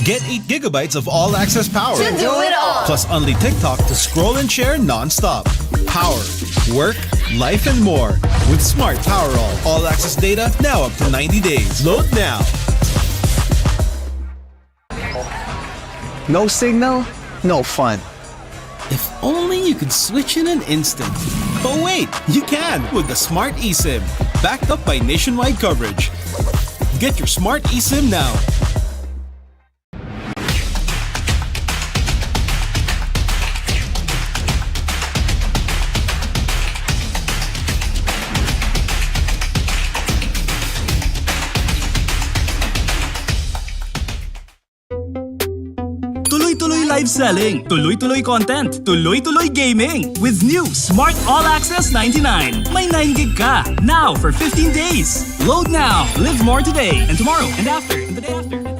Get 8 gigabytes of all-access power. To do it all. Plus only TikTok to scroll and share non-stop. Power, work, life, and more. With Smart Power all-access data now up to 90 days. Load now. No signal, no fun. If only you could switch in an instant. Oh wait, you can with the Smart eSIM. Backed up by nationwide coverage. Get your Smart eSIM now. Tuloy-tuloy live selling, tuloy-tuloy content, tuloy-tuloy gaming. With new Smart All Access 99. May 9 gig ka, now for 15 days. Load now, live more today, and tomorrow, and after, and the day after.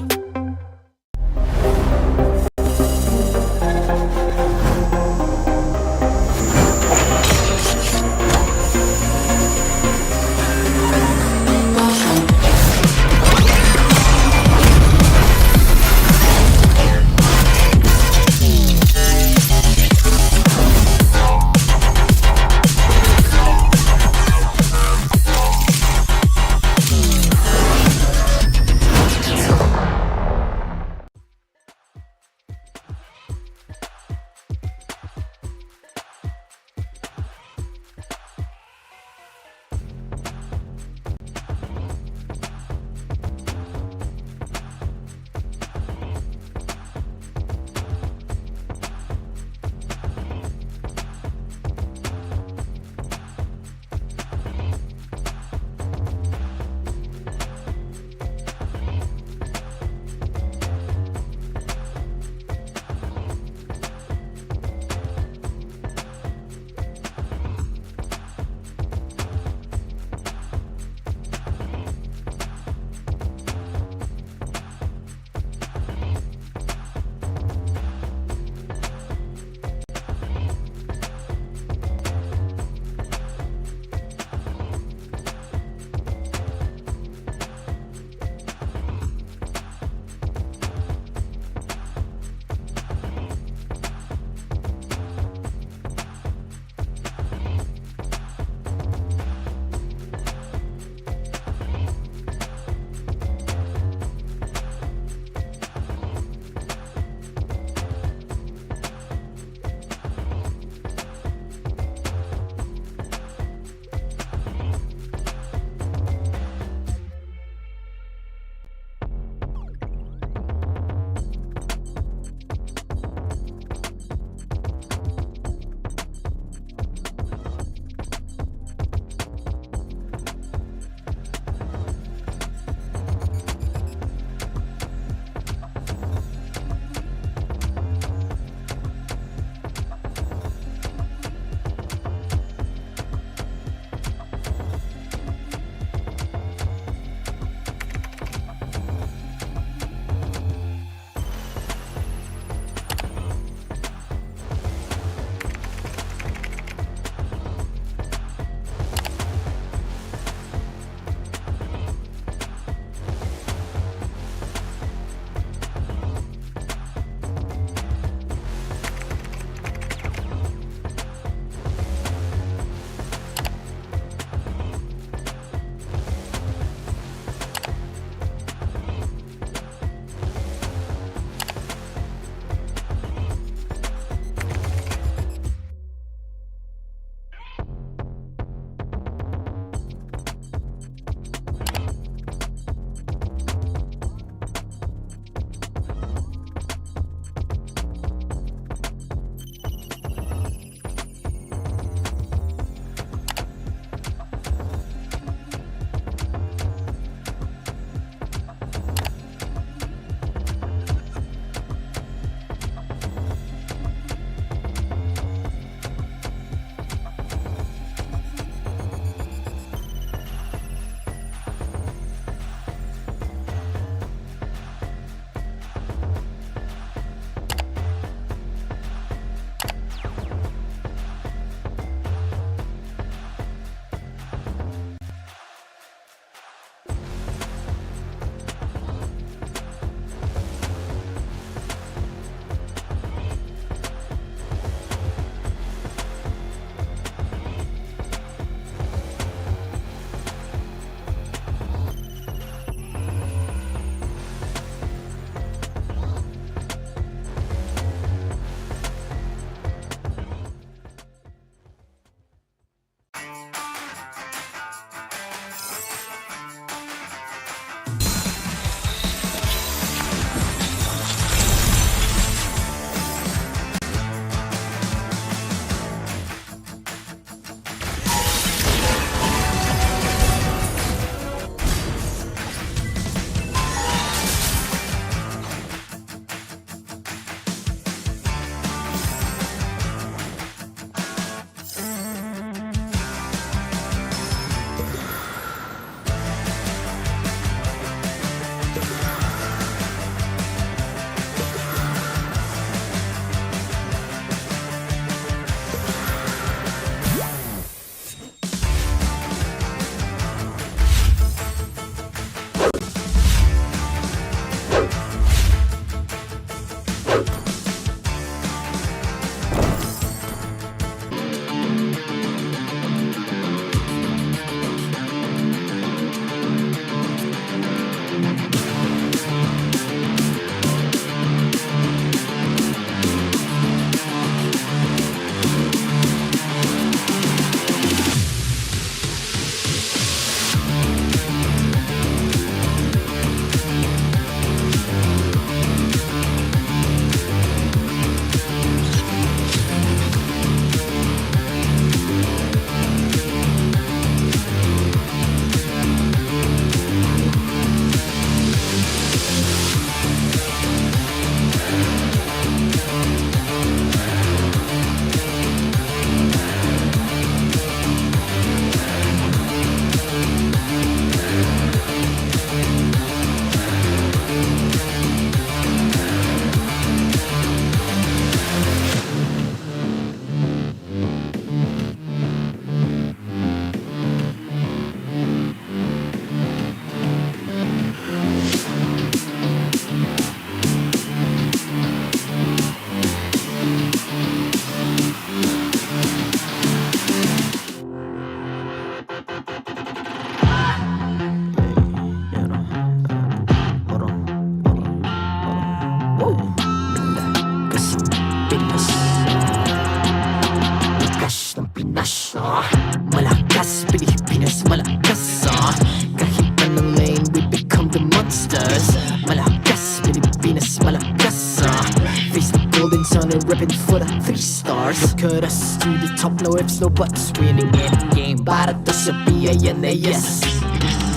stars. Look at us to the top, no ifs, no buts. Winning any game, para to sa yan na yes.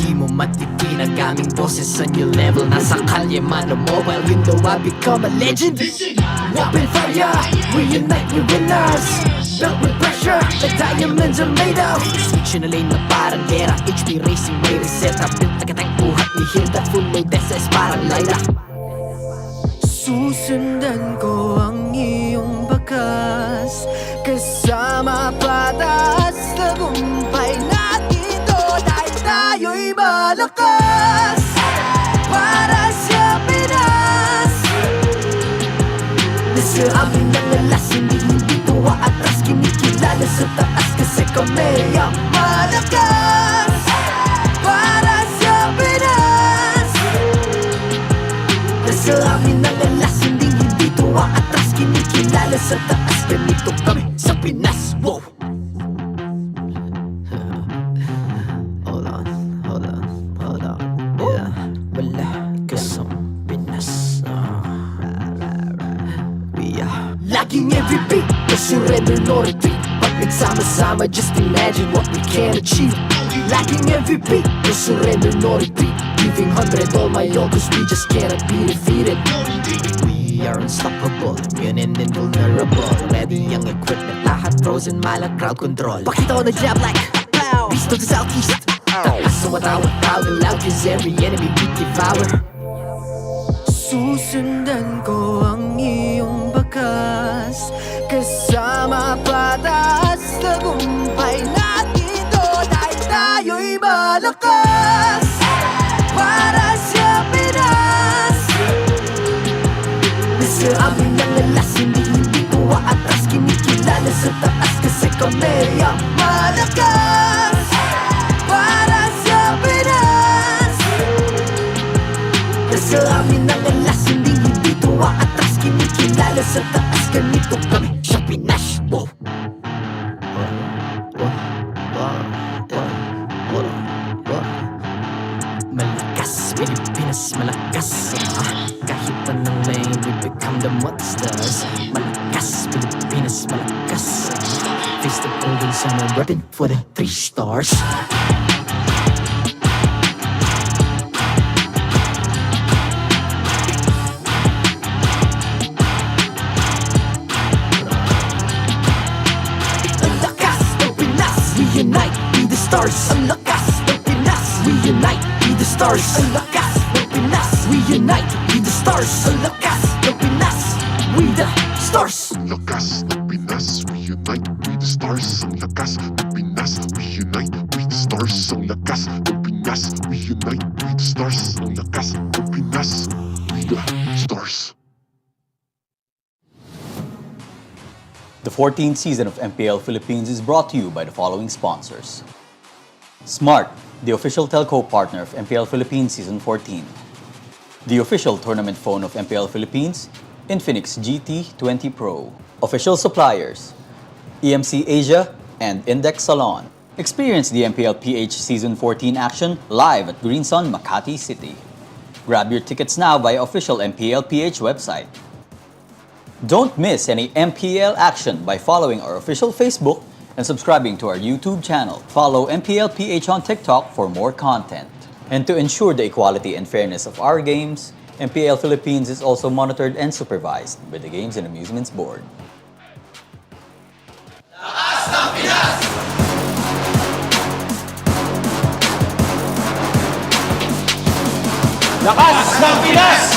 Di mo matitinag aming boses sa new level. Nasa kalye man o mobile, you know I become a legend. Open fire, we unite, we winners. Built with pressure, like diamonds are made of. Switching a lane na parang gera, HP racing, may reset. Built like a tank, buhat ni Hilda. Full load SS, parang Lyra. Susundan ko ang iyong bakas, kasama patas. Tagumpay natin to dahil tayo'y malakas. Para sa Pinas, nasa amin ang alas, hindi tuwa atras. Kinikilala sa taas kasi kami ang malakas. Para sa Pinas, nasa amin ang alas, hindi tuwa atras. Kinikilala sa taas, ganito kami sa Pinas. Wow! Hold on. Yeah, wala ka sa Pinas. Laging MVP, no surrender, no retreat. Pag nagsama-sama, just imagine what we can achieve. Laging MVP, no surrender, no retreat. Giving 100 all my all, cause we just cannot be defeated. We are unstoppable, immune and invulnerable. Ready ang equipment, lahat frozen, malang crowd control. Pakita ko na jab like beast of the southeast. Taas sa watawa, proud and loud, cause every enemy we devour. Susundan ko ang iyong bakas, kasama patas. Tagumpay natin to dahil tayo'y malakas. Para sa Pinas, nasa amin ang alas, hindi tuwa atras. Kinikilala sa taas kasi kami ang malakas. Para sa Pinas, nasa amin ang alas, hindi tuwa atras. Kinikilala sa taas, ganito kami sa Pinas. Wow! Malakas, Pilipinas, malakas. Kahit anong lane, we become the monsters. Malakas, Pilipinas, malakas. Face the golden sun, I'm repping for the 3 stars. Ang lakas ng Pinas, we unite, be the stars. Ang lakas ng Pinas, we unite, be the stars. Ang lakas ng Pinas, we unite, be the stars. Ang lakas ng Pinas, we the stars. Ang lakas ng Pinas, we unite, we the stars. Ang lakas ng Pinas, we unite, we the stars. Ang lakas ng Pinas, we unite, we the stars. Ang lakas ng Pinas, we the stars. The 14th season of MPL Philippines is brought to you by the following sponsors. Smart, the official telco partner of MPL Philippines Season 14. The official tournament phone of MPL Philippines, Infinix GT20 Pro. Official suppliers, EMC Asia and Index Salon. Experience the TLPH Season 14 action live at Green Sun, Makati City. Grab your tickets now via official MPLPH website. Don't miss any MPL action by following our official Facebook and subscribing to our YouTube channel. Follow MPLPH on TikTok for more content. And to ensure the equality and fairness of our games, MPL Philippines is also monitored and supervised by the Games and Amusements Board. Lakas ng Pinas!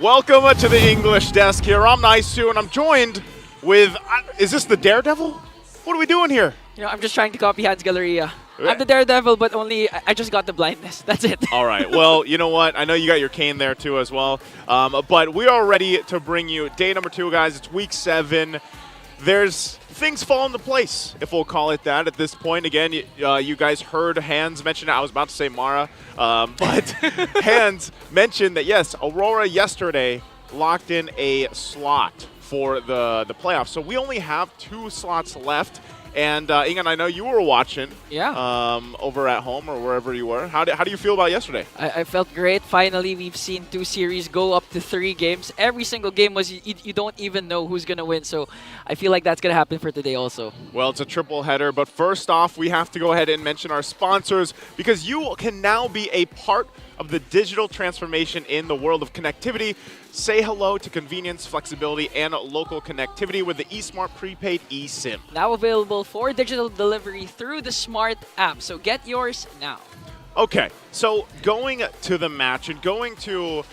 Welcome to the English desk here. I'm Naisu, and I'm joined with, is this the Daredevil? What are we doing here? You know, I'm just trying to copy Hans Galleria. I'm the Daredevil, but only I just got the blindness. That's it. All right. Well, you know what? I know you got your cane there too as well. But we are ready to bring you day number 2, guys. It's week 7. There's things fall into place, if we'll call it that, at this point. Again, you guys heard Hans mention it. I was about to say Mara, but Hans mentioned that, yes, Aurora yesterday locked in a slot for the playoffs. So we only have 2 slots left. And Ingan, I know you were watching over at home or wherever you were. How do you feel about yesterday? I felt great. Finally, we've seen 2 series go up to 3 games. Every single game was you don't even know who's going to win. So I feel like that's going to happen for today also. Well, it's a triple header. But first off, we have to go ahead and mention our sponsors because you can now be a part of the digital transformation in the world of connectivity. Say hello to convenience, flexibility, and local connectivity with the eSmart Prepaid eSIM. Now available for digital delivery through the Smart app. So get yours now. Okay, so going to the match and going to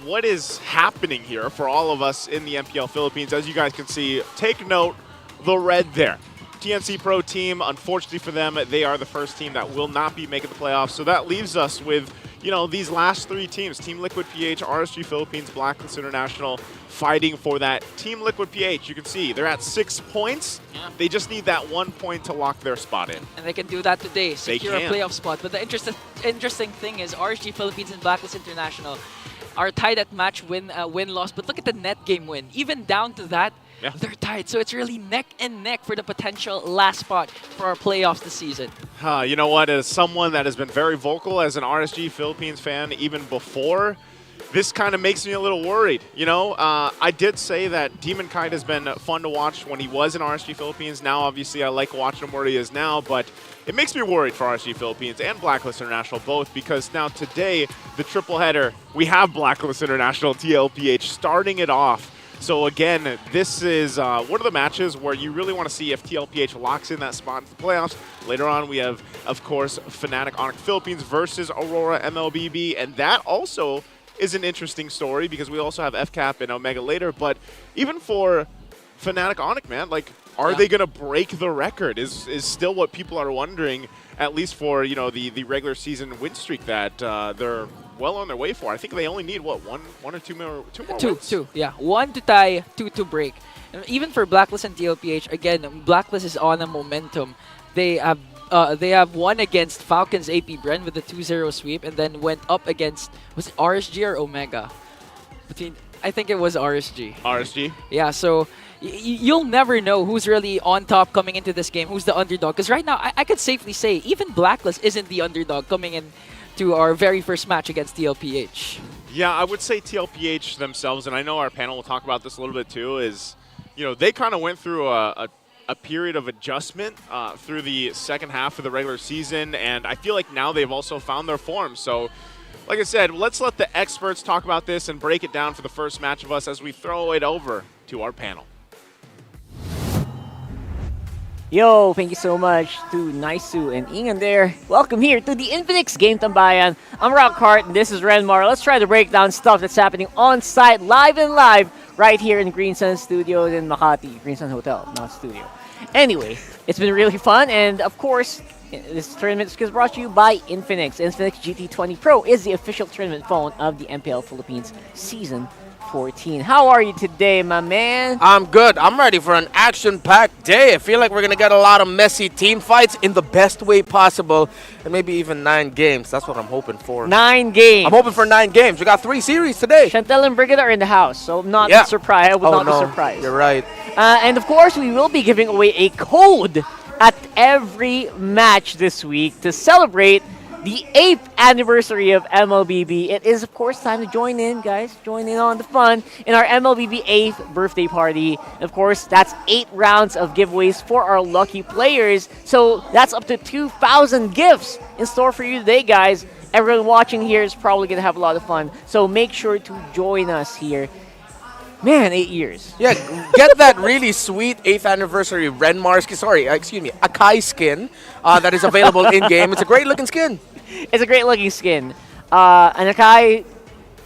what is happening here for all of us in the MPL Philippines. As you guys can see, take note, the red there. TNC Pro team, unfortunately for them, they are the first team that will not be making the playoffs. So that leaves us with, you know, these last 3 teams, Team Liquid PH, RSG Philippines, Blacklist International, fighting for that. Team Liquid PH, you can see, they're at 6 points. Yeah. They just need that 1 point to lock their spot in. And they can do that today, secure a playoff spot. But the interesting thing is RSG Philippines and Blacklist International are tied at match win-loss. But look at the net game win. Even down to that, they're tied. So it's really neck and neck for the potential last spot for our playoffs this season. You know what? As someone that has been very vocal as an RSG Philippines fan even before, this kind of makes me a little worried. You know, I did say that Demon Kite has been fun to watch when he was in RSG Philippines. Now, obviously, I like watching him where he is now, but it makes me worried for RSG Philippines and Blacklist International both because now today, the triple header, we have Blacklist International TLPH starting it off. So again, this is one of the matches where you really want to see if TLPH locks in that spot in the playoffs. Later on, we have, of course, Fnatic Onic Philippines versus Aurora MLBB, and that also is an interesting story because we also have FCAP and Omega later. But even for Fnatic Onic, man, like, are they going to break the record is still what people are wondering, at least for, you know, the regular season win streak that they're well on their way for. I think they only need, what, one or two more wins? Two, yeah. 1 to tie, 2 to break. And even for Blacklist and TLPH, again, Blacklist is on a momentum. They have won against Falcons APBren with a 2-0 sweep and then went up against, was it RSG or Omega? I think it was RSG. RSG? Yeah, so you'll never know who's really on top coming into this game, who's the underdog. Because right now, I could safely say even Blacklist isn't the underdog coming in to our very first match against TLPH. Yeah, I would say TLPH themselves, and I know our panel will talk about this a little bit too, is, you know, they kind of went through a period of adjustment through the second half of the regular season, and I feel like now they've also found their form. So, like I said, let's let the experts talk about this and break it down for the first match of us as we throw it over to our panel. Yo, thank you so much to Naisu and Ingan there. Welcome here to the Infinix Game Tambayan. I'm Rockhart and this is Renmar. Let's try to break down stuff that's happening on site, live right here in Green Sun Studios in Makati. Green Sun Hotel, not studio. Anyway, it's been really fun, and of course, this tournament is brought to you by Infinix. Infinix GT20 Pro is the official tournament phone of the MPL Philippines Season 14. How are you today, my man? I'm good. I'm ready for an action-packed day. I feel like we're going to get a lot of messy team fights in the best way possible, and maybe even 9 games. That's what I'm hoping for. 9 games. I'm hoping for 9 games. We got 3 series today. Chantel and Brigid are in the house, so not surprised. I would not be surprised. You're right. And of course, we will be giving away a code at every match this week to celebrate the 8th anniversary of MLBB. It is, of course, time to join in, guys. Join in on the fun in our MLBB 8th birthday party. Of course, that's 8 rounds of giveaways for our lucky players. So that's up to 2,000 gifts in store for you today, guys. Everyone watching here is probably going to have a lot of fun. So make sure to join us here. Man, 8 years. Yeah, get that really sweet 8th anniversary Renmar skin, Akai skin that is available in-game. It's a great looking skin. It's a great looking skin. An Akai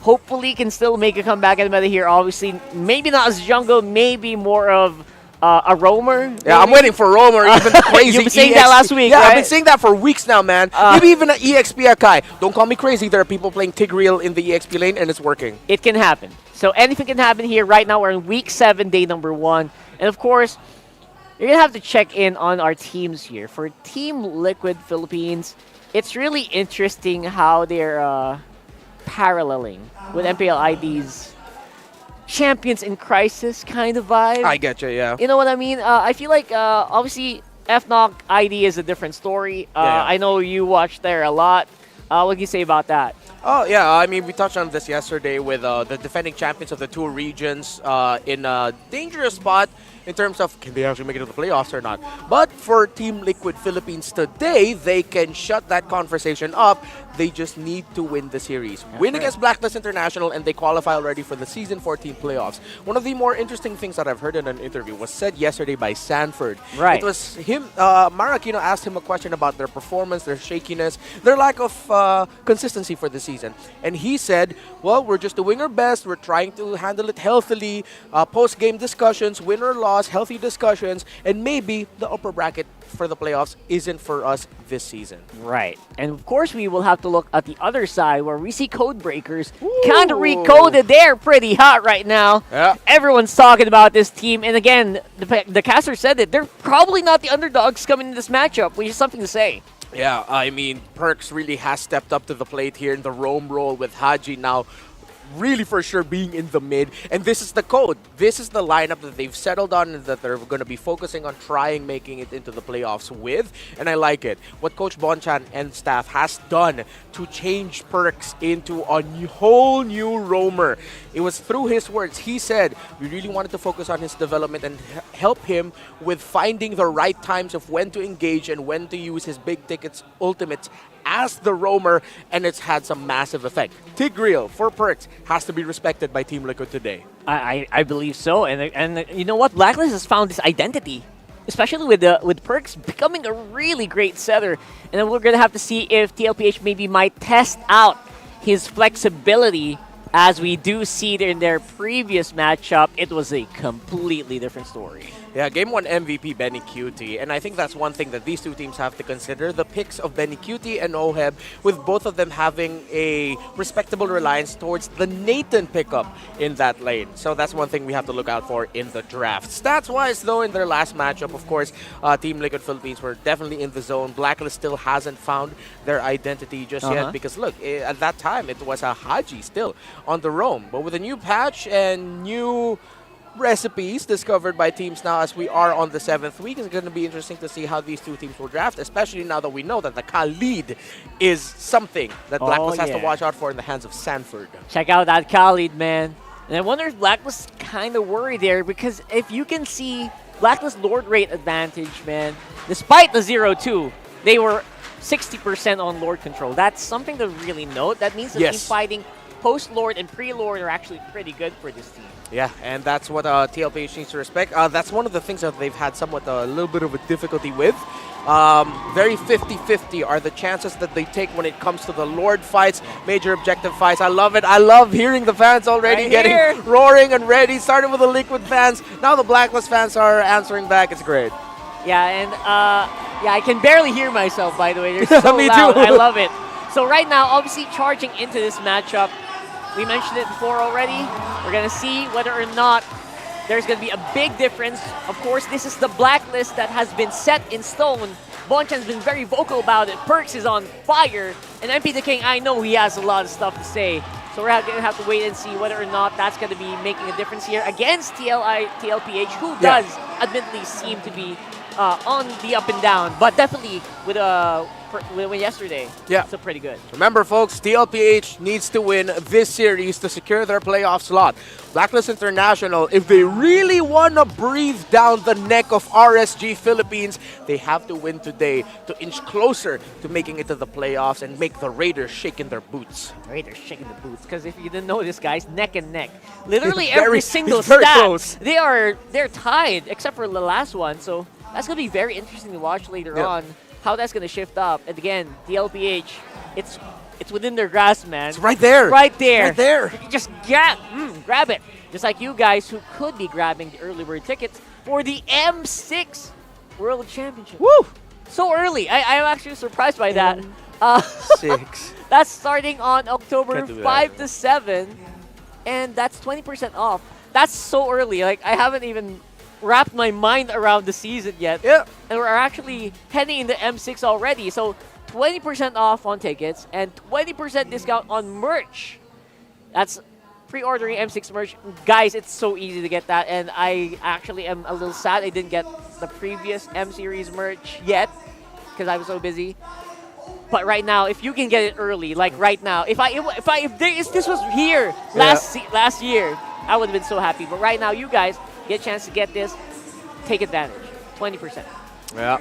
hopefully can still make a comeback at meta here. Obviously, maybe not as jungle, maybe more of a roamer. Yeah, I'm waiting for roamer, even the crazy You've been saying that last week, Yeah, right? I've been saying that for weeks now, man. Maybe even an EXP Akai. Don't call me crazy. There are people playing Tigreal in the EXP lane, and it's working. It can happen. So anything can happen here. Right now, we're in week 7, day number 1. And of course, you're going to have to check in on our teams here. For Team Liquid Philippines, it's really interesting how they're paralleling with MPL ID's Champions in Crisis kind of vibe. I get you, yeah. You know what I mean? I feel like, obviously, FNOP ID is a different story. I know you watched there a lot. What can you say about that? Oh, yeah. I mean, we touched on this yesterday with the defending champions of the 2 regions in a dangerous spot in terms of can they actually make it to the playoffs or not. But for Team Liquid Philippines today, they can shut that conversation up. They just need to win the series. Win against Blacklist International, and they qualify already for the Season 14 playoffs. One of the more interesting things that I've heard in an interview was said yesterday by Sanford. Right. It was him, Marakino asked him a question about their performance, their shakiness, their lack of consistency for the season. And he said, well, we're just doing our best. We're trying to handle it healthily. Post-game discussions, win or loss, healthy discussions, and maybe the upper bracket for the playoffs isn't for us this season. Right. And of course, we will have to look at the other side where we see code breakers kind of recoded. They're pretty hot right now. Yeah. Everyone's talking about this team. And again, the caster said it. They're probably not the underdogs coming in this matchup, which is something to say. Yeah, I mean, Perks really has stepped up to the plate here in the roam role with Haji now really for sure being in the mid. And this is the code. This is the lineup that they've settled on and that they're going to be focusing on trying making it into the playoffs with. And I like it. What Coach Bonchan and staff has done to change Perks into a whole new roamer. It was through his words. He said, we really wanted to focus on his development and help him with finding the right times of when to engage and when to use his big tickets ultimates as the roamer, and it's had some massive effect. Tigreal for Perks has to be respected by Team Liquid today. I believe so. And you know what? Blacklist has found this identity, especially with Perks becoming a really great setter. And then we're going to have to see if TLPH maybe might test out his flexibility. As we do see it in their previous matchup, it was a completely different story. Yeah, Game 1 MVP Benny Cutie, and I think that's one thing that these two teams have to consider. The picks of Benny Cutie and Oheb, with both of them having a respectable reliance towards the Nathan pickup in that lane. So that's one thing we have to look out for in the draft. Stats-wise, though, in their last matchup, of course, Team Liquid Philippines were definitely in the zone. Blacklist still hasn't found their identity just yet because, look, at that time, it was a Haji still on the roam. But with a new patch and new recipes discovered by teams now as we are on the 7th week, it's going to be interesting to see how these two teams will draft, especially now that we know that the Khalid is something that Blacklist has to watch out for in the hands of Sanford. Check out that Khalid, man. And I wonder if Blacklist kind of worried there, because if you can see Blacklist Lord rate advantage, man, despite the 0-2, they were 60% on Lord control. That's something to really note. That means that team fighting post-Lord and pre-Lord are actually pretty good for this team. Yeah, and that's what TLPH needs to respect. That's one of the things that they've had somewhat a little bit of a difficulty with. Very 50-50 are the chances that they take when it comes to the Lord fights, major objective fights. I love it. I love hearing the fans already getting roaring and ready. Started with the Liquid fans. Now the Blacklist fans are answering back. It's great. Yeah, and I can barely hear myself, by the way. They're so Me loud. too. I love it. So right now, obviously charging into this matchup, we mentioned it before already. We're going to see whether or not there's going to be a big difference. Of course, this is the Blacklist that has been set in stone. Bonchan's been very vocal about it. Perks is on fire. And MP the King, I know he has a lot of stuff to say. So we're going to have to wait and see whether or not that's going to be making a difference here against TLPH, who does admittedly seem to be on the up and down. But definitely with yesterday, so pretty good. Remember, folks, TLPH needs to win this series to secure their playoff slot. Blacklist International, if they really want to breathe down the neck of RSG Philippines, they have to win today to inch closer to making it to the playoffs and make the Raiders shake in their boots. Raiders shaking the boots, because if you didn't know this, guys, neck and neck. Literally every single stat, close. They're tied, except for the last one. So that's going to be very interesting to watch later on, how that's going to shift up. And again, DLPH, it's It's within their grasp, man. It's right there. Right there. Right there. You can just grab it. Just like you guys who could be grabbing the early bird tickets for the M6 World Championship. Woo! So early. I'm actually surprised by that. 6. That's starting on October Can't do that. 5 to 7. And that's 20% off. That's so early. Like, I haven't even wrapped my mind around the season yet. Yeah. And we're actually heading into M6 already. So 20% off on tickets and 20% discount on merch. That's pre-ordering M6 merch. Guys, it's so easy to get that. And I actually am a little sad I didn't get the previous M series merch yet because I was so busy. But right now, if you can get it early, like right now, if this was here last year, I would have been so happy. But right now, you guys get a chance to get this. Take advantage. 20%. Yeah.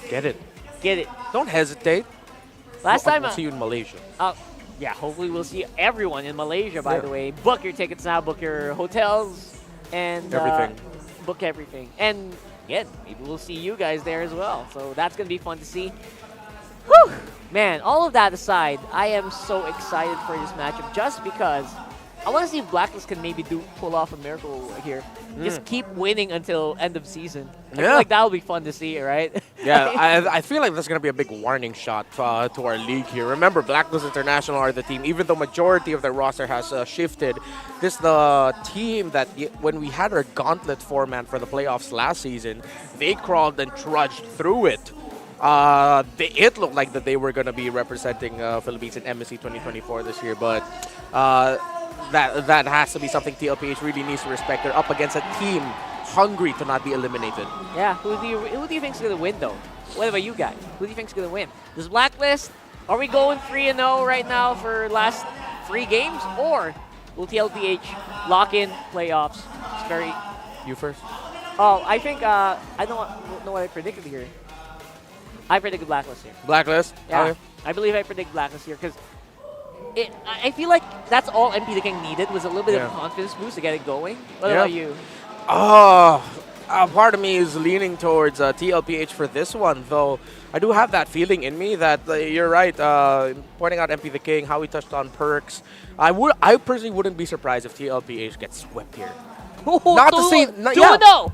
Get it. Get it. Don't hesitate. Last time, We'll see you in Malaysia. yeah, hopefully we'll see everyone in Malaysia, by the way. Book your tickets now. Book your hotels and Everything. Book everything. And yeah, maybe we'll see you guys there as well. So that's going to be fun to see. Whew! Man, all of that aside, I am so excited for this matchup just because I want to see if Blacklist can maybe pull off a miracle here. Just keep winning until end of season. I feel like that'll be fun to see, right? Yeah, I feel like there's going to be a big warning shot to our league here. Remember, Blacklist International are the team, even though majority of their roster has shifted. This is the team that when we had our gauntlet format for the playoffs last season, they crawled and trudged through it. It looked like that they were going to be representing Philippines in MSC 2024 this year, but that has to be something TLPH really needs to respect. They're up against a team hungry to not be eliminated. Yeah, who do you think's going to win, though? What about you guys? Who do you think's going to win? This Blacklist, are we going 3-0 right now for last 3 games? Or will TLPH lock in playoffs? It's very... You first? Oh, I think, I don't know what I predicted here. I predicted Blacklist here. Blacklist? Yeah, Okay. I believe I predict Blacklist here because I feel like that's all MP the King needed was a little bit of a confidence boost to get it going. What about you? Part of me is leaning towards TLPH for this one, though I do have that feeling in me that you're right. Pointing out MP the King, how he touched on perks. I personally wouldn't be surprised if TLPH gets swept here. Not to say,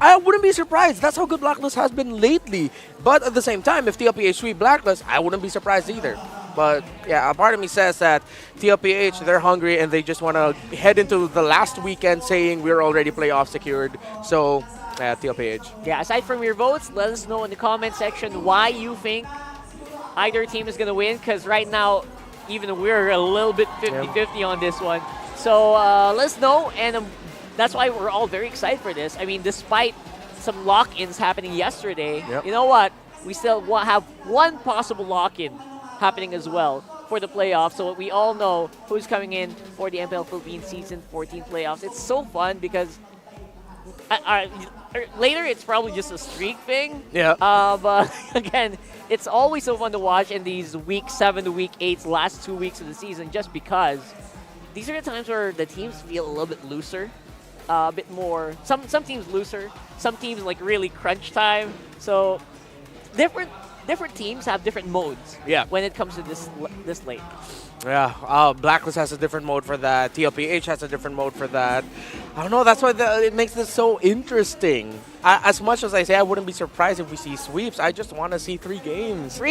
I wouldn't be surprised. That's how good Blacklist has been lately. But at the same time, if TLPH sweep Blacklist, I wouldn't be surprised either. But yeah, a part of me says that TLPH, they're hungry and they just want to head into the last weekend saying we're already playoff secured. So, yeah, TLPH. Yeah, aside from your votes, let us know in the comment section why you think either team is going to win. Because right now, even we're a little bit 50-50 on this one. So let us know. And that's why we're all very excited for this. I mean, despite some lock-ins happening yesterday, you know what? We still have one possible lock-in happening as well for the playoffs. So we all know who's coming in for the MPL Philippines Season 14 playoffs. It's so fun because later it's probably just a streak thing. Yeah. But again, it's always so fun to watch in these week 7 to week 8's last 2 weeks of the season just because these are the times where the teams feel a little bit looser. A bit more, some teams looser, some teams like really crunch time. So different teams have different modes. When it comes to this late. Yeah, Blacklist has a different mode for that. TLPH has a different mode for that. I don't know. That's why it makes this so interesting. As much as I say I wouldn't be surprised if we see sweeps, I just want to see 3 games.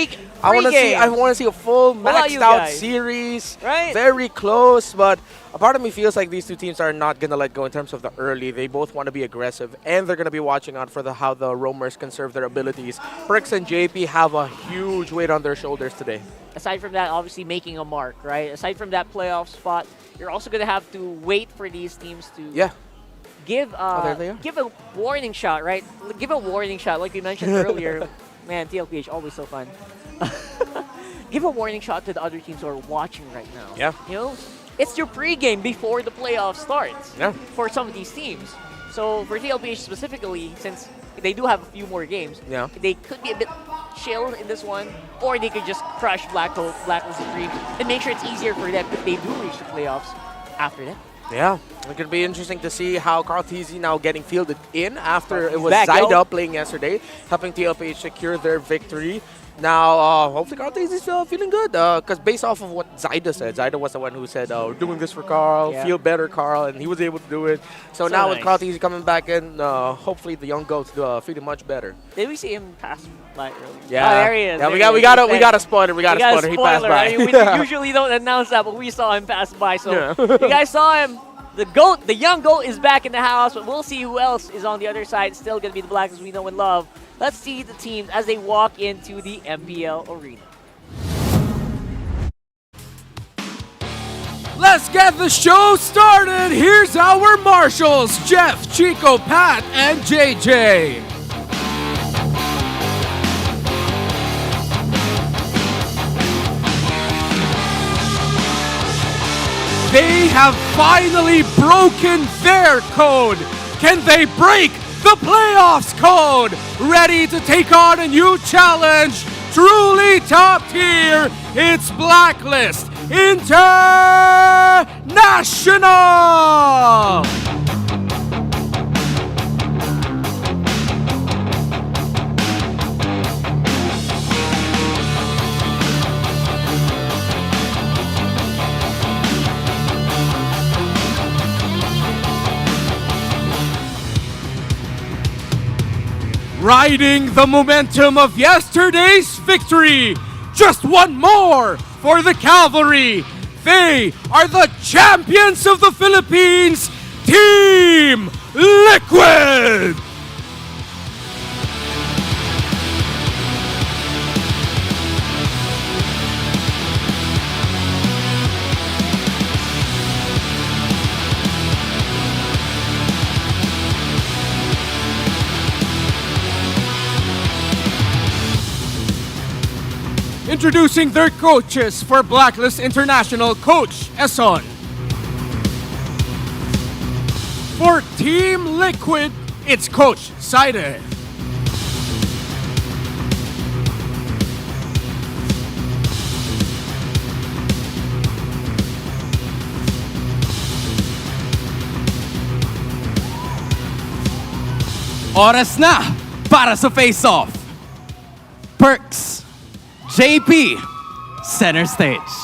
I want to see a full maxed out series. Right. Very close, but a part of me feels like these two teams are not gonna let go in terms of the early. They both want to be aggressive, and they're gonna be watching out for how the roamers conserve their abilities. Perks and JP have a huge weight on their shoulders today. Aside from that, obviously making a mark, right? Aside from that playoff spot, you're also going to have to wait for these teams to give a warning shot, right? Give a warning shot, like we mentioned earlier. Man, TLPH, always so fun. Give a warning shot to the other teams who are watching right now. Yeah. You know, it's your pregame before the playoff starts for some of these teams. So for TLPH specifically, since they do have a few more games, they could be a bit chilled in this one, or they could just crush Blacklist Dream and make sure it's easier for them if they do reach the playoffs after that. Yeah, it could be interesting to see how Carl TZ now getting fielded in after it was Zyda playing yesterday, helping TLPH secure their victory. Now, hopefully Cartes is feeling good. Because based off of what Zyda said, Zyda was the one who said, we're doing this for Carl, feel better, Carl, and he was able to do it. So now with Cartes coming back in, hopefully the young goat's feeling much better. Did we see him pass by earlier? Yeah. Oh, there he is. Yeah, there we got a spoiler. We got a spoiler. He passed by. I mean, we usually don't announce that, but we saw him pass by. So you guys saw him. The GOAT, the young GOAT is back in the house, but we'll see who else is on the other side. Still going to be the Blacklist we know and love. Let's see the teams as they walk into the MPL arena. Let's get the show started. Here's our marshals, Jeff, Chico, Pat, and JJ. They have finally broken their code. Can they break the playoffs code? Ready to take on a new challenge. Truly top tier. It's Blacklist International. Riding the momentum of yesterday's victory, just one more for the Cavalry. They are the champions of the Philippines, Team Liquid! Introducing their coaches for Blacklist International, Coach S14. For Team Liquid, it's Coach Saide. Oras na para sa face-off. Perks. JP, center stage.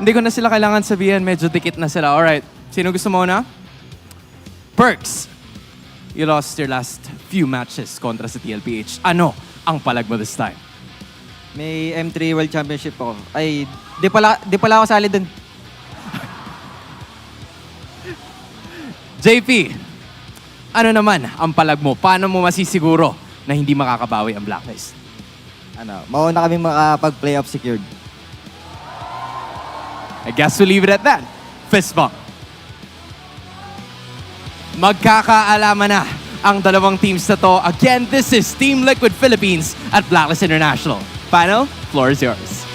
Hindi ko na sila kailangan sabihin, medyo dikit na sila. Alright, sino gusto mo na? Perks, you lost your last few matches kontra sa TLPH. Ano ang palag mo this time? May M3 World Championship ako. Ay, di pala ako sali dun. JP, ano naman ang palag mo? Paano mo masisiguro na hindi makakabawi ang Blacklist? Mauna kami makapag-playoff secured. I guess we'll leave it at that. Fist bump. Magkakaalaman na ang dalawang teams na to. Again, this is Team Liquid Philippines at Blacklist International. Panel, floor is yours.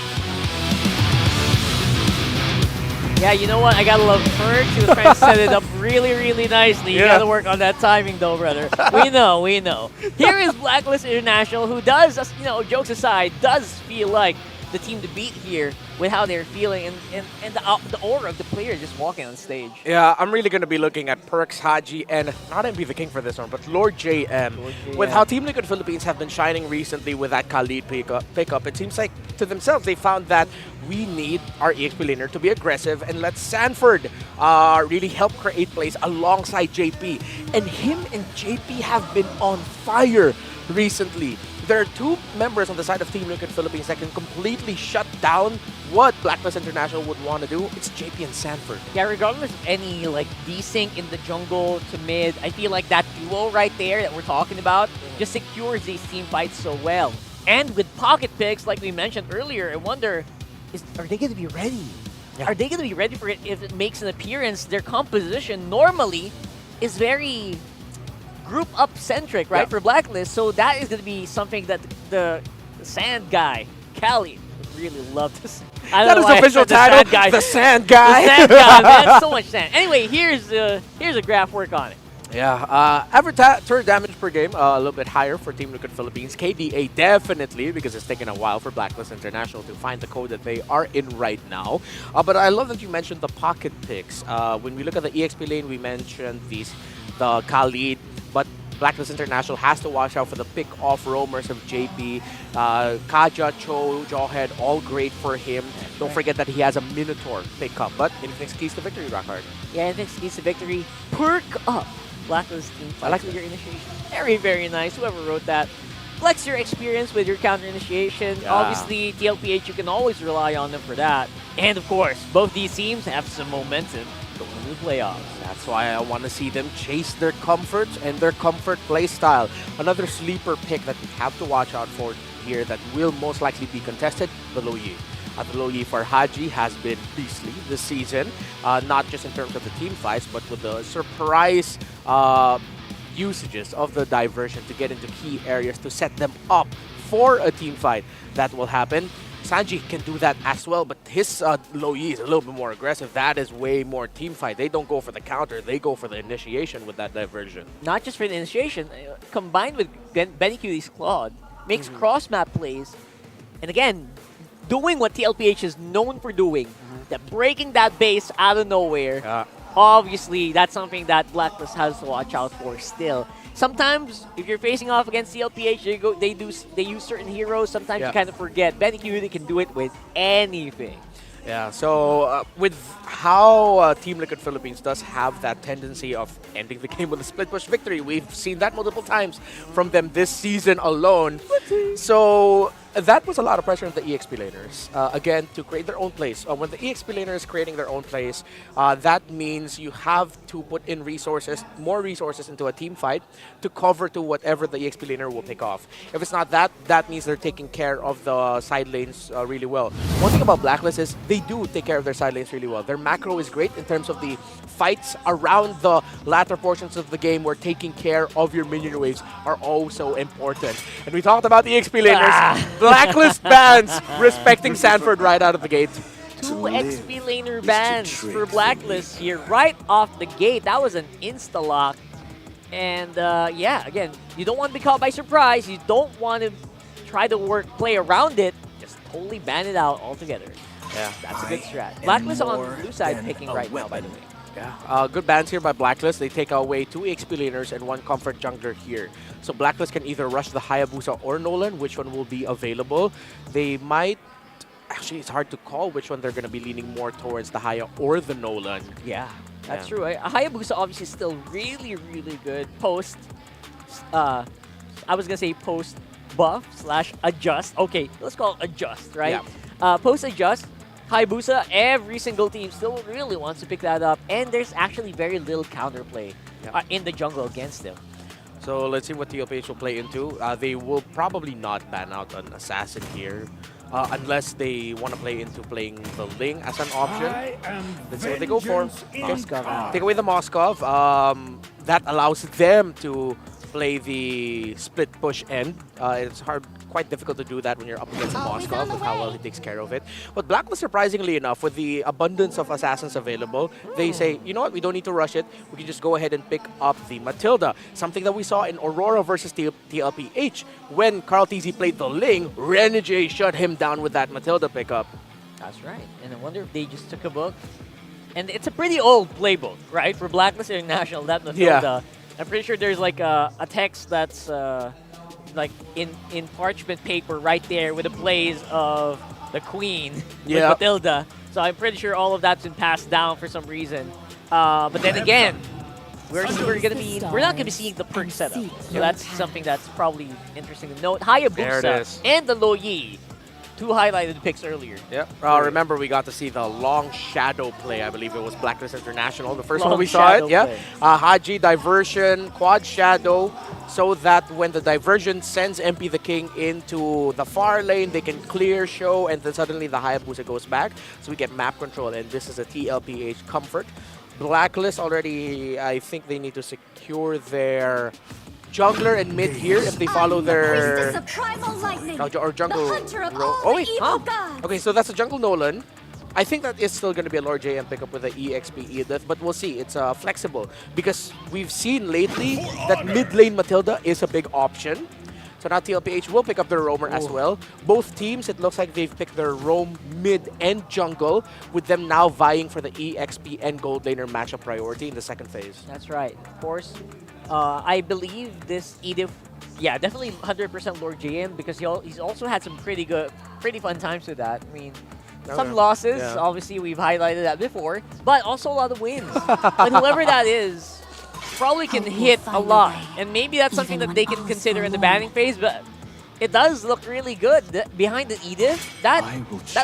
Yeah, you know what? I gotta love Ferg. He was trying to set it up really, really nicely. You gotta work on that timing, though, brother. We know. Here is Blacklist International, who does, jokes aside, does feel like the team to beat here with how they're feeling and the aura of the players just walking on stage. Yeah, I'm really going to be looking at Perks, Haji, and not MP the King for this one, but Lord JM. With how Team Liquid Philippines have been shining recently with that Khalid pickup, it seems like to themselves they found that we need our EXP laner to be aggressive and let Sanford really help create plays alongside JP. And him and JP have been on fire recently. There are two members on the side of Team Liquid Philippines that can completely shut down what Blacklist International would want to do. It's JP and Sanford. Yeah, regardless of any desync in the jungle to mid, I feel like that duo right there that we're talking about just secures these team fights so well. And with pocket picks, like we mentioned earlier, I wonder, are they going to be ready? Yeah. Are they going to be ready for it if it makes an appearance? Their composition normally is very group-up centric, right, for Blacklist. So that is going to be something that the sand guy, Cali, would really love to see. That is the official title, the sand guy. The sand guy, man, so much sand. Anyway, here's a graph work on it. Yeah, average turret damage per game, a little bit higher for Team Liquid Philippines. KDA definitely, because it's taken a while for Blacklist International to find the code that they are in right now. But I love that you mentioned the pocket picks. When we look at the EXP lane, we mentioned the Khalid. But Blacklist International has to watch out for the pick-off roamers of JP. Kaja, Cho, Jawhead, all great for him. Don't forget that he has a Minotaur pickup. But Infinix keys to victory, Rockhard. Yeah, Infinix keys to victory. Perk up Blacklist team fights. I like with your initiation. Very, very nice. Whoever wrote that. Flex your experience with your counter initiation. Yeah. Obviously, TLPH, you can always rely on them for that. And of course, both these teams have some momentum going into the playoffs. That's why I want to see them chase their comforts and their comfort play style. Another sleeper pick that we have to watch out for here that will most likely be contested, the Lo Yi. The Lo Yi for Haji has been beastly this season, not just in terms of the team fights, but with the surprise usages of the diversion to get into key areas to set them up for a team fight that will happen. Sanji can do that as well, but his Lo Yi is a little bit more aggressive. That is way more team fight. They don't go for the counter, they go for the initiation with that diversion. Not just for the initiation, combined with Benny Cutie's Claude, makes cross-map plays. And again, doing what TLPH is known for doing, that breaking that base out of nowhere. Obviously, that's something that Blacklist has to watch out for still. Sometimes, if you're facing off against TLPH, they use certain heroes. Sometimes you kind of forget. Benny Cutie can do it with anything. Yeah, so with how Team Liquid Philippines does have that tendency of ending the game with a split push victory, we've seen that multiple times from them this season alone. So that was a lot of pressure on the EXP laners, again, to create their own plays. When the EXP laner is creating their own plays, that means you have to put in resources, more resources into a team fight to cover to whatever the EXP laner will pick off. If it's not that, that means they're taking care of the side lanes really well. One thing about Blacklist is they do take care of their side lanes really well. Their macro is great in terms of the fights around the latter portions of the game where taking care of your minion waves are also important. And we talked about the EXP laners. Blacklist bans respecting Sanford right out of the gate. 2 XP laner bans for Blacklist here right off the gate. That was an insta-lock. And yeah, again, you don't want to be caught by surprise. You don't want to try to play around it. Just totally ban it out altogether. Yeah, that's a good strat. Blacklist on the blue side picking right now, by the way. Yeah, good bans here by Blacklist. They take away 2 XP laners and 1 comfort jungler here. So Blacklist can either rush the Hayabusa or Nolan, which one will be available. They might... Actually, it's hard to call which one they're going to be leaning more towards, the Haya or the Nolan. Yeah, that's true. Hayabusa obviously still really, really good post... I was going to say post buff / adjust. Okay, let's call it adjust, right? Yeah. Post adjust. Hayabusa, every single team still really wants to pick that up, and there's actually very little counterplay in the jungle against them. So let's see what TLPH will play into. They will probably not ban out an assassin here, unless they want to play into playing the Ling as an option. Let's see what they go for. Moskov. Take away the Moskov. That allows them to play the split push end. It's quite difficult to do that when you're up against Moskov with how well he takes care of it. But Blacklist, surprisingly enough, with the abundance of assassins available, they say, you know what, we don't need to rush it. We can just go ahead and pick up the Matilda. Something that we saw in Aurora versus TLPH. When Carl TZ played the Ling, Renegade shut him down with that Matilda pickup. That's right. And I wonder if they just took a book. And it's a pretty old playbook, right? For Blacklist International, that Matilda. I'm pretty sure there's like a text that's like in parchment paper right there with the plays of the Queen with Matilda. So I'm pretty sure all of that's been passed down for some reason. But then again, we're not gonna be seeing the perk setup. So that's something that's probably interesting to note. Hayabusa and the Lo Yi. 2 highlighted picks earlier. Yep. Remember, we got to see the long shadow play. I believe it was Blacklist International. The first one we saw it. Yeah. Haji diversion, quad shadow, so that when the diversion sends MP the King into the far lane, they can clear show, and then suddenly the Hayabusa goes back. So we get map control, and this is a TLPH comfort. Blacklist already, I think they need to secure their jungler and mid here if they follow their or jungle oh wait, okay, so that's a jungle Nolan. I think that is still going to be a Lord JM pickup with the EXP Edith, but we'll see. It's flexible because we've seen lately that mid lane Matilda is a big option. So now TLPH will pick up their roamer as well. Both teams, it looks like they've picked their roam mid and jungle, with them now vying for the EXP and gold laner matchup priority in the second phase. That's right. Of course, I believe this Edith, yeah, definitely 100% Lord JM because he's also had some pretty fun times with that. I mean, some losses, obviously we've highlighted that before, but also a lot of wins. But whoever that is probably can hit a lot, and maybe that's something that they can consider in the banning phase, but it does look really good. Behind the Edith, that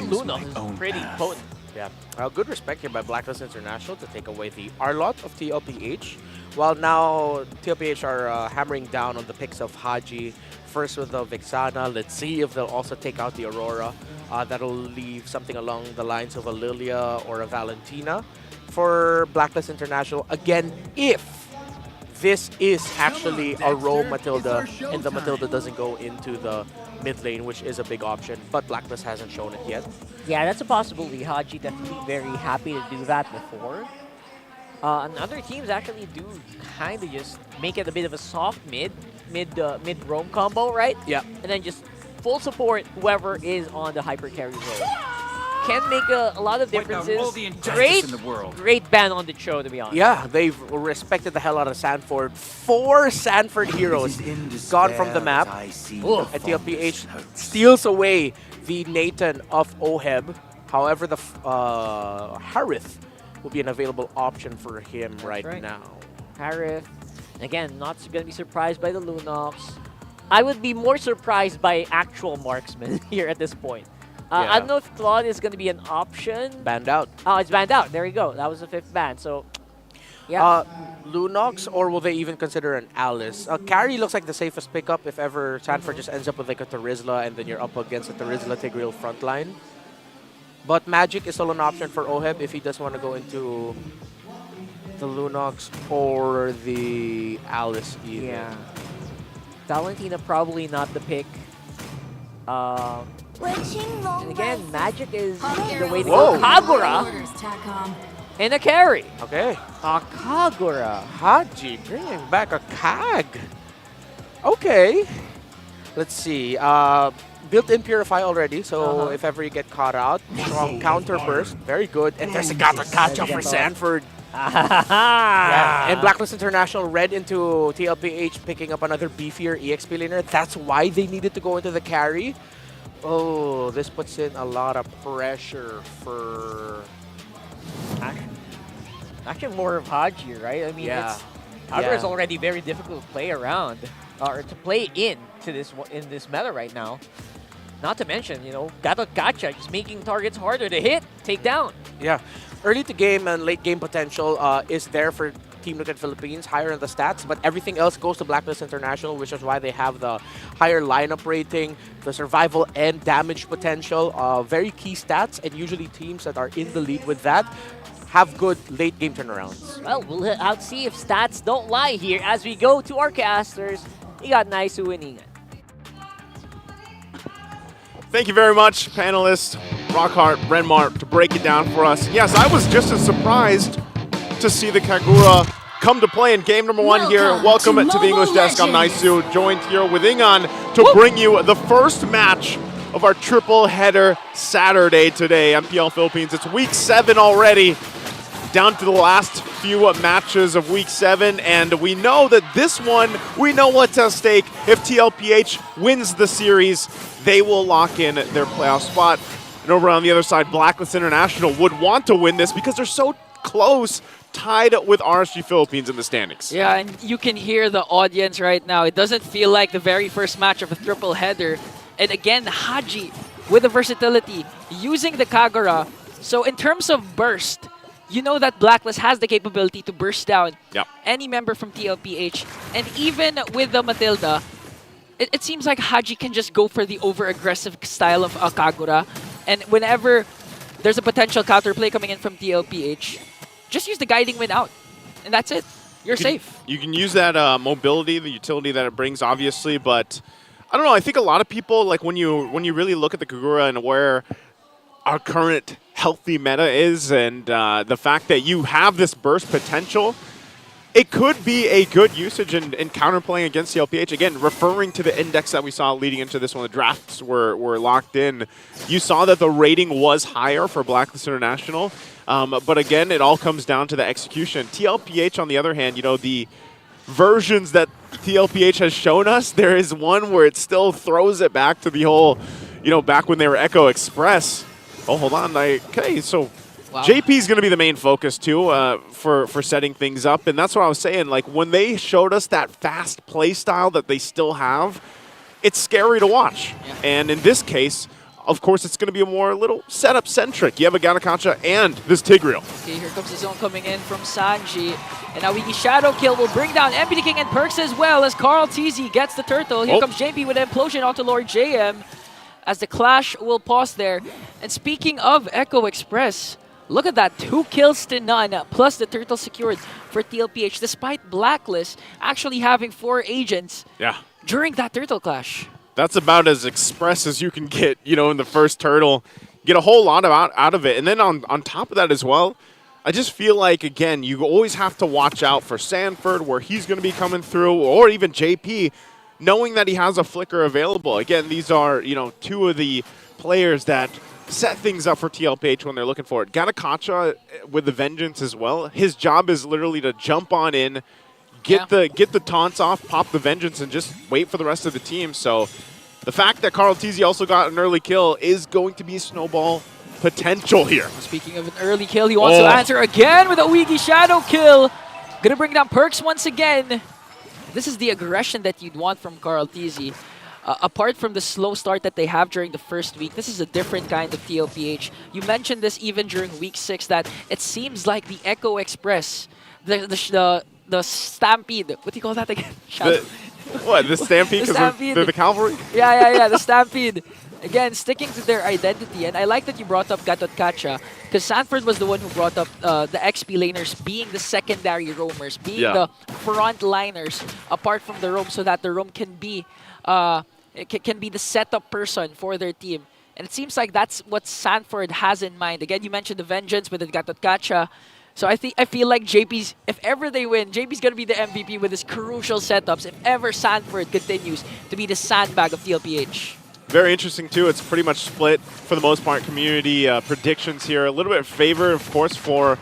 Luna is pretty potent. Yeah, good respect here by Blacklist International to take away the R-Lot of TLPH, while now TLPH are hammering down on the picks of Haji. First with the Vixana, let's see if they'll also take out the Aurora. That'll leave something along the lines of a Lilia or a Valentina. For Blacklist International, again, if this is actually a row Matilda and the Matilda doesn't go into the mid lane, which is a big option, but Blacklist hasn't shown it yet. Yeah, that's a possibility. Haji definitely very happy to do that before. And other teams actually do kind of just make it a bit of a soft mid roam combo, right? Yeah. And then just full support whoever is on the hyper carry role. Can make a lot of differences. Great ban on the show, to be honest. Yeah, they've respected the hell out of Sanford. 4 Sanford heroes gone from the map. And TLPH steals away the Nathan of Oheb. However, the Harith will be an available option for him right now. Harith, again, not going to be surprised by the Lunox. I would be more surprised by actual marksman here at this point. I don't know if Claude is going to be an option. Banned out. Oh, it's banned out. There you go. That was the 5th ban. So, yeah. Lunox, or will they even consider an Alice? Carry looks like the safest pickup if ever Sanford just ends up with like a Terizla and then you're up against a Terizla Tigreal frontline. But Magic is still an option for Oheb if he does want to go into the Lunox or the Alice either. Yeah. Valentina probably not the pick. And again, Magic is the way to go. Kagura and a carry. Okay. Kagura. Haji bringing back a Kag. Okay. Let's see. Built-in Purify already, so if ever you get caught out, strong counter burst. Very good. And there's a Gata for Sanford. Yeah. And Blacklist International read into TLPH picking up another beefier EXP laner. That's why they needed to go into the carry. Oh, this puts in a lot of pressure for... Actually more of Haji, right? I mean, Kagura is already very difficult to play around, or to play in this meta right now. Not to mention, you know, Gacha just making targets harder to hit, take down. Yeah. Early to game and late game potential is there for Team Onic Philippines, higher in the stats, but everything else goes to Blacklist International, which is why they have the higher lineup rating, the survival and damage potential, very key stats, and usually teams that are in the lead with that have good late game turnarounds. Well, we'll see if stats don't lie here as we go to our casters. We got Naisu winning. Thank you very much, panelists, Rockhart, Renmar, to break it down for us. Yes, I was just as surprised to see the Kagura come to play in game number 1 here. Welcome to the English Desk. I'm Naisu, joined here with Ingon to bring you the first match of our triple header Saturday today. MPL Philippines, it's week 7 already, down to the last few matches of week 7, and we know that this one, we know what's at stake. If TLPH wins the series, they will lock in their playoff spot. And over on the other side, Blacklist International would want to win this because they're so close, tied with RSG Philippines in the standings. Yeah, and you can hear the audience right now. It doesn't feel like the very first match of a triple header. And again, Haji with the versatility, using the Kagura. So in terms of burst, you know that Blacklist has the capability to burst down any member from TLPH. And even with the Matilda, it seems like Haji can just go for the over-aggressive style of Kagura. And whenever there's a potential counterplay coming in from TLPH, just use the guiding wind out. And that's it. You're safe. You can use that mobility, the utility that it brings, obviously, but I don't know. I think a lot of people, like when you really look at the Kagura and where our current healthy meta is, and the fact that you have this burst potential, it could be a good usage in counterplaying against TLPH. Again, referring to the index that we saw leading into this one, the drafts were locked in. You saw that the rating was higher for Blacklist International, but again, it all comes down to the execution. TLPH, on the other hand, you know, the versions that TLPH has shown us, there is one where it still throws it back to the whole, back when they were Echo Express. Oh, hold on. Okay, so Wow. JP is going to be the main focus, too, for setting things up. And that's what I was saying. Like, when they showed us that fast play style that they still have, it's scary to watch. Yeah. And in this case, of course, it's going to be a more little setup-centric. You have a Ganakacha and this Tigreal. Okay, here comes the zone coming in from Sanji. And now Wiki Shadow Kill will bring down MP the King and Perks as well as Carl TZ gets the turtle. Here comes JP with an implosion onto Lord JM as the clash will pause there. And speaking of Echo Express, look at that, 2 kills to none, plus the turtle secured for TLPH, despite Blacklist actually having 4 agents during that turtle clash. That's about as express as you can get, in the first turtle. Get a whole lot out of it. And then on top of that as well, I just feel like, again, you always have to watch out for Sanford, where he's going to be coming through, or even JP, knowing that he has a flicker available. Again, these are, 2 of the players that set things up for TLPH when they're looking for it. Ganakacha with the Vengeance as well. His job is literally to jump on in, get the taunts off, pop the Vengeance, and just wait for the rest of the team. So the fact that Carl TZ also got an early kill is going to be snowball potential here. Speaking of an early kill, he wants to answer again with a Wiki Shadow Kill. Gonna bring down Perks once again. This is the aggression that you'd want from Carl TZ. Apart from the slow start that they have during the first week, this is a different kind of TLPH. You mentioned this even during week 6 that it seems like the Echo Express, the Stampede. What do you call that again? The Stampede? The Stampede. The cavalry? Yeah, the Stampede. Again, sticking to their identity. And I like that you brought up Gatot Kacha, because Sanford was the one who brought up the XP laners being the secondary roamers, being the front liners apart from the roam, so that the roam can be the setup person for their team. And it seems like that's what Sanford has in mind. Again, you mentioned the Vengeance with the Gatot Kacha. So I feel like JP's, if ever they win, JP's going to be the MVP with his crucial setups if ever Sanford continues to be the sandbag of TLPH. Very interesting, too. It's pretty much split, for the most part, community predictions here. A little bit of favor, of course, for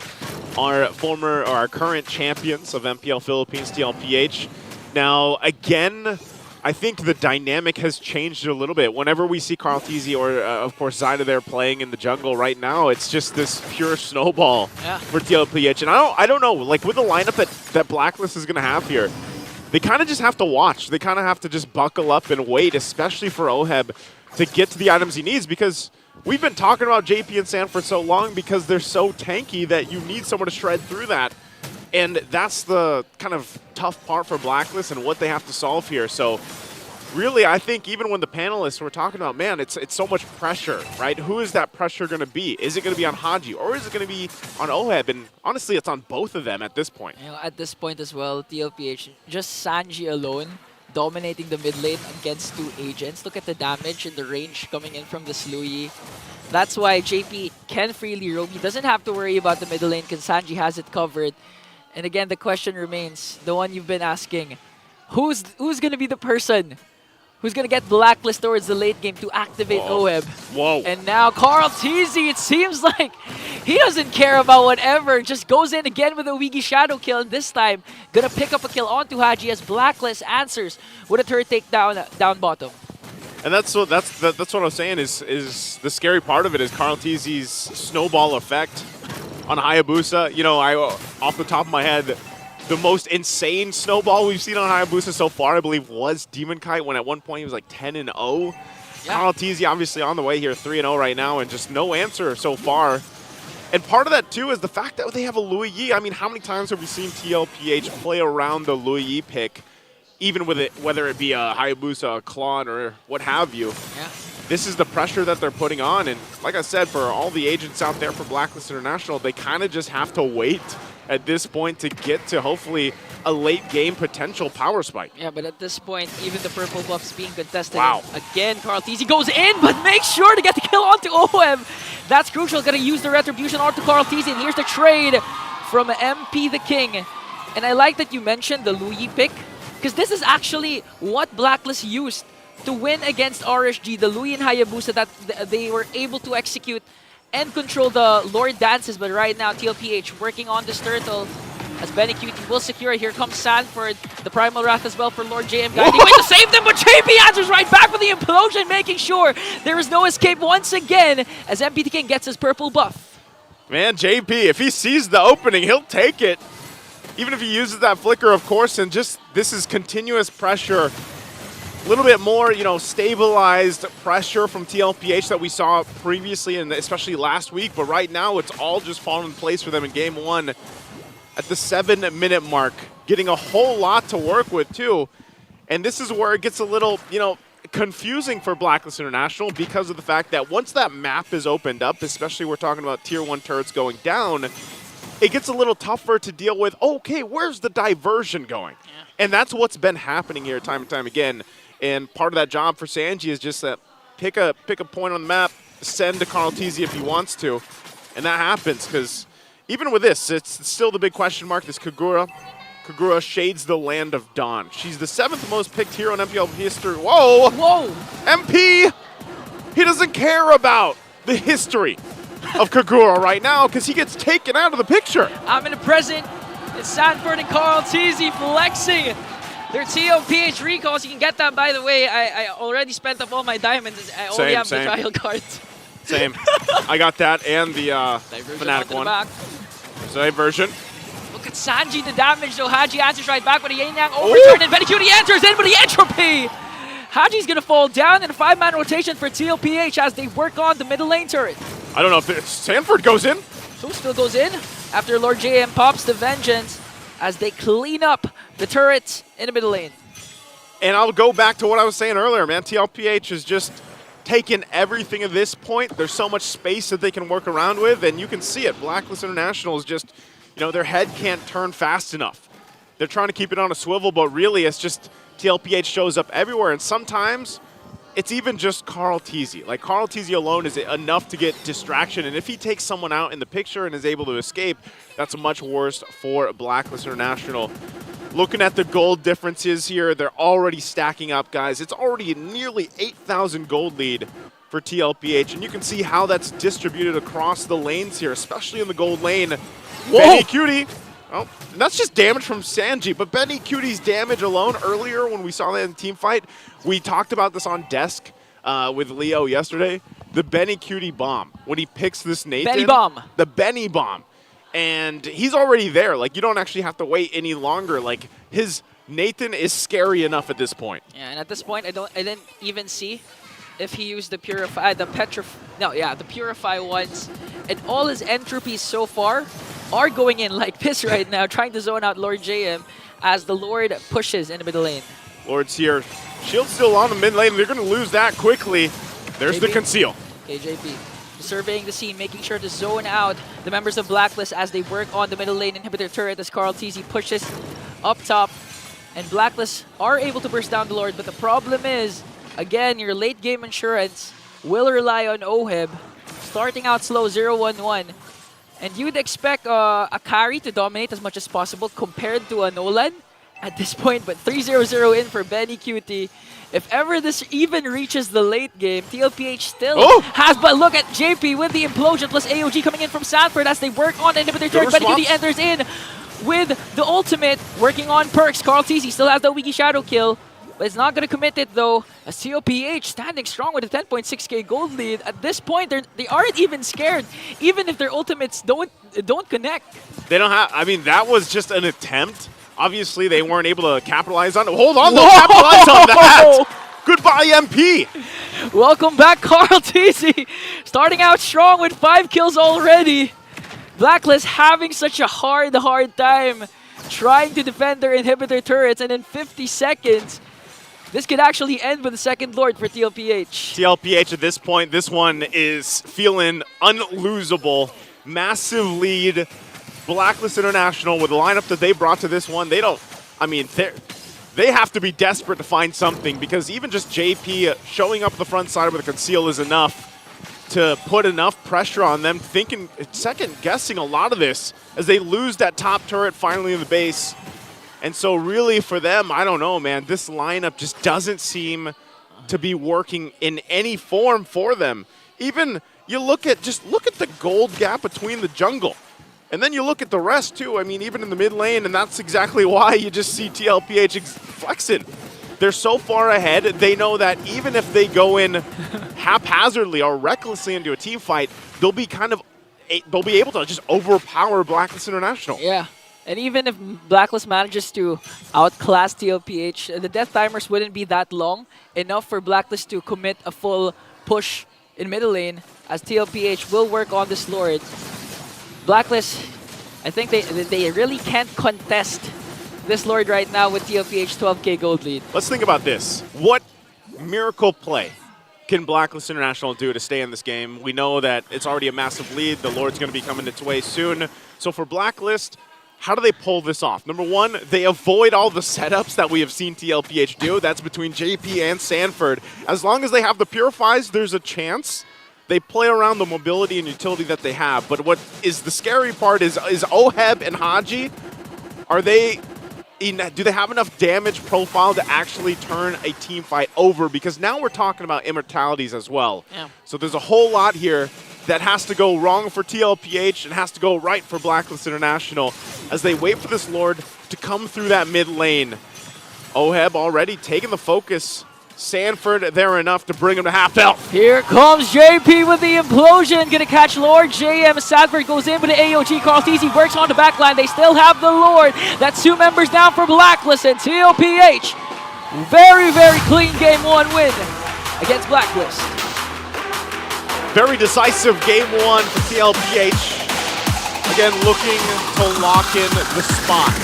our current champions of MPL Philippines, TLPH. Now, again, I think the dynamic has changed a little bit. Whenever we see Carl TZ or, of course, Zyda there playing in the jungle right now, it's just this pure snowball for TLPH. And I don't know, like with the lineup that Blacklist is going to have here, they kind of just have to watch. They kind of have to just buckle up and wait, especially for Oheb, to get to the items he needs, because we've been talking about JP and Sam for so long because they're so tanky that you need someone to shred through that. And that's the kind of tough part for Blacklist and what they have to solve here. So really, I think even when the panelists were talking about, man, it's so much pressure, right? Who is that pressure going to be? Is it going to be on Haji or is it going to be on Oheb? And honestly, it's on both of them at this point. At this point as well, TLPH, just Sanji alone dominating the mid lane against 2 agents. Look at the damage and the range coming in from the Sluyi. That's why JP can freely roam. He doesn't have to worry about the middle lane because Sanji has it covered. And again, the question remains, the one you've been asking, who's going to be the person who's going to get Blacklist towards the late game to activate Oheb? Whoa. And now Carl TZ, it seems like he doesn't care about whatever. Just goes in again with a Wiki Shadow Kill. And this time, going to pick up a kill onto Haji as Blacklist answers with a turret takedown down bottom. And that's what I was saying is the scary part of it is Carl TZ's snowball effect on Hayabusa. You know, off the top of my head, the most insane snowball we've seen on Hayabusa so far, I believe, was Demon Kite, when at one point he was like 10-0. Yeah. Carl TZ obviously on the way here, 3-0 right now, and just no answer so far. And part of that, too, is the fact that they have a Louis Yi. I mean, how many times have we seen TLPH play around the Louis Yi pick, even with it, whether it be a Hayabusa, a Klon, or what have you? Yeah. This is the pressure that they're putting on. And like I said, for all the agents out there for Blacklist International, they kind of just have to wait at this point to get to hopefully a late game potential power spike. Yeah, but at this point, even the purple buff's being contested. Wow. Again, Carl TZ goes in, but makes sure to get the kill onto Oheb. That's crucial. Gonna use the retribution onto Carl TZ, and here's the trade from MP the King. And I like that you mentioned the Louis pick, because this is actually what Blacklist used to win against RSG, the Louis and Hayabusa that they were able to execute and control the Lord dances. But right now, TLPH working on this turtle. as BennyQt will secure it. Here comes Sanford, the Primal Wrath as well for Lord JM guiding way to save them, but JP answers right back with the implosion, making sure there is no escape once again as MPT King gets his purple buff. Man, JP, if he sees the opening, he'll take it. Even if he uses that flicker, of course, and just this is continuous pressure. A little bit more, you know, stabilized pressure from TLPH that we saw previously and especially last week, but right now it's all just fallen in place for them in game 1 at the 7-minute mark, getting a whole lot to work with too. And this is where it gets a little, you know, confusing for Blacklist International because of the fact that once that map is opened up, especially we're talking about tier 1 turrets going down, it gets a little tougher to deal with, okay, where's the diversion going? Yeah. And that's what's been happening here time and time again. And part of that job for Sanji is just that pick a point on the map, send to Carl Teasy if he wants to, and that happens because even with this, it's still the big question mark. This Kagura shades the land of Dawn. She's the 7th most picked hero in MPL history. Whoa! Whoa! MP! He doesn't care about the history of Kagura right now because he gets taken out of the picture. I'm in the present. It's Sanford and Carl Teasy flexing their TLPH recalls. You can get that, by the way. I already spent up all my diamonds. I only have the trial cards. Same. I got that and the Fnatic one. So diversion. Look at Sanji, the damage, though. Haji answers right back with a yin-yang overturn, and BennyQt enters in with the entropy. Haji's going to fall down in a 5-man rotation for TLPH as they work on the middle lane turret. I don't know if Sanford goes in. So still goes in after Lord JM pops the Vengeance as they clean up the turrets in the middle lane. And I'll go back to what I was saying earlier, man. TLPH has just taken everything at this point. There's so much space that they can work around with, and you can see it. Blacklist International is just, you know, their head can't turn fast enough. They're trying to keep it on a swivel, but really it's just TLPH shows up everywhere, and sometimes it's even just Carl Teasy. Like, Carl Teasy alone is enough to get distraction, and if he takes someone out in the picture and is able to escape, that's much worse for Blacklist International. Looking at the gold differences here, they're already stacking up, guys. It's already a nearly 8,000 gold lead for TLPH, and you can see how that's distributed across the lanes here, especially in the gold lane. BennyQt. Oh, and that's just damage from Sanji, but BennyQt's damage alone earlier when we saw that in team fight, we talked about this on desk with Leo yesterday. The BennyQt bomb, when he picks this Nathan. Benny bomb. The Benny bomb. And he's already there. Like, you don't actually have to wait any longer. Like, his Nathan is scary enough at this point. Yeah, and at this point, I didn't even see if he used the Purify, the Purify ones. And all his entropies so far are going in like this right now, trying to zone out Lord JM as the Lord pushes in the middle lane. Lord's here. Shield's still on the mid lane. They're going to lose that quickly. There's JP. the conceal. Okay, JP. Surveying the scene, making sure to zone out the members of Blacklist as they work on the middle lane inhibitor turret as Carl Teasy pushes up top. And Blacklist are able to burst down the Lord, but the problem is, again, your late game insurance will rely on OHIB. Starting out slow, 0-1-1. And you'd expect a carry to dominate as much as possible compared to a Nolan at this point, but 3-0-0 in for BennyQt. If ever this even reaches the late game, TLPH still has, but look at JP with the implosion plus AOG coming in from Sanford as they work on the inhibitor turret. BennyQt enters in with the ultimate, working on perks. Carl Teasy still has the Wiki Shadow kill, but it's not going to commit it though, as TLPH standing strong with a 10.6k gold lead. At this point, they aren't even scared, even if their ultimates don't connect. They don't have, I mean, that was just an attempt. Obviously, they weren't able to capitalize on it. Hold on, they'll capitalize on that. Goodbye, MP. Welcome back, Carl Teasy. Starting out strong with 5 kills already. Blacklist having such a hard time trying to defend their inhibitor turrets, and in 50 seconds, this could actually end with the second Lord for TLPH. TLPH at this point, this one is feeling unlosable. Massive lead. Blacklist International, with the lineup that they brought to this one, they have to be desperate to find something, because even just JP showing up the front side with a conceal is enough to put enough pressure on them, second-guessing a lot of this as they lose that top turret finally in the base. And so really for them, I don't know, man, this lineup just doesn't seem to be working in any form for them. Even you look at the gold gap between the jungle. And then you look at the rest, too. I mean, even in the mid lane, and that's exactly why you just see TLPH flexing. They're so far ahead, they know that even if they go in haphazardly or recklessly into a team fight, they'll be able to just overpower Blacklist International. Yeah. And even if Blacklist manages to outclass TLPH, the death timers wouldn't be that long, enough for Blacklist to commit a full push in middle lane, as TLPH will work on this Lord. Blacklist, I think they really can't contest this Lord right now with TLPH 12k gold lead. Let's think about this. What miracle play can Blacklist International do to stay in this game? We know that it's already a massive lead. The Lord's going to be coming its way soon. So for Blacklist, how do they pull this off? Number one, they avoid all the setups that we have seen TLPH do. That's between JP and Sanford. As long as they have the Purifies, there's a chance. They play around the mobility and utility that they have. But what is the scary part is Oheb and Haji, do they have enough damage profile to actually turn a team fight over? Because now we're talking about immortalities as well. Yeah. So there's a whole lot here that has to go wrong for TLPH and has to go right for Blacklist International as they wait for this Lord to come through that mid lane. Oheb already taking the focus. Sanford there enough to bring him to half health. Here comes JP with the implosion. Gonna catch Lord. JM Sanford goes in with the AOG. Carl Teasy works on the backline. They still have the Lord. That's 2 members down for Blacklist and TLPH. Very, very clean game 1 win against Blacklist. Very decisive game 1 for TLPH. Again, looking to lock in the spot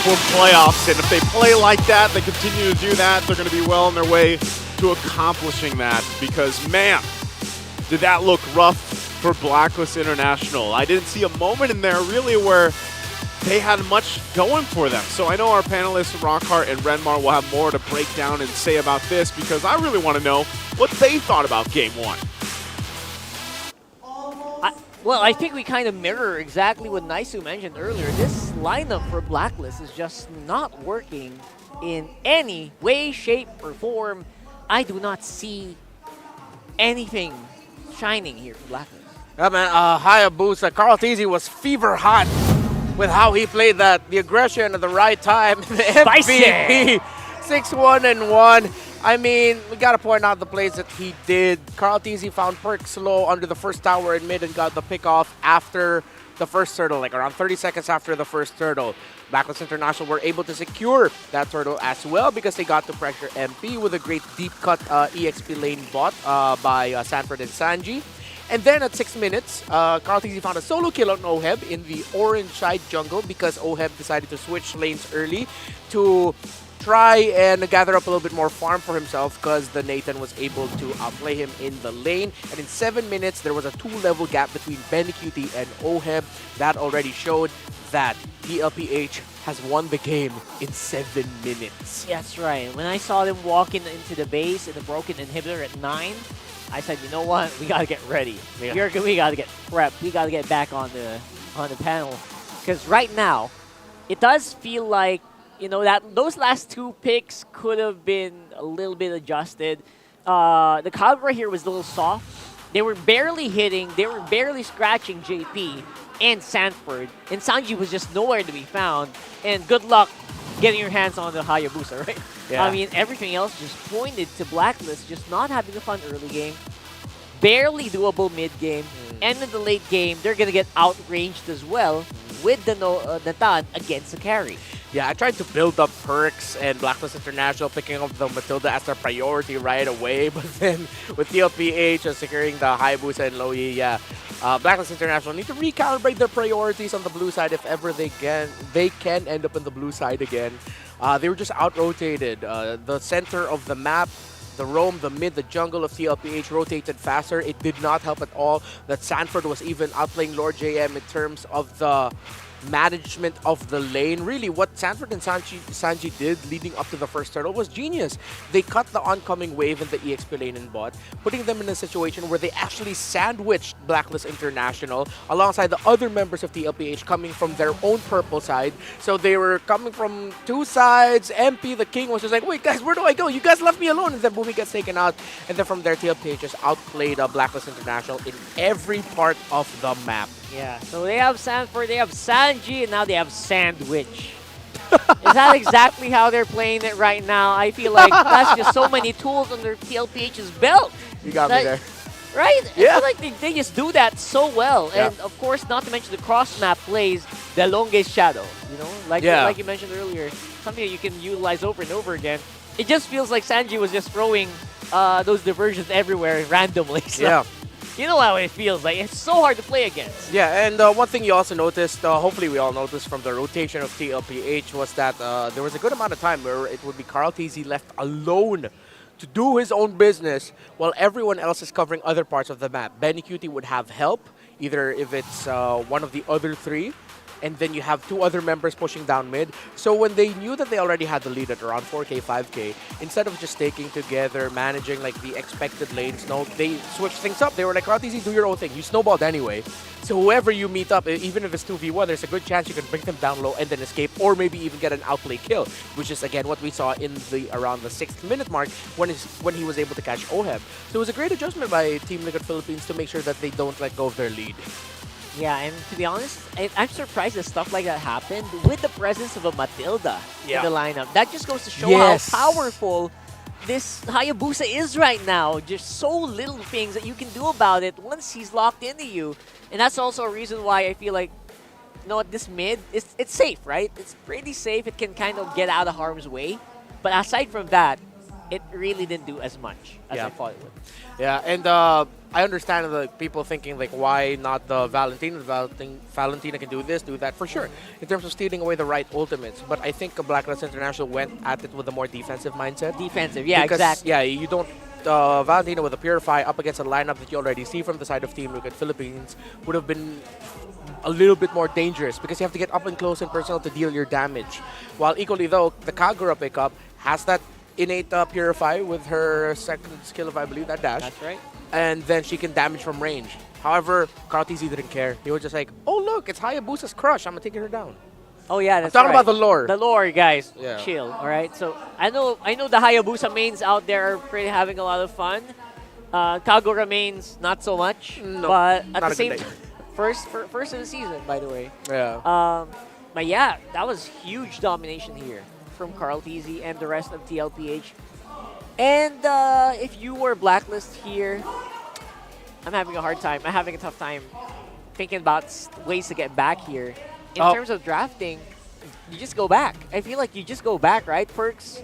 for playoffs, and if they play like that, they continue to do that, they're going to be well on their way to accomplishing that, because man, did that look rough for Blacklist International. I didn't see a moment in there really where they had much going for them. So I know our panelists Rockhart and Renmar will have more to break down and say about this, because I really want to know what they thought about game 1. Well, I think we kind of mirror exactly what Naisu mentioned earlier. This lineup for Blacklist is just not working in any way, shape, or form. I do not see anything shining here for Blacklist. Yeah, man, Hayabusa, Carl Teasy was fever hot with how he played that. The aggression at the right time. The MVP, 6-1-1. I mean, we got to point out the plays that he did. Carl Teasy found Perk slow under the first tower in mid and got the pick off after the first turtle, like around 30 seconds after the first turtle. Blacklist International were able to secure that turtle as well because they got to pressure MP with a great deep cut EXP lane bot by Sanford and Sanji. And then at 6 minutes, Carl Teasy found a solo kill on Oheb in the orange side jungle because Oheb decided to switch lanes early to try and gather up a little bit more farm for himself because the Nathan was able to outplay him in the lane. And in 7 minutes, there was a 2-level gap between Benny and Oheb. That already showed that TLPH has won the game in 7 minutes. That's right. When I saw them walking into the base in the broken inhibitor at 9, I said, you know what? We got to get ready. We got to get prepped. We got to get back on the panel. Because right now, it does feel like, you know, that those last 2 picks could have been a little bit adjusted. The Calibra here was a little soft. They were barely hitting. They were barely scratching JP and Sanford. And Sanji was just nowhere to be found. And good luck getting your hands on the Hayabusa, right? Yeah. I mean, everything else just pointed to Blacklist just not having a fun early game. Barely doable mid game. And in the late game, they're going to get outranged as well with the Natan against the carry. Yeah, I tried to build up Perks and Blacklist International picking up the Matilda as their priority right away, but then with TLPH securing the Hayabusa and Loyi, yeah, Blacklist International need to recalibrate their priorities on the blue side if ever they can end up in the blue side again. They were just out-rotated. The center of the map, the roam, the mid, the jungle of TLPH rotated faster. It did not help at all that Sanford was even outplaying Lord JM in terms of the management of the lane. Really, what Sanford and Sanji did leading up to the first turtle was genius. They cut the oncoming wave in the EXP lane and bot, putting them in a situation where they actually sandwiched Blacklist International alongside the other members of TLPH coming from their own purple side. So they were coming from two sides. MP, the king, was just like, wait guys, where do I go? You guys left me alone. And then Boomy gets taken out. And then from there, TLPH just outplayed Blacklist International in every part of the map. Yeah, so they have Sanford, they have Sanji, and now they have Sandwich. Is that exactly how they're playing it right now? I feel like that's just so many tools under TLPH's belt. You got me there. Right? Yeah. I feel like they just do that so well. Yeah. And of course, not to mention the cross-map plays, the longest shadow. You know, like you mentioned earlier, something that you can utilize over and over again. It just feels like Sanji was just throwing those diversions everywhere randomly. So. Yeah. You know how it feels like. It's so hard to play against. Yeah, and one thing you also noticed, hopefully we all noticed from the rotation of TLPH, was that there was a good amount of time where it would be Carl TZ left alone to do his own business while everyone else is covering other parts of the map. Benny Cutie would have help, either if it's one of the other three, and then you have two other members pushing down mid. So when they knew that they already had the lead at around 4K, 5K, instead of just staking together, managing like the expected lanes, no, they switched things up. They were like, RTZ, do your own thing. You snowballed anyway. So whoever you meet up, even if it's 2v1, there's a good chance you can bring them down low and then escape, or maybe even get an outplay kill, which is again what we saw in the around the 6th minute mark when he was able to catch Oheb. So it was a great adjustment by Team Onic Philippines to make sure that they don't let go of their lead. Yeah, and to be honest, I'm surprised that stuff like that happened with the presence of a Matilda in the lineup. That just goes to show how powerful this Hayabusa is right now. Just so little things that you can do about it once he's locked into you. And that's also a reason why I feel like, you know what, this mid, it's safe, right? It's pretty safe. It can kind of get out of harm's way. But aside from that, it really didn't do as much as I thought it would. Yeah, and I understand the people thinking like, why not the Valentina? Valentina can do this, do that, for sure, in terms of stealing away the right ultimates. But I think Blacklist International went at it with a more defensive mindset. Defensive, yeah, because, exactly. Yeah, you don't. Valentina with a Purify up against a lineup that you already see from the side of Team Onic Philippines would have been a little bit more dangerous because you have to get up and close and personal to deal your damage. While equally though, the Kagura pickup has that innate Purify with her second skill, if I believe, that dash. That's right. And then she can damage from range. However, Carl TZ didn't care. He was just like, oh look, it's Hayabusa's crush. I'm gonna take her down. Oh yeah, that's talking about the lore. The lore, guys. Yeah. Chill, all right? So I know the Hayabusa mains out there are pretty having a lot of fun. Kagura mains, not so much. No, but at not the same day. first of the season, by the way. Yeah. But yeah, that was huge domination here from Carl TZ and the rest of TLPH. And if you were Blacklist here, I'm having a hard time. I'm having a tough time thinking about ways to get back here. In terms of drafting, you just go back. I feel like you just go back, right? Perks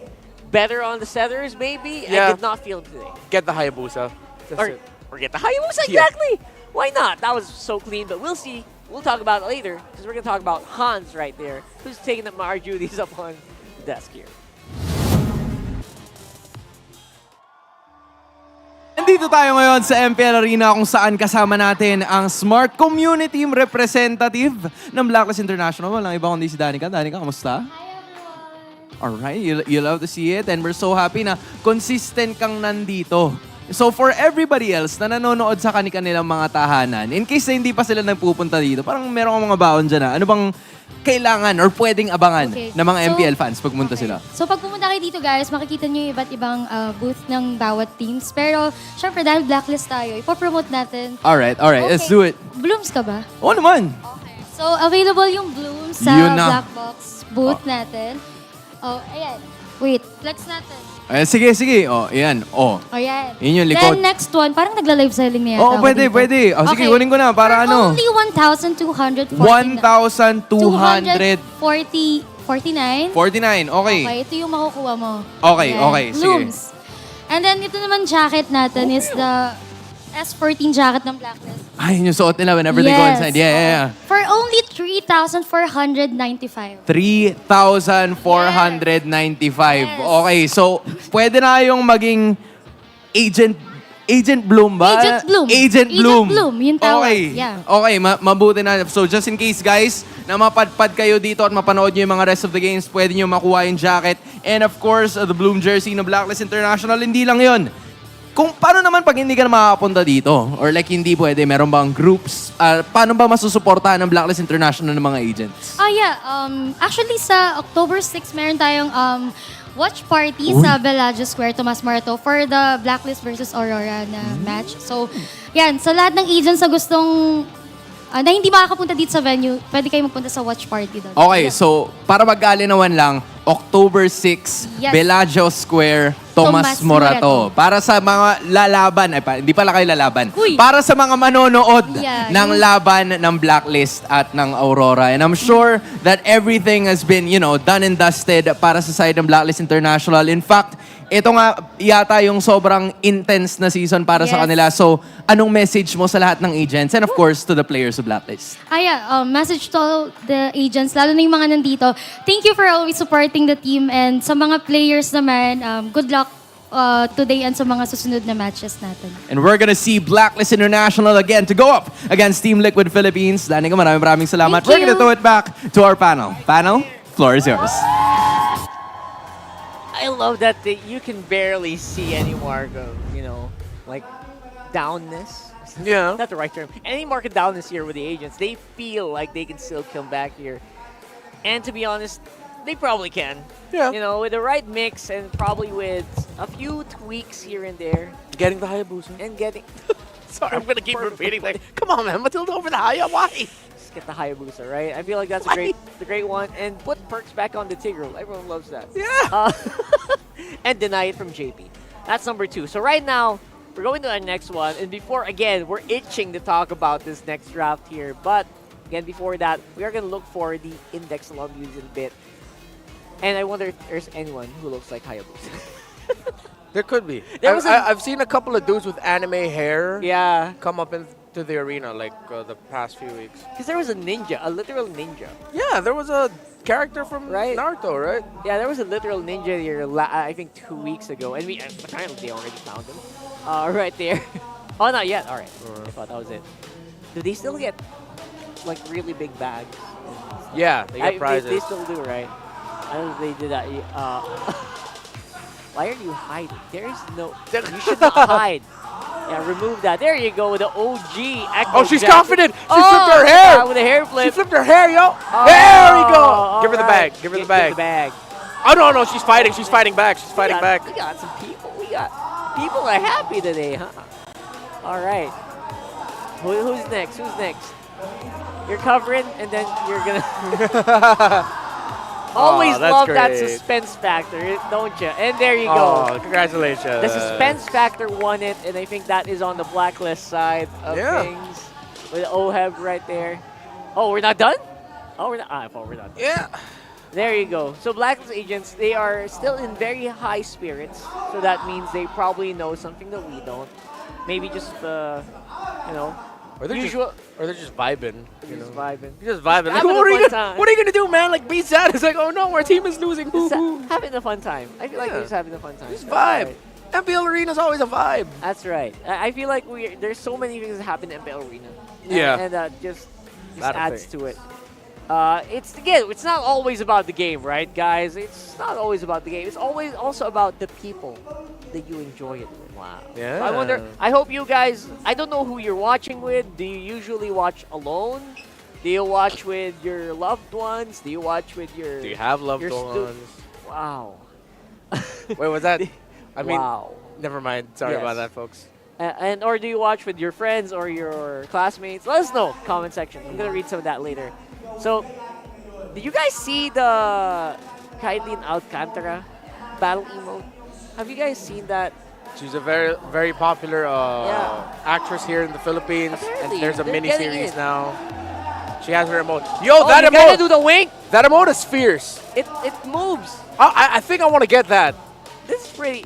better on the setters, maybe? Yeah. I did not feel it today. Get the Hayabusa. Or get the Hayabusa, exactly! Why not? That was so clean, but we'll see. We'll talk about it later, because we're going to talk about Hans right there, who's taking up our duties up on the desk here. Nandito tayo ngayon sa MPL Arena kung saan kasama natin ang Smart Community Team Representative ng Blacklist International. Walang iba kundi si Danica. Danica, kamusta? Alright, you love to see it and we're so happy na consistent kang nandito. So for everybody else na nanonood sa kanilang mga tahanan, in case na hindi pa sila nagpupunta dito, parang meron kang mga baon dyan na, ano bang kailangan or pwedeng abangan ng mga MPL fans pag pumunta sila? So pag pumunta kayo dito guys, makikita nyo yung iba't ibang booth ng bawat teams. Pero syempre dahil Blacklist tayo, ipopromote natin. Alright, let's do it. Blooms ka ba? Oo naman. Okay. So available yung Blooms sa Black Box booth natin. Oh, ayan. Wait, flex natin. Ayan, sige. Oh, ayan. Oh. Ayan. Yun yung likod. Then next one, parang nagla-live selling na yata. Oo, pwede. Oh, sige, kunin ko na para ano. Only 1,249. 1,249. 49, okay. Okay, ito yung makukuha mo. Okay, sige. Blooms. And then ito naman jacket natin is the S14 jacket ng Blacklist. Ay, yun yung suot nila whenever they go inside. Yeah. For only 3,495. 3,495. Okay, so pwede na yung maging agent Agent Bloom ba? Agent Bloom. Agent Bloom. Yung tawag. Okay. Yeah. Okay, mabuti na. So just in case guys, na mapadpad kayo dito at mapanood nyo yung mga rest of the games, pwede nyo makuha yung jacket. And of course, the Bloom jersey ng Blacklist International. Hindi lang yon. Kung paano naman pag hindi ka na makakapunta dito? Or like hindi pwede, meron bang groups? Paano ba masusuportahan ng Blacklist International ng mga agents? Yeah. Actually, sa October 6, meron tayong watch party sa Bellagio Square, Tomas Morato, for the Blacklist versus Aurora na match. So, yan. Sa lahat ng agents na gustong na hindi makakapunta dito sa venue, pwede kayo magpunta sa watch party doon. Okay, so para magkalinawan lang, October 6, Yes. Bellagio Square, Tomas Morato. Para sa mga lalaban, hindi pala kayo lalaban. Uy. Para sa mga manonood Yeah, ng laban ng Blacklist at ng Aurora. And I'm sure that everything has been, done and dusted para sa side ng Blacklist International. In fact, ito nga yata yung sobrang intense na season para sa Yes. kanila. So, anong message mo sa lahat ng agents and of course to the players of Blacklist? Message to all the agents, lalo na yung mga nandito. Thank you for always supporting the team, and sa mga players naman, good luck today and sa mga susunod na matches natin. And we're gonna see Blacklist International again to go up against Team Liquid Philippines. Danica, maraming salamat. Thank We're gonna you. throw it back to our panel. Panel, floor is yours. I love that you can barely see any mark of, like downness. Yeah. Not the right term. Any mark of downness here with the agents. They feel like they can still come back here. And to be honest, they probably can. Yeah. With the right mix and probably with a few tweaks here and there. Getting the Hayabusa. And getting... Sorry, I'm going to keep repeating that. Come on, man. Matilda over the Haya. Why? Just get the Hayabusa, right? I feel like that's the great one. And put perks back on the Tigreal. Everyone loves that. Yeah. And deny it from JP. That's number 2. So right now, we're going to our next one. And before, again, we're itching to talk about this next draft here. But, again, before that, we are going to look for the index along a bit. And I wonder if there's anyone who looks like Hayabusa. There could be. I've seen a couple of dudes with anime hair come up into the arena like the past few weeks. Because there was a ninja, a literal ninja. Yeah, there was a character from Naruto, right? Yeah, there was a literal ninja here, I think 2 weeks ago. And apparently they already found him. Right there. Oh, not yet. All right. I thought that was it. Do they still get like really big bags? Yeah, they get prizes. They still do, right? I don't know if they did that. Why are you hiding? There is no... You should not hide. Yeah, remove that. There you go with the OG Echo Oh, she's Jackson. confident. She flipped her hair. Yeah, with a hair flip. She flipped her hair, yo. There we go. Give her the bag. Give her the bag. Give the bag. Oh, no. She's fighting. She's fighting back. She's fighting back. We got some people. People are happy today, huh? All right. Who's next? Who's next? You're covering, and then you're gonna... Always love that suspense factor, don't you? And there you go. Oh, congratulations. The suspense factor won it, and I think that is on the Blacklist side of things. With OHEB right there. Oh, we're not done? Oh, we're not. I thought we're done. Yeah. There you go. So Blacklist agents, they are still in very high spirits. So that means they probably know something that we don't. Maybe just, Or they're just vibing. Just vibing. You're just vibing. Like, Having what a are fun you time. gonna do, man? Like, be sad. It's like, oh no, our team is losing. Having a fun time. I feel like we're just having a fun time. Just vibe. MPL Arena's always a vibe. That's right. I feel like there's so many things that happen in MPL Arena. Yeah. And that just adds to it. It's not always about the game, right, guys? It's not always about the game. It's always also about the people that you enjoy it with. Wow. Yeah. So I wonder, I hope you guys, I don't know who you're watching with. Do you usually watch alone? Do you watch with your loved ones? Do you watch with your... Do you have loved ones? Wow. Wait, was that... I mean, wow. Never mind. Sorry about that, folks. Or do you watch with your friends or your classmates? Let us know. Comment section. I'm going to read some of that later. So, did you guys see the Kailin Alcantara battle emote? Have you guys seen that? She's a very, very popular actress here in the Philippines. Apparently, and there's a they're mini-series now. She has her emote. Yo, that emote! You gotta do the wink! That emote is fierce. It moves. I think I want to get that. This is pretty...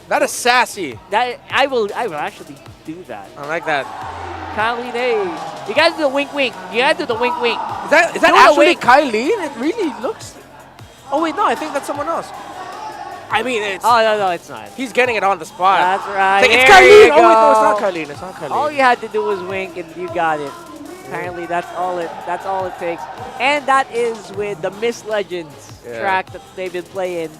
That is sassy. That I will actually do that. I like that. Kylie, you gotta do the wink. You gotta do the wink. Is that actually Kylie? It really looks... Oh wait, no, I think that's someone else. I mean, it's... Oh, no, it's not. He's getting it on the spot. That's right. It's like, it's There Carlene! you Oh, wait, no, it's go. not Carlene. It's not Carlene. All you had to do was wink and you got it. Apparently, that's all it takes. And that is with the Miss Legends track that they've been playing.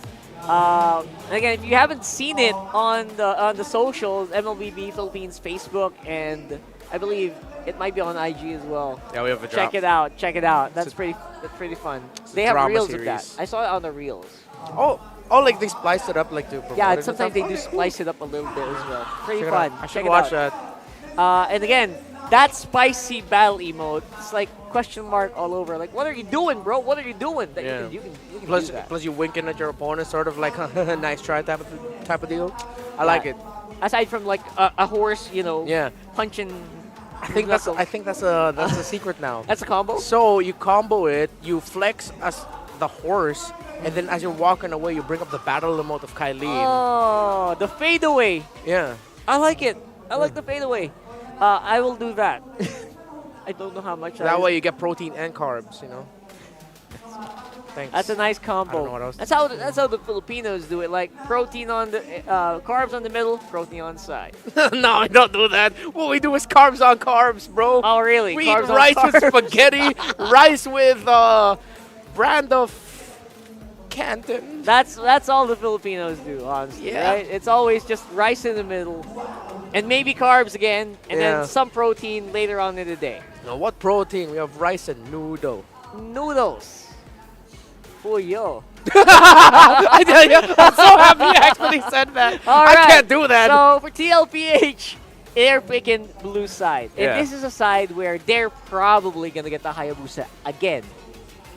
Again, if you haven't seen it on the socials, MLBB Philippines Facebook, and I believe it might be on IG as well. Yeah, we have a Check drop. it out. That's pretty fun. They have drama reels series. of that. I saw it on the reels. Oh, like they spliced it up like to promote Yeah, it and sometimes stuff? they do splice it up a little bit as well. Pretty Check it fun. out. I should Check it watch out. that. And again, that spicy battle emote, it's like question mark all over. Like, what are you doing, bro? What are you doing? That you can Plus, do that. plus you winking at your opponent, sort of like a nice try type of deal. I like it. Aside from like a horse, punching. I think that's a secret now. That's a combo. So you combo it, you flex as the horse, and then as you're walking away, you bring up the battle emote of Kylene. Oh, the fadeaway. Yeah. I like it. I like the fadeaway. I will do that. I don't know how much. That way you get protein and carbs, Thanks. That's a nice combo. I don't know what else. That's how the Filipinos do it. Like protein on the carbs on the middle, protein on the side. No, I don't do that. What we do is carbs on carbs, bro. Oh, really? We Carbs eat on rice carbs. with spaghetti, rice with brand of Canton. That's all the Filipinos do, honestly. Yeah. Right? It's always just rice in the middle, and maybe carbs again, and Yeah. then some protein later on in the day. Now, what protein? We have rice and noodle. Noodles. Oh, yo. I tell you, I'm so happy you actually said that. All I right. can't do that. So for TLPH, they're picking blue side. And Yeah. this is a side where they're probably going to get the Hayabusa again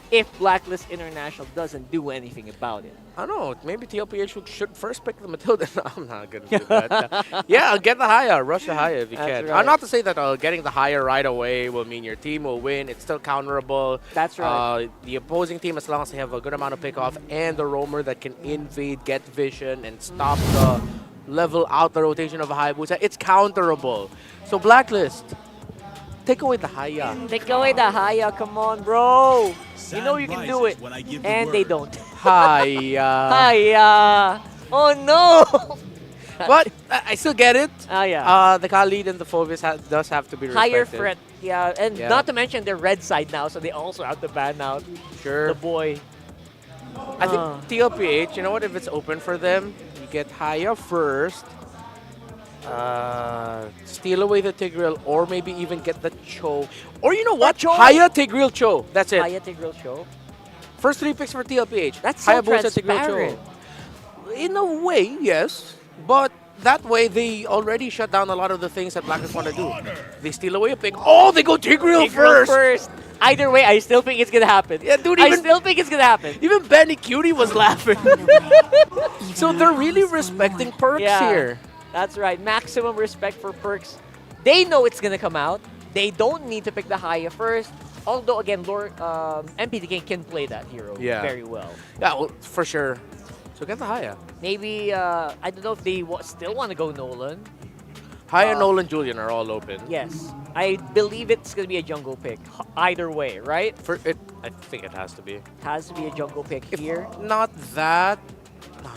if Blacklist International doesn't do anything about it. I don't know. Maybe TLPH should first pick the Matilda. No, I'm not going to do that. Yeah, get the Haya. Rush the Haya if you That's can. right. Not to say that getting the Haya right away will mean your team will win. It's still counterable. That's right. The opposing team, as long as they have a good amount of pickoff and the roamer that can invade, get vision, and stop the level out the rotation of a Hayabusa, it's counterable. So Blacklist, take away the Haya. Take away the Haya. Come on, bro. You know you can do it. And they don't. Haya. Haya. Oh, no. But I still get it. Oh, yeah. The Khalid and the Phoebus does have to be respected. Higher threat. Yeah, and Yeah. not to mention they're red side now, so they also have to ban out Sure. the boy. I think TLPH, you know what, if it's open for them, you get Haya first, steal away the Tigreal, or maybe even get the Cho. Or you know what? Cho. Haya, Tigreal, Cho. That's it. Haya Tigreal show. First 3 picks for TLPH. That's so Hayabusa, Tigreal, transparent. Cho. In a way, yes. But that way, they already shut down a lot of the things that Blacklist want to do. They steal away a pick. Oh, they go Tigreal first. Either way, I still think it's gonna happen. Yeah, dude, I still think it's gonna happen. Even Benny Cutie was laughing. So they're really respecting perks here. That's right. Maximum respect for perks. They know it's gonna come out. They don't need to pick the Haya first. Although again, MPTK can play that hero very well. Yeah, well, for sure. So get the Haya. Maybe I don't know if they still want to go Nolan. Haya, Nolan, Julian are all open. Yes, I believe it's gonna be a jungle pick. Either way, right? I think it has to be. Has to be a jungle pick here. Not that.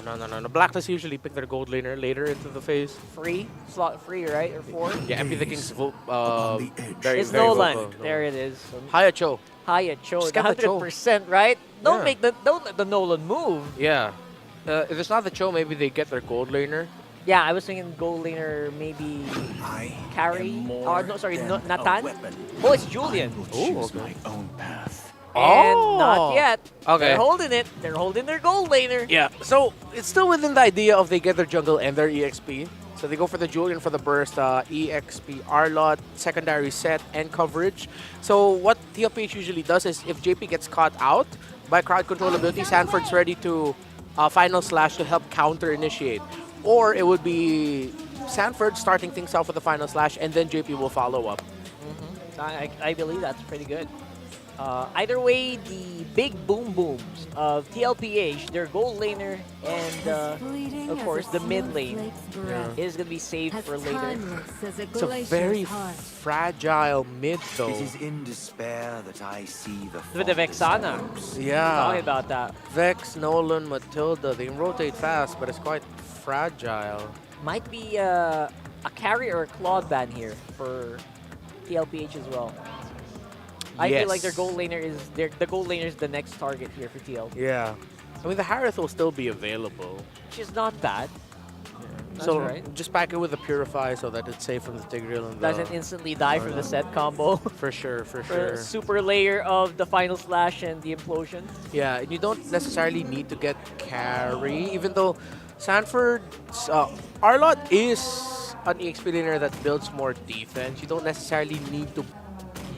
No. Blacklist usually pick their gold laner later into the phase. Slot free, right? Or 4? Yeah, MP the King's very, It's very Nolan. vocal. There it is. Haya Cho. Haya Cho. Just get the Cho. 100%, right? Don't Yeah. don't let the Nolan move. Yeah. If it's not the Cho, maybe they get their gold laner. Yeah, I was thinking gold laner, maybe carry. Oh, no, sorry, Nathan. Oh, it's Julian. Oh, okay. And not yet. Okay. They're holding it. They're holding their gold laner. Yeah, so it's still within the idea of they get their jungle and their EXP. So they go for the Julian for the burst, EXP, R-Lot, secondary set, and coverage. So what TLPH usually does is if JP gets caught out by crowd control ability, Sanford's ready to final slash to help counter initiate. Or it would be Sanford starting things off with the final slash, and then JP will follow up. I believe that's pretty good. Either way, the big boom booms of TLPH, their gold laner, and of course the mid lane is going to be saved for later. It's a very fragile mid, though. It is in despair that I see the With the Vexana. Yeah. Talking about that. Vex, Nolan, Matilda, they rotate fast, but it's quite fragile. Might be a carry or a Claude ban here for TLPH as well. I feel like their gold laner is the gold laner is the next target here for TL. Yeah. I mean, the Harith will still be available. Which is not bad. That's So right. just pack it with a Purify so that it's safe from the Tigreal and Doesn't instantly die from the set combo. For sure, for For sure. super layer of the final slash and the implosion. Yeah, and you don't necessarily need to get carry, even though Sanford's Arlott is an EXP laner that builds more defense. You don't necessarily need to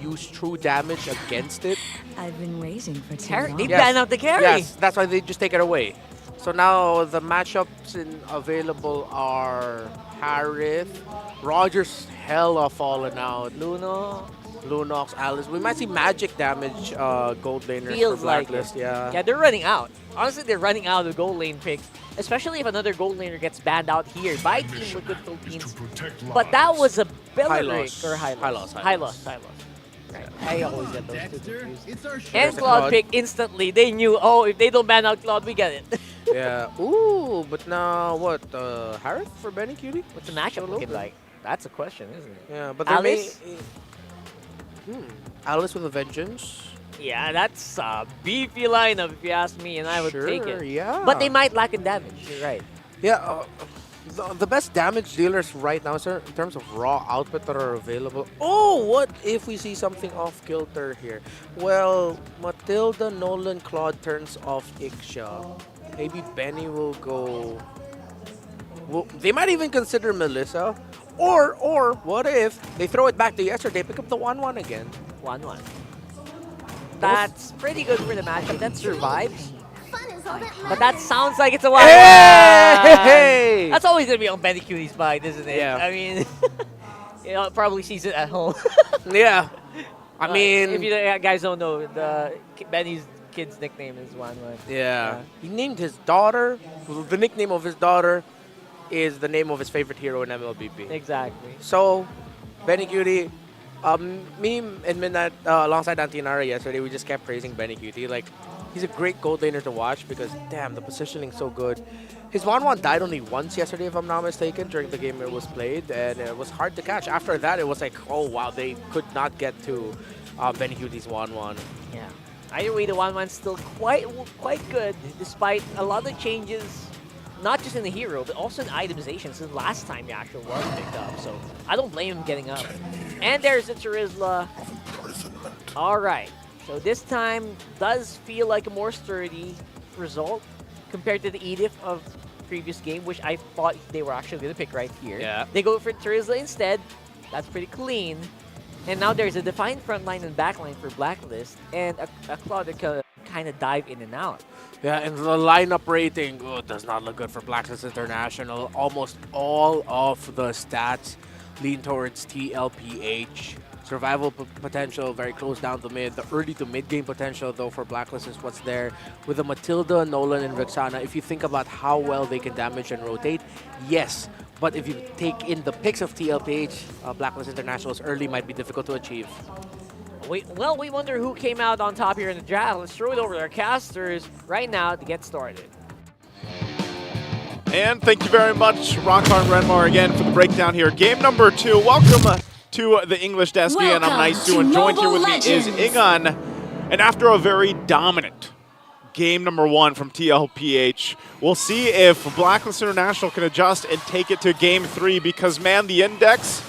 use true damage against it. I've been waiting for too Carry. long. They ban out the carry. Yes, that's why they just take it away. So now the matchups available are Harith, Rogers hella fallen out, Lunox, Alice. We might see magic damage gold laners Feels for like Blacklist. it. Yeah. Yeah, they're running out. Honestly, they're running out of gold lane picks. Especially if another gold laner gets banned out here by Team Liquid Philippines. But that was a Belleric or high loss. High loss. Right. I always get those two confused. And Claude pick instantly. They knew, oh, if they don't ban out Claude, we get it. Yeah. Ooh, but now what? Harith for Benny Cutie? What's the matchup looking like? That's a question, isn't it? Yeah, but Alice? Alice with a vengeance. Yeah, that's a beefy lineup if you ask me, and I would take it. Yeah. But they might lack in damage. You're right. Yeah. The best damage dealers right now, sir, in terms of raw output that are available. Oh, what if we see something off kilter here? Well, Matilda, Nolan, Claude turns off Ixia. Maybe Benny will go. Well, they might even consider Melissa. Or what if they throw it back to yesterday, pick up the 1-1 again? 1-1. That's pretty good for the matchup. That survives. But that sounds like it's a 1-1. Hey! That's always going to be on Benny Cutie's mind, isn't it? Yeah. I mean, probably sees it at home. Yeah. I mean... If you guys don't know, Benny's kid's nickname is 1-1. Yeah. He named his daughter, the nickname of his daughter is the name of his favorite hero in MLBB. Exactly. So, Benny Cutie, me and Midnight, alongside Antinara yesterday, we just kept praising Benny Cutie. Like, he's a great gold laner to watch because, damn, the positioning's so good. His 1-1 died only once yesterday, if I'm not mistaken, during the game it was played, and it was hard to catch. After that, it was like, oh, wow, they could not get to Benny Cutie's 1-1. Yeah. Either way, the 1-1's still quite good, despite a lot of changes, not just in the hero, but also in itemization since last time the actual was picked up. So I don't blame him getting up. And there's the Charizla. All right. So this time does feel like a more sturdy result compared to the Edith of previous game, which I thought they were actually going to pick right here. Yeah. They go for Charizla instead. That's pretty clean. And now there's a defined front line and back line for Blacklist, and a Claude that can kind of dive in and out. Yeah, and the lineup rating does not look good for Blacklist International. Almost all of the stats lean towards TLPH. Survival potential very close down to mid. The early to mid game potential, though, for Blacklist is what's there. With the Matilda, Nolan, and Vexana, if you think about how well they can damage and rotate, yes. But if you take in the picks of TLPH, Blacklist International's early might be difficult to achieve. We wonder who came out on top here in the draft. Let's throw it over to our casters right now to get started. And thank you very much, Rockar and Renmar, again for the breakdown here. Game number 2. Welcome to the English Desk, and I'm nice to, and joined here with me is Ingan. And after a very dominant game number 1 from TLPH, we'll see if Blacklist International can adjust and take it to game 3 because, man, the index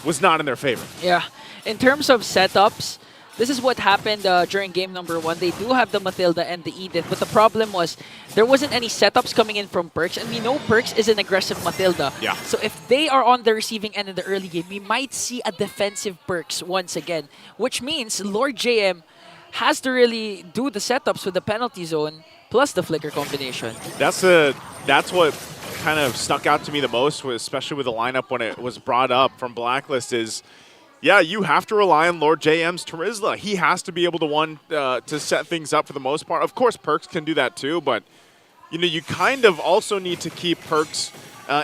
was not in their favor. Yeah. In terms of setups, this is what happened during game number 1. They do have the Matilda and the Edith, but the problem was there wasn't any setups coming in from Perks, and we know Perks is an aggressive Matilda. Yeah. So if they are on the receiving end in the early game, we might see a defensive Perks once again, which means Lord JM has to really do the setups with the penalty zone plus the flicker combination. That's what kind of stuck out to me the most, especially with the lineup when it was brought up from Blacklist, is yeah, you have to rely on Lord JM's Charizla. He has to be able to set things up for the most part. Of course, Perks can do that too, but you kind of also need to keep Perks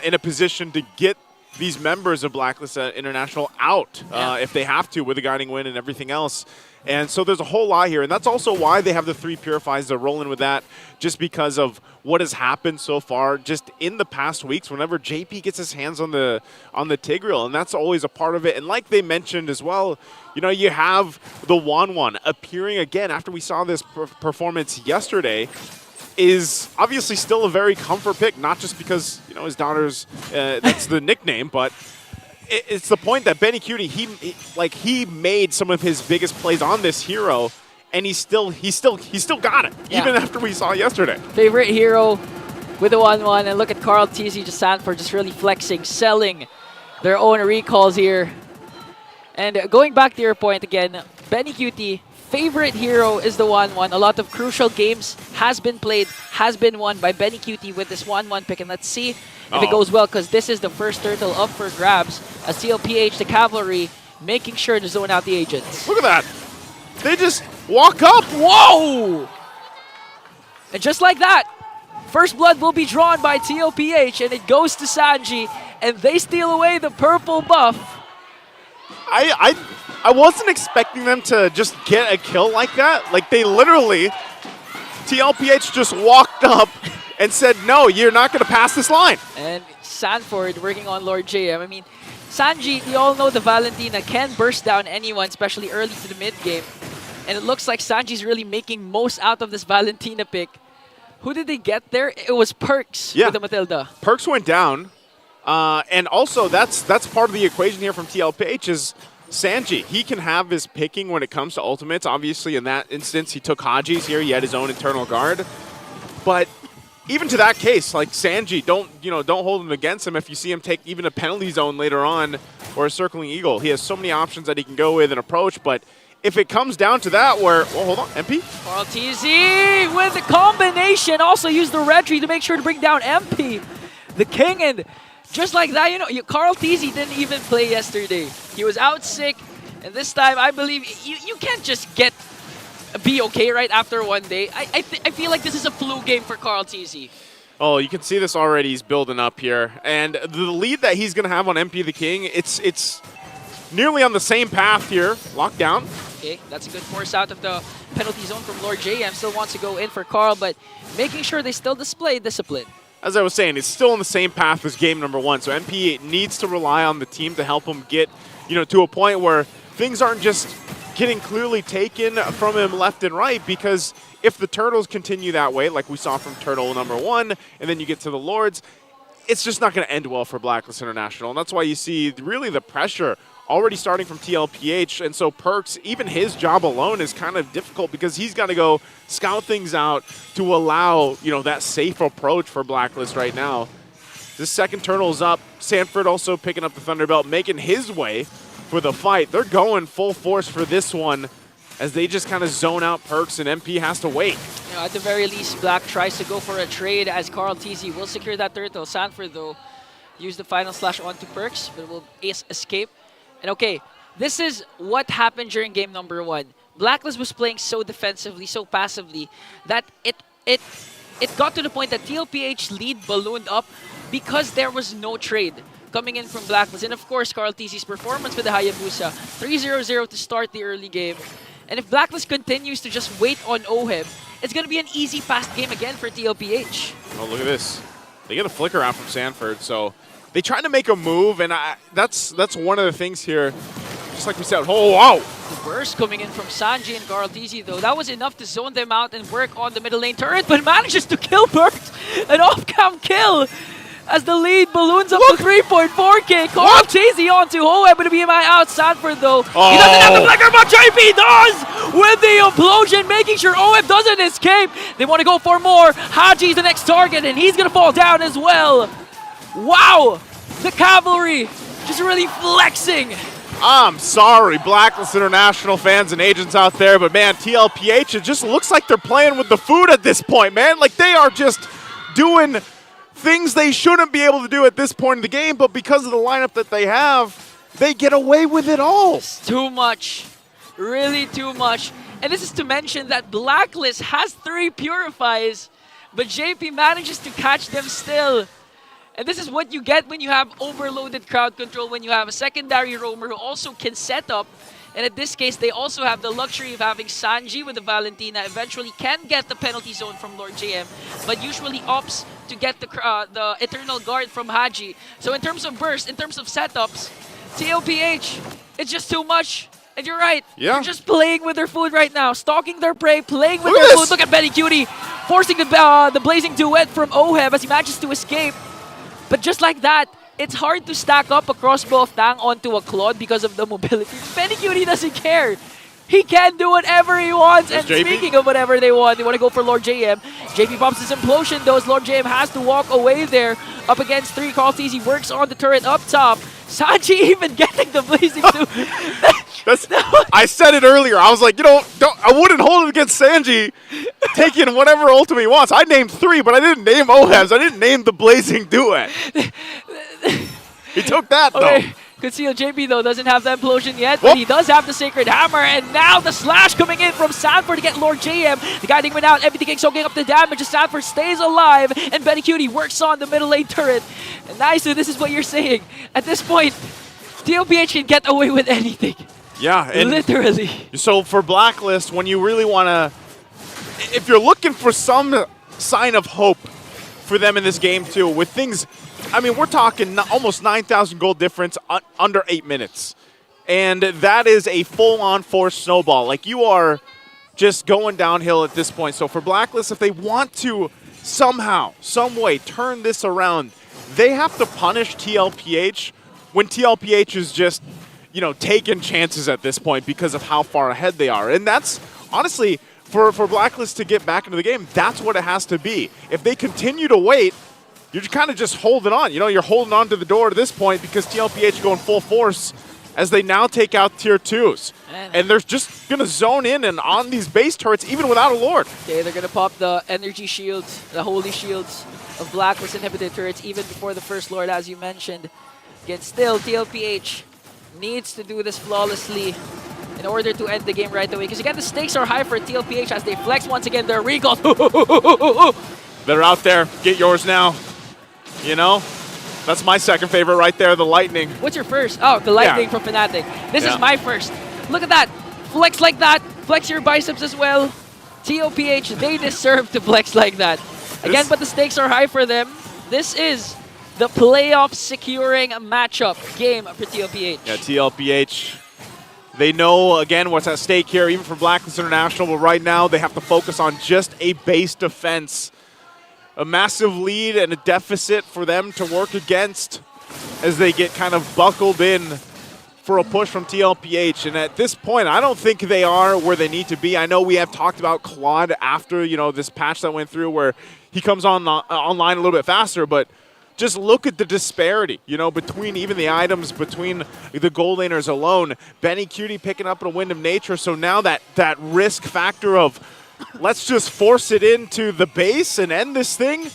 in a position to get these members of Blacklist International out if they have to with a guiding win and everything else. And so there's a whole lot here. And that's also why they have the 3 Purifies. They're rolling with that just because of what has happened so far just in the past weeks whenever JP gets his hands on the Tigreal. And that's always a part of it. And like they mentioned as well, you know, you have the Wanwan appearing again after we saw this performance yesterday is obviously still a very comfort pick, not just because, you know, his daughter's, that's the nickname, but it's the point that Benny Cutie, he made some of his biggest plays on this hero, and he still got it, even after we saw yesterday. Favorite hero with the 1-1, and look at Carl TZ just Sanford just really flexing, selling their own recalls here. And going back to your point again, Benny Cutie, favorite hero is the 1-1. A lot of crucial games has been played, has been won by Benny Cutie with this 1-1 pick, and let's see if it goes well, because this is the first turtle up for grabs as TLPH, the cavalry, making sure to zone out the agents. Look at that. They just walk up. Whoa! And just like that, first blood will be drawn by TLPH, and it goes to Sanji, and they steal away the purple buff. I wasn't expecting them to just get a kill like that. Like, they literally, TLPH just walked up and said, no, you're not going to pass this line. And Sanford working on Lord JM. I mean, Sanji, we all know the Valentina can burst down anyone, especially early to the mid game. And it looks like Sanji's really making most out of this Valentina pick. Who did they get there? It was Perks with the Matilda. Perks went down. And also, that's part of the equation here from TLPH is Sanji. He can have his picking when it comes to ultimates. Obviously, in that instance, he took Haji's here. He had his own internal guard. But even to that case, like Sanji, don't hold him against him if you see him take even a penalty zone later on or a circling eagle. He has so many options that he can go with and approach, but if it comes down to that where, well, hold on, MP? Carl TZ with the combination, also used the red tree to make sure to bring down MP, the king, and just like that, you know, Carl TZ didn't even play yesterday. He was out sick, and this time, I believe, you can't just be okay right after one day. I feel like this is a flu game for Carl TZ. Oh, you can see this already. He's building up here. And the lead that he's going to have on MP the King, it's nearly on the same path here. Lockdown. Okay, that's a good force out of the penalty zone from Lord JM. Still wants to go in for Carl, but making sure they still display discipline. As I was saying, it's still on the same path as game number 1. So MP needs to rely on the team to help him get, to a point where things aren't just getting clearly taken from him left and right, because if the Turtles continue that way, like we saw from Turtle number 1, and then you get to the Lords, it's just not going to end well for Blacklist International. And that's why you see really the pressure already starting from TLPH. And so Perks, even his job alone is kind of difficult because he's got to go scout things out to allow, that safe approach for Blacklist right now. This second Turtle's up. Sanford also picking up the Thunderbelt, making his way for the fight. They're going full force for this one as they just kind of zone out Perks, and MP has to wait. At the very least, Black tries to go for a trade as Carl TZ will secure that turtle. Sanford, though, use the final slash onto Perks, but will escape. And okay, this is what happened during game number 1. Blacklist was playing so defensively, so passively, that it got to the point that TLPH lead ballooned up because there was no trade coming in from Blacklist. And of course, Carl TZ's performance with the Hayabusa. 3-0-0 to start the early game. And if Blacklist continues to just wait on OHEB, it's going to be an easy, fast game again for TLPH. Oh, look at this. They get a flicker out from Sanford, so they try to make a move, and that's one of the things here. Just like we said, oh, wow. The burst coming in from Sanji and Carl TZ, though. That was enough to zone them out and work on the middle lane turret, but manages to kill Perks. An off-cam kill as the lead balloons up to 3.4k. Carl TZ onto OHEB, but BMI out. Sanford, though. Oh. He doesn't have the flicker, but JP does with the implosion, making sure OHEB doesn't escape. They want to go for more. Haji's the next target, and he's going to fall down as well. Wow! The cavalry just really flexing. I'm sorry, Blacklist International fans and agents out there, but man, TLPH, it just looks like they're playing with the food at this point, man. Like, they are just doing things they shouldn't be able to do at this point in the game, but because of the lineup that they have, they get away with it all. It's too much. Really too much. And this is to mention that Blacklist has 3 Purifies, but JP manages to catch them still. And this is what you get when you have overloaded crowd control, when you have a secondary roamer who also can set up. And in this case, they also have the luxury of having Sanji with the Valentina. Eventually can get the penalty zone from Lord JM, but usually opts to get the Eternal Guard from Haji. So in terms of burst, in terms of setups, TLPH, it's just too much. And you're right. Yeah. They're just playing with their food right now, stalking their prey, playing with their food. Look at Benny Cutie forcing the blazing duet from Oheb as he manages to escape. But just like that, it's hard to stack up a crossbow of Tang onto a Claude because of the mobility. Benny Cutie doesn't care. He can do whatever he wants. And speaking of whatever they want to go for Lord JM. JP pops his implosion though, as Lord JM has to walk away there. Up against 3, Carl Teasy works on the turret up top. Sanji even getting the blazing I said it earlier. I was like, I wouldn't hold it against Sanji taking whatever ultimate he wants. I named 3, but I didn't name Oheb's. I didn't name the blazing duet. He took that, though. Conceal JP, though, doesn't have the implosion yet, but he does have the Sacred Hammer, and now the slash coming in from Sanford to get Lord JM. The guiding went out, MPT King soaking up the damage, as Sanford stays alive, and Benny Cutie works on the middle lane turret. And nice, so this is what you're saying. At this point, TLPH can get away with anything. Yeah. And literally. So for Blacklist, when you really want to, if you're looking for some sign of hope for them in this game too, with things, I mean, we're talking almost 9,000 gold difference under 8 minutes. And that is a full-on force snowball. Like, you are just going downhill at this point. So for Blacklist, if they want to somehow, some way turn this around, they have to punish TLPH when TLPH is just, taking chances at this point because of how far ahead they are. And that's, honestly, for Blacklist to get back into the game, that's what it has to be. If they continue to wait, you're kind of just holding on. You're holding on to the door at this point because TLPH going full force as they now take out tier 2s. And they're just going to zone in and on these base turrets even without a Lord. Okay, they're going to pop the energy shields, the holy shields of Blacklist inhibited turrets even before the first Lord, as you mentioned. Again, still, TLPH needs to do this flawlessly in order to end the game right away. Because again, the stakes are high for TLPH as they flex once again their recalls. They're out there. Get yours now. That's my second favorite right there, the Lightning. What's your first? Oh, the Lightning from Fnatic. This is my first. Look at that. Flex like that. Flex your biceps as well. TLPH, they deserve to flex like that. Again, but the stakes are high for them. This is the playoff securing matchup game for TLPH. Yeah, TLPH, they know, again, what's at stake here, even for Blacklist International, but right now they have to focus on just a base defense. A massive lead and a deficit for them to work against as they get kind of buckled in for a push from TLPH. And at this point, I don't think they are where they need to be. I know we have talked about Claude after, this patch that went through where he comes online a little bit faster, but just look at the disparity, between even the items, between the gold laners alone. Benny Cutie picking up a Wind of Nature, so now that risk factor of let's just force it into the base and end this thing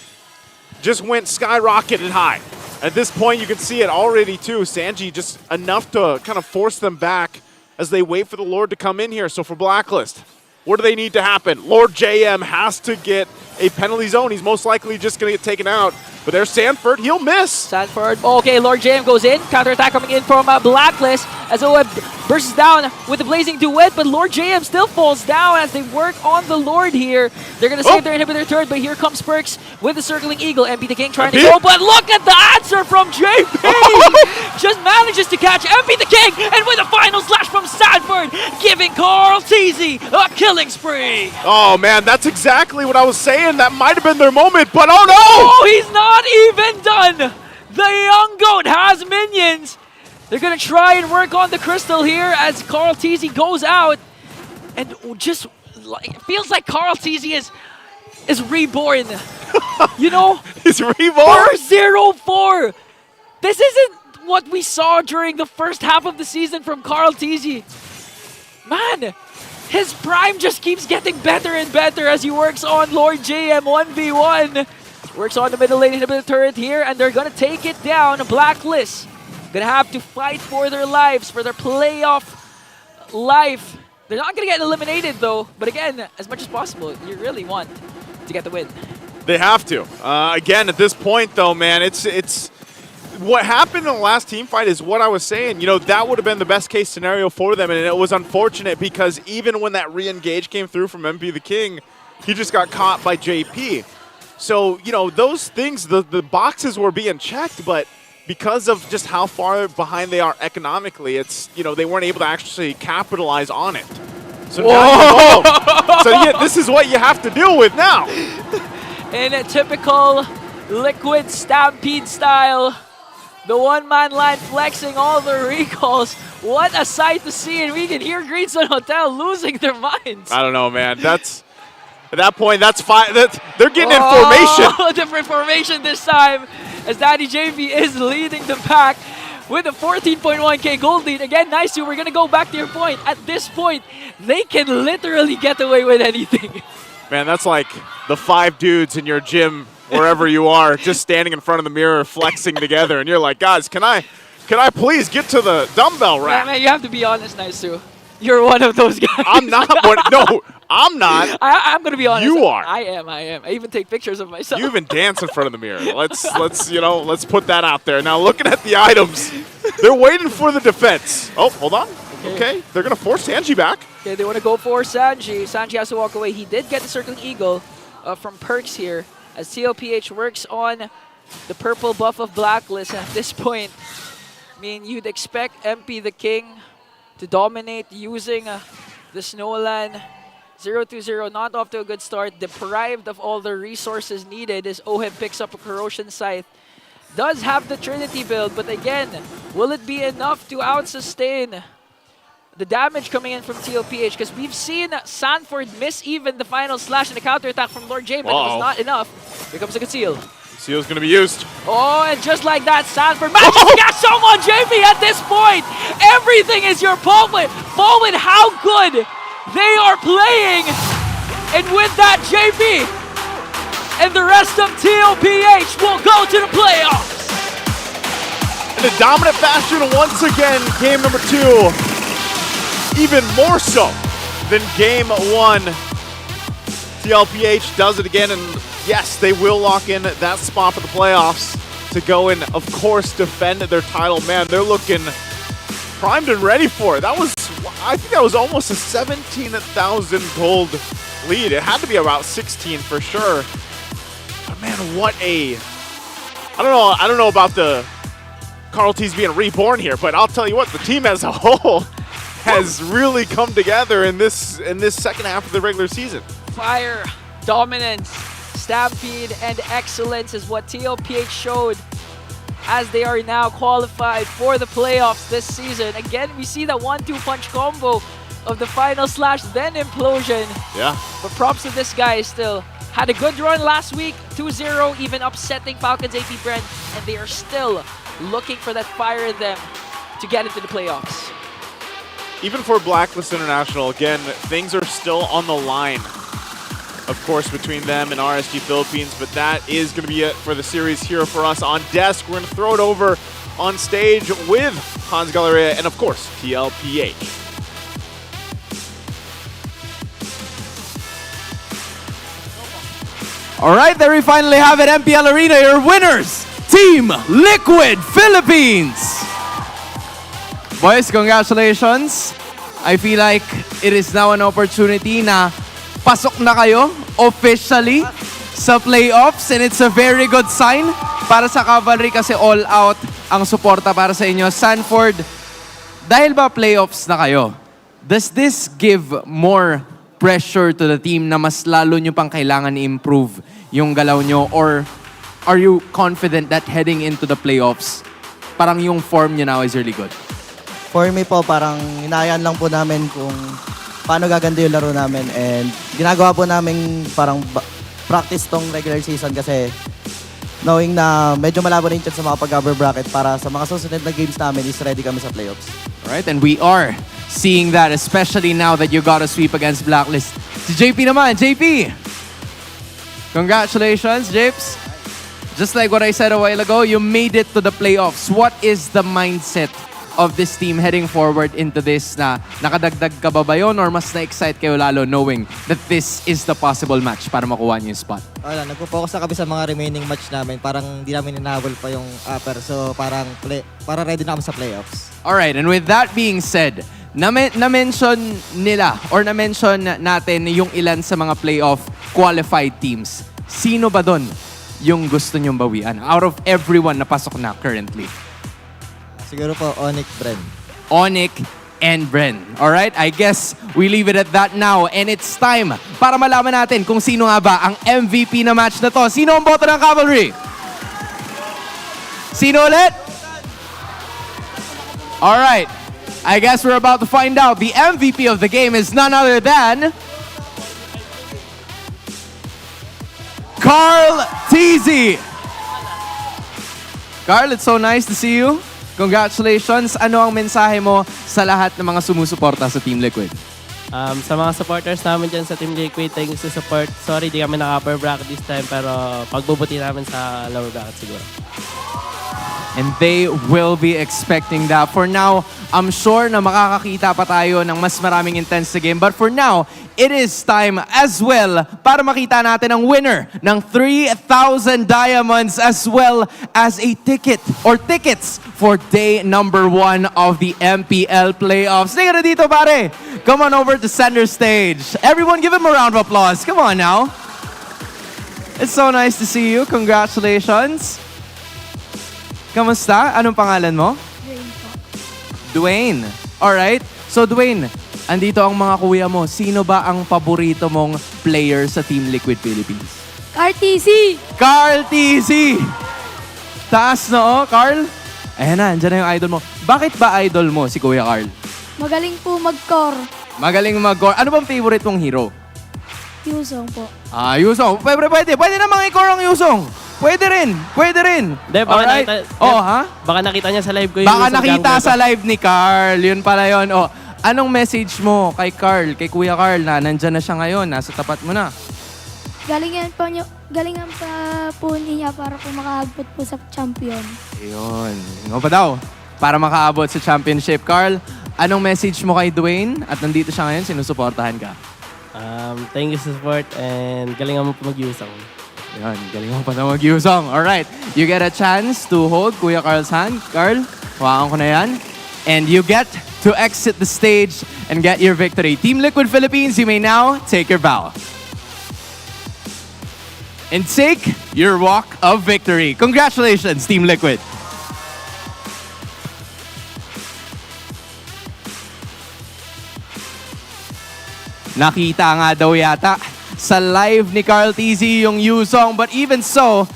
just went skyrocketed high. At this point, you can see it already too. Sanji just enough to kind of force them back as they wait for the Lord to come in here. So for Blacklist, what do they need to happen? Lord JM has to get a penalty zone. He's most likely just going to get taken out. But there's Sanford. He'll miss. Sanford. Okay, Lord JM goes in. Counterattack coming in from Blacklist as Oheb bursts down with the blazing duet. But Lord JM still falls down as they work on the Lord here. They're going to save their inhibitor turret, but here comes Perks with the circling eagle. MP the King trying to go, but look at the answer from JP. Just manages to catch MP the King, and with a final slash from Sanford, giving Carl Teasy a killing spree. Oh, man, that's exactly what I was saying. That might have been their moment, but oh, no. Oh, he's not even done. The young goat has minions. They're going to try and work on the crystal here as Carl Teasy goes out. And just feels like Carl Teasy is reborn. He's reborn? 4-0-4. This isn't what we saw during the first half of the season from Carl Teasy. Man, his prime just keeps getting better and better as he works on Lord JM 1v1. Works on the middle lane inhibitor turret here, and they're going to take it down. Blacklist going to have to fight for their lives, for their playoff life. They're not going to get eliminated, though. But again, as much as possible, you really want to get the win. They have to. Again, at this point, though, man, it's what happened in the last team fight is what I was saying. You know, that would have been the best case scenario for them, and it was unfortunate because even when that re-engage came through from MP the King, he just got caught by JP. So, you know, those things, the boxes were being checked, but because of just how far behind they are economically, it's, you know, they weren't able to actually capitalize on it. So now so yeah, this is what you have to deal with now. In a typical Liquid Stampede style, the one-man line flexing all the recalls. What a sight to see, and we can hear Greenstone Hotel losing their minds. I don't know, man. That's at that point. That's fine. They're getting in formation. Different formation this time, as Daddy JV is leading the pack with a 14.1k gold lead. Again, nice to. We're gonna go back to your point. At this point, they can literally get away with anything. Man, that's like the 5 dudes in your gym, wherever you are, just standing in front of the mirror, flexing together, and you're like, guys, can I please get to the dumbbell rack? Man, you have to be honest, nice to. You're one of those guys. I'm not. No, I'm not. I'm gonna be honest. You are. I am. I even take pictures of myself. You even dance in front of the mirror. Let's put that out there. Now, looking at the items, they're waiting for the defense. Oh, hold on. Okay, they're gonna force Sanji back. Okay, they want to go for Sanji. Sanji has to walk away. He did get the Circling Eagle from Perks here, as TLPH works on the purple buff of Blacklist. At this point, I mean, you'd expect MP the King to dominate using the Snowland. 0-0, not off to a good start. Deprived of all the resources needed as Oheb picks up a Corrosion Scythe. Does have the Trinity build, but again, will it be enough to out-sustain the damage coming in from TLPH? Because we've seen Sanford miss even the final slash and the counterattack from Lord J, but it was not enough. Here comes the conceal. Conceal's going to be used. Oh, and just like that, Sanford manages to get someone, JP, at this point. Everything is your Bowman. Bowman, how good they are playing. And with that, JP and the rest of TLPH will go to the playoffs. In a dominant fashion once again, game number 2. Even more so than game 1. TLPH does it again, and yes, they will lock in that spot for the playoffs to go and, of course, defend their title. Man, they're looking primed and ready for it. That was, I think that was almost a 17,000 gold lead. It had to be about 16 for sure. But man, what a, I don't know about the Carl T's being reborn here, but I'll tell you what, the team as a whole has really come together in this second half of the regular season. Fire, dominance, stampede, and excellence is what TLPH showed as they are now qualified for the playoffs this season. Again, we see that 1-2 punch combo of the final slash, then implosion. Yeah. But props to this guy still. Had a good run last week, 2-0, even upsetting Falcons APBren, and they are still looking for that fire in them to get into the playoffs. Even for Blacklist International, again, things are still on the line, of course, between them and RSG Philippines, but that is going to be it for the series here for us on desk. We're going to throw it over on stage with Hans Galleria and, of course, TLPH. All right, there we finally have it. MPL Arena, your winners, Team Liquid Philippines. Boys, congratulations. I feel like it is now an opportunity na pasok na kayo officially sa playoffs, and it's a very good sign para sa Cavalry kasi all out ang suporta para sa inyo. Sanford, dahil ba playoffs na kayo, does this give more pressure to the team na mas lalo nyo pang kailangan i-improve yung galaw nyo, or are you confident that heading into the playoffs, parang yung form nyo now is really good? For me po, parang hinayaan lang po namin kung paano gaganda yung laro namin, and ginagawa po namin parang practice tong regular season kasi knowing na medyo malabo na yung chance sa mga pag-cover bracket para sa mga susunod na games namin is ready kami sa playoffs. Alright, and we are seeing that, especially now that you got a sweep against Blacklist. Si JP naman, JP! Congratulations, Japes! Just like what I said a while ago, you made it to the playoffs. What is the mindset of this team heading forward into this na nakadagdag ka ba yun or mas na-excite kayo lalo knowing that this is the possible match para makuha niyo yung spot? Wala, nagpo-focus na kami sa mga remaining match namin. Parang di namin inahabol pa yung upper. So parang ready na kami sa playoffs. Alright, and with that being said, na-mention nila or na-mention natin yung ilan sa mga playoff qualified teams. Sino ba doon yung gusto nyong bawian out of everyone na pasok na currently? Siguro po, Onic Bren. Onic and Bren. Alright, I guess we leave it at that now. And it's time para malaman natin kung sino nga ba ang MVP na match na to. Sino ang boto ng Cavalry? Sino ulit? Alright, I guess we're about to find out. The MVP of the game is none other than Carl TZ. Carl, it's so nice to see you. Congratulations. Ano ang mensahe mo sa lahat ng mga sumusuporta sa Team Liquid? Sa mga supporters namin dyan sa Team Liquid, thank you sa support. Sorry, di kami naka-upper bracket this time, pero pagbubuti namin sa lower bracket siguro. And they will be expecting that. For now, I'm sure na makakakita pa tayo ng mas maraming intense na game. But for now, it is time as well para makita natin ang winner ng 3,000 diamonds as well as a ticket or tickets for day number 1 of the MPL playoffs. Tingnan na dito, pare. Come on over to center stage. Everyone give him a round of applause. Come on now. It's so nice to see you. Congratulations. Kamusta? Anong pangalan mo? Dwayne po. Dwayne. Alright. So Dwayne, andito ang mga kuya mo. Sino ba ang paborito mong player sa Team Liquid Philippines? Carl TZ! Carl TZ! Taas na oh, Carl. Ayan na, andyan na yung idol mo. Bakit ba idol mo si Kuya Carl? Magaling po mag-core. Magaling mag-core. Ano bang favorite mong hero? Yusong po. Yusong. Pwede namang i-core ang Yusong. Pwede rin. Hindi, baka nakita, baka nakita niya sa live ko yung Baka nakita sa live ni Carl. Yun pala yun. Oh, anong message mo kay Carl, kay Kuya Carl na nandyan na siya ngayon, nasa tapat mo na? Galingan pa po niya para po makaabot po sa champion. Ayun. Nga pa daw. Para makaabot sa championship. Carl, anong message mo kay Dwayne? At nandito siya ngayon, sinusuportahan ka? Thank you sa support and galingan mo po mag-usang. Yan, galing mo pa na mag-usong. Alright, you get a chance to hold Kuya Carl's hand. Carl, hawakan ko na yan. And you get to exit the stage and get your victory. Team Liquid Philippines, you may now take your bow. And take your walk of victory. Congratulations, Team Liquid. Nakita nga daw yata sa live ni Carl TZ yung Yusong, but even so,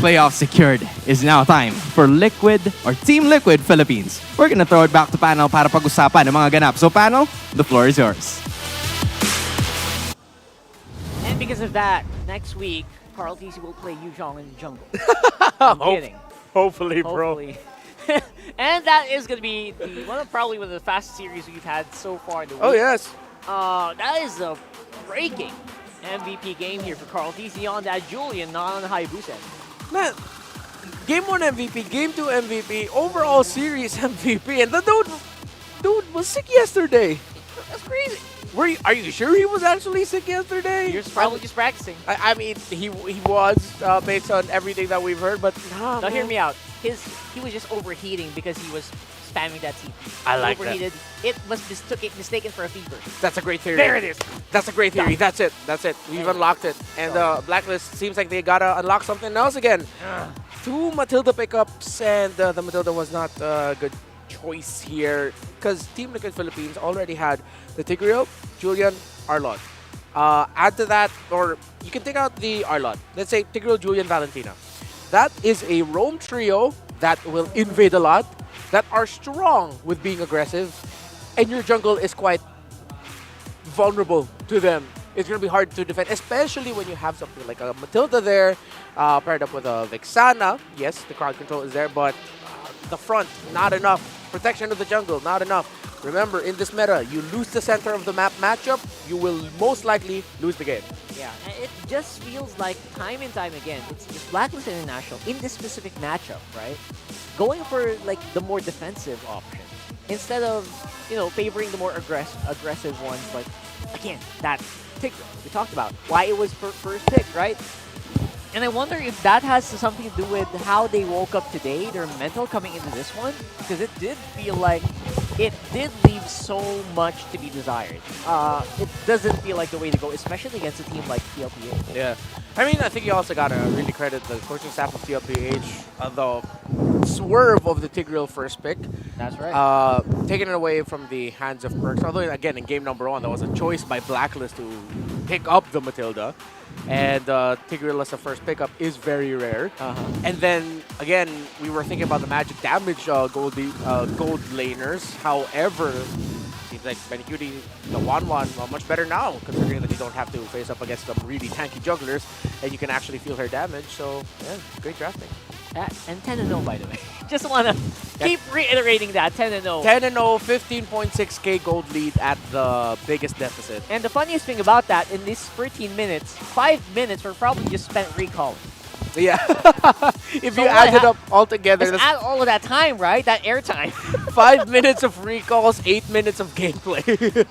playoff secured. Is now time for Liquid or Team Liquid Philippines. We're gonna throw it back to panel para pag-usapan ng mga ganap. So panel, the floor is yours. And because of that, next week, Carl TZ will play Yuzhong in the jungle. I'm kidding. Hopefully, bro. And that is going to be probably one of the fastest series we've had so far in the week. Oh, yes. That is a breaking MVP game here for Carl TZ on that Julian, not on the Hayabusa. Man, Game 1 MVP, Game 2 MVP, overall series MVP, and the dude was sick yesterday. That's crazy. Are you sure he was actually sick yesterday? You're probably just practicing. I mean, he was based on everything that we've heard, but nah, now hear me out. He was just overheating because he was spamming that TP. I like overheated. It was mistaken for a fever. That's a great theory. There it is. That's a great theory. That's it. We've unlocked it. And Blacklist seems like they gotta unlock something else again. 2 Matilda pickups, and the Matilda was not a good choice here because Team Liquid Philippines already had the Tigreal, Julian, Arlot. Add to that, or you can take out the Arlot. Let's say Tigreal, Julian, Valentina. That is a roam trio that will invade a lot, that are strong with being aggressive, and your jungle is quite vulnerable to them. It's going to be hard to defend, especially when you have something like a Matilda there, paired up with a Vexana. Yes, the crowd control is there, but the front, not enough. Protection of the jungle, not enough. Remember, in this meta, you lose the center of the map matchup, you will most likely lose the game. Yeah, and it just feels like time and time again, it's just Blacklist International in this specific matchup, right? Going for like the more defensive options. instead of, favoring the more aggressive ones, like, again, that pick we talked about, why it was first pick, right? And I wonder if that has something to do with how they woke up today, their mental coming into this one, because it did feel like it did leave so much to be desired. It doesn't feel like the way to go, especially against a team like TLPH. Yeah. I mean, I think you also got to really credit the coaching staff of TLPH, the swerve of the Tigreal first pick. That's right. Taking it away from the hands of Perks. Although, again, in game number 1, there was a choice by Blacklist to pick up the Matilda. And Tigreal as the first pickup is very rare. And then, again, we were thinking about the magic damage gold laners. However, seems like Benicuti, the 1-1, much better now, considering that you don't have to face up against some really tanky jugglers, and you can actually feel her damage. So, yeah, great drafting. And 10-0, by the way. Just want to keep reiterating that, 10-0. 10-0, 15.6k gold lead at the biggest deficit. And the funniest thing about that, in these 13 minutes, 5 minutes were probably just spent recalling. Yeah. If you add it up all together, let's add all of that time, right? That airtime. 5 minutes of recalls, 8 minutes of gameplay.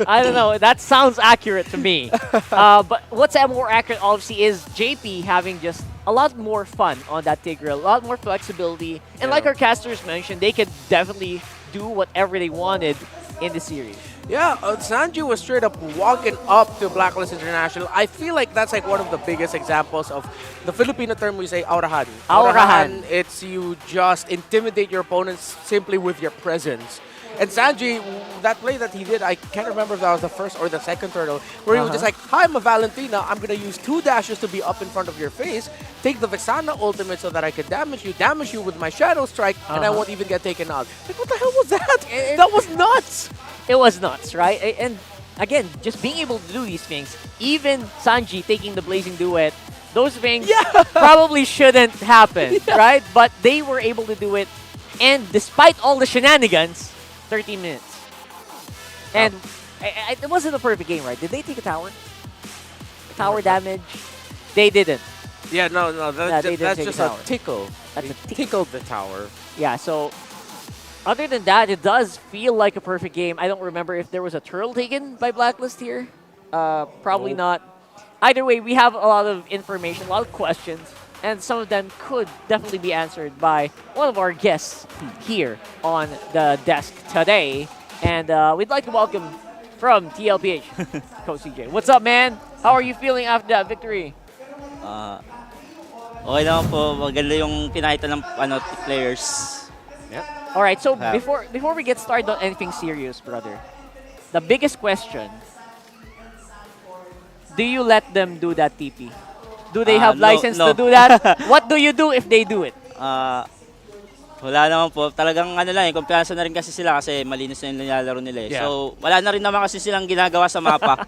I don't know. That sounds accurate to me. But what's more accurate, obviously, is JP having just a lot more fun on that Tigreal, a lot more flexibility. And like our casters mentioned, they could definitely do whatever they wanted in the series. Yeah, Sanju was straight up walking up to Blacklist International. I feel like that's like one of the biggest examples of the Filipino term we say, aurahan. Aurahan. It's you just intimidate your opponents simply with your presence. And Sanji, that play that he did, I can't remember if that was the first or the second turtle, where he was just like, hi, I'm a Valentina. I'm going to use 2 dashes to be up in front of your face, take the Vexana ultimate so that I can damage you with my Shadow Strike, and I won't even get taken out. Like, what the hell was that? That was nuts! It was nuts, right? And again, just being able to do these things, even Sanji taking the Blazing Duet, those things probably shouldn't happen, right? But they were able to do it, and despite all the shenanigans, 13 minutes. And it wasn't a perfect game, right? Did they take a tower? Tower damage? They didn't. Yeah, no, that's just a tickle. That's a tickled the tower. Yeah, so other than that, it does feel like a perfect game. I don't remember if there was a turtle taken by Blacklist here. Probably not. Either way, we have a lot of information, a lot of questions, and some of them could definitely be answered by one of our guests here on the desk today. And we'd like to welcome from TLPH, Coach CJ. What's up, man? How are you feeling after that victory? Okay naman po. Maganda yung pinakita ng players. All right, so before we get started on anything serious, brother, the biggest question, do you let them do that TP? Do they have license to do that? What do you do if they do it? Wala naman po. Talagang kumpiyansa na rin kasi sila kasi malinis na yung nilalaro nila eh. So, wala na rin naman kasi silang ginagawa sa mapa.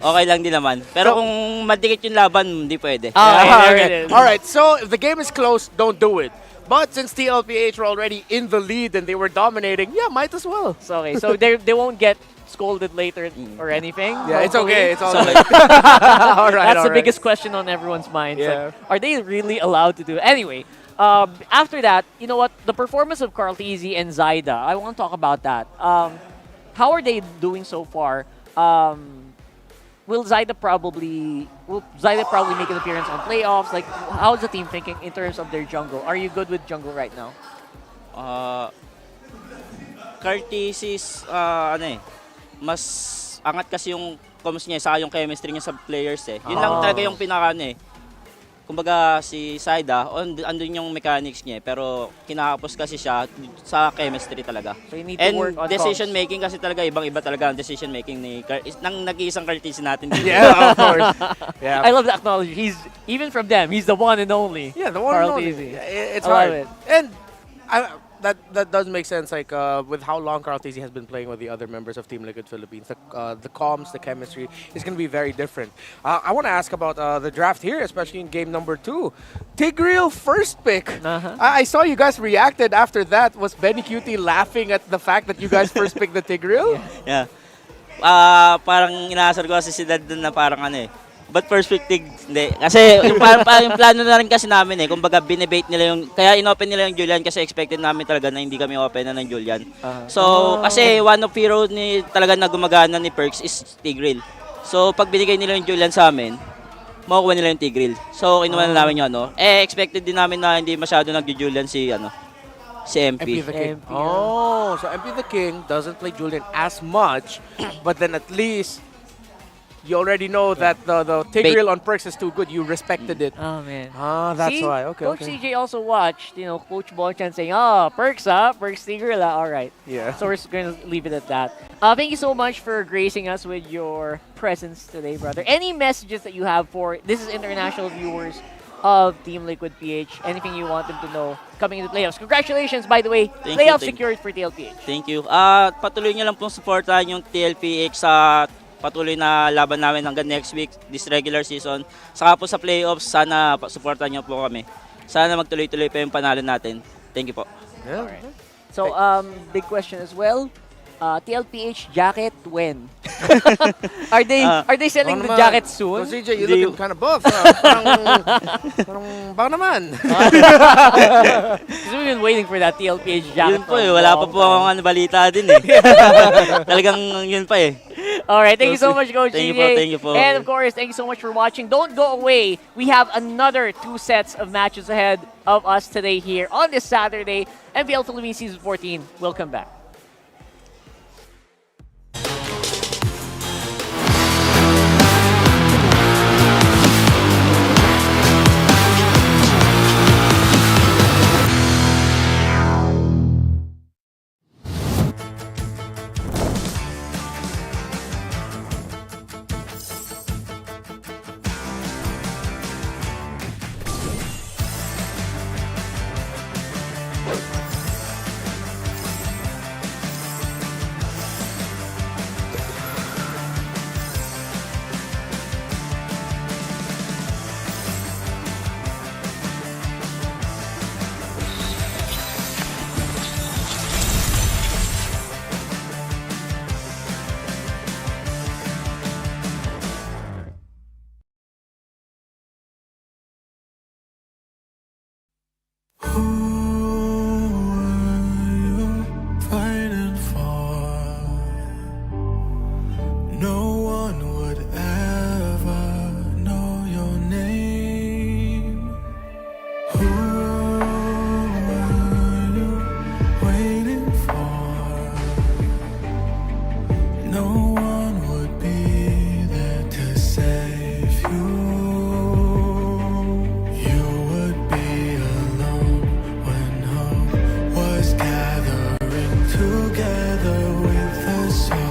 Okay lang din naman. Pero kung madikit yung laban, hindi pwede. Alright, so if the game is close, don't do it. But since TLPH were already in the lead and they were dominating, yeah, might as well. So, okay, so they won't get scolded later or anything? Yeah, it's okay. It's all right. That's the biggest question on everyone's mind. Yeah. Like, are they really allowed to do it? Anyway, after that, you know what? The performance of Carlteasy and Zyda, I want to talk about that. How are they doing so far? Will Zyda probably make an appearance on playoffs? Like, how's the team thinking in terms of their jungle? Are you good with jungle right now? Carlteasy's, mas angat kasi yung comms niya, saka yung chemistry niya sa players eh. Yun lang talaga yung pinaka Kumbaga si Zyda, andun yung mechanics niya pero kinakapos kasi siya sa chemistry talaga. So you need to work on decision making kasi talaga ibang-iba talaga ang decision making ni nang nag-iisang Carlteasy natin dito. Yeah, of course. Yeah. I love the acknowledgement. He's even from them, he's the one and only. Yeah, the one and only. It's hard. And that does make sense, like with how long Carlteasy has been playing with the other members of Team Liquid Philippines. The comms, the chemistry is going to be very different. I want to ask about the draft here, especially in game number 2. Tigreal first pick. I saw you guys reacted after that. Was Benicuti laughing at the fact that you guys first picked the Tigreal? Yeah. Parang inaasar ko kasi si Dad dun na parang But first pick Tig, hindi. Kasi yung plano na rin kasi namin eh. Kumbaga binebait nila yung, kaya inopen nila yung Julian kasi expected namin talaga na hindi kami open na ng Julian. So, kasi one of hero ni talaga na gumagana ni Perks is Tigreal. So, pag binigay nila yung Julian sa amin, makukuha nila yung Tigreal. So, kinuha na namin yung ano. Expected din namin na hindi masyado nag-Julian si MP. MP the King. Oh, so MP the King doesn't play Julian as much, but then at least you already know that the Tigreal on Perks is too good. You respected it. Oh, man. Ah, that's See, why. Okay, Coach okay. CJ also watched, Coach Bonchan saying, Perks, Perks Tigreal, all right. Yeah. So we're going to leave it at that. Thank you so much for gracing us with your presence today, brother. Any messages that you have for, this is international viewers of Team Liquid PH, anything you want them to know coming into playoffs? Congratulations, by the way, playoff secured for TLPH. Thank you. Patuloy nyo lang pong supportahan yung TLPH sa patuloy na laban namin hanggang next week, this regular season. Saka po sa playoffs, sana supportan nyo po kami. Sana magtuloy-tuloy pa yung panalo natin. Thank you po. Yeah. Alright. So, big question as well. TLPH jacket when? Are they selling the jacket soon? So CJ, you're looking kind of buff. Parang baka naman. Because we've been waiting for that TLPH jacket. Yun po eh, wala pa po akong balita din eh. Talagang yun pa eh. Alright, thank you so much, Coach Thank you CJ. po, thank you po. And of course, thank you so much for watching. Don't go away. We have another 2 sets of matches ahead of us today here on this Saturday. MPL Philippines Season 14. We'll come back. Fighting for no one would ever know your name. Who are you waiting for? No one would be there to save you. You would be alone when hope was gathering together with the sun.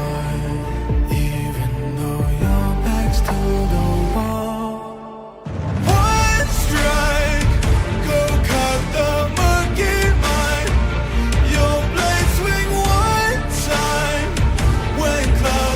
Even though your back's to the wall. One strike, go cut the monkey mind. Your blade swing one time when clouds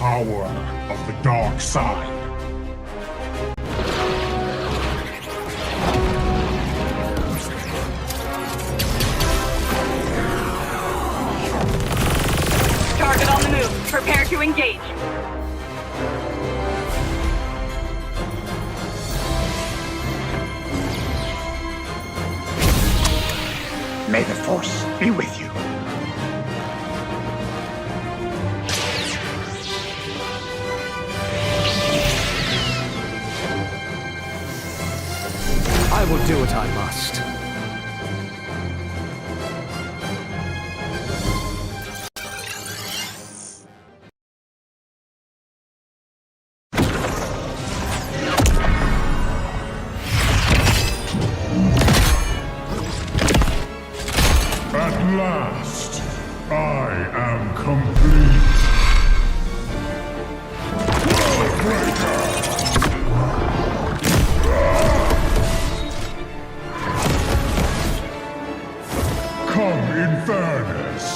power of the dark side. Target on the move. Prepare to engage. May the Force be with you. I will do what I must. At last, I am complete. Come in fairness.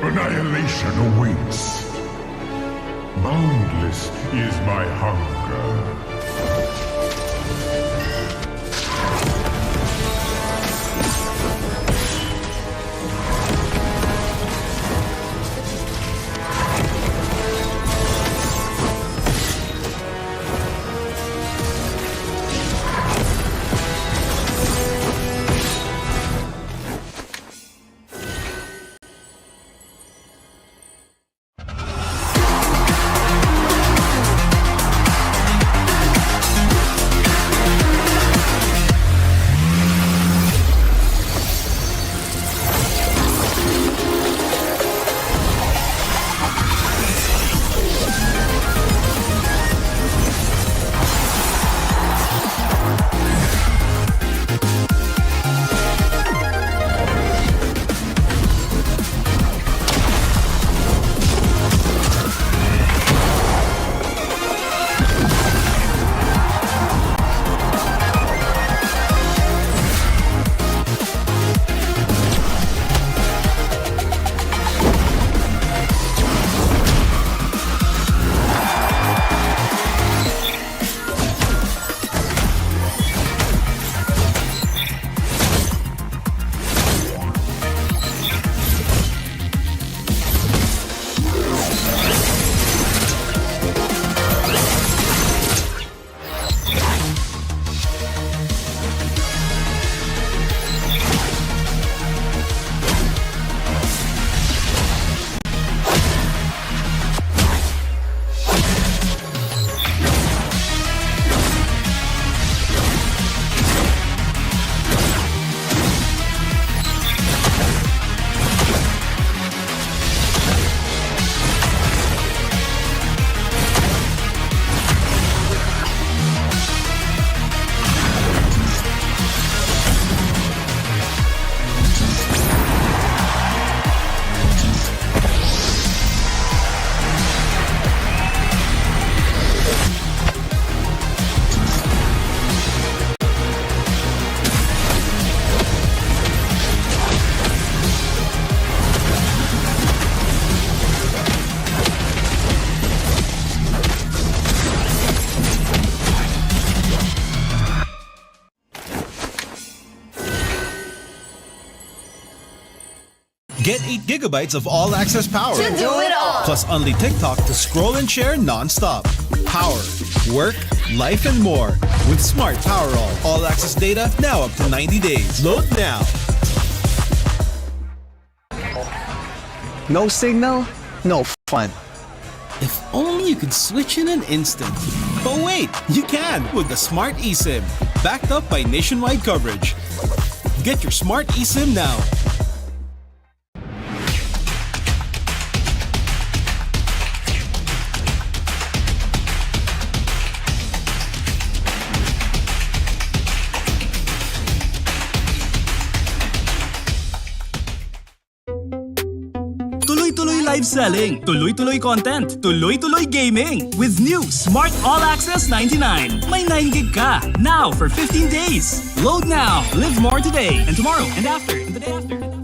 Annihilation awaits. Boundless is my hunger. Get 8 gigabytes of all-access power. To do it all. Plus only TikTok to scroll and share non-stop. Power, work, life, and more. With Smart Power all-access data now up to 90 days. Load now. No signal, no fun. If only you could switch in an instant. But wait, you can with the Smart eSIM. Backed up by nationwide coverage. Get your Smart eSIM now. live selling, tuloy-tuloy content, tuloy-tuloy gaming. With new Smart All Access 99. May 9 gig ka. Now for 15 days. Load now. Live more today and tomorrow and after and the day after.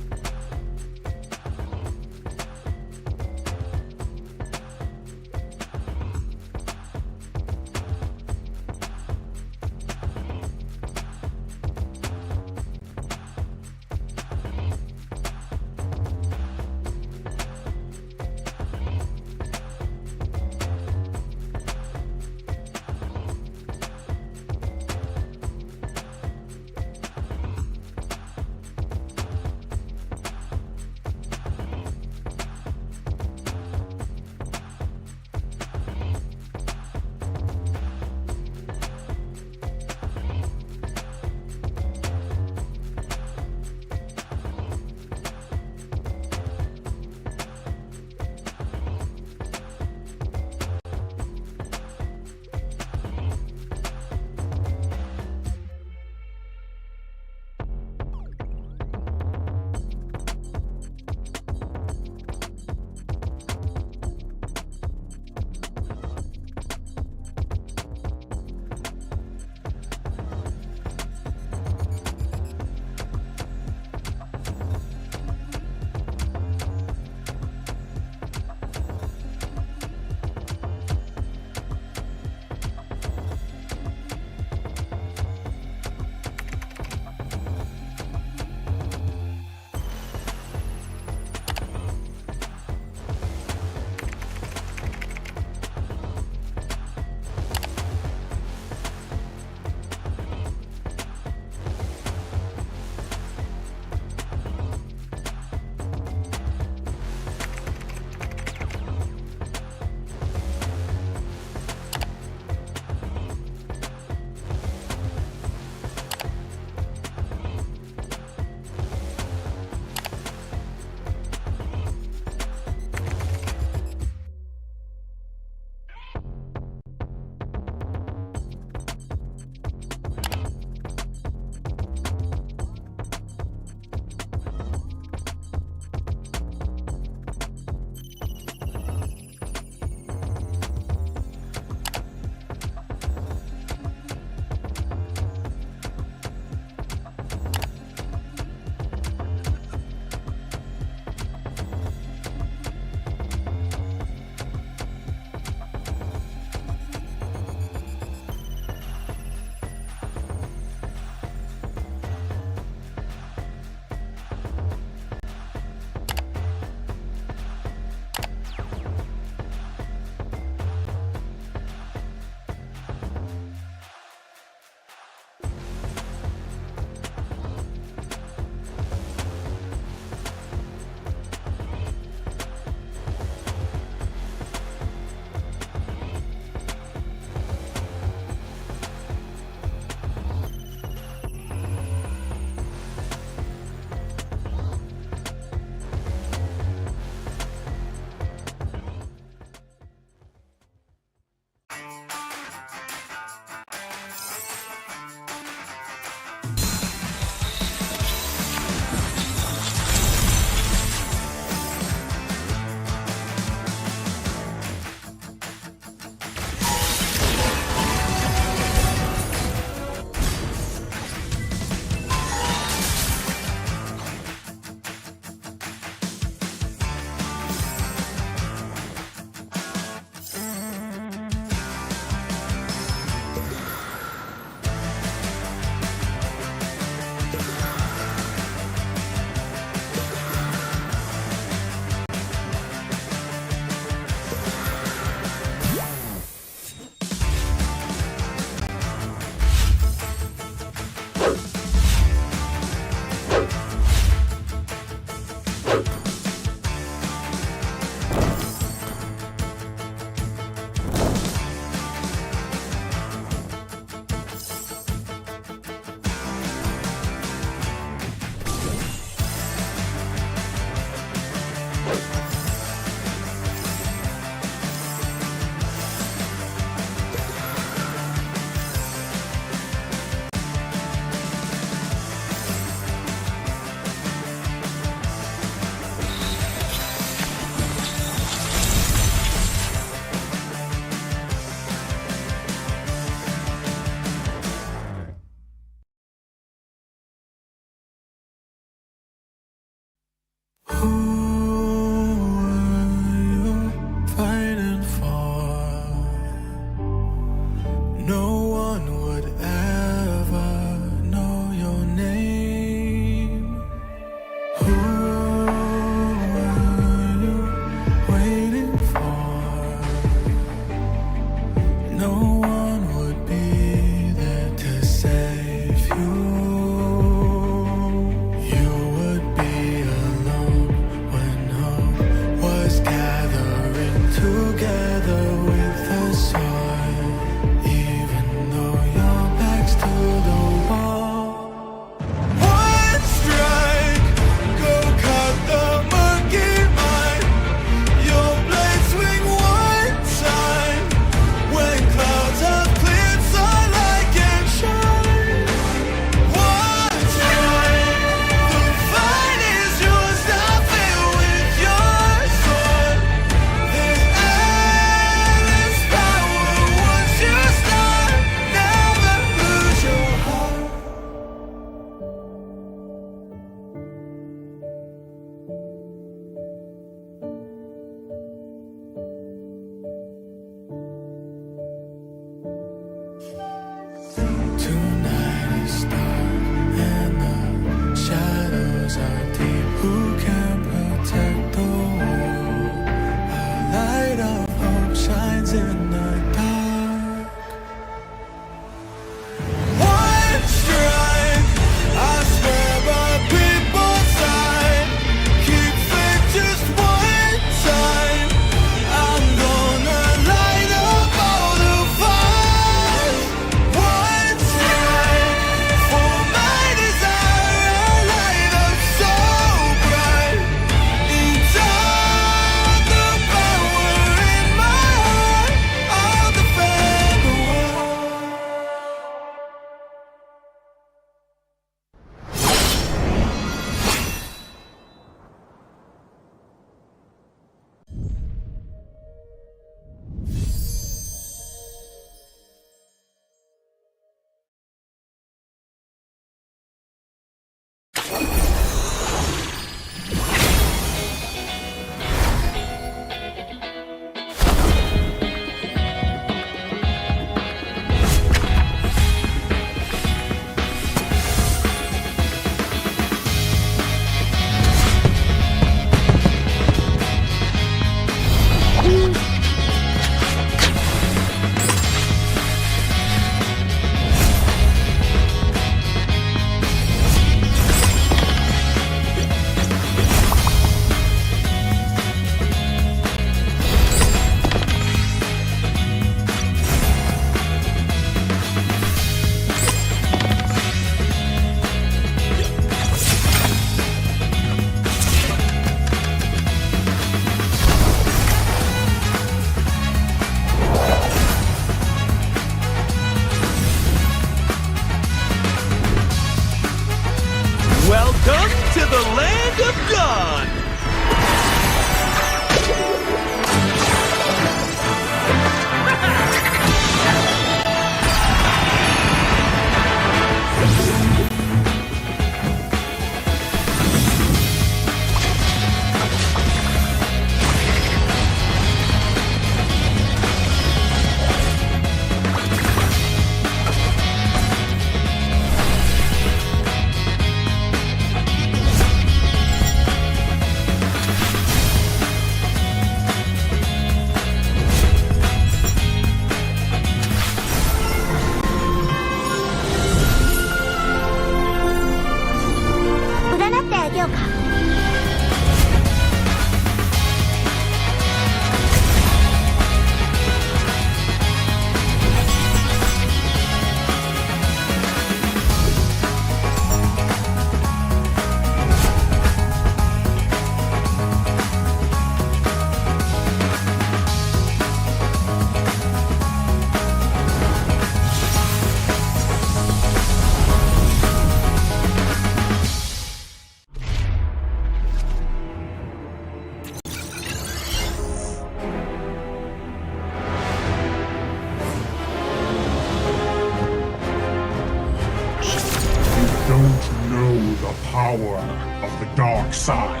the power of the dark side.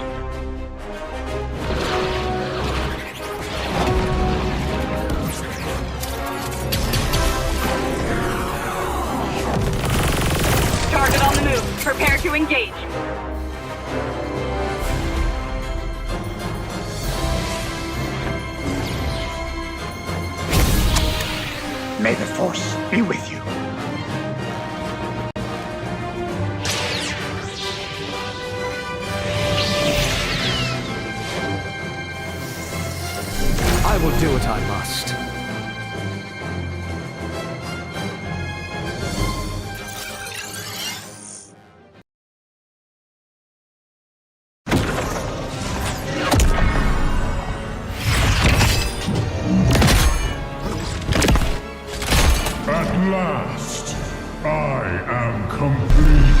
Target on the move. Prepare to engage. May the Force be with you. I will do what I must. At last, I am complete.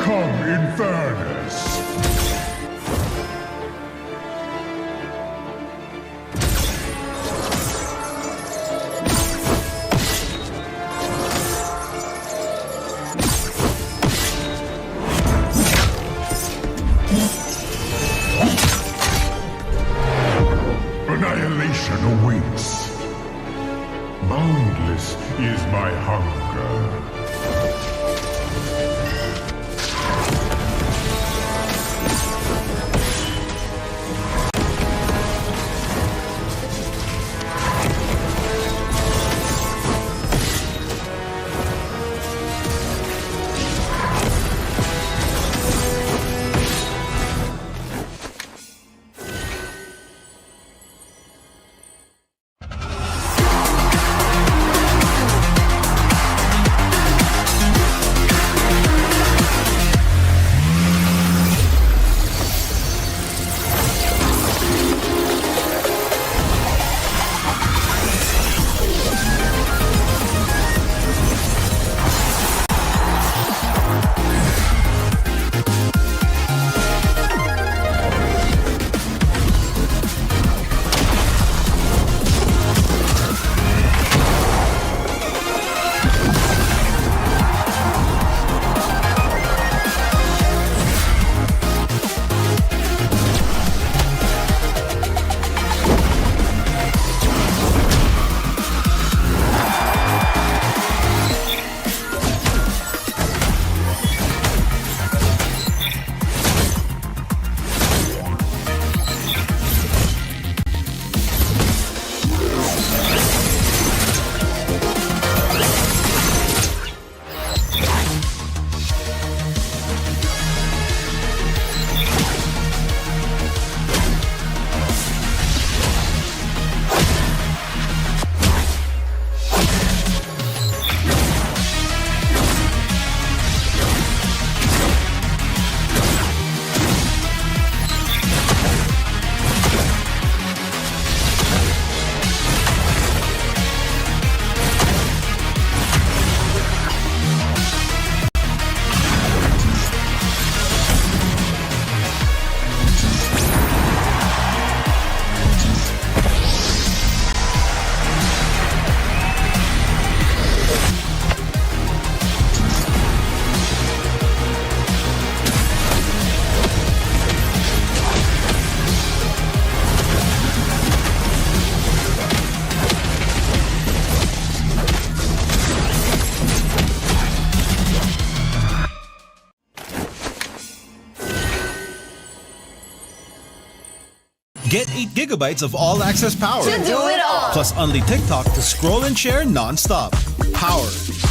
Come in fairness. Annihilation awaits. Boundless is my hunger. Get 8 gigabytes of all-access power. To do it all. Plus only TikTok to scroll and share non-stop. Power,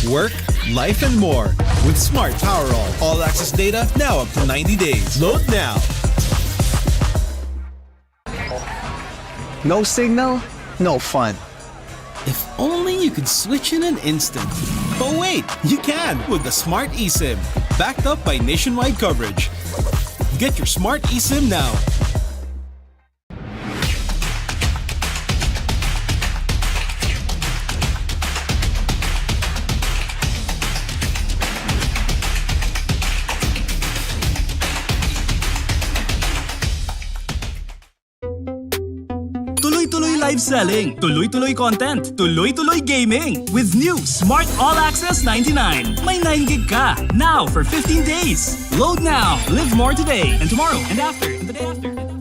work, life, and more. With Smart Power all-access data now up to 90 days. Load now. No signal, no fun. If only you could switch in an instant. But wait, you can with the Smart eSIM. Backed up by nationwide coverage. Get your Smart eSIM now. Tuloy-tuloy live selling, tuloy-tuloy content, tuloy-tuloy gaming. With new Smart All Access 99. May 9 gig ka. Now for 15 days. Load now. Live more today and tomorrow and after and the day after.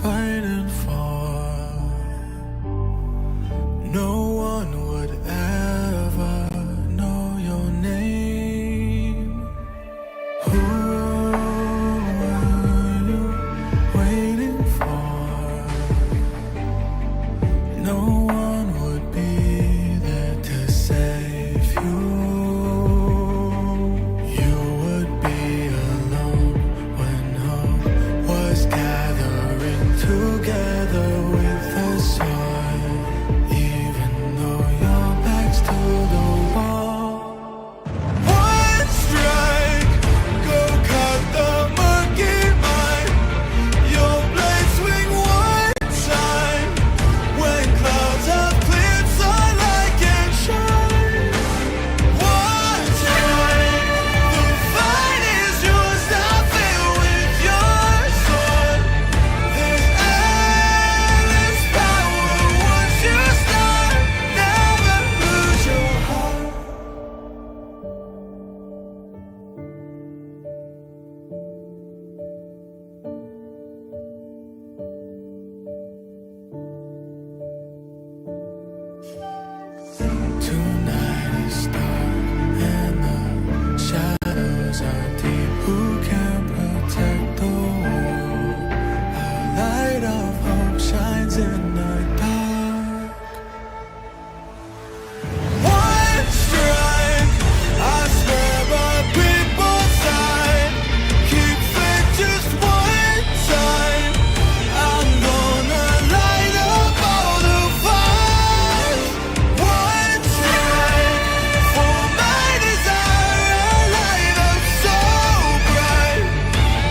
fighting for? No one would ever know your name. Who were you waiting for? No one would be there to save you. You would be alone when hope was gathering together with the sun. Even though your back's to the wall. One strike, go cut the murky mind. Your blade swing one time. When clouds have cleared, sunlight can shine. One time, the fight is yours. Now fill with your sword. There's endless power once you start. Never lose your heart. Tonight is dark and the shadows are deep. Who can protect the world? A light of hope shines in the dark. One strike, I swear by people's side. Keep faith just one time. I'm gonna light up all the fires. One strike for my desire, a light up so bright.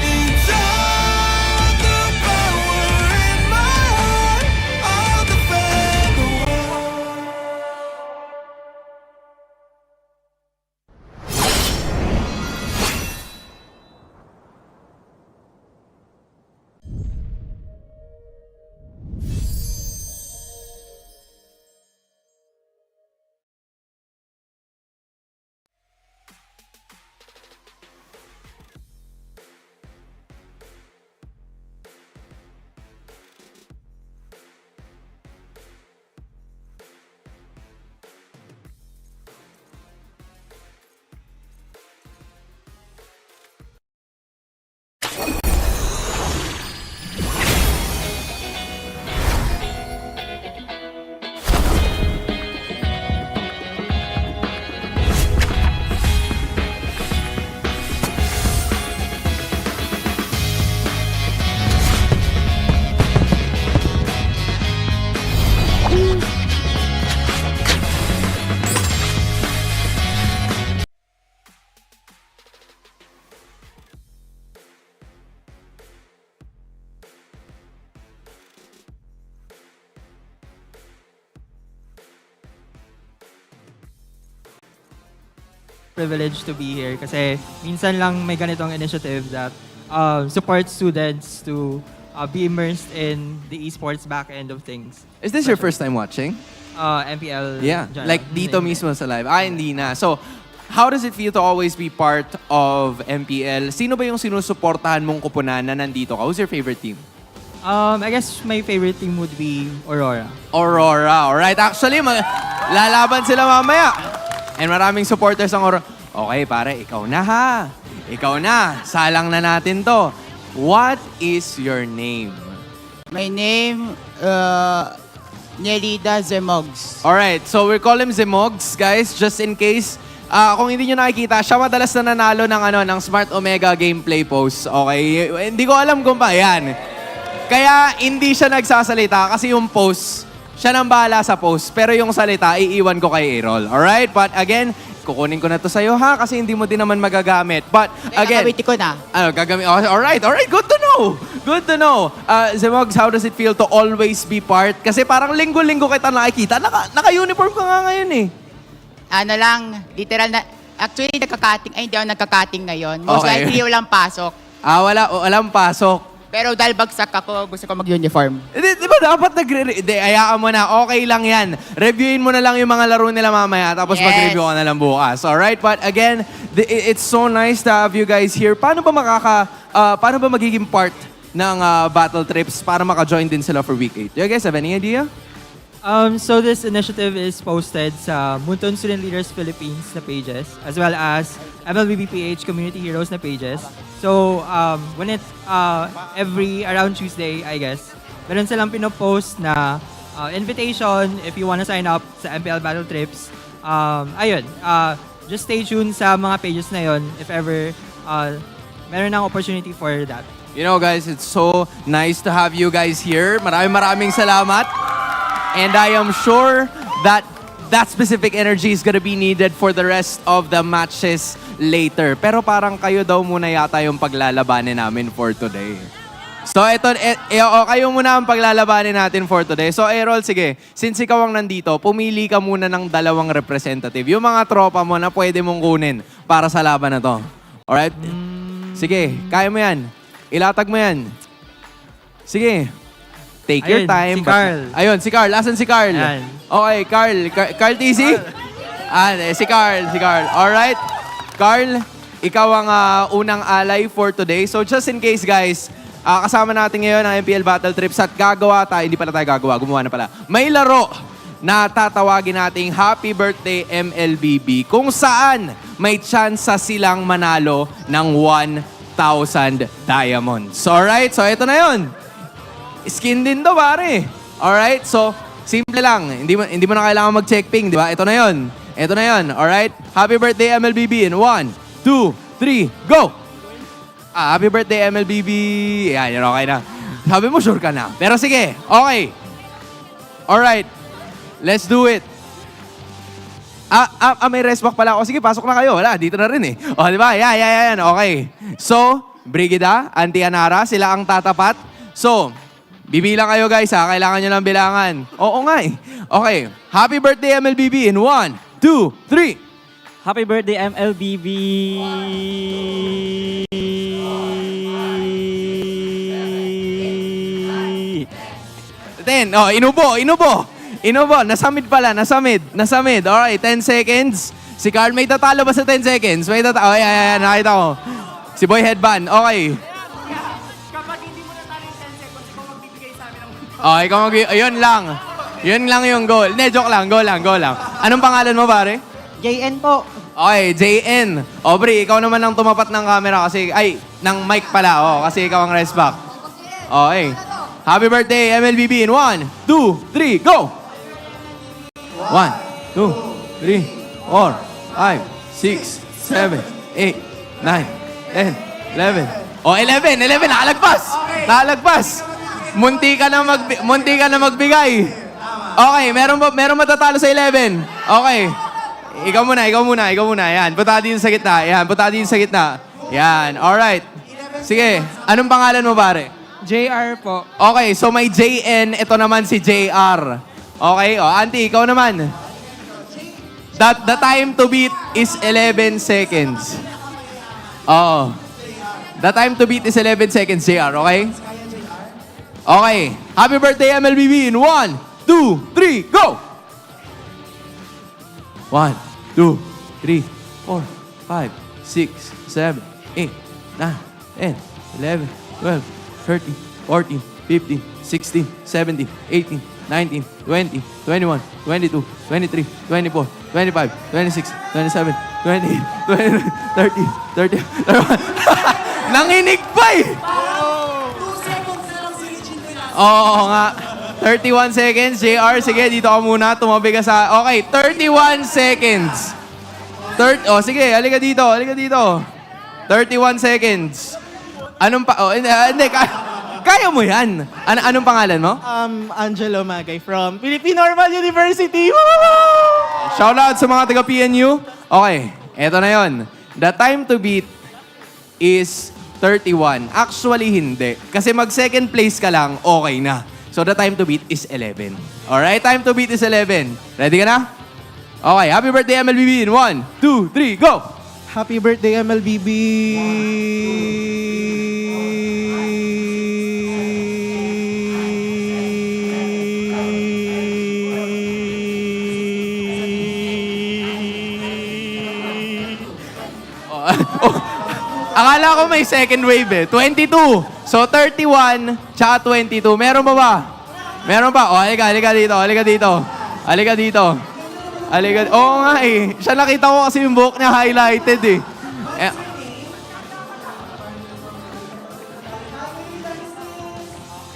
Inside the power in my heart, I'll defend the world. Privileged to be here kasi minsan lang may ganitong initiative that supports students to be immersed in the esports back end of things. Is this your first time watching? MPL. Yeah, dyan. like dito mismo sa live. Hindi na. So, how does it feel to always be part of MPL? Sino ba yung sinusuportahan mong kupunan na nandito ka? Who's your favorite team? I guess my favorite team would be Aurora. Aurora, alright. Actually, lalaban sila mamaya. And maraming supporters ang Aurora. Okay, pare, ikaw na ha. Ikaw na. Salang na natin to. What is your name? My name, Nelida Zemogs. Alright, so we call him Zemogs, guys, just in case. Kung hindi nyo nakikita, siya madalas na nanalo ng Smart Omega gameplay post. Okay? Hindi ko alam kung ba. Yan. Kaya hindi siya nagsasalita kasi yung post, siya nang bahala sa post. Pero yung salita, iiwan ko kay Errol. Alright? But again, kukunin ko na to sa'yo ha kasi hindi mo din naman magagamit. But again... Gagamitin ko na. Gagamitin. Alright. Good to know. Good to know. Zemogs, how does it feel to always be part? Kasi parang linggo-linggo kita nakikita. Naka-uniform ka nga ngayon eh. Ano lang, literal na... Actually, hindi ako nagkakating ngayon. Most likely, walang pasok. Walang pasok. Pero dahil bagsak ako, gusto ko mag-uniform. Di ba dapat hayaan mo na, okay lang yan. Reviewin mo na lang yung mga laro nila mamaya, tapos mag-review ka na lang bukas. Alright? But again, it's so nice to have you guys here. Paano ba paano ba magiging part ng battle trips para maka-join din sila for week 8? Do you guys have any idea? So this initiative is posted sa Munton Student Leaders Philippines na pages, as well as MLBB PH Community Heroes na pages. So when it every around Tuesday, I guess, meron silang pinopost na invitation if you wanna sign up sa MPL Battle Trips. Just stay tuned sa mga pages na yon if ever meron ng opportunity for that. You know guys, it's so nice to have you guys here. Maraming salamat. And I am sure that that specific energy is gonna be needed for the rest of the matches later. Pero parang kayo daw muna yata yung paglalabanin namin for today. So ito, kayo muna ang paglalabanin natin for today. So Errol, sige, since ikaw ang nandito, pumili ka muna ng dalawang representative. Yung mga tropa mo na pwede mong kunin para sa laban na to. Alright? Sige, kaya mo yan. Ilatag mo yan. Sige. Take your time. Si Carl. Ayun, si Carl. Asan si Carl? Ayan. Okay, Carl. Carl TC? Si Carl. Alright. Carl, ikaw ang unang alay for today. So just in case guys, kasama natin ngayon ang MPL Battle Trips at gagawa tayo, hindi pala tayo gagawa, gumawa na pala. May laro na tatawagin nating Happy Birthday MLBB kung saan may tsansa silang manalo ng 1,000 diamonds. Alright, so ito na yun. Skin din to pare. Alright, so simple lang. Hindi mo na kailangan mag-check ping, di ba? Ito na yun. Alright, Happy Birthday MLBB in 1, 2, 3, go! Happy Birthday MLBB. Yan, okay na. Sabi mo, sure ka na. Pero sige, okay. Alright, let's do it. May resback pala ako. Sige, pasok na kayo. Wala, dito na rin eh. O, di ba? Yan. Okay. So, Brigida, Auntie Anara, sila ang tatapat. So, bibilang kayo guys ha. Kailangan nyo lang bilangan. Oo nga eh. Okay. Happy Birthday MLBB in 1, 2, 3. Happy birthday MLBB! Inubo. Nasamid pala. Alright, 10 seconds. Si Carl, may tatalo ba sa 10 seconds? Ayan, nakita ko. Si Boy Headband. Okay. Kapag hindi mo natalo yung 10 seconds, ikaw magbibigay sa amin ng... Ikaw yun lang. Yun lang yung goal. Joke lang. Go lang. Anong pangalan mo, pare? JN po. Okay, JN. Aubrey, ikaw naman ang tumapat ng camera kasi... ng mic pala. Kasi ikaw ang resback. Okay. Happy birthday, MLBB in 1, 2, 3, go! 1, 2, 3, 4, 5, 6, 7, 8, 9, 10, 11. 11, nakalagpas! Munti ka na magbigay. Okay, meron matatalo sa 11. Okay. Ikaw muna. Yan, punta din sa gitna. Yan, alright. Sige, anong pangalan mo, pare? JR po. Okay, so may JN, ito naman si JR. Okay, Auntie, ikaw naman. The time to beat is 11 seconds. The time to beat is 11 seconds, JR, okay? Okay, happy birthday MLBB in 1, 2, 3, go! 1, 2, 3, 4, 5, 6, 7, 8, 9, 10, 11, 12, 13, 14, 15, 16, 17, 18, 19, 20, 21, 22, 23, 24, 25, 26, 27, 28, 29, 30, 31. Nanginig pa eh! 2 seconds na lang si Richie. Oo nga. 31 seconds. JR, sige, dito ka muna. Tumabi ka sa... Okay, 31 seconds. Sige, halika dito. 31 seconds. Anong hindi, kaya mo yan. Anong pangalan mo? Angelo Magay from Philippine Normal University. Shoutout sa mga taga PNU. Okay, eto na yon. The time to beat is 31. Actually, hindi. Kasi mag-second place ka lang, okay na. So, the time to beat is 11. Alright, time to beat is 11. Ready ka na? Okay, happy birthday MLBB in 1, 2, 3, go! Happy birthday MLBB. Akala ko may second wave eh. 22. So 31, tsaka 22. Meron pa ba? Meron pa? O, halika dito. Oo nga eh. Siya nakita ko kasi yung buhok niya highlighted eh.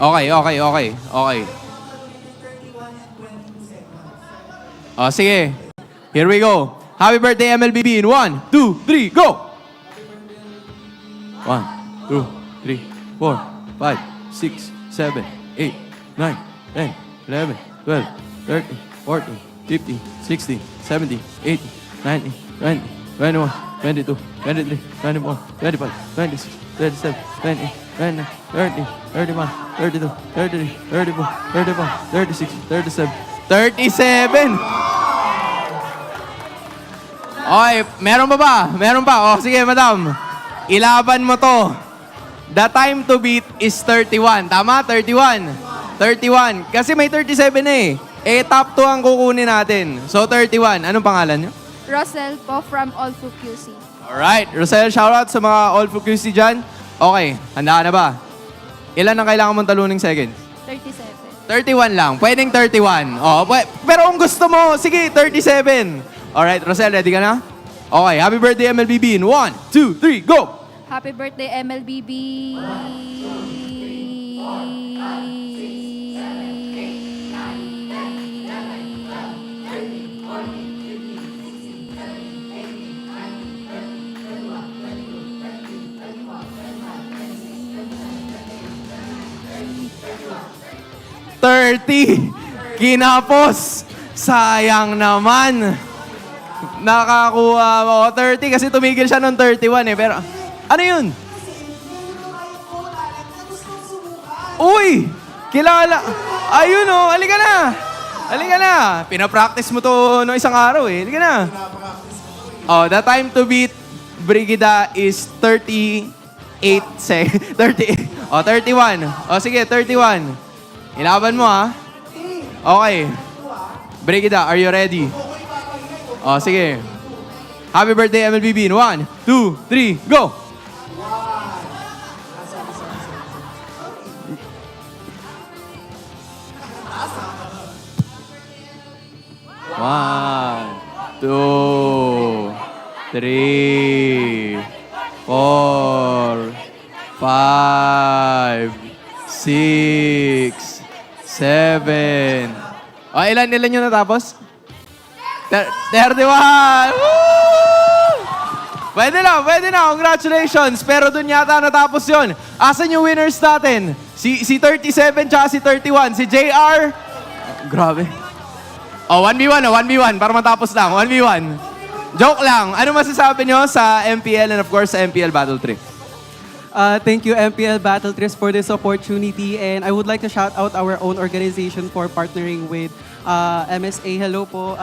Okay. O, sige. Here we go. Happy birthday, MLBB in 1, 2, 3, go! 1, 2, 3, 4, 5, 6, 7, 8, 9, 10, 11, 12, 13, 14, 15, 16, 17, 18, 19, 20, 21, 22, 23, 24, 25, 26, 27, 28, 29, 30, 31, 32, 33, 34, 35, 36, 37, 37! Okay, meron pa? O, sige, madam. Ilaban mo to. The time to beat is 31. Tama? 31. Kasi may 37 eh. Top 2 ang kukunin natin. So, 31. Anong pangalan nyo? Rosel po from Olfu QC. Alright. Rosel, shoutout sa mga Olfu QC dyan. Okay, handa ka na ba? Ilan ang kailangan mong taluning seconds? 37. 31 lang. Pwedeng 31. Pero kung gusto mo, sige, 37. Alright, Rosel, ready ka na? Okay, happy birthday, MLBB in 1, 2, 3, go! Happy birthday, MLBB! Kinapos! Sayang naman! Nakakuha mo 30 kasi tumigil siya noong 31 eh. Pero, ano yun? Uy! Kilala! Ayun oh! Halika na! Pinapractice mo to no isang araw eh. Halika na! The time to beat Brigida is 38 seconds. 31. Sige, 31. Ilaban mo ha. Okay. Brigida, are you ready? Sige. Happy birthday, MLBB in 1, 2, 3, go! One, 2, 3, 4, 5, 6, 7. Ilan yung natapos? 31! Woo! Pwede na. Congratulations. Pero dun yata natapos yun. Asan yung winners natin? Si 37 tsaka si 31. Si JR. Grabe. 1v1 para matapos lang. 1v1. Joke lang. Ano masasabi nyo sa MPL and of course sa MPL Battle 3? Thank you, MPL Battle 3 for this opportunity. And I would like to shout out our own organization for partnering with MSA. Hello po.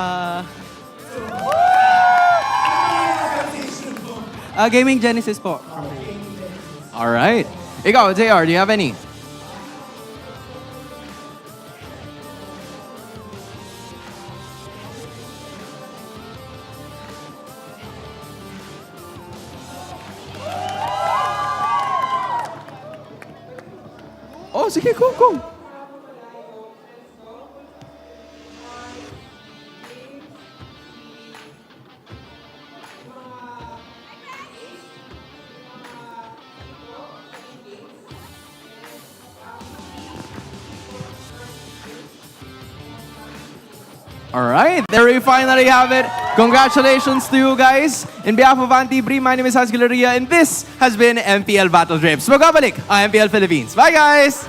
Gaming Genesis po. Alright. Ikaw, JR, do you have any? Sige, go. Alright, there we finally have it. Congratulations to you guys. In behalf of APBren, my name is Hans Galeria, and this has been MPL Battle Drips. Magbabalik ang MPL Philippines. Bye guys!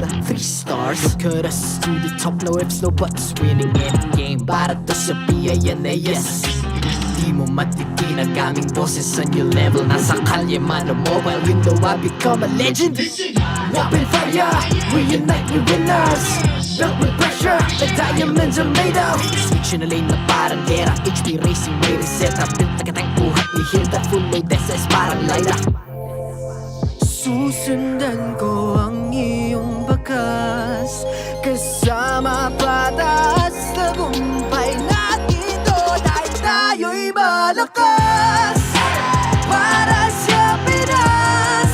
the 3 stars. Look at us to the top, no ifs, no buts. Winning any game, para to sa PIN na yes. Di mo matitin ang aming boses sa new level. Nasa kalye man o mobile, you know I become a legend. Open fire, reunite with winners. Built with pressure, like diamonds are made of. Switch in a lane na parang gera. HP racing, may reset up. Built like a tank, buhat ni heal that full load. SS parang Lyra. Susundan ko ang iyong bakas. Kasama patas, tagumpay natin to. Dahil tayo'y malakas. Para sa Pinas.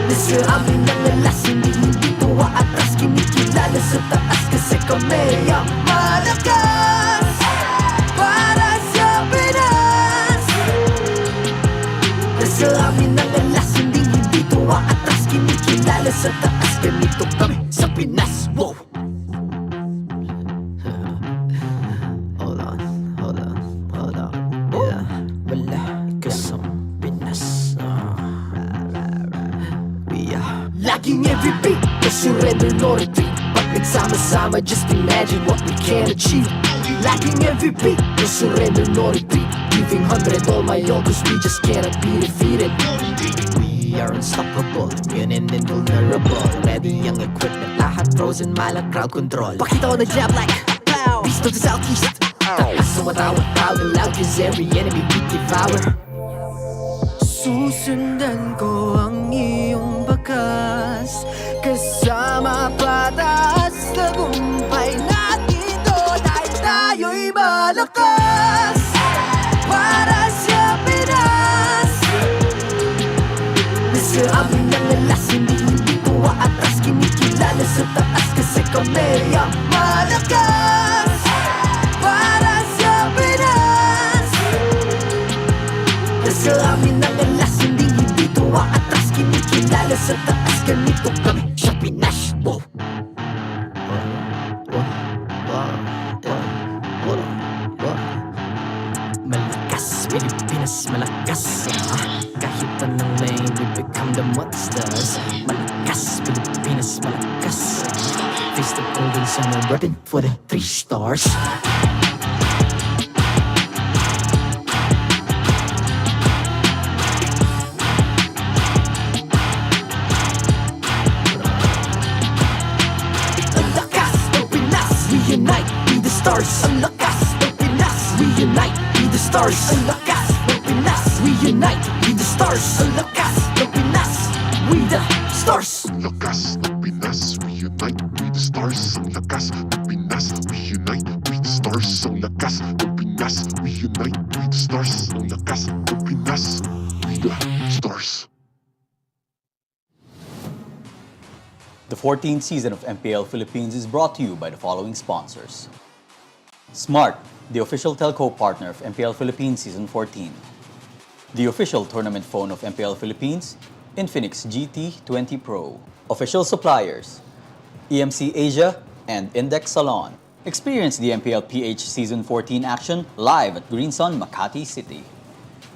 Nasa amin ang alas, hindi tuwa atras. Kinikilala sa taas kasi kami ang malakas. Para sa Pinas. Nasa amin ang alas, hindi tuwa atras. Kinikilala sa taas, ganito kami sa Pinas. Wow! Laging every beat, no surrender, no retreat. Pag nagsama-sama, just imagine what we can achieve. Laging every beat, no surrender, no retreat. Giving 100 all my all, cause we just cannot be defeated. We are unstoppable, immune and invulnerable. Ready ang equipment, lahat frozen, malang crowd control. Pakita ko na jab like pow, beast of the southeast. So matawag proud and loud, cause every enemy we devour. Susundan ko ang iyong bakas. Kasama patas, tagumpay natin to. Dahil tayo'y malakas. Para sa Pinas. Nasa amin ang alas, hindi tuwa atras. Kinikilala sa taas kasi kami ang malakas. Para sa Pinas. Nasa amin ang alas, hindi tuwa atras. Kinikilala sa taas, ganito kami sa Pinas. Wow! Malakas, Pilipinas, malakas. Kahit anong lane, we become the monsters. Malakas, Pilipinas, malakas. Face the golden sun and repping for the 3 stars. Reunite, be the stars. Ang lakas ng Pinas. Reunite, be the stars. Ang lakas ng Pinas. Reunite, be the stars. Ang lakas ng Pinas. We the stars. Ang lakas ng Pinas. Reunite, we the stars. Ang lakas ng Pinas. Reunite, we the stars. Ang lakas ng Pinas. Reunite, we the stars. Ang lakas ng Pinas. We the stars. The 14th season of MPL Philippines is brought to you by the following sponsors. Smart, the official telco partner of MPL Philippines Season 14. The official tournament phone of MPL Philippines, Infinix GT20 Pro. Official suppliers, EMC Asia and Index Salon. Experience the TLPH Season 14 action live at Green Sun, Makati City.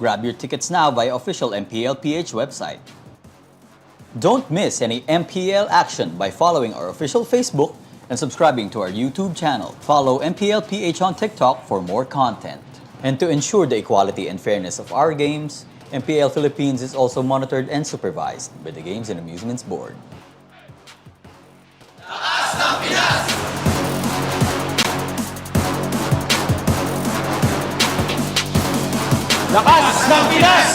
Grab your tickets now via official MPLPH website. Don't miss any MPL action by following our official Facebook and subscribing to our YouTube channel. Follow MPLPH on TikTok for more content. And to ensure the equality and fairness of our games, MPL Philippines is also monitored and supervised by the Games and Amusements Board. Lakas ng Pinas!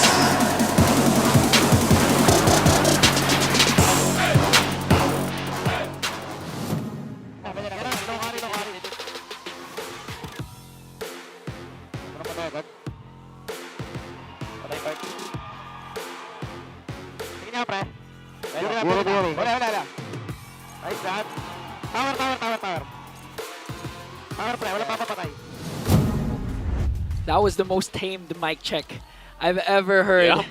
Wala. Nice shot. Tower. Tower pre, wala papapatay. That was the most tamed mic check I've ever heard.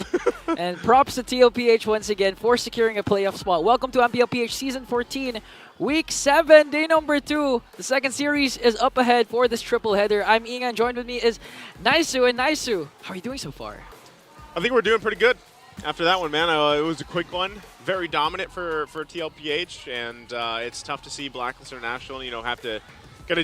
And props to TLPH once again for securing a playoff spot. Welcome to MPLPH Season 14, Week 7, Day number 2. The second series is up ahead for this triple header. I'm Ingan, joined with me is Naisu. And Naisu, how are you doing so far? I think we're doing pretty good. After that one, man, it was a quick one. Very dominant for TLPH, and it's tough to see Blacklist International, have to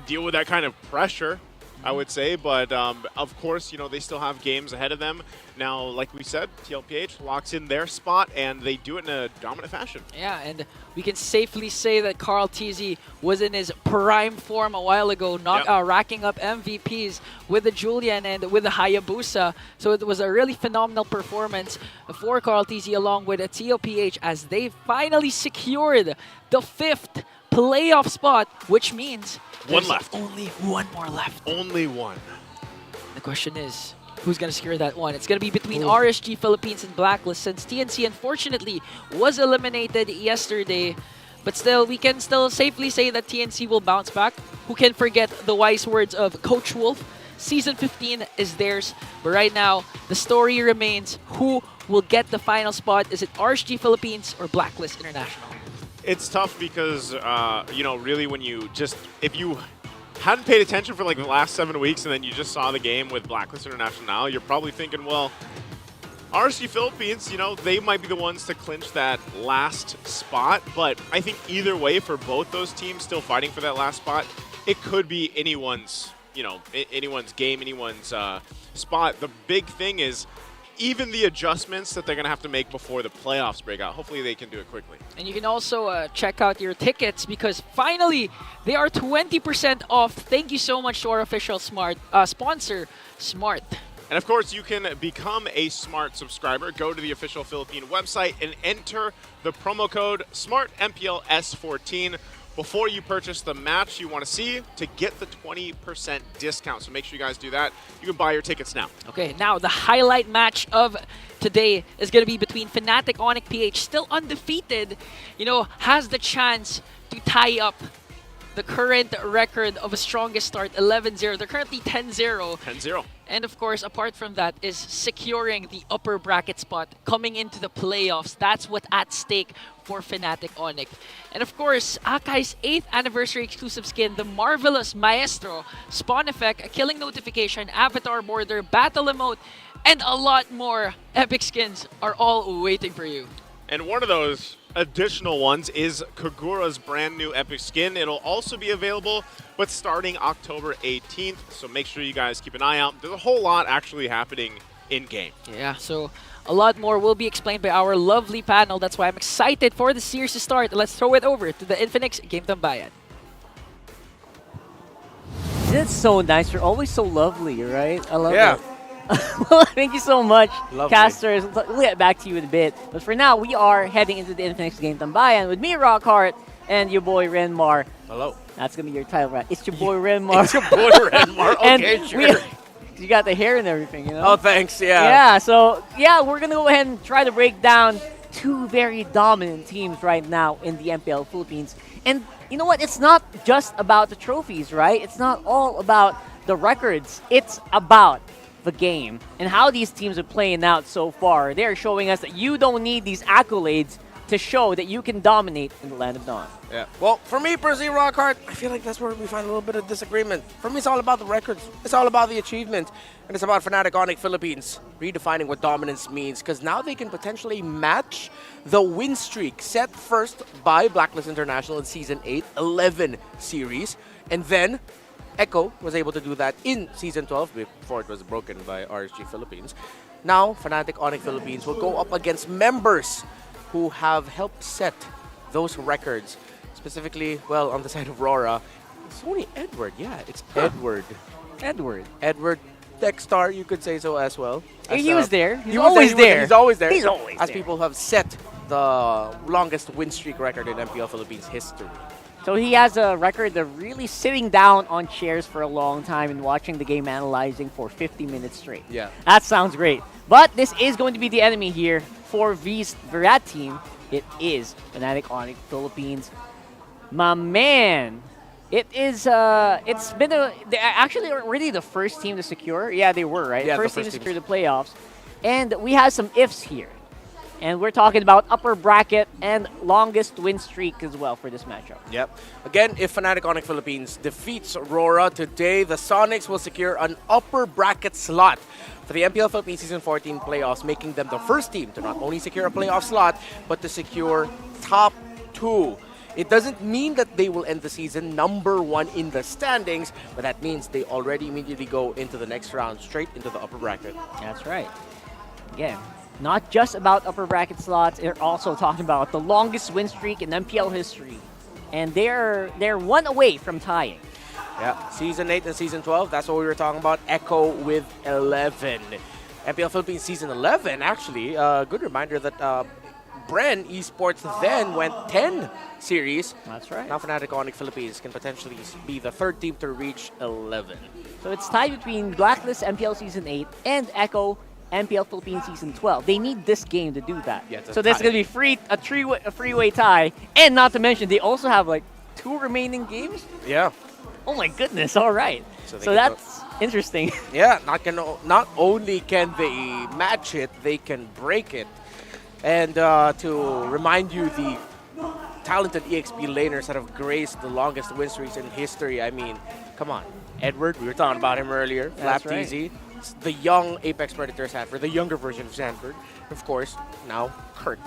deal with that kind of pressure, I would say. But of course, they still have games ahead of them. Now, like we said, TLPH locks in their spot, and they do it in a dominant fashion. Yeah, and we can safely say that Carl TZ was in his prime form a while ago, racking up MVPs with the Julian and with the Hayabusa. So it was a really phenomenal performance for Carl TZ along with a TLPH as they finally secured the 5th playoff spot, which means one left. Only one more left. Only one. The question is, who's going to secure that one? It's going to be between RSG Philippines and Blacklist, since TNC unfortunately was eliminated yesterday. But still, we can still safely say that TNC will bounce back. Who can forget the wise words of Coach Wolf? Season 15 is theirs. But right now, the story remains, who will get the final spot? Is it RSG Philippines or Blacklist International? It's tough because, really when if you hadn't paid attention for like the last 7 weeks and then you just saw the game with Blacklist International, you're probably thinking, well, RSG Philippines, they might be the ones to clinch that last spot. But I think either way, for both those teams still fighting for that last spot, it could be anyone's, anyone's game, anyone's spot. The big thing is even the adjustments that they're going to have to make before the playoffs break out. Hopefully they can do it quickly. And you can also check out your tickets because finally they are 20% off. Thank you so much to our official sponsor, Smart. And of course, you can become a Smart subscriber. Go to the official Philippine website and enter the promo code SMART MPL-S14 before you purchase the match you want to see to get the 20% discount. So make sure you guys do that. You can buy your tickets now. Okay, now the highlight match of today is going to be between Fnatic Onic PH, still undefeated, has the chance to tie up the current record of a strongest start, 11-0. They're currently 10-0. 10-0. And of course, apart from that, is securing the upper bracket spot coming into the playoffs. That's what's at stake for Fnatic Onic. And of course, Akai's 8th anniversary exclusive skin, the Marvelous Maestro, Spawn Effect, a Killing Notification, Avatar Border, Battle Emote, and a lot more epic skins are all waiting for you. And one of those additional ones is Kagura's brand new epic skin. It'll also be available, but starting October 18th. So make sure you guys keep an eye out. There's a whole lot actually happening in-game. Yeah, so a lot more will be explained by our lovely panel. That's why I'm excited for the series to start. Let's throw it over to the Infinix Game Tambayan. It's so nice. You're always so lovely, right? I love it. Well, thank you so much, casters. We'll get back to you in a bit. But for now, we are heading into the Infinix Game Tambayan with me, Rockhart, and your boy, Renmar. Hello. That's going to be your title, right? It's your boy, Renmar. It's your boy, Renmar. Okay, sure. You got the hair and everything, Oh, thanks, yeah. Yeah, so, we're going to go ahead and try to break down two very dominant teams right now in the MPL Philippines. And you know what? It's not just about the trophies, right? It's not all about the records. It's about the game and how these teams are playing out so far. They're showing us that you don't need these accolades to show that you can dominate in the Land of Dawn. Yeah. Well, for me, personally, Rockhart, I feel like that's where we find a little bit of disagreement. For me, it's all about the records. It's all about the achievement. And it's about Fnatic Onic Philippines redefining what dominance means, because now they can potentially match the win streak set first by Blacklist International in Season 8, 11 series. And then Echo was able to do that in Season 12 before it was broken by RSG Philippines. Now, Fnatic Onic Philippines will go up against members who have helped set those records. Specifically, well, on the side of RORA, it's only Edward. Yeah, it's Edward. Edward Techstar, you could say so as well. He was there. He's always there. He's always there. He's always as there. people have set the longest win streak record in MPL Philippines history. So he has a record of really sitting down on chairs for a long time and watching the game, analyzing for 50 minutes straight. Yeah. That sounds great. But this is going to be the enemy here for that team. It is Fnatic Onic Philippines. My man. It is, it's been they're actually already the first team to secure. Yeah, they were, right? Yeah, First team to secure the playoffs. And we have some ifs here. And we're talking about upper bracket and longest win streak as well for this matchup. Yep. Again, if Fnatic Onic Philippines defeats RORA today, the Sonics will secure an upper bracket slot for the MPL Philippines Season 14 playoffs, making them the first team to not only secure a playoff slot, but to secure top 2. It doesn't mean that they will end the season number 1 in the standings, but that means they already immediately go into the next round, straight into the upper bracket. That's right. Again, not just about upper bracket slots, they're also talking about the longest win streak in MPL history. And they're 1 away from tying. Yeah, Season 8 and Season 12, that's what we were talking about. Echo with 11. MPL Philippines Season 11, actually, good reminder that Bren Esports then went 10 series. That's right. Now Fnatic Onic Philippines can potentially be the 3rd team to reach 11. So it's tied between Blacklist MPL Season 8 and Echo MPL Philippines Season 12. They need this game to do that. Yeah, so that's going to be a freeway tie. And not to mention, they also have like 2 remaining games. Yeah. Oh my goodness, all right. So that's interesting. Yeah, not only can they match it, they can break it. And to remind you, the talented EXP laners that have graced the longest win streaks in history, I mean, come on. Edward, we were talking about him earlier. That's Flap TZ. The young Apex Predator Sanford, the younger version of Sanford. Of course, now Kirk.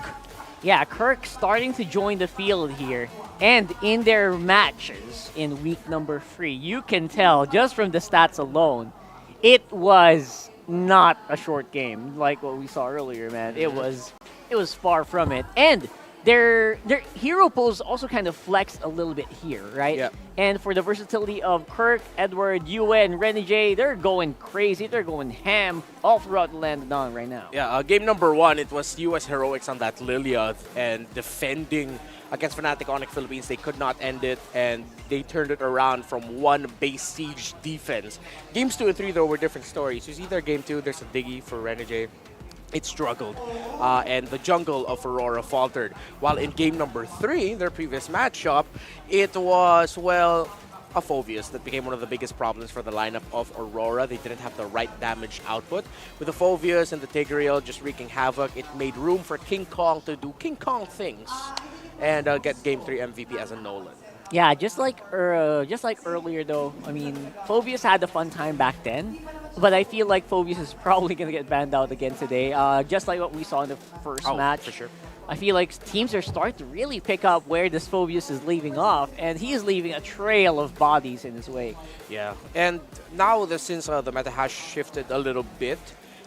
Yeah, Kirk starting to join the field here. And in their matches in week number 3, you can tell just from the stats alone, it was not a short game like what we saw earlier, man. It was far from it. And their hero pools also kind of flexed a little bit here, right? Yeah. And for the versatility of Kirk, Edward, Yue, and Renegade, they're going crazy. They're going ham all throughout the land of Dawn right now. Yeah, game number 1, it was US Heroics on that Liliath and defending against Fnatic Onic Philippines. They could not end it, and they turned it around from 1 base siege defense. Games 2 and 3, though, were different stories. You see there, game 2, there's a Diggy for Renegade. It struggled, and the jungle of Aurora faltered. While in game number 3, their previous matchup, it was, well, a Phoveus that became one of the biggest problems for the lineup of Aurora. They didn't have the right damage output. With the Phoveus and the Tigreal just wreaking havoc, it made room for King Kong to do King Kong things and get game 3 MVP as a Nolan. Yeah, just like earlier though, I mean, Phoveus had a fun time back then, but I feel like Phoveus is probably going to get banned out again today, just like what we saw in the first match. For sure. I feel like teams are starting to really pick up where this Phoveus is leaving off, and he is leaving a trail of bodies in his wake. Yeah, and now since the meta has shifted a little bit,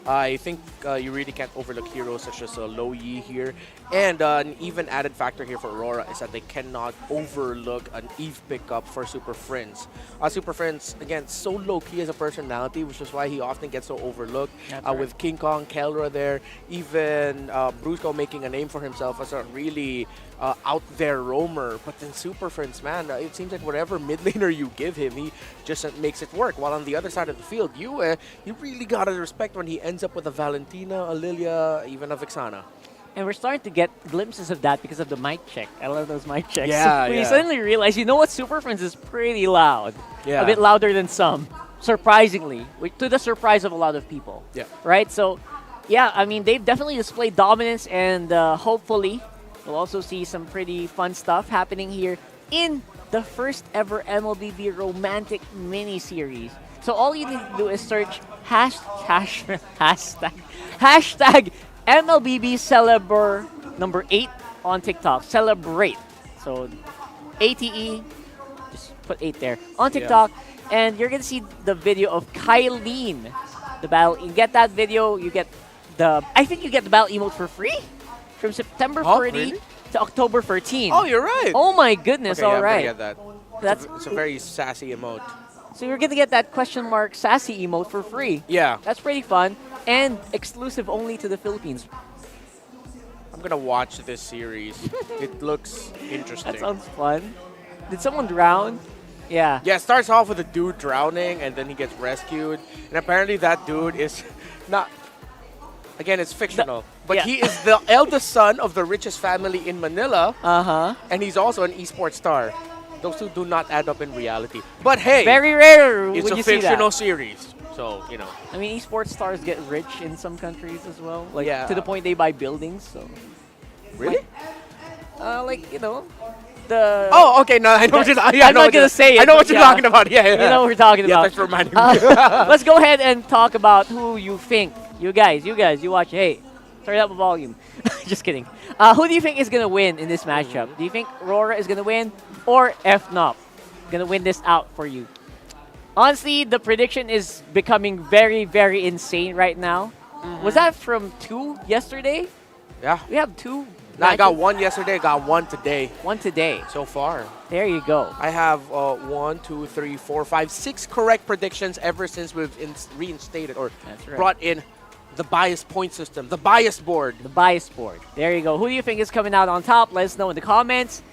I think you really can't overlook heroes such as Lo Yi here. And an even added factor here for Aurora is that they cannot overlook an Eve pickup for Super Friends. Super Friends, again, so low-key as a personality, which is why he often gets so overlooked. Right. With King Kong, Kelra there, even Brusco making a name for himself as a really out-there roamer. But then Super Friends, man, it seems like whatever mid laner you give him, he just makes it work. While on the other side of the field, you really gotta respect when he ends up with a Valentina, a Lilia, even a Vexana. And we're starting to get glimpses of that because of the mic check. I love those mic checks. Yeah, When you suddenly realize, you know what, Super Friends is pretty loud. Yeah. A bit louder than some, surprisingly, to the surprise of a lot of people. Yeah. Right? So, yeah, I mean, they've definitely displayed dominance, and hopefully we'll also see some pretty fun stuff happening here in the first ever MLBB romantic mini-series. So all you need to do is search hashtag MLBB Celebr number 8 on TikTok. Celebrate. So ATE, just put 8 there on TikTok, and you're gonna see the video of Kylene. The battle. You get that video. You get I think you get the battle emote for free from September 30 really? to October 13. Oh, you're right. Oh my goodness! Okay, all yeah, right. I'm gonna get that. It's a very sassy emote. So you're gonna get that question mark sassy emote for free. Yeah. That's pretty fun and exclusive only to the Philippines. I'm gonna watch this series. It looks interesting. That sounds fun. Did someone drown? Yeah. Yeah, it starts off with a dude drowning and then he gets rescued. And apparently that dude is not... Again, it's fictional. But he is the eldest son of the richest family in Manila. Uh-huh. And he's also an esports star. Those two do not add up in reality. But hey, very rare it's when a you see fictional that. series. So, you know. I mean, esports stars get rich in some countries as well. Like, Yeah. to the point they buy buildings, so. Really? Like, you know, the... Oh, okay, no, I know what you're talking I'm not going to say it. I know what but you're talking about, yeah. You know what we're talking Yeah, about. thanks for reminding me. Let's go ahead and talk about who you think. You guys, you watch. Hey, turn up the volume. Just kidding. Who do you think is going to win in this matchup? Do you think RORA is going to win or FNOP going to win this out for you? Honestly, the prediction is becoming very, very insane right now. Was that from 2 yesterday? Yeah. We have 2. No, I got 1 yesterday, I got 1 today. 1 today. So far. There you go. I have 1, 2, 3, 4, 5, 6 correct predictions ever since we've reinstated or brought in the bias point system, the bias board. The bias board. There you go. Who do you think is coming out on top? Let us know in the comments.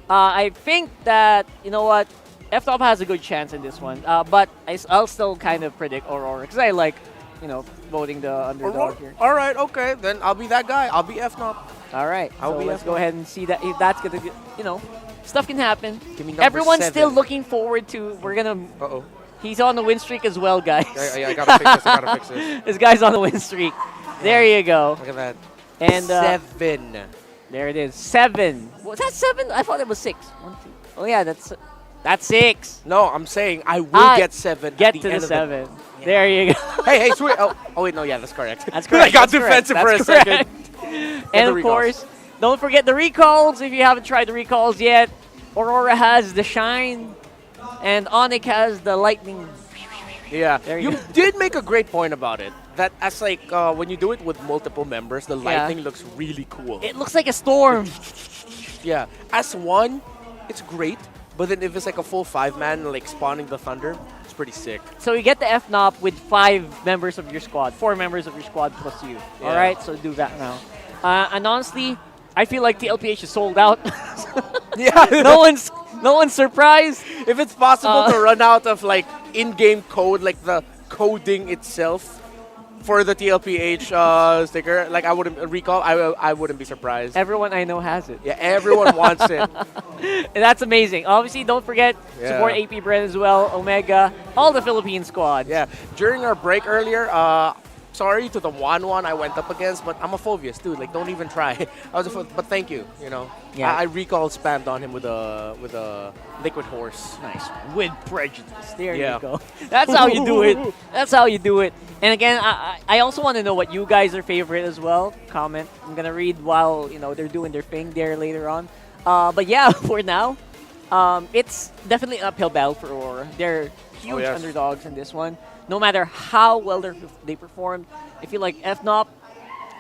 I think that, you know what, FNOP has a good chance in this one. But I'll still kind of predict Aurora because I like, you know, voting the underdog here. All right, okay. Then I'll be that guy. I'll be FNOP. All right. I'll be let's FNOP. go ahead and see that if that's going to, you know, stuff can happen. Give me number Everyone's 7. still looking forward to, we're going to... Uh-oh. He's on the win streak as well, guys. Yeah, I gotta fix this. I gotta fix this. This guy's on the win streak. There you go. Look at that. And 7. There it is. 7. Was that 7? I thought it was 6. 1, 2. Oh yeah, that's 6. No, I'm saying I will get 7. Get at to the end of 7. There you go. Hey, sweet. Oh, wait, no, yeah, that's correct. That's correct. I got That's defensive correct. for a That's second. correct. Get And the of recalls. course, don't forget the recalls if you haven't tried the recalls yet. Aurora has the shine, and Onic has the lightning. Yeah, There you you go. did make a great point about it. That as like when you do it with multiple members, the lightning looks really cool. It looks like a storm. Yeah, as one, it's great. But then if it's like a full 5-man, like spawning the thunder, it's pretty sick. So you get the FNOP with 5 members of your squad, 4 members of your squad plus you. Yeah. All right, so do that now. And honestly, I feel like TLPH is sold out. Yeah, no one's surprised. If it's possible to run out of like in-game code, like the coding itself for the TLPH sticker, like I wouldn't recall. I wouldn't be surprised. Everyone I know has it. Yeah, everyone wants it. And that's amazing. Obviously, don't forget support APBren as well, Omega, all the Philippine squads. Yeah, during our break earlier, sorry to the 1-1 I went up against, but I'm a phobious dude. Like, don't even try. But thank you. You know, Yeah. I recall spammed on him with a liquid horse. Nice. With prejudice. There Yeah. you go. That's how you do it. That's how you do it. And again, I also want to know what you guys are favorite as well. Comment. I'm gonna read while they're doing their thing there later on. But yeah, for now, it's definitely an uphill battle for Aurora. They're huge underdogs in this one. No matter how well they performed, I feel like FNOP,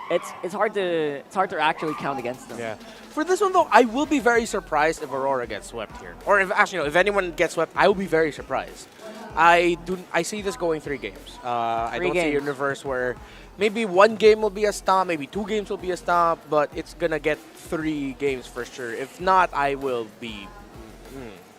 it's hard to actually count against them. Yeah. For this one though, I will be very surprised if Aurora gets swept here, or if actually no, if anyone gets swept, I will be very surprised. I see this going 3 games. I don't see a universe where maybe 1 game will be a stomp, maybe 2 games will be a stomp, but it's gonna get 3 games for sure. If not, I will be.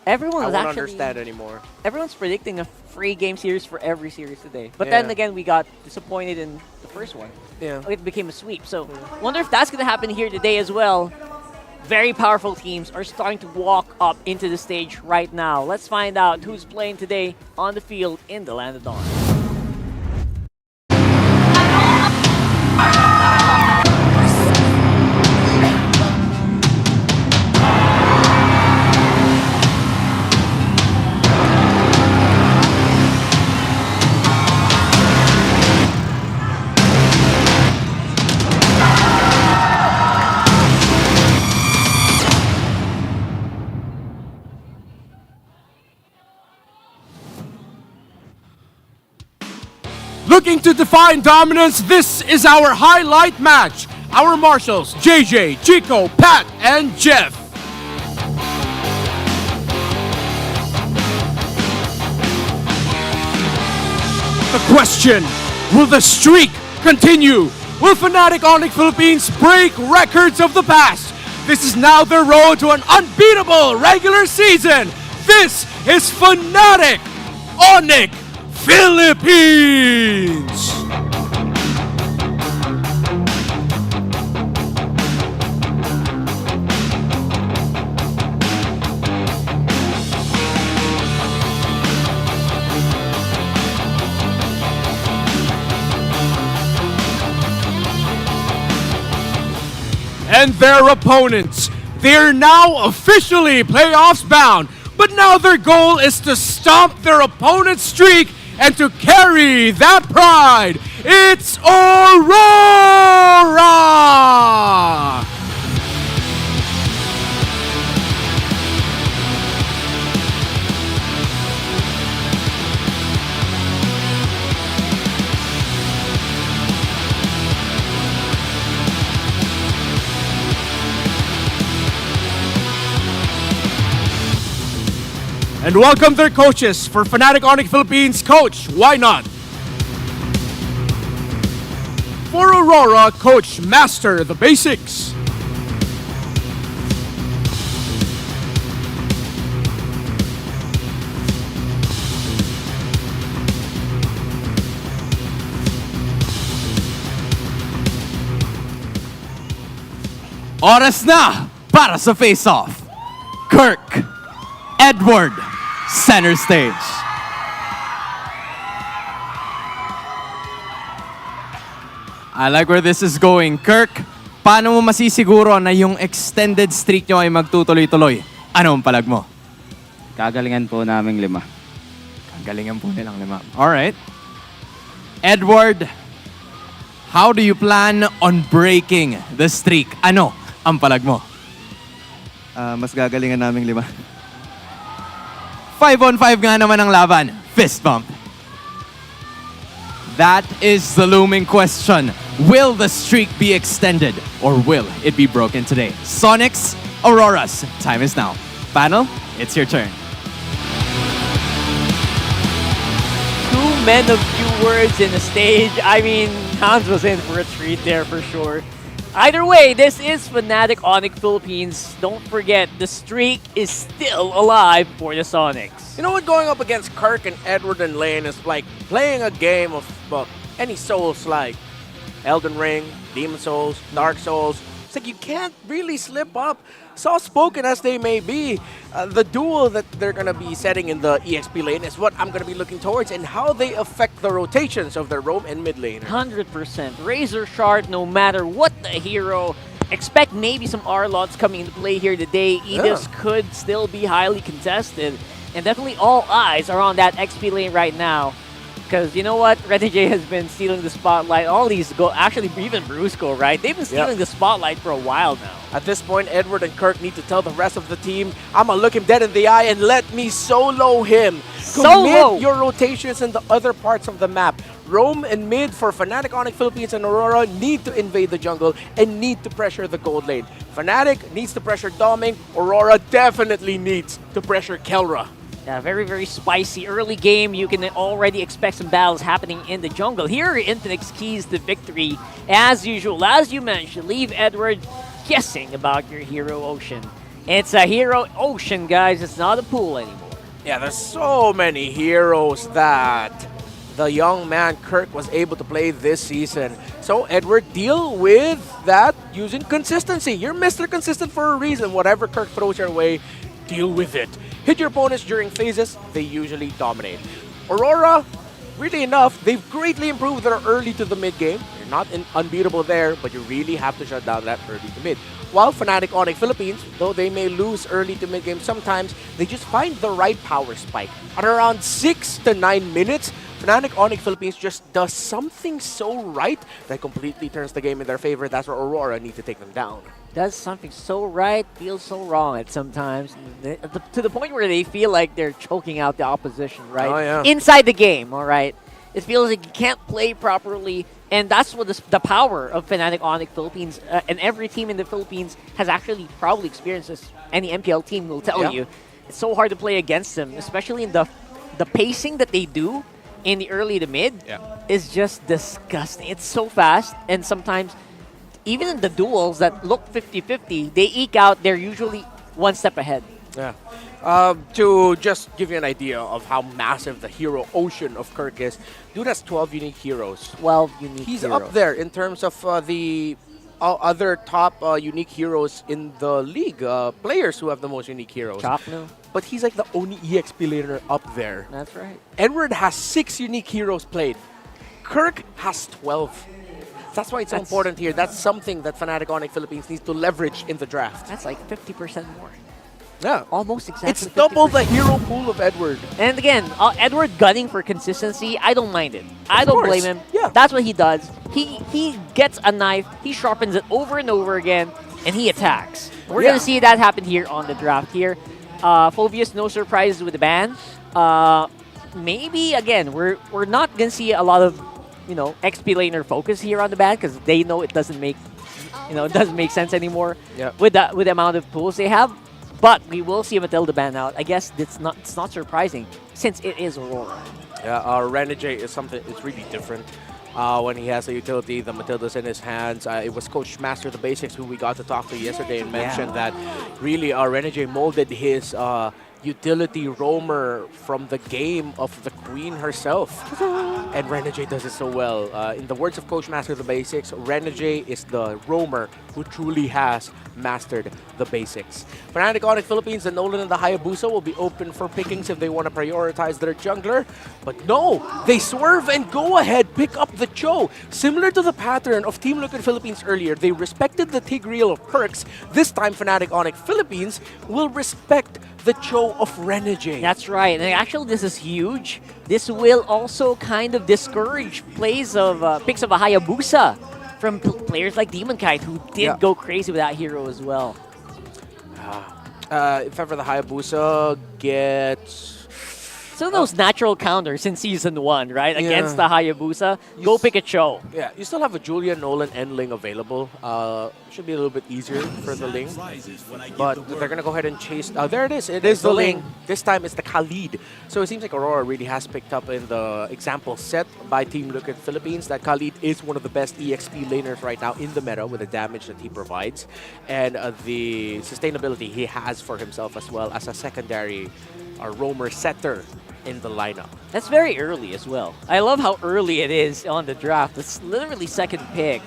Everyone I was won't actually understand anymore. Everyone's predicting a 3-game series for every series today. But then again, we got disappointed in the first one. Yeah. It became a sweep. So, wonder if that's going to happen here today as well. Very powerful teams are starting to walk up into the stage right now. Let's find out who's playing today on the field in the Land of Dawn. Looking to define dominance, this is our highlight match. Our marshals, JJ, Chico, Pat, and Jeff. The question, will the streak continue? Will Fnatic Onic Philippines break records of the past? This is now their road to an unbeatable regular season. This is Fnatic Onic Philippines! and their opponents. They're now officially playoffs bound, but now their goal is to stomp their opponent's streak and to carry that pride. It's Aurora! And welcome their coaches. For Fnatic Onic Philippines, Coach, why not? For Aurora, Coach, master the basics. Oras na para sa face-off. Kirk, Edward, center stage. I like where this is going. Kirk, paano mo masisiguro na yung extended streak nyo ay magtutuloy-tuloy? Ano ang palag mo? Kagalingan po naming 5. Kagalingan po nilang 5. Alright. Edward, how do you plan on breaking the streak? Ano ang palag mo? Mas gagalingan naming 5. 5-on-5 nga naman ang laban. Fist bump. That is the looming question. Will the streak be extended or will it be broken today? Sonics, Auroras, time is now. Panel, it's your turn. Two men of few words in the stage. I mean, Hans was in for a treat there for sure. Either way, this is Fnatic Onic Philippines. Don't forget, the streak is still alive for the Sonics. You know what, going up against Kirk and Edward and Lane is like playing a game of any Souls like Elden Ring, Demon Souls, Dark Souls. It's like you can't really slip up. Soft-spoken as they may be, the duel that they're going to be setting in the EXP lane is what I'm going to be looking towards and how they affect the rotations of their roam and mid lane. 100%. Razor Shard, no matter what the hero, expect maybe some R-Lots coming into play here today. Edis could still be highly contested. And definitely all eyes are on that XP lane right now. Because you know what? Renegade has been stealing the spotlight. All these go, actually even Brusco, right? They've been stealing the spotlight for a while now. At this point, Edward and Kirk need to tell the rest of the team, I'm going to look him dead in the eye and let me solo him. Commit your rotations in the other parts of the map. Roam and mid for Fnatic Onic Philippines and Aurora need to invade the jungle and need to pressure the gold lane. Fnatic needs to pressure Doming. Aurora definitely needs to pressure Kelra. Yeah, very, very spicy. Early game, you can already expect some battles happening in the jungle. Here are Infinite's keys to victory. As usual, as you mentioned, leave Edward guessing about your hero ocean. It's a hero ocean, guys. It's not a pool anymore. Yeah, there's so many heroes that the young man Kirk was able to play this season. So Edward, deal with that using consistency. You're Mr. Consistent for a reason. Whatever Kirk throws your way, deal with it. Hit your opponents during phases, they usually dominate. Aurora, weirdly enough, they've greatly improved their early to the mid game. You're not unbeatable there, but you really have to shut down that early to mid. While Fnatic Onic Philippines, though they may lose early to mid game sometimes, they just find the right power spike. At around 6 to 9 minutes, Fnatic Onic Philippines just does something so right that completely turns the game in their favor. That's where Aurora need to take them down. Does something so right, feels so wrong at sometimes. To the point where they feel like they're choking out the opposition, right? Oh, yeah. Inside the game, all right? It feels like you can't play properly, and that's what the power of Fnatic Onic Philippines, and every team in the Philippines has actually probably experienced this. Any MPL team will tell you. It's so hard to play against them, especially in the pacing that they do in the early to mid is just disgusting. It's so fast, and sometimes even in the duels that look 50-50, they eke out, they're usually one step ahead. Yeah. To just give you an idea of how massive the hero ocean of Kirk is, dude has 12 unique heroes. 12 unique He's heroes. up there in terms of the other top unique heroes in the league, players who have the most unique heroes. Chapnu. But he's like the only EXP laner up there. That's right. Edward has 6 unique heroes played. Kirk has 12. That's why it's so important here. That's something that Fnatic Onic Philippines needs to leverage in the draft. That's like 50% more. Yeah. Almost exactly. It's double the hero pool of Edward. And again, Edward gunning for consistency, I don't mind it. I don't blame him. Yeah. That's what he does. He gets a knife, he sharpens it over and over again, and he attacks. We're going to see that happen here on the draft here. Phobius, no surprises with the ban. Maybe, again, we're not going to see a lot of, XP laner focus here on the ban because they know it doesn't make, it doesn't make sense anymore with the amount of tools they have. But we will see Matilda ban out. I guess it's not surprising since it is Aurora. Yeah, Renegade is something. It's really different. When he has a utility, the Matilda's in his hands. It was Coach Master the Basics who we got to talk to yesterday and mentioned that really Renegade molded his utility roamer from the game of the Queen herself. And Renegade does it so well. In the words of Coach Master the Basics, Renegade is the roamer who truly has mastered the basics. Fnatic Onic Philippines, the Nolan and the Hayabusa will be open for pickings if they want to prioritize their jungler. But no, they swerve and go ahead, pick up the Cho. Similar to the pattern of Team Liquid Philippines earlier, they respected the Tigreal of perks. This time, Fnatic Onic Philippines will respect the Cho of Renegade. That's right. And actually, this is huge. This will also kind of discourage plays of picks of a Hayabusa from players like Demon Kite, who did go crazy with that hero as well. If ever the Hayabusa gets... Some of those natural counters in Season 1, right? Against the Hayabusa, go pick a Cho. Yeah, you still have a Julian, Nolan, and Ling available. Should be a little bit easier for the Ling. But they're going to go ahead and chase... there it is. It is the Ling. This time it's the Khalid. So it seems like Aurora really has picked up in the example set by Team Liquid Philippines that Khalid is one of the best EXP laners right now in the meta with the damage that he provides and the sustainability he has for himself as well as a secondary roamer setter in the lineup. That's very early as well. I love how early it is on the draft. It's literally second pick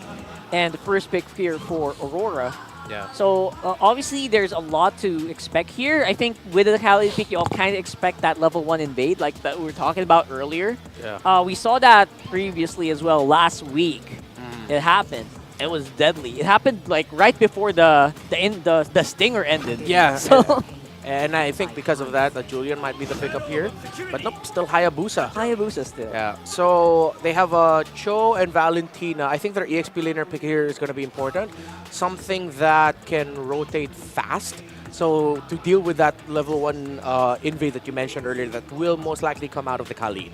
and the first pick here for Aurora. Yeah. So obviously there's a lot to expect here. I think with the Khalid pick, you all kind of expect that level 1 invade like that we were talking about earlier. Yeah. We saw that previously as well last week. It happened. It was deadly. It happened like right before the stinger ended. Yeah. So and I think because of that, Julian might be the pickup here. But nope, still Hayabusa. Hayabusa still. Yeah. So they have Cho and Valentina. I think their EXP laner pick here is going to be important. Something that can rotate fast. So to deal with that level 1 invade that you mentioned earlier, that will most likely come out of the Khalid.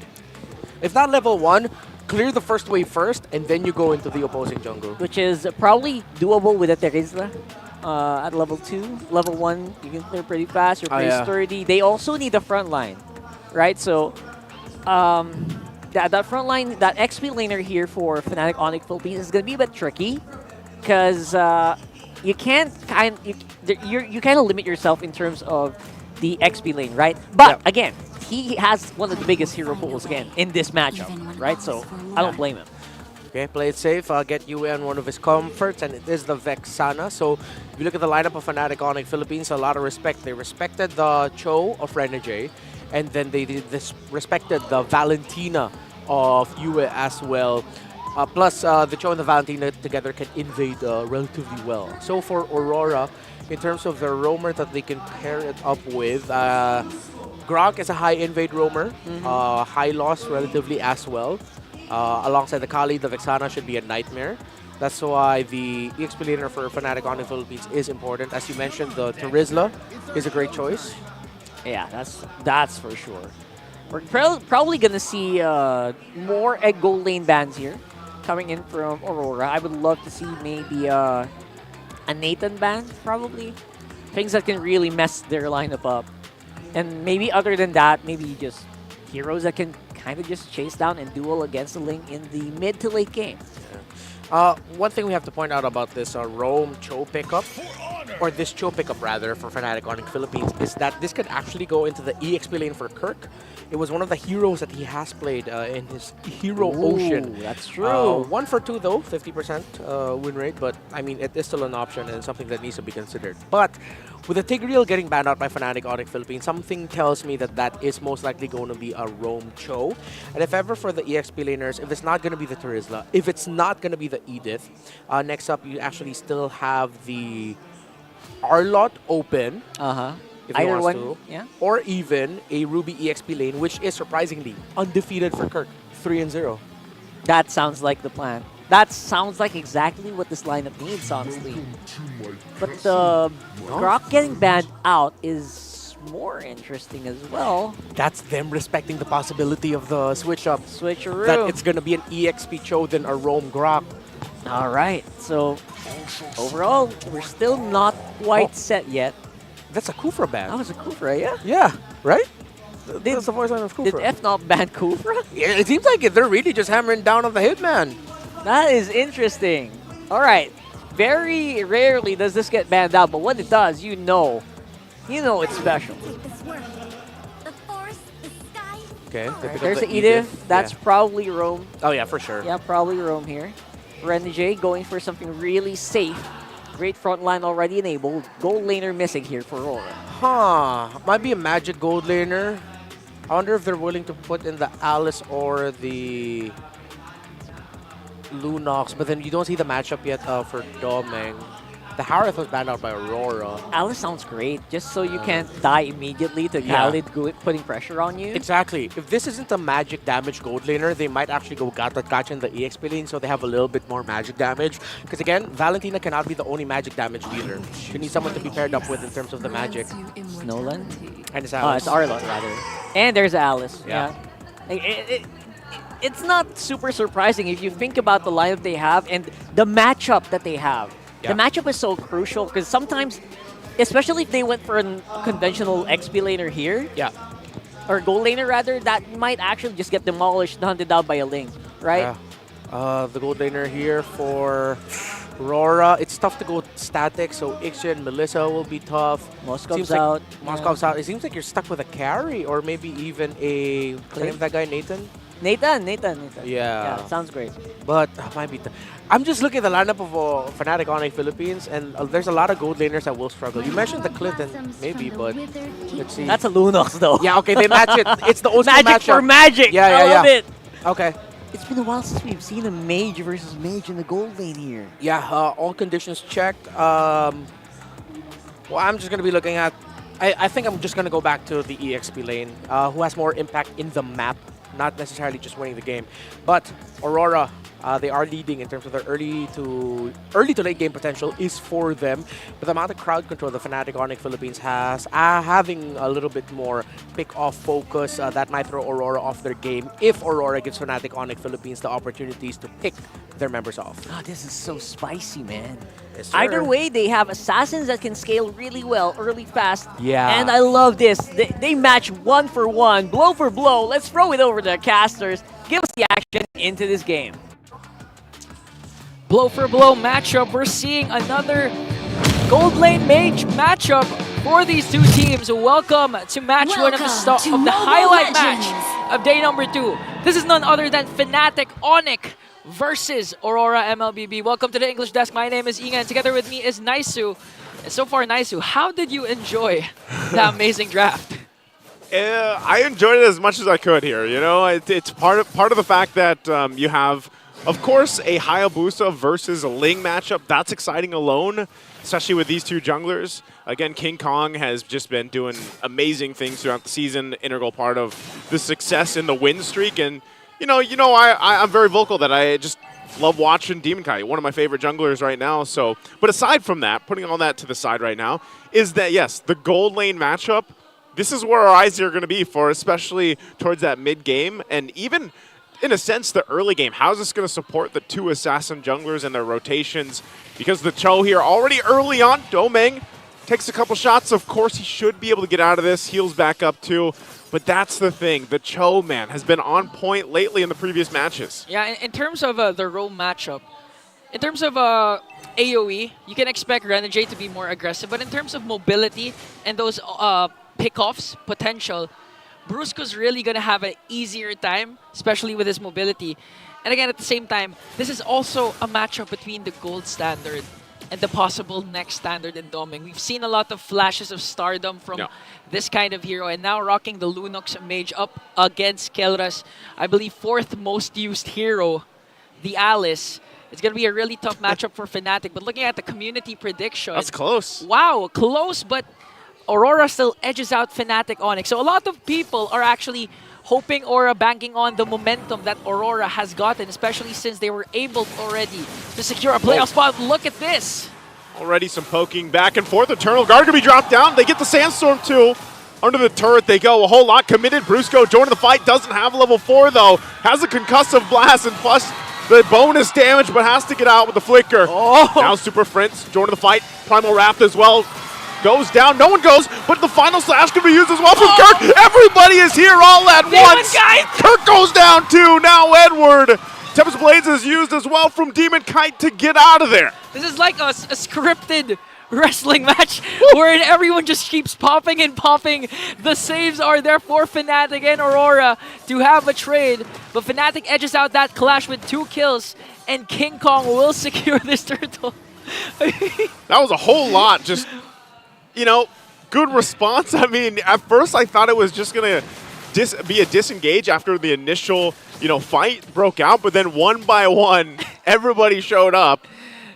If not level 1, clear the first wave first, and then you go into the opposing jungle. Which is probably doable with a Terizla. At level 2, level 1, you can clear pretty fast. You're pretty sturdy. They also need the front line, right? So that front line, that XP laner here for Fnatic Onic Philippines is going to be a bit tricky because you can't you kind of limit yourself in terms of the XP lane, right? But again, he has one of the biggest hero pools again in this matchup, right? So I don't blame him. Okay, play it safe, get UN one of his comforts, and it is the Vexana. So if you look at the lineup of Fnatic Onic Philippines, a lot of respect. They respected the Cho of Renegade, and then they respected the Valentina of Yue as well. Plus, the Cho and the Valentina together can invade relatively well. So for Aurora, in terms of the roamer that they can pair it up with, Grok is a high invade roamer, high loss relatively as well. Alongside the Kali, the Vexana should be a nightmare. That's why the EXP laner for Fnatic Onic Philippines is important. As you mentioned, the Terizla is a great choice. Yeah, that's for sure. We're probably going to see more egg gold lane bans here coming in from Aurora. I would love to see maybe a Nathan ban, probably. Things that can really mess their lineup up. And maybe other than that, maybe just heroes that can kind of just chase down and duel against the lane in the mid to late game. One thing we have to point out about this Rome Cho pickup, or this Cho pickup rather, for Fnatic Onic Philippines, is that this could actually go into the EXP lane for Kirk. It was one of the heroes that he has played in his Hero Ocean. That's true. 1 for 2 though, 50% win rate, but I mean, it is still an option and something that needs to be considered. But with the Tigreal getting banned out by Fnatic Onic Philippines, something tells me that that is most likely going to be a Roam Cho. And if ever for the EXP laners, if it's not going to be the Terizla, if it's not going to be the Edith, next up you actually still have the Arlot open. If he Either wants one, to. yeah. Or even a Ruby EXP lane, which is surprisingly undefeated for Kirk, 3-0. That sounds like the plan. That sounds like exactly what this lineup needs, honestly. But the Grok getting banned out is more interesting as well. That's them respecting the possibility of the switch-up. Switcheroo. That it's going to be an EXP Cho than a Roam Grok. All right, so overall, we're still not quite set yet. That's a Kufra ban. That was a Kufra, yeah? Yeah, right? That's the voice line of Kufra. Did FNOP ban Kufra? Yeah, it seems like it. They're really just hammering down on the Hitman. That is interesting. All right. Very rarely does this get banned out, but when it does, you know it's special. Okay. There's the Edith. That's probably Roam. Oh, yeah, for sure. Yeah, probably Roam here. Renegade going for something really safe. Great front line already enabled. Gold laner missing here for Aurora. Might be a Magic Gold laner. I wonder if they're willing to put in the Alice or the Lunox, but then you don't see the matchup yet for Domeng. The Harith was banned out by Aurora. Alice sounds great, just so you can't die immediately to Khalid putting pressure on you. Exactly. If this isn't a magic damage gold laner, they might actually go Gacha in the EXP lane, so they have a little bit more magic damage. Because again, Valentina cannot be the only magic damage dealer. You need someone to be paired up with in terms of the magic. Nolan? And it's Alice. It's Arlot, rather. And there's Alice. Yeah. It's not super surprising if you think about the lineup they have and the matchup that they have. The matchup is so crucial because sometimes, especially if they went for a conventional XP laner here, or gold laner rather, that might actually just get demolished, hunted down by a Ling, right? Yeah. The gold laner here for RORA. It's tough to go static, so Ixia and Melissa will be tough. Moscov's out. Moscov's out. It seems like you're stuck with a carry or maybe even a... What's the name of that guy? Nathan? Nathan. Yeah. Sounds great. But might be I'm just looking at the lineup of Fnatic Onic Philippines, and there's a lot of gold laners that will struggle. You mentioned the Clinton, maybe, but let's see. That's a Lunox, though. Yeah, okay, they match it. It's the old school Magic matchup. for magic. Yeah, I love it. Okay. It's been a while since we've seen a mage versus mage in the gold lane here. Yeah, all conditions checked. Well, I'm just going to be looking at... I think I'm just going to go back to the EXP lane, who has more impact in the map, not necessarily just winning the game. But Aurora, they are leading in terms of their early to late game potential is for them. But the amount of crowd control the Fnatic Onic Philippines has, having a little bit more pick-off focus, that might throw Aurora off their game if Aurora gives Fnatic Onic Philippines the opportunities to pick their members off. Oh, this is so spicy, man. Yes, sir. Either way, they have assassins that can scale really well, early, fast. Yeah. And I love this. They match 1 for 1, blow for blow. Let's throw it over to the casters. Give us the action into this game. Blow for blow matchup. We're seeing another gold lane mage matchup for these two teams. Welcome to match one of the highlight match of day number 2. This is none other than Fnatic Onic versus Aurora MLBB. Welcome to the English desk. My name is Inga, and together with me is Naisu. And so far, Naisu, how did you enjoy that amazing draft? I enjoyed it as much as I could here. You know, it's part of the fact that you have, of course, a Hayabusa versus a Ling matchup. That's exciting alone, especially with these two junglers. Again, King Kong has just been doing amazing things throughout the season, integral part of the success in the win streak. And I'm very vocal that I just love watching Demon Kai, one of my favorite junglers right now. So, but aside from that, putting all that to the side right now, is that yes, the gold lane matchup. This is where our eyes are going to be for, especially towards that mid game, and even in a sense the early game. How is this going to support the two assassin junglers and their rotations? Because the Cho here already early on, Domeng takes a couple shots. Of course, he should be able to get out of this. Heals back up too. But that's the thing. The Cho, man, has been on point lately in the previous matches. Yeah, in terms of the role matchup, in terms of AoE, you can expect Renegade to be more aggressive, but in terms of mobility and those pickoffs potential, Brusco's really going to have an easier time, especially with his mobility. And again, at the same time, this is also a matchup between the gold standard and the possible next standard in Doming. We've seen a lot of flashes of stardom from this kind of hero, and now rocking the Lunox Mage up against Kelra's, I believe, 4th most used hero, the Alice. It's going to be a really tough matchup for Fnatic, but looking at the community prediction... That's close. Wow, close, but Aurora still edges out Fnatic Onic. So a lot of people are actually hoping or banking on the momentum that Aurora has gotten, especially since they were able already to secure a playoff spot. Look at this. Already some poking back and forth. Eternal Guard gonna be dropped down. They get the Sandstorm too. Under the turret they go. A whole lot committed. Brusco joining the fight. Doesn't have level 4 though. Has a concussive blast and plus the bonus damage, but has to get out with the flicker. Now Super Prince joining the fight. Primal Wrath as well. Goes down, no one goes, but the final slash can be used as well from Kirk. Everybody is here all at once. Kirk goes down too. Now Edward. Tempest Blades is used as well from Demon Kite to get out of there. This is like a scripted wrestling match wherein everyone just keeps popping and popping. The saves are there for Fnatic and Aurora to have a trade, but Fnatic edges out that clash with 2 kills, and King Kong will secure this turtle. That was a whole lot. Just, you know, good response. I mean, at first I thought it was just going to be a disengage after the initial, you know, fight broke out, but then one by one, everybody showed up.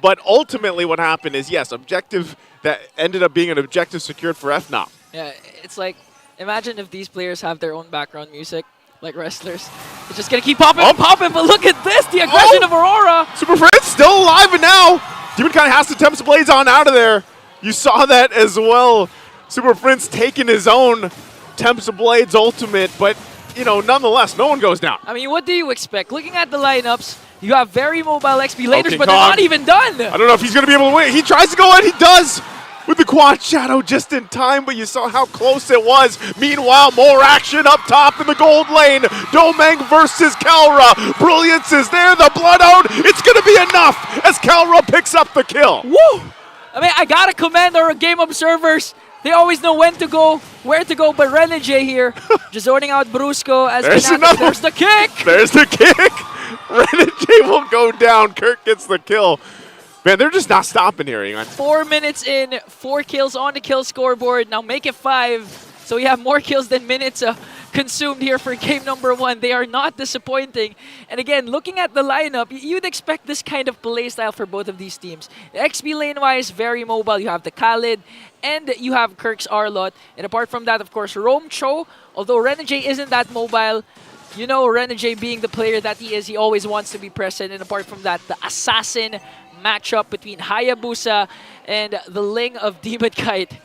But ultimately what happened is, yes, objective that ended up being an objective secured for FNOP. Yeah, it's like, imagine if these players have their own background music, like wrestlers. It's just going to keep popping and popping, but look at this, the aggression of Aurora. Super Prince still alive, and now Demon kind of has to Tempest Blades on out of there. You saw that as well. Super Prince taking his own Tempest Blades ultimate, but, you know, nonetheless, no one goes down. I mean, what do you expect? Looking at the lineups, you have very mobile XP laters, but they're not even done. I don't know if he's going to be able to win. He tries to go in. He does with the Quad Shadow just in time, but you saw how close it was. Meanwhile, more action up top in the gold lane. Domeng versus Kalra. Brilliance is there. The Bloodhound. It's going to be enough as Kalra picks up the kill. Woo! I mean, I got to commend our game observers. They always know when to go, where to go, but Renegade here, just zoning out Brusco as there's the kick! There's the kick! Renegade will go down. Kirk gets the kill. Man, they're just not stopping here. 4 minutes in, 4 kills on the kill scoreboard. Now make it 5. So we have more kills than minutes consumed here for game number 1. They are not disappointing. And again, looking at the lineup, you'd expect this kind of playstyle for both of these teams. The XP lane-wise, very mobile. You have the Khalid, and you have Kirk's Arlot. And apart from that, of course, Rome Cho, although Renegade isn't that mobile, you know, Renegade being the player that he is, he always wants to be present. And apart from that, the Assassin matchup between Hayabusa and the Ling of Demon Kite.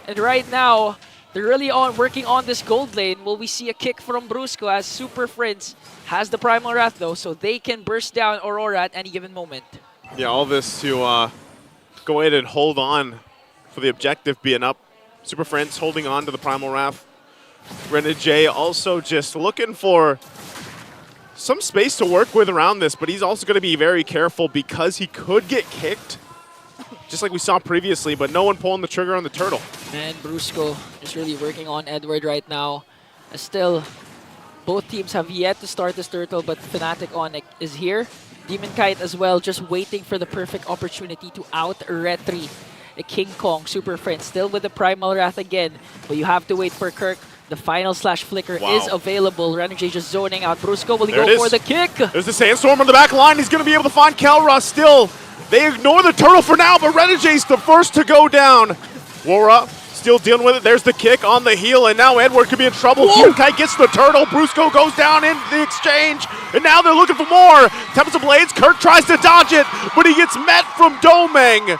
And right now, they're really working on this gold lane. Will we see a kick from Brusco as Super Prince has the Primal Wrath though, so they can burst down Aurora at any given moment. Yeah, all this to go ahead and hold on for the objective being up. Super Prince holding on to the Primal Wrath. Renegade also just looking for some space to work with around this, but he's also going to be very careful because he could get kicked, just like we saw previously, but no one pulling the trigger on the turtle. And Brusco is really working on Edward right now. Still, both teams have yet to start this turtle, but Fnatic Onic is here. Demon Kite as well, just waiting for the perfect opportunity to out-retry King Kong. Super Friend still with the Primal Wrath again, but you have to wait for Kirk. The final slash flicker is available. Renegade just zoning out. Brusco, will he go for the kick? There's the Sandstorm on the back line. He's going to be able to find Kalra still. They ignore the turtle for now, but Renegade's the first to go down. RORA still dealing with it. There's the kick on the heel, and now Edward could be in trouble. Kite gets the turtle. Brusco goes down in the exchange, and now they're looking for more. Tempest of Blades. Kirk tries to dodge it, but he gets met from Domeng.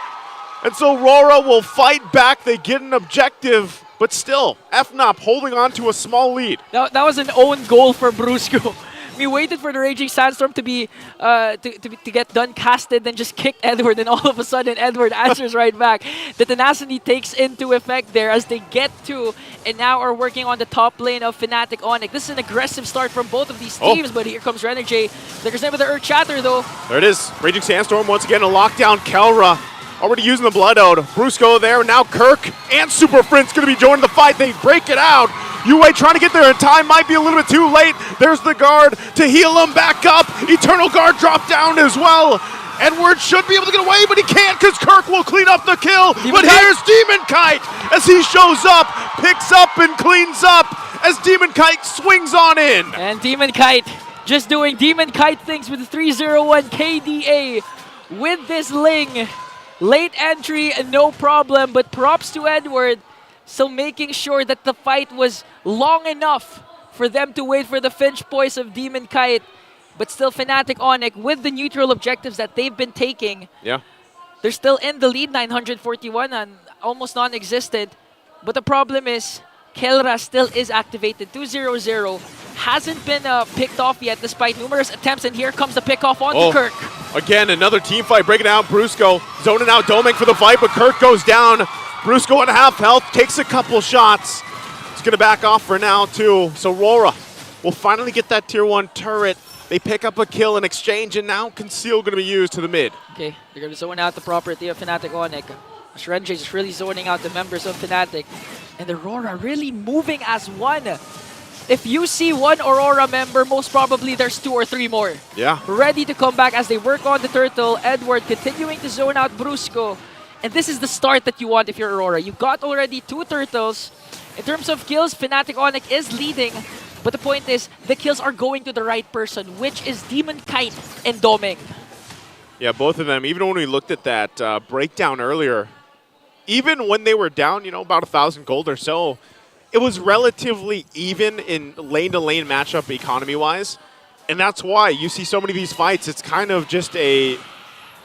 And so RORA will fight back. They get an objective. But still, FNOP holding on to a small lead. That was an own goal for Brusco. We waited for the Raging Sandstorm to be to get done casted, then just kicked Edward, and all of a sudden Edward answers right back. The tenacity takes into effect there as they get to and now are working on the top lane of Fnatic Onic. This is an aggressive start from both of these teams, but here comes Renegade. Flickers in with the Earth Shatter though. There it is. Raging Sandstorm once again a lockdown. Kelra already using the Blood Ode. Brusco there. Now Kirk and Super Prince going to be joining the fight. They break it out. UA trying to get there in time. Might be a little bit too late. There's the guard to heal him back up. Eternal Guard dropped down as well. Edward should be able to get away, but he can't because Kirk will clean up the kill. But here's Demon Kite as he shows up, picks up and cleans up as Demon Kite swings on in. And Demon Kite just doing Demon Kite things with the 301 KDA with this Ling. Late entry, no problem, but props to Edward. Still making sure that the fight was long enough for them to wait for the Finch Poise of Demon Kite. But still Fnatic Onic with the neutral objectives that they've been taking. Yeah. They're still in the lead, 941 and almost non-existent. But the problem is, Kelra still is activated. 2-0-0. Hasn't been picked off yet despite numerous attempts. And here comes the pickoff onto Kirk. Again, another team fight breaking out. Brusco zoning out Doming for the fight, but Kirk goes down. Brusco at half health, takes a couple shots. He's going to back off for now too. So RORA will finally get that tier 1 turret. They pick up a kill in exchange, and now Conceal going to be used to the mid. Okay, they're going to zone out the property of Fnatic Onic. Renegade is really zoning out the members of Fnatic. And the Aurora really moving as one. If you see one Aurora member, most probably there's 2 or 3 more. Yeah. Ready to come back as they work on the turtle. Edward continuing to zone out Brusco. And this is the start that you want if you're Aurora. You got already 2 turtles. In terms of kills, Fnatic Onic is leading. But the point is, the kills are going to the right person, which is Demon Kite and Doming. Yeah, both of them. Even when we looked at that breakdown earlier, even when they were down, about 1,000 gold or so, it was relatively even in lane-to-lane matchup economy-wise. And that's why you see so many of these fights. It's kind of just a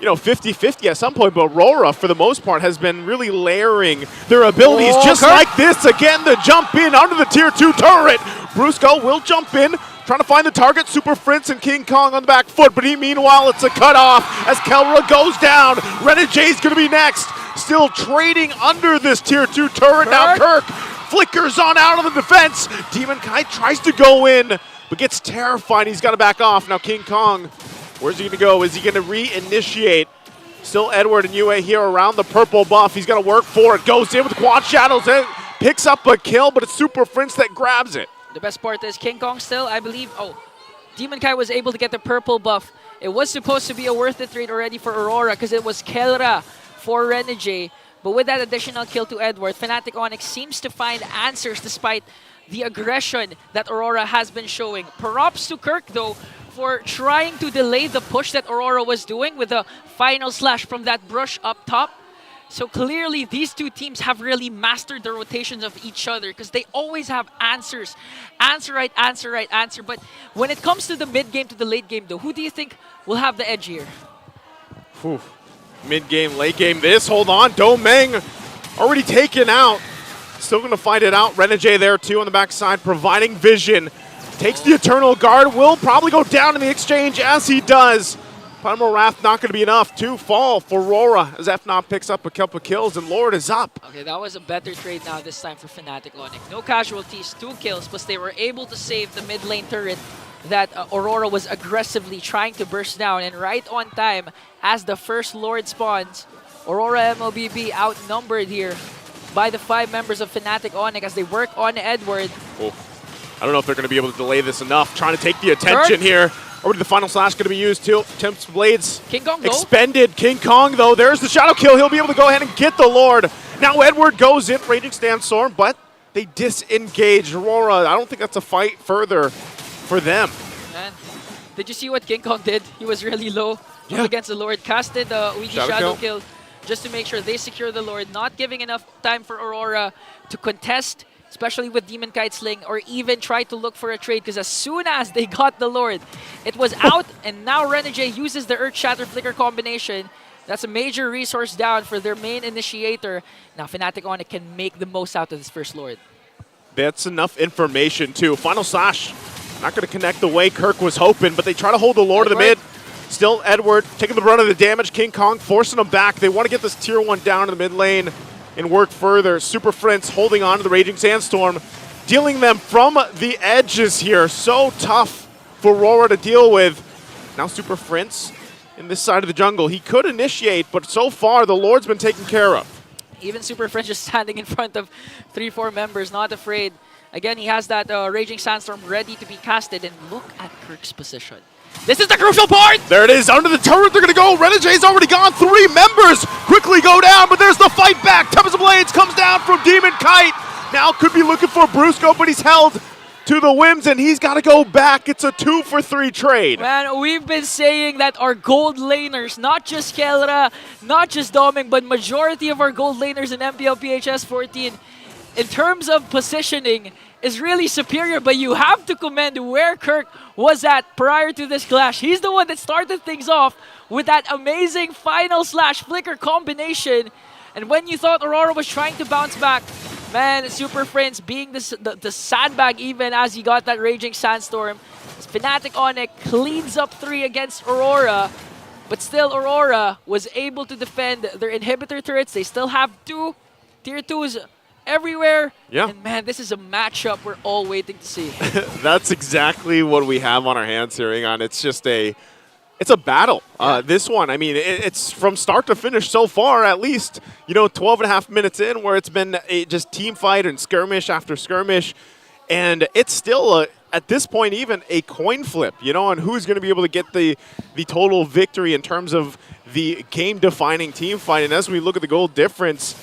50-50 at some point, but RORA, for the most part, has been really layering their abilities just like this. Again, the jump in under the tier 2 turret. Brusco will jump in, trying to find the target. Super Prince and King Kong on the back foot, but meanwhile, it's a cutoff as Kelra goes down. Renegade's going to be next. Still trading under this tier 2 turret. Now Kirk flickers on out of the defense. Demon Kite tries to go in, but gets terrified. He's got to back off. Now King Kong, where's he going to go? Is he going to re-initiate? Still Edward and UA here around the purple buff. He's going to work for it. Goes in with Quad Shadows and picks up a kill, but it's Super Prince that grabs it. The best part is King Kong still, I believe, Demon Kai was able to get the purple buff. It was supposed to be a worth it trade already for Aurora because it was Kelra for Renegade. But with that additional kill to Edward, Fnatic Onic seems to find answers despite the aggression that Aurora has been showing. Props to Kirk, though, for trying to delay the push that Aurora was doing with the final slash from that brush up top. So clearly, these two teams have really mastered the rotations of each other because they always have answers. Answer right, answer right, answer. But when it comes to the mid game to the late game, though, who do you think will have the edge here? Whew. Mid game, late game, this, hold on. Domeng already taken out. Still going to fight it out. Renegade there too on the backside, providing vision. Takes the Eternal Guard, will probably go down in the exchange as he does. Primal Wrath not going to be enough to fall for RORA as FNOP picks up a couple kills and Lord is up. Okay, that was a better trade now this time for Fnatic Onic. No casualties, 2 kills, but they were able to save the mid lane turret that Aurora was aggressively trying to burst down. And right on time, as the first Lord spawns, Aurora MLBB outnumbered here by the 5 members of Fnatic Onic as they work on Edward. Oh, I don't know if they're going to be able to delay this enough. Trying to take the attention here. Already the final slash going to be used too. Temps Blades King Kong expended. King Kong though, there's the shadow kill. He'll be able to go ahead and get the Lord. Now Edward goes in, Raging Sandstorm, but they disengage Aurora. I don't think that's a fight further for them. Man, did you see what King Kong did? He was really low up against the Lord. Casted the Ouija shadow kill just to make sure they secure the Lord. Not giving enough time for Aurora to contest, especially with Demon Kite Sling, or even try to look for a trade, because as soon as they got the Lord, it was out, and now Renegade uses the Earth Shatter Flicker combination. That's a major resource down for their main initiator. Now Fnatic Onic can make the most out of this first Lord. That's enough information too. Final slash Not going to connect the way Kirk was hoping, but they try to hold the lore to the mid. Still Edward taking the brunt of the damage. King Kong forcing them back. They want to get this tier 1 down in the mid lane and work further. Super Prince holding on to the Raging Sandstorm, dealing them from the edges here. So tough for RORA to deal with. Now Super Prince in this side of the jungle. He could initiate, but so far the Lord's been taken care of. Even Super French just standing in front of 3-4 members, not afraid. Again, he has that Raging Sandstorm ready to be casted, and look at Kirk's position. This is the crucial part! There it is, under the turret they're gonna go. Renegades already gone, 3 members quickly go down, but there's the fight back. Tempest of Blades comes down from Demon Kite. Now could be looking for Brusco, but he's held to the whims, and he's got to go back. It's a 2-for-3 trade. Man, we've been saying that our gold laners, not just Kelra, not just Doming, but majority of our gold laners in MPL S14, in terms of positioning, is really superior, but you have to commend where Kirk was at prior to this clash. He's the one that started things off with that amazing final slash flicker combination, and when you thought Aurora was trying to bounce back, man, Super Prince being the sandbag even as he got that Raging Sandstorm. Fnatic Onic cleans up 3 against Aurora, but still Aurora was able to defend their inhibitor turrets. They still have 2 tier 2s everywhere. Yeah. And man, this is a matchup we're all waiting to see. That's exactly what we have on our hands here, Ingon. It's just it's a battle. This one, I mean, it's from start to finish so far, at least, 12 and a half minutes in, where it's been just team fight and skirmish after skirmish. And it's still, at this point, even a coin flip, on who's going to be able to get the total victory in terms of the game-defining team fight. And as we look at the goal difference,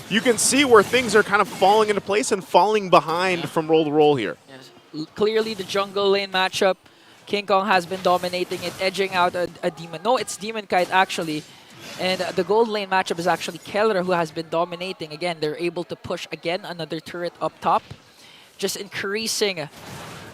you can see where things are kind of falling into place and falling behind from roll to roll here. Yes. Clearly, the jungle lane matchup, King Kong has been dominating it, edging out a Demon. No, it's Demon Kite, actually. And the gold lane matchup is actually Kelra, who has been dominating. Again, they're able to push, again, another turret up top, just increasing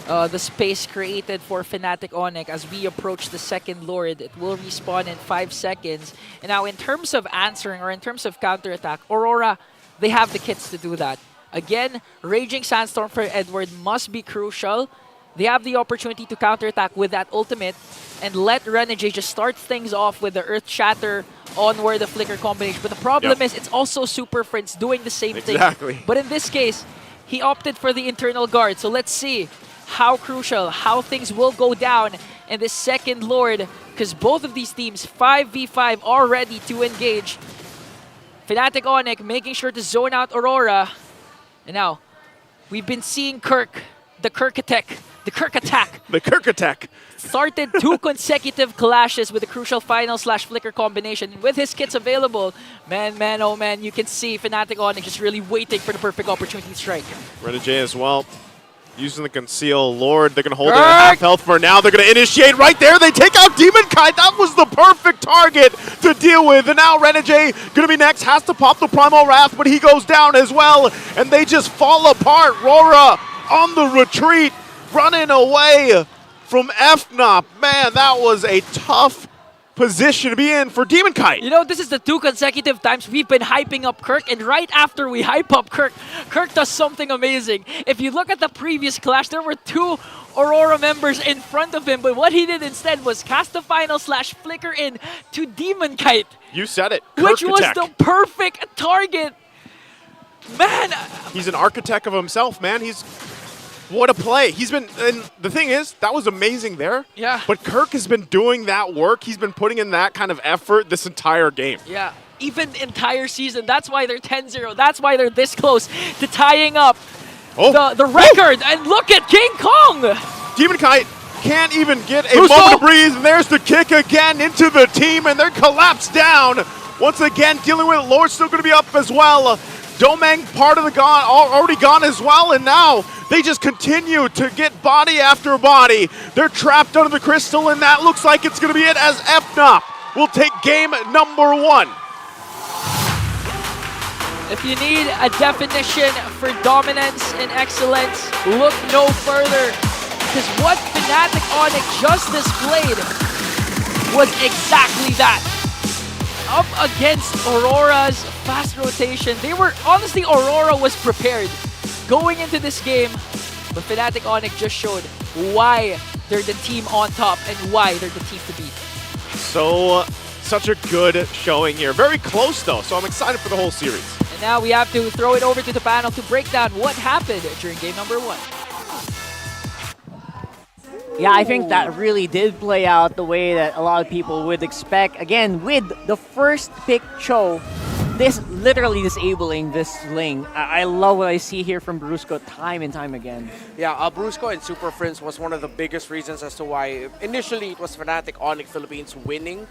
the space created for Fnatic Onic as we approach the second Lord. It will respawn in 5 seconds. And now, in terms of answering, or in terms of counterattack, Aurora, they have the kits to do that. Again, Raging Sandstorm for Edward must be crucial. They have the opportunity to counterattack with that ultimate and let Renegade just start things off with the Earth Shatter onward the Flicker combination. But the problem is, it's also Super Prince doing the same thing. But in this case, he opted for the internal guard. So let's see how crucial, how things will go down in this second Lord, because both of these teams, 5v5, are ready to engage. Fnatic Onic making sure to zone out Aurora. And now, we've been seeing Kirk, the Kirk attack. The Kirk attack. The Kirk attack. Started 2 consecutive clashes with the crucial final slash flicker combination. And with his kits available, man, oh man, you can see Fnatic Onic just really waiting for the perfect opportunity to strike. Renegade as well. Using the conceal Lord, they're going to hold it at half health for now. They're going to initiate right there. They take out Demon Kite. That was the perfect target to deal with. And now Renegade going to be next. Has to pop the Primal Wrath, but he goes down as well. And they just fall apart. RORA on the retreat, running away from FNOP. Man, that was a tough position to be in for Demon Kite. This is the 2 consecutive times we've been hyping up Kirk, and right after we hype up Kirk, Kirk does something amazing. If you look at the previous clash, there were 2 Aurora members in front of him, but what he did instead was cast the final slash flicker in to Demon Kite. You said it. Kirk Which was attack. the perfect target. Man. He's an architect of himself, man. What a play. He's been, and the thing is, that was amazing there. Yeah. But Kirk has been doing that work. He's been putting in that kind of effort this entire game. Yeah. Even entire season. That's why they're 10-0. That's why they're this close to tying up the record. And look at King Kong. Demon Kite can't even get a moment to breathe. And there's the kick again into the team. And they're collapsed down. Once again, dealing with it. Lord's still going to be up as well. Domang, part of the already gone as well. And now they just continue to get body after body. They're trapped under the crystal, and that looks like it's going to be it as FNOP will take game number 1. If you need a definition for dominance and excellence, look no further. Because what Fnatic Onic just displayed was exactly that. Up against Aurora's fast rotation. Honestly, Aurora was prepared going into this game But Fnatic Onic just showed why they're the team on top and why they're the team to beat. So, such a good showing here. Very close though, so I'm excited for the whole series. And now we have to throw it over to the panel to break down what happened during game number 1. Yeah, I think that really did play out the way that a lot of people would expect. Again, with the first pick Cho, this literally disabling this Ling. I love what I see here from Brusco time and time again. Yeah, Brusco and Super Friends was one of the biggest reasons as to why initially it was Fnatic Onic Philippines winning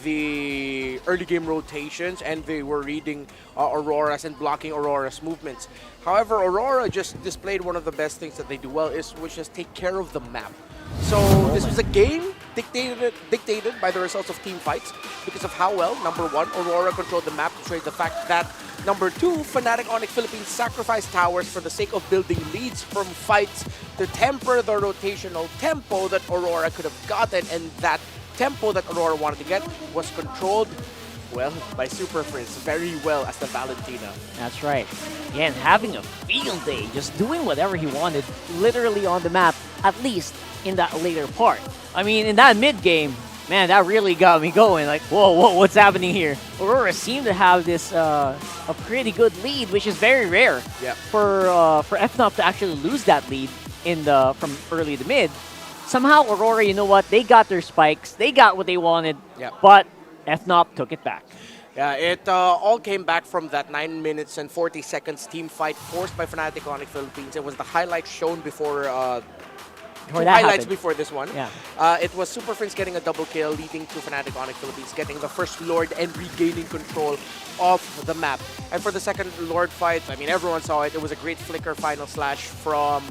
the early game rotations, and they were reading Aurora's and blocking Aurora's movements. However, Aurora just displayed one of the best things that they do well, which is take care of the map. So this was a game dictated by the results of team fights because of how well, number 1, Aurora controlled the map, to trade the fact that, number 2, Fnatic Onic Philippines sacrificed towers for the sake of building leads from fights to temper the rotational tempo that Aurora could have gotten, and that tempo that Aurora wanted to get was controlled, well, by Super Friends very well as the Valentina. That's right. Again, having a field day, just doing whatever he wanted, literally on the map, at least in that later part. I mean, in that mid game, man, that really got me going. Like, whoa, what's happening here? Aurora seemed to have this a pretty good lead, which is very rare for FNOP to actually lose that lead from early to mid. Somehow, Aurora, you know what? They got their spikes. They got what they wanted, but FNOP took it back. Yeah, it all came back from that 9 minutes and 40 seconds team fight forced by Fnatic Onic Philippines. It was the highlights shown before before this one. Yeah. It was Super Friends getting a double kill, leading to Fnatic Onic Philippines getting the first Lord and regaining control of the map. And for the second Lord fight, I mean, everyone saw it. It was a great flicker final slash from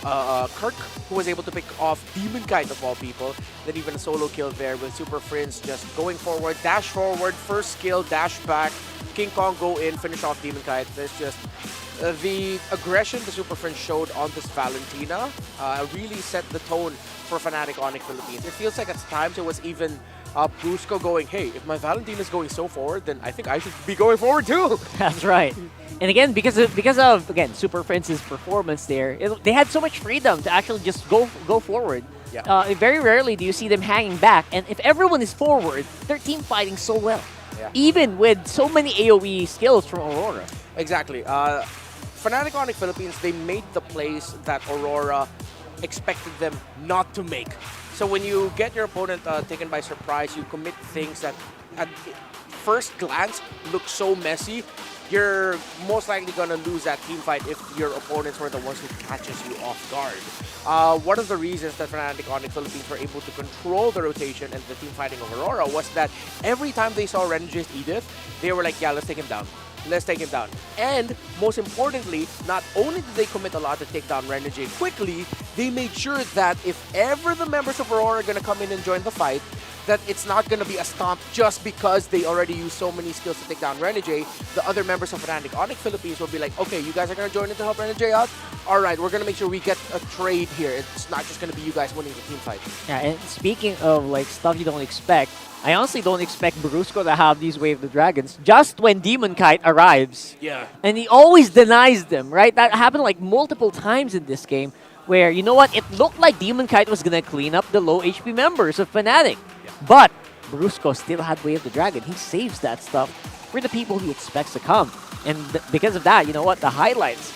Kirk, who was able to pick off Demon Kite of all people. Then even a solo kill there with Super Friends just going forward, dash forward, first skill, dash back, King Kong go in, finish off Demon Kite. There's just the aggression the Super Friends showed on this Valentina really set the tone for Fnatic Onic Philippines. It feels like at times it was even Brusco going, hey, if my Valentina's going so forward, then I think I should be going forward too. That's right. And again, because of again Super Friends' performance there, they had so much freedom to actually just go forward. Yeah. Very rarely do you see them hanging back. And if everyone is forward, they're team fighting so well. Yeah. Even with so many AoE skills from Aurora. Exactly. Fnatic Onic Philippines, they made the plays that Aurora expected them not to make. So when you get your opponent taken by surprise, you commit things that at first glance look so messy, you're most likely going to lose that team fight if your opponents were the ones who catches you off guard. One of the reasons that Fnatic Onic Philippines were able to control the rotation and the team fighting of Aurora was that every time they saw Renege's Edith, they were like, yeah, let's take him down. Let's take him down. And most importantly, not only did they commit a lot to take down Renege quickly, they made sure that if ever the members of Aurora are going to come in and join the fight, that it's not going to be a stomp just because they already use so many skills to take down Renege. The other members of Fnatic Onic Philippines will be like, okay, you guys are going to join in to help Renege out? All right, we're going to make sure we get a trade here. It's not just going to be you guys winning the team fight. Yeah, and speaking of like stuff you don't expect, I honestly don't expect Brusco to have these Wave of the Dragons just when Demon Kite arrives. Yeah. And he always denies them, right? That happened like multiple times in this game where, you know what, it looked like Demon Kite was going to clean up the low HP members of Fnatic. Yeah. But Brusco still had Wave of the Dragon. He saves that stuff for the people he expects to come. And because of that, you know what, the highlights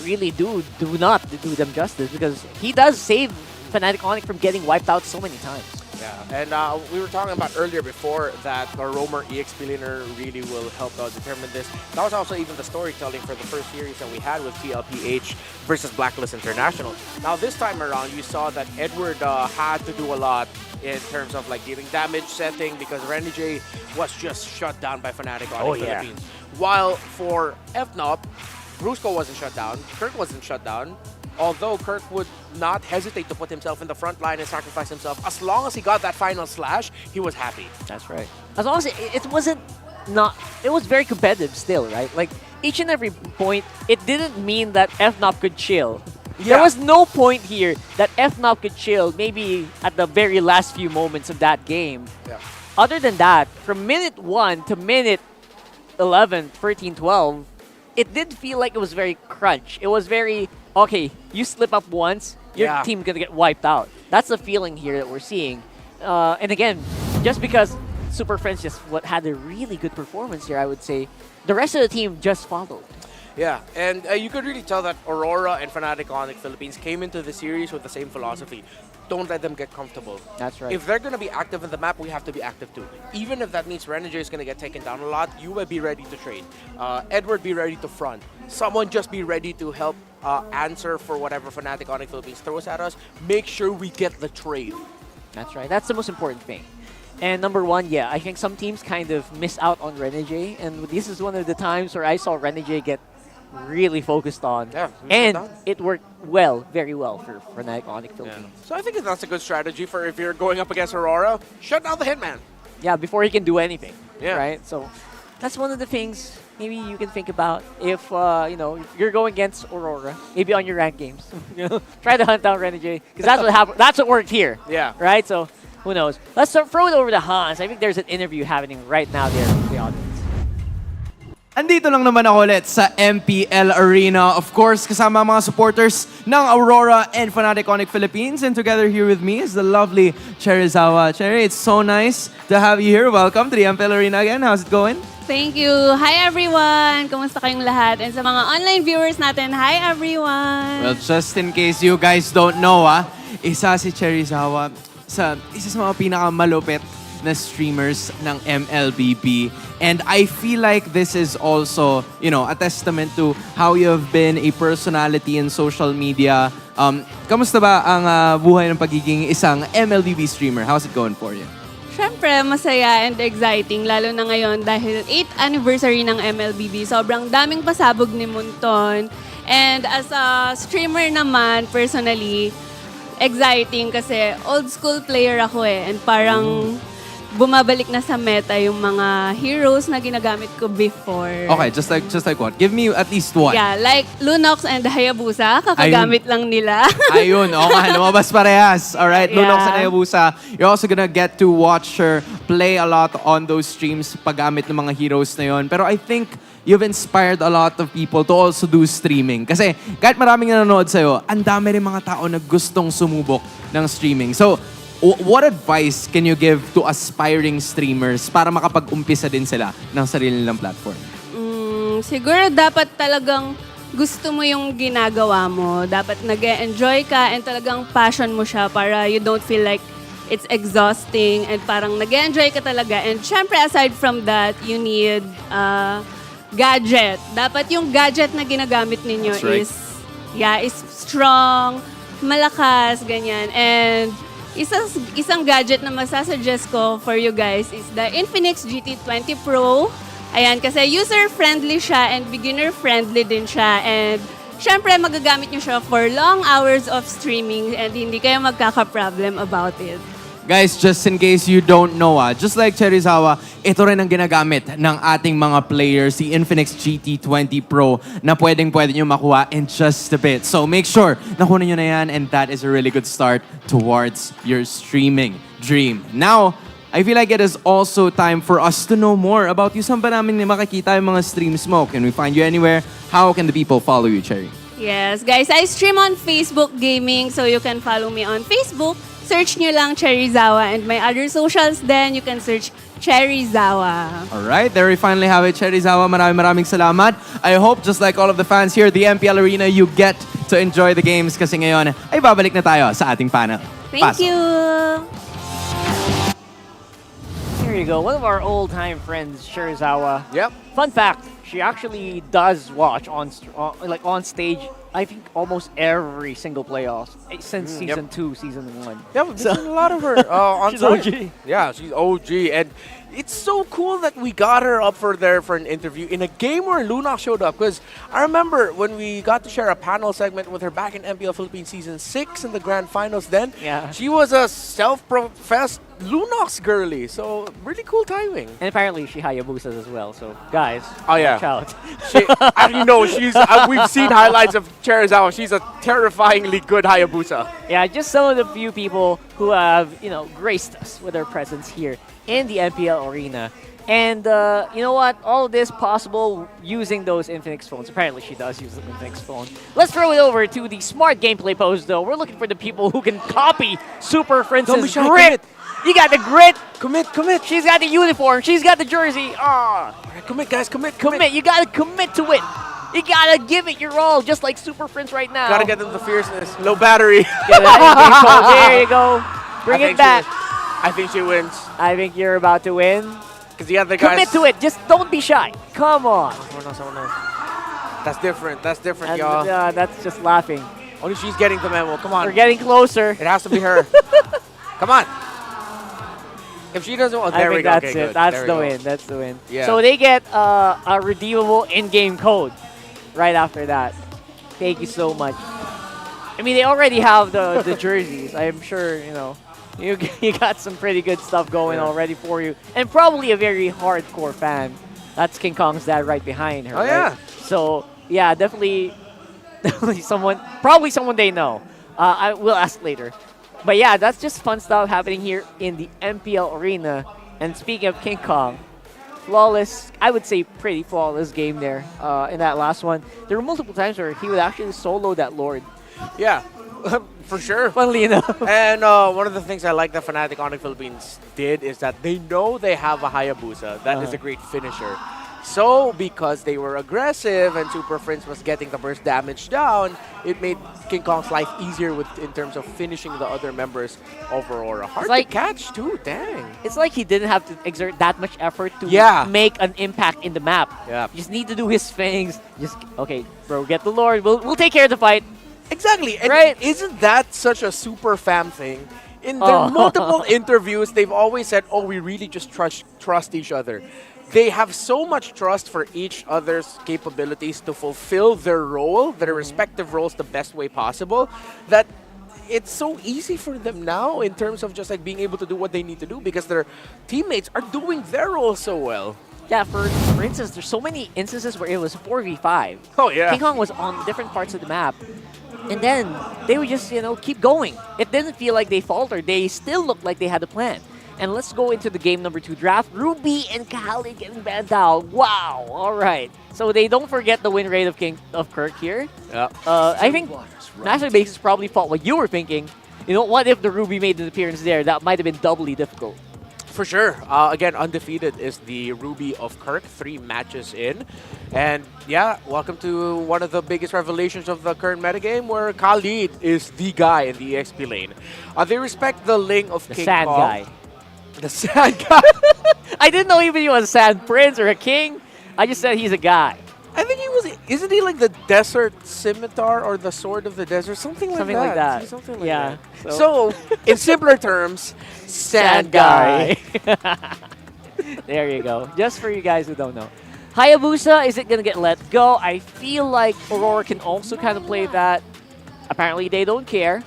really do not do them justice because he does save Fnatic Onic from getting wiped out so many times. Yeah, and we were talking about earlier before that our Roamer EXP laner really will help determine this. That was also even the storytelling for the first series that we had with TLPH versus Blacklist International. Now this time around, you saw that Edward had to do a lot in terms of like dealing damage setting because Renege was just shut down by Fnatic Onic Philippines. While for FNOP, Brusco wasn't shut down, Kirk wasn't shut down. Although Kirk would not hesitate to put himself in the front line and sacrifice himself, as long as he got that final slash, he was happy. That's right. As long as it wasn't it was very competitive still, right? Like each and every point, it didn't mean that FNOP could chill. Yeah. There was no point here that FNOP could chill maybe at the very last few moments of that game. Yeah. Other than that, from minute 1 to minute 11, 13, 12, it did feel like it was very crunch. It was very okay, you slip up once, your Yeah. team gonna get wiped out. That's the feeling here that we're seeing. And again, just because Super Friends just had a really good performance here, I would say, the rest of the team just followed. Yeah, and you could really tell that Aurora and Fnatic Onic Philippines came into the series with the same philosophy. Don't let them get comfortable. That's right. If they're going to be active in the map, we have to be active too. Even if that means Renegade is going to get taken down a lot, you will be ready to trade. Edward, be ready to front. Someone just be ready to help answer for whatever Fnatic Onic Philippines throws at us. Make sure we get the trade. That's right. That's the most important thing. And number one, yeah, I think some teams kind of miss out on Renegade, and this is one of the times where I saw Renegade get really focused on. Yeah, and it worked well, very well for Fnatic Onic Philippines. So I think that's a good strategy for if you're going up against Aurora. Shut down the Hitman. Yeah, before he can do anything. Yeah. Right? So that's one of the things maybe you can think about if, you know, you're going against Aurora, maybe on your ranked games. You know, try to hunt down Renegade, because that's what happened. That's what worked here. Yeah. Right? So who knows? Let's throw it over to Hans. I think there's an interview happening right now there with the audience. Andito lang naman ako ulit sa MPL Arena. Of course, kasama ang mga supporters ng Aurora and Fnatic Onic Philippines. And together here with me is the lovely Cherizawa. Cherry, it's so nice to have you here. Welcome to the MPL Arena again. How's it going? Thank you. Hi everyone! Kumusta kayong lahat? And sa mga online viewers natin, hi everyone! Well, just in case you guys don't know, isa si Cherizawa isa sa mga pinakamalupit na streamers ng MLBB. And I feel like this is also, you know, a testament to how you have been a personality in social media. Kamusta ba ang buhay ng pagiging isang MLBB streamer? How's it going for you? Siyempre, masaya and exciting, lalo na ngayon dahil 8th anniversary ng MLBB. Sobrang daming pasabog ni Munton. And as a streamer naman, personally, exciting kasi old school player ako and parang bumabalik na sa meta yung mga heroes na ginagamit ko before. Okay, just like what? Give me at least one. Yeah, like Lunox and Hayabusa, kakagamit lang nila. Ayun, okay, lumabas parehas. Alright, Yeah. Lunox and Hayabusa. You're also gonna get to watch her play a lot on those streams paggamit ng mga heroes na yun. Pero I think you've inspired a lot of people to also do streaming. Kasi kahit maraming nanonood sa'yo, ang dami rin mga tao na gustong sumubok ng streaming. So, what advice can you give to aspiring streamers para makapag-umpisa din sila ng sarili nilang platform? Siguro dapat talagang gusto mo yung ginagawa mo. Dapat nag-enjoy ka and talagang passion mo siya para you don't feel like it's exhausting and parang nag-enjoy ka talaga. And syempre, aside from that, you need gadget. Dapat yung gadget na ginagamit ninyo That's right. is strong, malakas, ganyan. And isang gadget na masasuggest ko for you guys is the Infinix GT20 Pro. Ayan, kasi user-friendly siya and beginner-friendly din siya. And syempre, magagamit nyo siya for long hours of streaming and hindi kayo magkaka-problem about it. Guys, just in case you don't know, just like Cherizawa, ito rin ang ginagamit ng ating mga players, the Infinix GT20 Pro, na pwede nyo makuha in just a bit. So make sure nakuha nyo na yan, and that is a really good start towards your streaming dream. Now, I feel like it is also time for us to know more about you. Saan ba namin makikita yung mga streams mo? Can we find you anywhere? How can the people follow you, Cherry? Yes, guys, I stream on Facebook Gaming, so you can follow me on Facebook. Search nyo lang Cherizawa, and my other socials then you can search Cherizawa. Alright, there we finally have it. Cherizawa, maraming salamat. I hope, just like all of the fans here at the MPL Arena, you get to enjoy the games kasi ngayon ay babalik na tayo sa ating panel. Thank you! Here you go, one of our old-time friends, Cherizawa. Yep. Fun fact, she actually does watch on stage, I think almost every single playoffs since season 2, season 1. Yeah, we've seen a lot of her on She's site. OG. Yeah, she's OG. And it's so cool that we got her up for an interview in a game where Luna showed up. Because I remember when we got to share a panel segment with her back in MPL Philippines Season 6 in the Grand Finals then. Yeah. She was a self-professed Lunox girly. So, really cool timing. And apparently she Hayabusas as well, so guys, yeah. watch out. You know, we've seen highlights of Cherizawa. She's a terrifyingly good Hayabusa. Yeah, just some of the few people who have, graced us with their presence here in the MPL Arena. And you know what? All of this possible using those Infinix phones. Apparently she does use the Infinix phone. Let's throw it over to the smart gameplay post though. We're looking for the people who can copy Super Prince's grit. You got the grit. Commit. She's got the uniform. She's got the jersey. Commit, guys. Commit. You gotta commit to it. You gotta give it your all, just like Super Prince right now. Gotta get them the fierceness. Low battery. There you go. Bring it back. I think she wins. I think you're about to win. Because the other guys... Commit to it. Just don't be shy. Come on. Someone else. That's different, y'all. That's just laughing. Only she's getting the memo. Come on. We're getting closer. It has to be her. Come on. If she doesn't... Oh, there we go. That's okay, it. good. That's the win. That's the win. Yeah. So they get a redeemable in-game code right after that. Thank you so much. I mean, they already have the jerseys. I'm sure, you know. You got some pretty good stuff going already for you. And probably a very hardcore fan. That's King Kong's dad right behind her. Oh, yeah. So, yeah, definitely probably someone they know. I will ask later. But yeah, that's just fun stuff happening here in the MPL arena. And speaking of King Kong, flawless, I would say pretty flawless game there in that last one. There were multiple times where he would actually solo that Lord. Yeah. For sure. Funnily enough. And one of the things I like that Fnatic Onic Philippines did is that they know they have a Hayabusa. That is a great finisher. So, because they were aggressive and Super Prince was getting the burst damage down, it made King Kong's life easier in terms of finishing the other members of Aurora. Hard to catch, too. Dang. It's like he didn't have to exert that much effort to make an impact in the map. Yeah. You just need to do his things. Just, okay, bro, get the Lord. We'll take care of the fight. Exactly. And right? Isn't that such a super fam thing? In their multiple interviews, they've always said, oh, we really just trust each other. They have so much trust for each other's capabilities to fulfill their role, their respective roles the best way possible, that it's so easy for them now in terms of just like being able to do what they need to do because their teammates are doing their role so well. Yeah, for instance, there's so many instances where it was 4v5. Oh, yeah. King Kong was on different parts of the map. And then they would just, keep going. It didn't feel like they faltered. They still looked like they had a plan. And let's go into the game number 2 draft. Ruby and Kali getting banned out. Wow. All right. So they don't forget the win rate of Kirk here. Yeah. I think Master Basis probably thought what you were thinking. What if the Ruby made an appearance there? That might have been doubly difficult. For sure. Again, undefeated is the Ruby of Kirk, 3 matches in. And yeah, welcome to one of the biggest revelations of the current metagame where Khalid is the guy in the EXP lane. They respect the Ling of King Sand Kong. guy. The Sand guy. I didn't know even he was a Sand Prince or a king. I just said he's a guy. I think he was, isn't he like the desert scimitar or the sword of the desert? Something like that. Something like yeah. that. So, in simpler terms, Sand guy. There you go. Just for you guys who don't know. Hayabusa, is it going to get let go? I feel like Aurora can also kind of play that. Apparently, they don't care.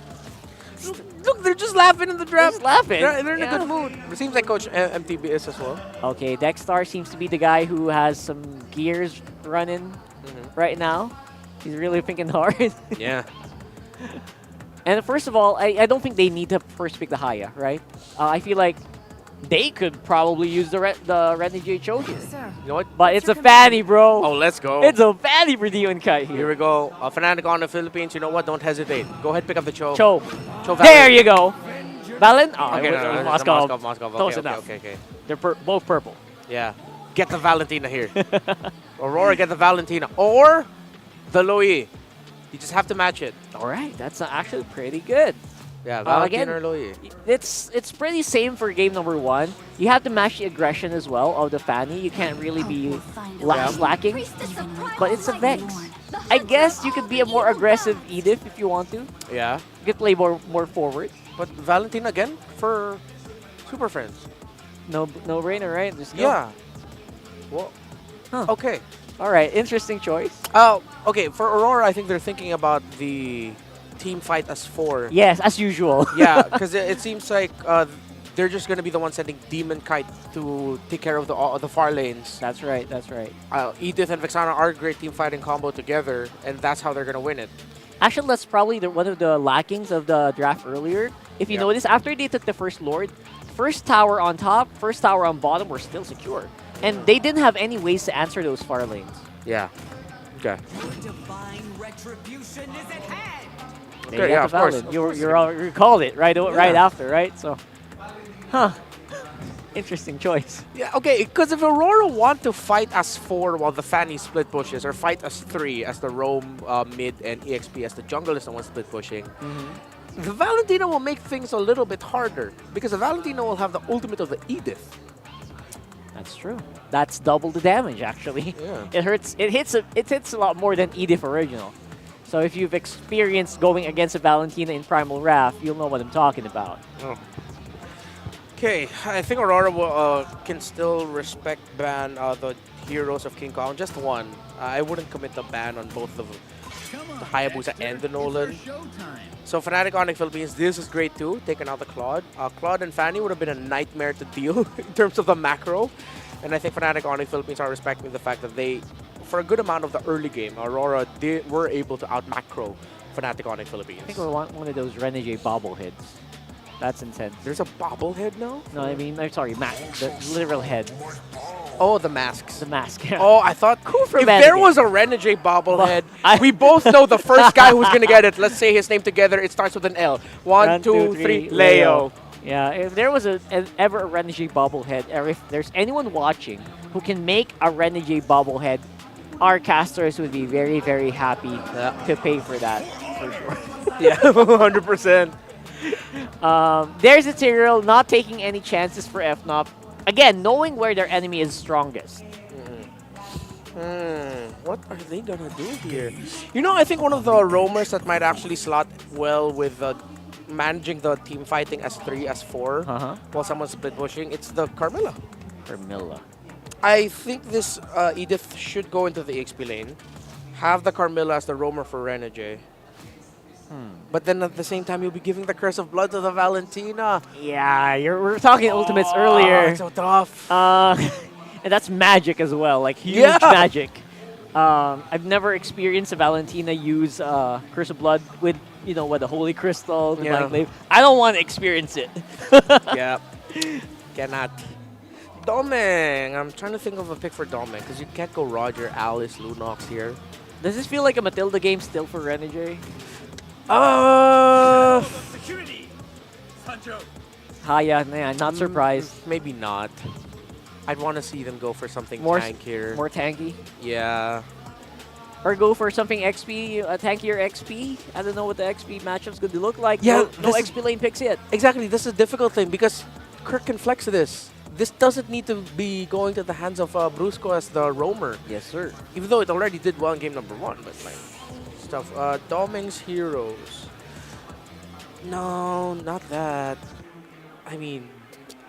Look, they're just laughing in the draft. Just laughing. They're in a good mood. It seems like Coach MTB is as well. Okay, Dexstar seems to be the guy who has some gears running right now. He's really thinking hard. Yeah. And first of all, I don't think they need to first pick the Haya, right? I feel like they could probably use the Renegade Cho here. You know what? But it's a Fanny, bro. Oh, let's go. It's a Fanny for Dion Kai here. Here we go. Fnatic Onic Philippines. You know what? Don't hesitate. Go ahead, pick up the Cho. Cho. Valor. There you go. Valen? Oh, Okay, no, Moscow. Close Okay, enough. okay. They're both purple. Yeah. Get the Valentina here. Aurora, get the Valentina. Or the Loi. You just have to match it. All right. That's actually pretty good. Yeah, Valentina again, or Loi. It's pretty same for game number 1. You have to match the aggression as well of the Fanny. You can't really be slacking. But it's a Vex. I guess you could be a more aggressive Edith if you want to. Yeah. You could play more forward. But Valentina again for Super Friends. No brainer, right? Just go. Yeah. Well, okay. All right, interesting choice. Okay, for Aurora, I think they're thinking about the team fight as 4. Yes, as usual. Yeah, because it seems like they're just going to be the ones sending Demon Kite to take care of the far lanes. That's right, that's right. Edith and Vexana are a great team fighting combo together, and that's how they're going to win it. Actually, that's probably one of the lackings of the draft earlier. If you notice, after they took the first Lord, first tower on top, first tower on bottom were still secure. And they didn't have any ways to answer those far lanes. Yeah. Okay. They Okay, got yeah, the of course. Valid. You called it right after, right? So, interesting choice. Yeah, okay, because if Aurora want to fight as 4 while the Fanny split pushes, or fight as 3 as the Roam mid and EXP as the jungle is the one split pushing, the Valentina will make things a little bit harder because the Valentina will have the ultimate of the Edith. That's true. That's double the damage, actually. Yeah. It hurts. It hits a lot more than Edith original. So if you've experienced going against a Valentina in Primal Wrath, you'll know what I'm talking about. Oh. Okay, I think Aurora will, can still respect ban the heroes of King Kong. Just one. I wouldn't commit the ban on both the Hayabusa and the Nolan. So Fnatic Onic Philippines, this is great too. Taking out the Claude. Claude and Fanny would have been a nightmare to deal in terms of the macro. And I think Fnatic Onic Philippines are respecting the fact that they, for a good amount of the early game, Aurora were able to out-macro Fnatic Onic Philippines. I think we want one of those Renegade bobbleheads. That's intense. There's a bobblehead now? No, I mean, I'm sorry, the literal head. Oh, the masks. The mask, yeah. Oh, I thought if Renegade. there was a Renegade bobblehead, we both know the first guy who's going to get it. Let's say his name together. It starts with an L. One, two, three, Leo. Yeah, if there was ever a Renegade bobblehead, or if there's anyone watching who can make a Renegade bobblehead, our casters would be very, very happy to pay for that, for sure. Yeah, 100%. There's a Tyrael not taking any chances for FNOP. Again, knowing where their enemy is strongest. What are they gonna do here? You know, I think one of the roamers that might actually slot well with managing the team fighting as 3, as 4, while someone's split pushing, it's the Carmilla. I think this Edith should go into the XP lane, have the Carmilla as the roamer for Renegade. But then at the same time, you'll be giving the Curse of Blood to the Valentina. Yeah, we were talking ultimates earlier. It's so tough. And that's magic as well, like huge magic. I've never experienced a Valentina use Curse of Blood with, the Holy Crystal. The I don't want to experience it. Yeah, cannot. Domeng. I'm trying to think of a pick for Domeng because you can't go Roger, Alice, Lunox here. Does this feel like a Matilda game still for Renegade? Yeah, not surprised. Maybe not. I'd want to see them go for something more tankier. More tanky? Yeah. Or go for something XP, a tankier XP. I don't know what the XP matchup's going to look like. Yeah, no XP lane picks yet. Exactly, this is a difficult thing because Kirk can flex this. This doesn't need to be going to the hands of Brusco as the roamer. Yes, sir. Even though it already did well in game number 1, but like stuff. Domeng's heroes. No, not that. I mean,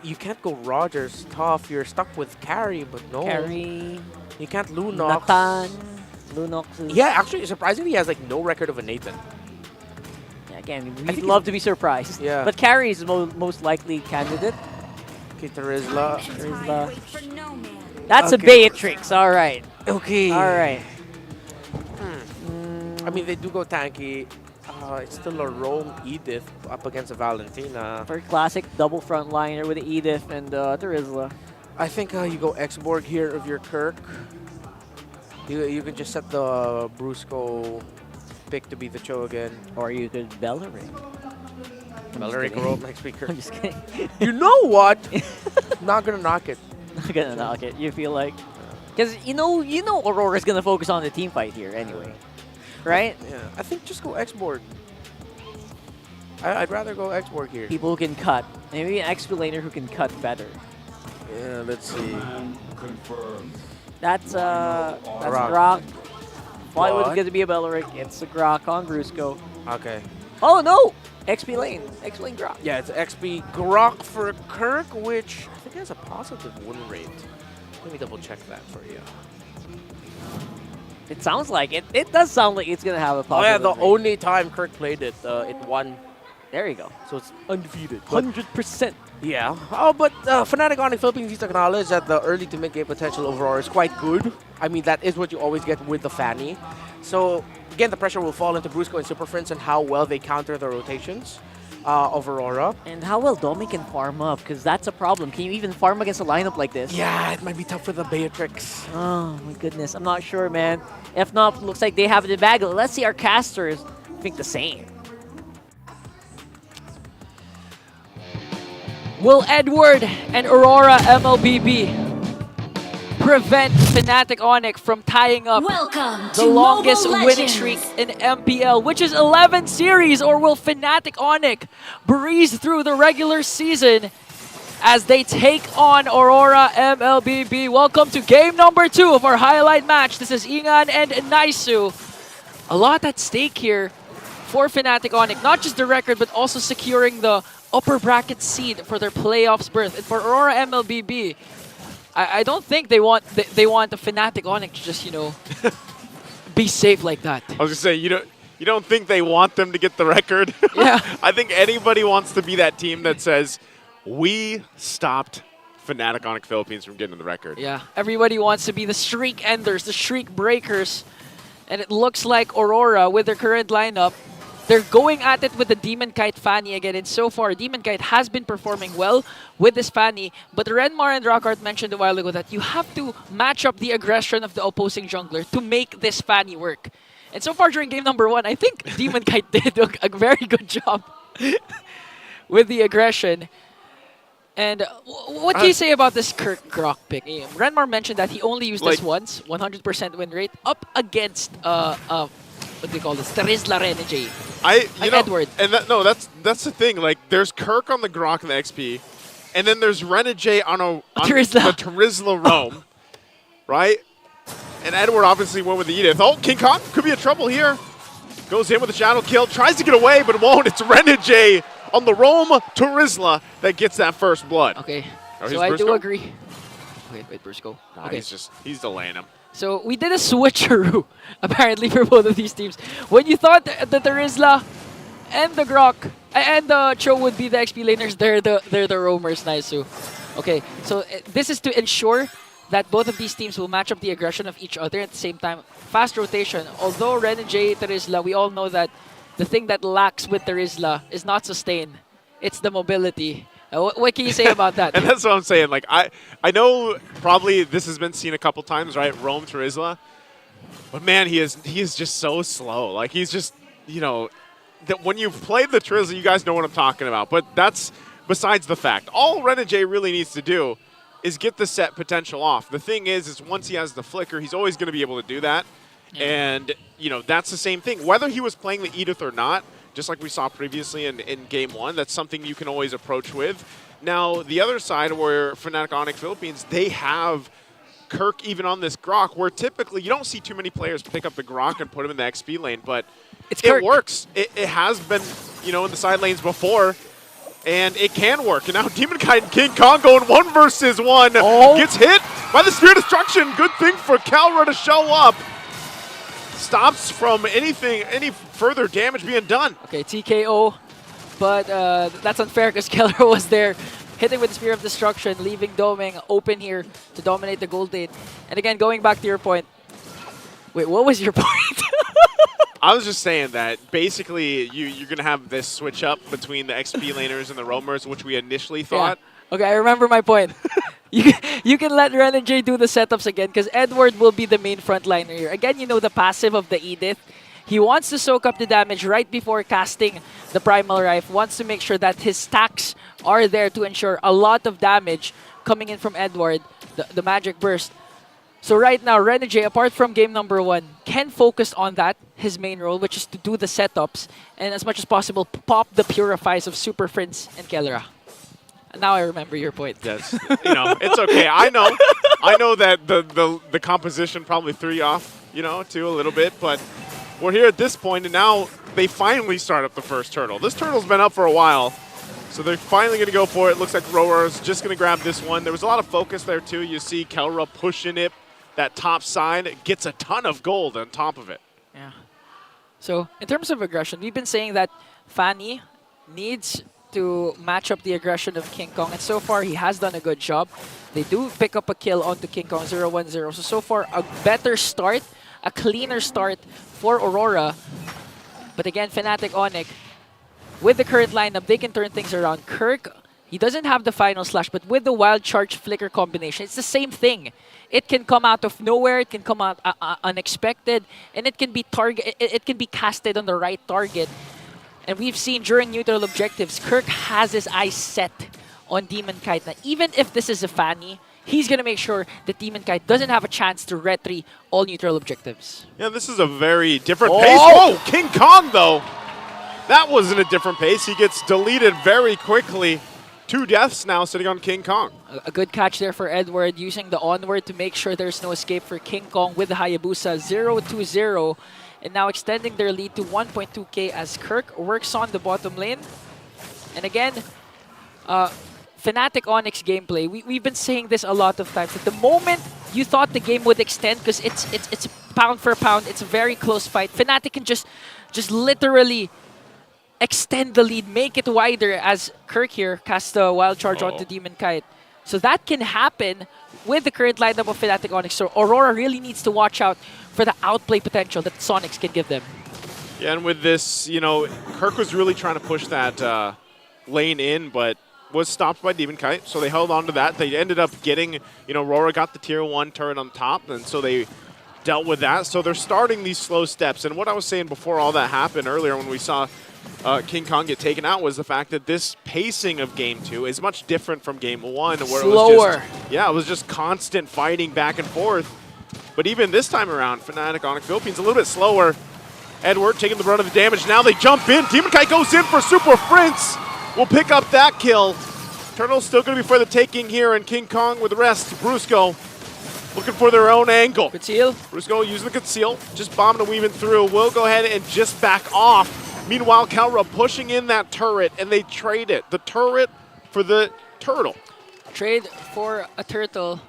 you can't go Rogers tough. You're stuck with Carry, but no. Carry. You can't Lunox. Nathan. Lunox is... Yeah, actually, surprisingly, he has like no record of a Nathan. Yeah, again, we'd love to be surprised. Yeah. But Carry is the most likely candidate. Okay, Terizla. That's a Beatrix, all right. Okay. All right. I mean, they do go tanky. It's still a Rome Edith up against a Valentina. Very classic double frontliner with the Edith and Terizla. I think you go X-Borg here of your Kirk. You can just set the Brusco pick to be the Cho again. Or you could Belleric. Belleric Rome next speaker. I'm just kidding. You know what? Not gonna knock it. Not gonna knock it, you feel like? Because you know Aurora's gonna focus on the team fight here anyway. Right? Yeah, I think just go X-Borg. I'd rather go X-Borg here. People who can cut. Maybe an XP laner who can cut better. Yeah, let's see. That's Grok. Thought it was going to be a Belleric. It's a Grok on Brusco. Okay. Oh no! XP lane. XP lane Grok. Yeah, it's XP Grok for Kirk, which I think has a positive win rate. Let me double check that for you. It sounds like it. It does sound like it's going to have a positive Oh yeah, the win rate. only time Kirk played it, it won. There you go. So it's undefeated. 100%. Yeah. Oh, but Fnatic Onic Philippines needs to acknowledge that the early to mid game potential of Aurora is quite good. I mean, that is what you always get with the Fanny. So, again, the pressure will fall into Brusco and Super Friends and how well they counter the rotations. of Aurora. And how well Domi can farm up, because that's a problem. Can you even farm against a lineup like this? Yeah, it might be tough for the Beatrix. Oh my goodness, I'm not sure, man. FNOP looks like they have the bag. Let's see our casters think the same. Will Edward and Aurora MLBB prevent Fnatic Onic from tying up the longest winning streak in MPL, which is 11 series, or will Fnatic Onic breeze through the regular season as they take on Aurora MLBB? Welcome to game number 2 of our highlight match. This is Ingan and Naisu. A lot at stake here for Fnatic Onic, not just the record, but also securing the upper bracket seed for their playoffs berth. And for Aurora MLBB, I don't think they want the Fnatic Onic to just, you know, be safe like that. I was gonna say, you don't think they want them to get the record? Yeah. I think anybody wants to be that team that says, we stopped Fnatic Onic Philippines from getting the record. Yeah, everybody wants to be the streak enders, the streak breakers. And it looks like Aurora, with their current lineup, they're going at it with the Demon Kite Fanny again. And so far, Demon Kite has been performing well with this Fanny. But Renmar and Rockhart mentioned a while ago that you have to match up the aggression of the opposing jungler to make this Fanny work. And so far during game number 1, I think Demon Kite did a very good job with the aggression. And what can you say about this Kirk Grok pick? Renmar mentioned that he only used this once, 100% win rate, up against what do you call this? Terizla Renegade. Edward. And that's the thing. Like, there's Kirk on the Grok and the XP, and then there's Renegade on the Terizla roam, right? And Edward obviously went with the Edith. Oh, King Kong could be in trouble here. Goes in with a shadow kill, tries to get away, but won't. It's Renegade on the roam Terizla that gets that first blood. Okay, oh, so I do agree. Wait, Bruce, go. Nah, okay. He's delaying him. So we did a switcheroo, apparently, for both of these teams. When you thought the Terizla and the Grok and the Cho would be the XP laners, they're the roamers, Naisu. Okay, so this is to ensure that both of these teams will match up the aggression of each other at the same time. Fast rotation. Although Renegade, Terizla, we all know that the thing that lacks with Terizla is not sustain. It's the mobility. What can you say about that? And that's what I'm saying. Like, I know probably this has been seen a couple times, right? Roam Terizla. But man, he is just so slow. Like, he's just, you know, that when you've played the Terizla, you guys know what I'm talking about. But that's besides the fact. All Renegade really needs to do is get the set potential off. The thing is once he has the flicker, he's always going to be able to do that. Yeah. And, you know, that's the same thing. Whether he was playing the Edith or not, just like we saw previously in Game 1, that's something you can always approach with. Now, the other side where Fnatic Onic Philippines, they have Kirk even on this Grok, where typically you don't see too many players pick up the Grok and put him in the XP lane, but it works. It has been, you know, in the side lanes before, and it can work. And now Demon Kite and King Kong going 1 versus 1. Oh. Gets hit by the Spear Destruction. Good thing for Calra to show up. Stops from any further damage being done. Okay, TKO, but that's unfair because Keller was there, hitting with the Spear of Destruction, leaving Doming open here to dominate the gold lane. And again, going back to your point. Wait, what was your point? I was just saying that basically you're going to have this switch up between the XP laners and the roamers, which we initially thought. Yeah. Okay, I remember my point. You can let Renegade do the setups again because Edward will be the main frontliner here. Again, you know the passive of the Edith. He wants to soak up the damage right before casting the Primal Rife. Wants to make sure that his stacks are there to ensure a lot of damage coming in from Edward, the Magic Burst. So right now, Renegade, apart from game number 1, can focus on that, his main role, which is to do the setups, and as much as possible, pop the Purifies of Super Prince and Kellera. Now I remember your point. Yes, you know, it's okay. I know that the composition probably threw you off, you know, too a little bit, but we're here at this point, and now they finally start up the first turtle. This turtle's been up for a while, so they're finally going to go for it. Looks like RORA's just going to grab this one. There was a lot of focus there, too. You see Kelra pushing it, that top side, gets a ton of gold on top of it. Yeah. So, in terms of aggression, we've been saying that Fanny needs to match up the aggression of King Kong, and so far he has done a good job. They do pick up a kill onto King Kong 0-1-0, so far a better start, a cleaner start for Aurora. But again, Fnatic Onic with the current lineup, they can turn things around. Kirk, he doesn't have the final slash, but with the wild charge flicker combination, it's the same thing. It can come out of nowhere, it can come out unexpected, and it can be it can be casted on the right target. And we've seen during neutral objectives, Kirk has his eyes set on Demon Kite. Now, even if this is a Fanny, he's going to make sure that Demon Kite doesn't have a chance to retry all neutral objectives. Yeah, this is a very different pace. Whoa, King Kong, though. That wasn't a different pace. He gets deleted very quickly. 2 deaths now sitting on King Kong. A good catch there for Edward, using the onward to make sure there's no escape for King Kong with the Hayabusa. 0-2-0. And now extending their lead to 1.2k as Kirk works on the bottom lane. And again, Fnatic Onic gameplay, we've been saying this a lot of times, that the moment you thought the game would extend, because it's pound for pound, it's a very close fight, Fnatic can just literally extend the lead, make it wider, as Kirk here casts a wild charge onto Demon Kite. So that can happen with the current lineup of Fnatic Onic. So Aurora really needs to watch out for the outplay potential that Sonics can give them. Yeah, and with this, you know, Kirk was really trying to push that lane in, but was stopped by Demon Kite, so they held on to that. They ended up getting, you know, RORA got the tier 1 turret on top, and so they dealt with that. So they're starting these slow steps. And what I was saying before all that happened earlier when we saw King Kong get taken out was the fact that this pacing of Game 2 is much different from Game 1, where slower. It was just constant fighting back and forth. But even this time around, Fnatic Onic Philippines a little bit slower. Edward taking the brunt of the damage. Now they jump in. Demon Kite goes in for Super Prince. Will pick up that kill. Turtle's still going to be for the taking here, and King Kong with the rest. Brusco looking for their own angle. Conceal. Brusco using the conceal, just bombing and weaving through. Will go ahead and just back off. Meanwhile, Kalra pushing in that turret, and they trade it. The turret for the turtle. Trade for a turtle.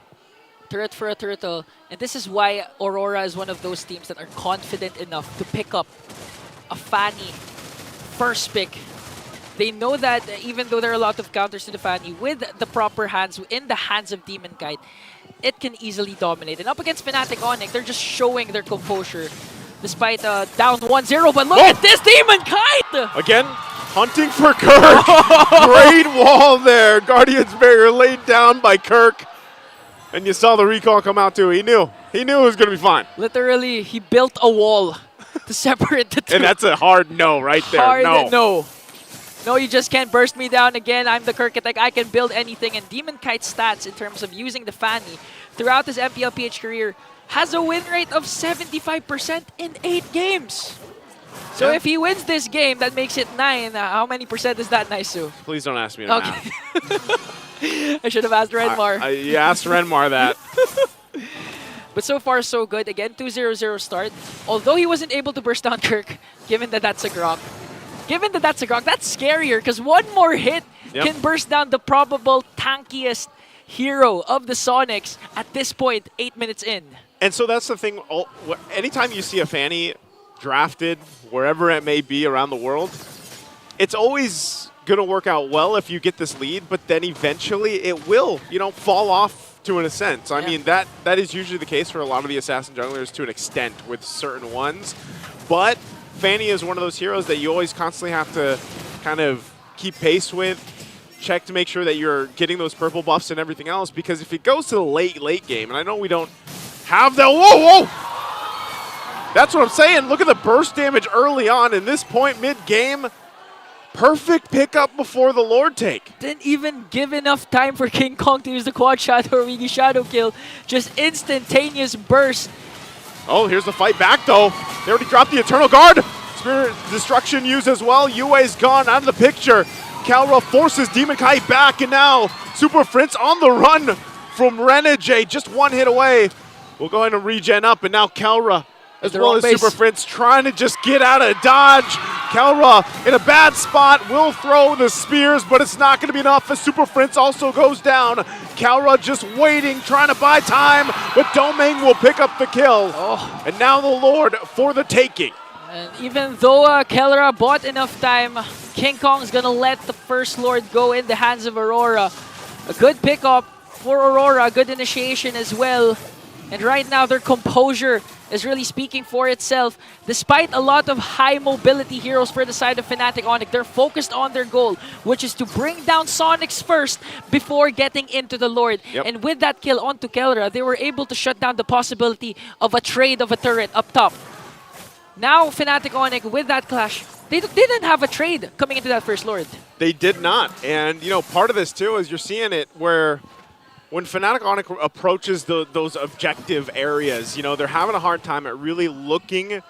Turret for a turtle. And this is why Aurora is one of those teams that are confident enough to pick up a Fanny first pick. They know that even though there are a lot of counters to the Fanny, with the proper hands, in the hands of Demon Kite, it can easily dominate. And up against Fnatic Onic, they're just showing their composure despite down 1-0. But look at this Demon Kite! Again, hunting for Kirk. Great wall there. Guardian's Barrier laid down by Kirk. And you saw the recall come out too. He knew it was going to be fine. Literally, he built a wall to separate the two. And that's a hard no right there. Hard no. No, you just can't burst me down again. I'm the Kirk Attack. I can build anything. And Demon Kite's stats in terms of using the Fanny throughout his MPLPH career has a win rate of 75% in 8 games. So if he wins this game, that makes it 9. How many percent is that, Naisu? Please don't ask me to math. I should have asked Renmar. You asked Renmar that. But so far, so good. Again, 2-0-0 start. Although he wasn't able to burst down Kirk, given that that's a Grok. That's scarier because one more hit can burst down the probable tankiest hero of the Sonics at this point, 8 minutes in. And so that's the thing. Anytime you see a Fanny drafted, wherever it may be around the world, it's always going to work out well if you get this lead, but then eventually it will, fall off to an extent. I mean, that is usually the case for a lot of the assassin junglers to an extent with certain ones. But Fanny is one of those heroes that you always constantly have to kind of keep pace with, check to make sure that you're getting those purple buffs and everything else, because if it goes to the late game, and I know we don't have that, whoa! That's what I'm saying. Look at the burst damage early on in this point mid-game. Perfect pickup before the Lord take. Didn't even give enough time for King Kong to use the quad shadow or Wiggy shadow kill. Just instantaneous burst. Oh, here's the fight back though. They already dropped the Eternal Guard. Spirit Destruction used as well. Yue's gone out of the picture. Kalra forces Demon Kite back, and now Super Prince on the run from Renegade. Just one hit away. We'll go ahead and regen up, and now Kalra as well as Super Prince trying to just get out of dodge. Kalra in a bad spot, will throw the spears, but it's not going to be enough as Super Prince also goes down. Kalra just waiting, trying to buy time, but Domain will pick up the kill. And now the Lord for the taking. And even though Kalra bought enough time, King Kong's going to let the First Lord go in the hands of Aurora. A good pickup for Aurora, good initiation as well. And right now their composure is really speaking for itself. Despite a lot of high mobility heroes for the side of Fnatic Onic, they're focused on their goal, which is to bring down Sonics first before getting into the Lord. Yep. And with that kill onto Kelra, they were able to shut down the possibility of a trade of a turret up top. Now Fnatic Onic, with that clash, they didn't have a trade coming into that first Lord. They did not. And, you know, part of this, too, is you're seeing it where when Fnatic Onic approaches those objective areas, you know, they're having a hard time at really looking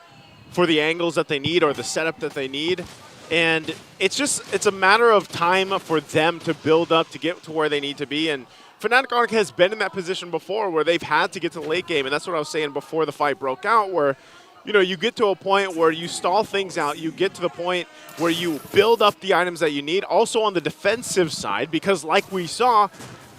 for the angles that they need or the setup that they need. And it's a matter of time for them to build up to get to where they need to be. And Fnatic Onic has been in that position before where they've had to get to the late game. And that's what I was saying before the fight broke out, where you know, you get to a point where you stall things out. You get to the point where you build up the items that you need. Also on the defensive side, because like we saw,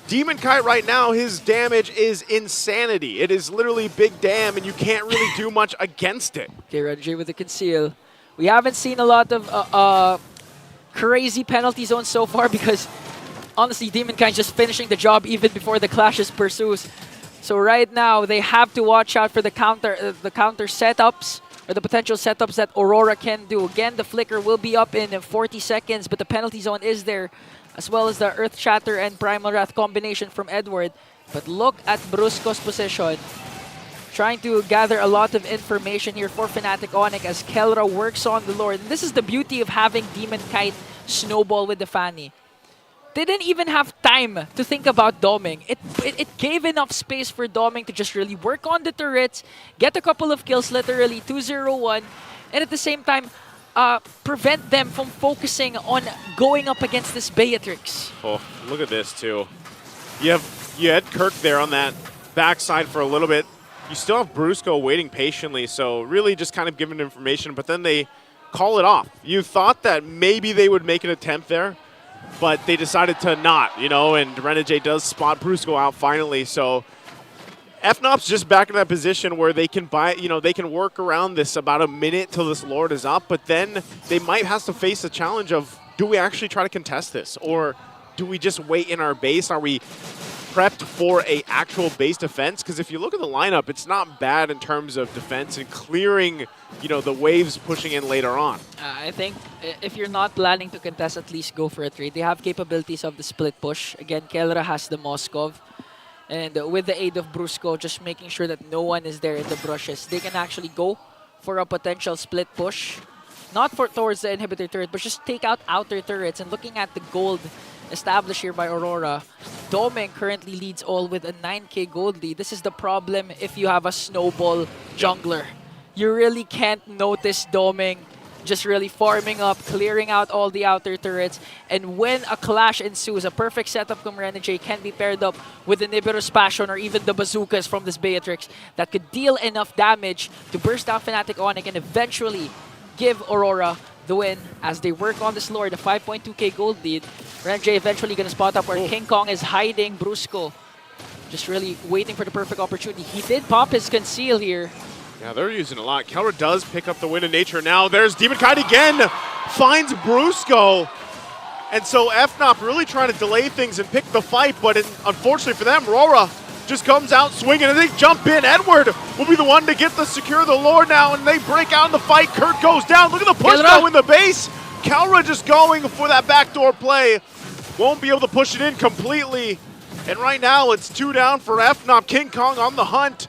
Demon Kite right now, his damage is insanity. It is literally big damn, and you can't really do much against it. Okay, RedJ with the conceal. We haven't seen a lot of crazy penalty zones so far because, honestly, Demon Kite just finishing the job even before the clashes pursues. So right now, they have to watch out for the counter setups or the potential setups that Aurora can do. Again, the flicker will be up in 40 seconds, but the penalty zone is there, as well as the Earth Shatter and Primal Wrath combination from Edward. But look at Brusco's position. Trying to gather a lot of information here for Fnatic Onic as Kelra works on the Lord. And this is the beauty of having Demon Kite snowball with the Fanny. They didn't even have time to think about doming. It gave enough space for doming to just really work on the turrets, get a couple of kills, literally 2-0-1, and at the same time, prevent them from focusing on going up against this Beatrix. Oh, look at this too. You had Kirk there on that backside for a little bit. You still have Brusco waiting patiently, so really just kind of giving information, but then they call it off. You thought that maybe they would make an attempt there, but they decided to not, you know, and Renegade does spot Brusco out finally. So FNOP's just back in that position where they can they can work around this about a minute till this Lord is up, but then they might have to face the challenge of, do we actually try to contest this? Or do we just wait in our base? Are we prepped for a actual base defense? Because if you look at the lineup, it's not bad in terms of defense and clearing, you know, the waves pushing in later on. I think if you're not planning to contest, at least go for a trade. They have capabilities of the split push. Again, Kelra has the Moskov. And with the aid of Brusco, just making sure that no one is there in the brushes, they can actually go for a potential split push. Not for towards the inhibitor turret, but just take out outer turrets. And looking at the gold established here by Aurora, Doming currently leads all with a 9k gold lead. This is the problem if you have a snowball jungler. You really can't notice Doming just really farming up, clearing out all the outer turrets. And when a clash ensues, a perfect setup from Renegade can be paired up with the Nibiru's Passion or even the bazookas from this Beatrix that could deal enough damage to burst down Fnatic Onic and eventually give Aurora the win as they work on this Lord, a 5.2k gold lead. Renegade eventually going to spot up where King Kong is hiding Brusco. Just really waiting for the perfect opportunity. He did pop his conceal here. Yeah, they're using a lot. Kelra does pick up the win in nature now. There's Demon Kite again. Finds Brusco. And so FNOP really trying to delay things and pick the fight, but unfortunately for them, RORA just comes out swinging and they jump in. Edward will be the one to get the secure the Lord now, and they break out in the fight. Kurt goes down. Look at the push go in the base. Kelra just going for that backdoor play. Won't be able to push it in completely. And right now it's 2 down for FNOP. King Kong on the hunt.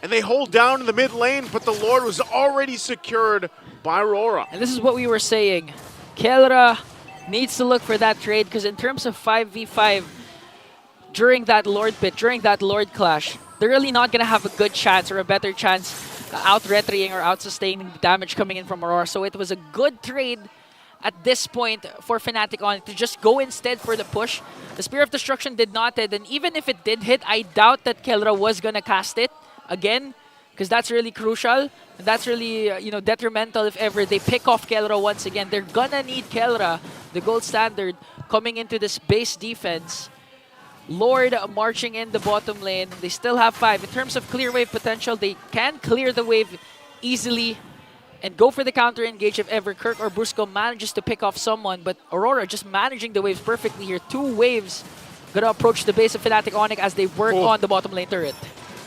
And they hold down in the mid lane, but the Lord was already secured by RORA. And this is what we were saying. Kelra needs to look for that trade because in terms of 5v5, during that Lord pit, during that Lord clash, they're really not going to have a good chance or a better chance out-retrying or out-sustaining the damage coming in from Aurora. So it was a good trade at this point for Fnatic Onic to just go instead for the push. The Spear of Destruction did not hit, and even if it did hit, I doubt that Kelra was going to cast it again, because that's really crucial. And that's really detrimental if ever they pick off Kelra once again. They're gonna need Kelra, the gold standard, coming into this base defense. Lord marching in the bottom lane. They still have 5. In terms of clear wave potential, they can clear the wave easily and go for the counter engage if ever Kirk or Brusco manages to pick off someone. But Aurora just managing the waves perfectly here. 2 waves gonna approach the base of Fnatic Onic as they work on the bottom lane turret.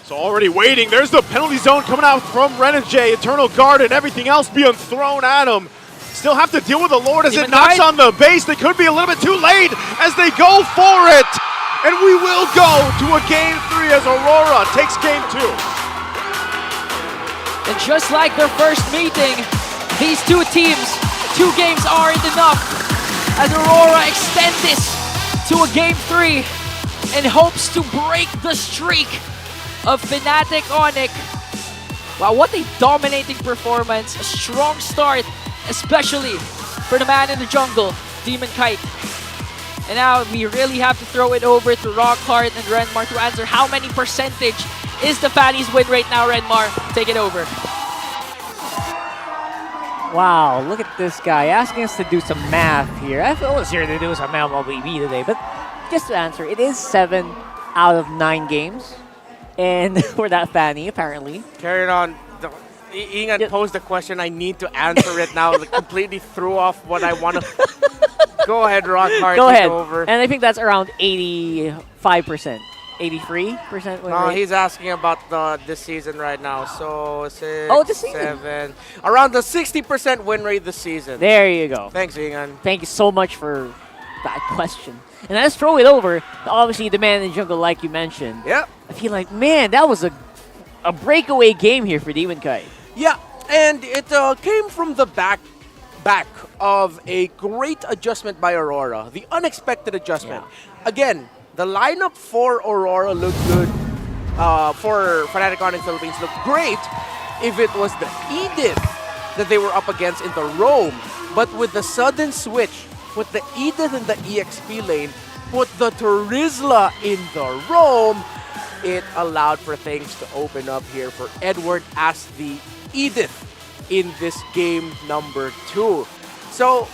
So already waiting. There's the penalty zone coming out from Renegade. Eternal Guard and everything else being thrown at him. Still have to deal with the Lord as it knocks on the base. They could be a little bit too late as they go for it. And we will go to a Game 3 as Aurora takes Game 2. And just like their first meeting, these two teams, 2 games aren't enough as Aurora extend this to a Game 3 and hopes to break the streak of Fnatic Onic. Wow, what a dominating performance. A strong start, especially for the man in the jungle, Demon Kite. And now we really have to throw it over to Rockhart and Renmar to answer how many percentage is the Fanny's win right now, Renmar. Take it over. Wow, look at this guy asking us to do some math here. I was here to do some MLBB today, but just to answer, it is 7 out of 9 games. And for that Fanny, apparently. Carrying on. Ian posed the question. I need to answer it now. Like, completely threw off what I want to. Go ahead, Rockhart. Go ahead. Over. And I think that's around 85%. 83% win No, rate. he's asking about this season right now. So 6, this season. 7. Around the 60% win rate this season. There you go. Thanks, Ian. Thank you so much for that question. And let's throw it over. Obviously, the man in the jungle, like you mentioned. Yeah. I feel like, man, that was a breakaway game here for Demon Kite. Yeah, and it came from the back of a great adjustment by Aurora. The unexpected adjustment. Yeah. Again, the lineup for Aurora looked good. For Fnatic Onic Philippines looked great if it was the Edith that they were up against in the roam. But with the sudden switch, put the Edith in the EXP lane, put the Terizla in the roam, it allowed for things to open up here for Edward as the Edith in this game number 2. So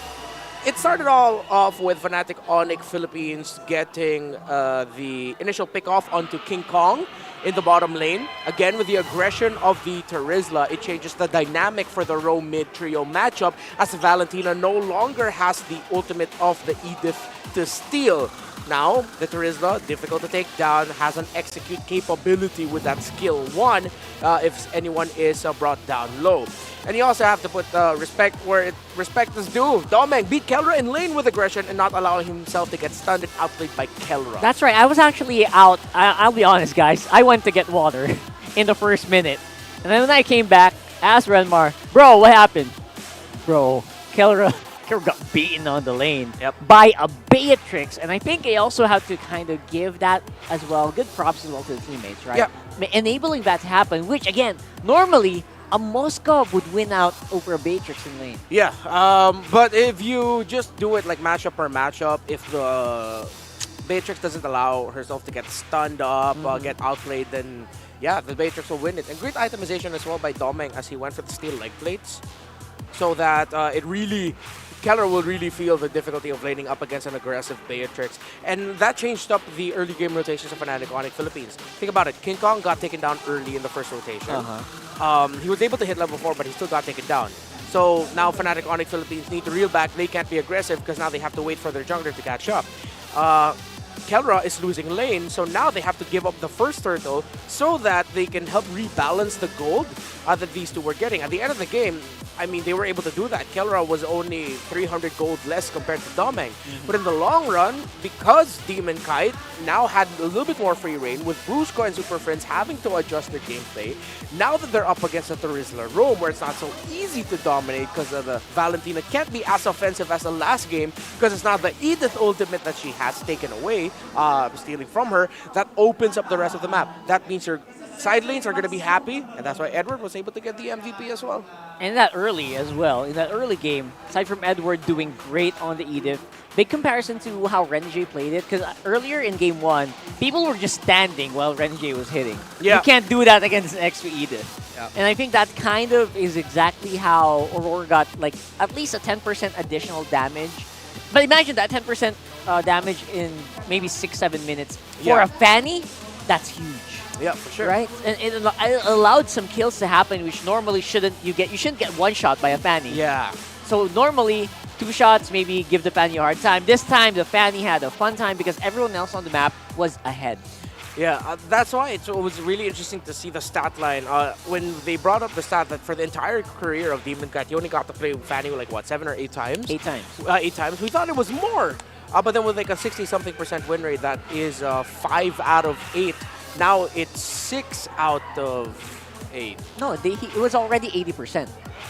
it started all off with Fnatic Onic Philippines getting the initial pick-off onto King Kong in the bottom lane. Again, with the aggression of the Terizla, it changes the dynamic for the roam mid-trio matchup as Valentina no longer has the ultimate of the Edith to steal. Now, the Terizla, difficult to take down, has an execute capability with that skill 1 if anyone is brought down low. And you also have to put respect where respect is due. Domeng beat Kelra in lane with aggression and not allowing himself to get stunned and outplayed by Kelra. That's right. I was actually out. I'll be honest, guys. I went to get water in the first minute. And then when I came back, asked Renmar, bro, what happened? Bro, Kelra got beaten on the lane by a Beatrix. And I think they also have to kind of give that as well. Good props as well to the teammates, right? Yeah. Enabling that to happen, which, again, normally a Moskov would win out over a Beatrix in lane. Yeah, but if you just do it like matchup per matchup, if the Beatrix doesn't allow herself to get stunned up, get outplayed, then yeah, the Beatrix will win it. And great itemization as well by Domeng as he went for the steel leg plates, so that Keller will really feel the difficulty of laning up against an aggressive Beatrix. And that changed up the early game rotations of Fnatic Onic Philippines. Think about it, King Kong got taken down early in the first rotation. He was able to hit level 4, but he still got taken down. So now Fnatic Onic Philippines need to reel back. They can't be aggressive because now they have to wait for their jungler to catch up. Kelra is losing lane, so now they have to give up the first turtle so that they can help rebalance the gold that these two were getting. At the end of the game, I mean, they were able to do that. Kelra was only 300 gold less compared to Domeng. But in the long run, because Demon Kite now had a little bit more free reign, with Brusco and Super Friends having to adjust their gameplay, now that they're up against the Terizla roam, where it's not so easy to dominate because the Valentina can't be as offensive as the last game because it's not the Edith ultimate that she has taken away, stealing from her, that opens up the rest of the map. That means your side lanes are going to be happy, and that's why Edward was able to get the MVP as well. And that early as well, in that early game, aside from Edward doing great on the Edith, big comparison to how Renegade played it, because earlier in game 1, people were just standing while Renegade was hitting. Yeah. You can't do that against an extra Edith. Yeah. And I think that kind of is exactly how Aurora got like at least a 10% additional damage. But imagine that 10% damage in maybe 6-7 minutes. For a Fanny, that's huge. Yeah, for sure. Right? And it allowed some kills to happen, which normally you shouldn't get one shot by a Fanny. Yeah. So normally, 2 shots, maybe give the Fanny a hard time. This time, the Fanny had a fun time because everyone else on the map was ahead. Yeah, that's why it was really interesting to see the stat line. When they brought up the stat that for the entire career of Demon Cat, he only got to play with Fanny like, what, 7 or 8 times? 8 times. 8 times. We thought it was more. But then with like a 60-something% win rate, that is 5 out of 8. Now it's 6 out of 8. No, it was already 80%.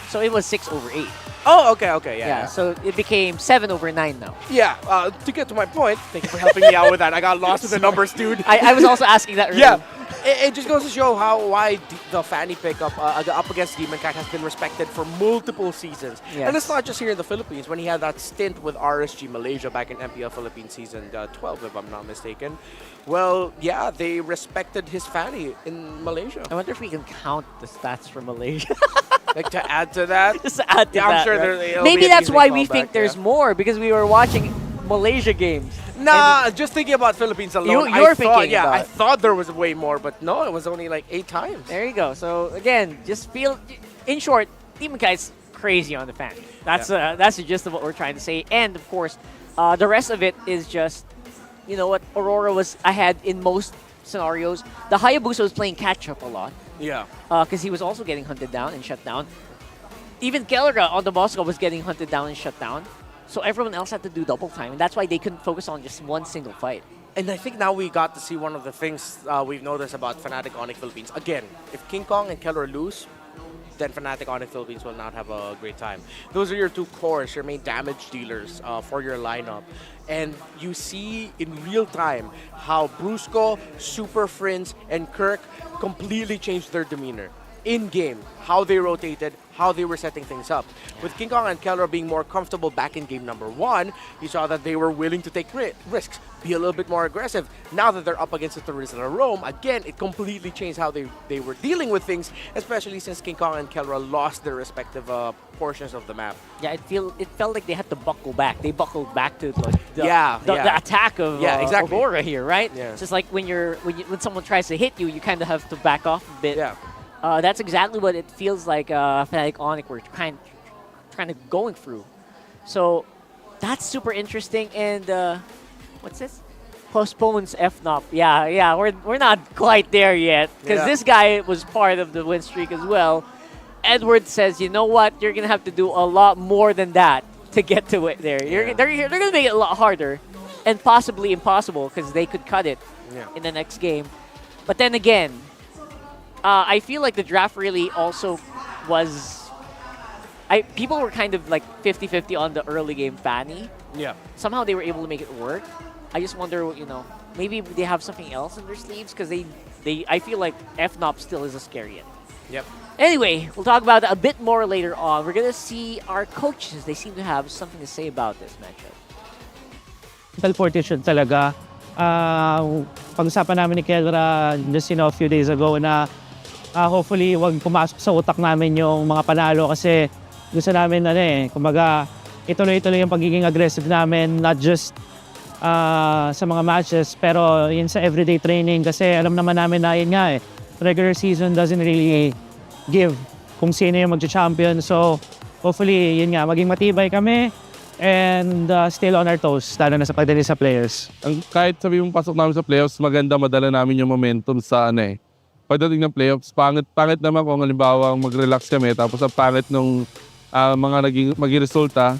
So it was 6 over 8. Oh, okay, yeah. So it became 7 over 9 now. Yeah, to get to my point, thank you for helping me out with that. I got lost with the numbers, dude. I was also asking that earlier. Yeah, it just goes to show why the Fanny pickup up against Demon Cat has been respected for multiple seasons. Yes. And it's not just here in the Philippines. When he had that stint with RSG Malaysia back in MPL Philippines season 12, if I'm not mistaken, well, yeah, they respected his Fanny in Malaysia. I wonder if we can count the stats from Malaysia. Like to add to that? Just to add to yeah, that. I'm sure Right? Maybe that's why we think there's more, because we were watching Malaysia games. Nah, just thinking about Philippines alone. You're thinking about I thought there was way more, but no, it was only like 8 times. There you go. So again, just in short, Demon Kite's crazy on the fan. That's the gist of what we're trying to say. And of course, the rest of it is just, you know what, Aurora was ahead in most scenarios. The Hayabusa was playing catch up a lot. Yeah. Because he was also getting hunted down and shut down. Even Kelra on the Moscow was getting hunted down and shut down. So everyone else had to do double time, and that's why they couldn't focus on just one single fight. And I think now we got to see one of the things we've noticed about Fnatic Onic Philippines. Again, if King Kong and Kelra lose, then Fnatic Onic Philippines will not have a great time. Those are your 2 cores, your main damage dealers for your lineup. And you see in real time how Brusco, Super Friends, and Kirk completely changed their demeanor. In-game, how they rotated, how they were setting things up. With King Kong and Kelra being more comfortable back in game number 1, you saw that they were willing to take risks, be a little bit more aggressive. Now that they're up against the Rizla Rome, again, it completely changed how they were dealing with things, especially since King Kong and Kelra lost their respective portions of the map. Yeah, it felt like they had to buckle back. They buckled back to the attack of exactly. Aurora here, right? Yeah. It's just like when someone tries to hit you, you kind of have to back off a bit. Yeah. That's exactly what it feels like Fnatic Onic were trying to going through. So that's super interesting. And what's this? Postpones FNOP. Yeah, we're not quite there yet, because this guy was part of the win streak as well. Edward says, you know what? You're gonna have to do a lot more than that to get to it there. They're gonna make it a lot harder, and possibly impossible, because they could cut it in the next game. But then again, I feel like the draft really also was... people were kind of like 50-50 on the early game Fanny. Yeah. Somehow they were able to make it work. I just wonder, maybe they have something else in their sleeves, because I feel like FNOP still is a scary end. Yep. Anyway, we'll talk about that a bit more later on. We're going to see our coaches. They seem to have something to say about this matchup. Teleportation talaga. Pag-usapan namin ni Kelra just a few days ago na hopefully wag pumasok sa utak namin yung mga panalo, kasi gusto namin kumbaga ituloy-tuloy yung pagiging aggressive namin, not just sa mga matches pero yun sa everyday training, kasi alam naman namin na yun nga regular season doesn't really give kung sino yung magcha-champion. So hopefully yun nga, maging matibay kami and still on our toes, lalo na sa pagdating sa players. Kahit sabi mong pasok namin sa playoffs, maganda madala namin yung momentum sa pagdating ng playoffs. Pangit naman kung halimbawa mag-relax kami, tapos ang pangit nung mga maging resulta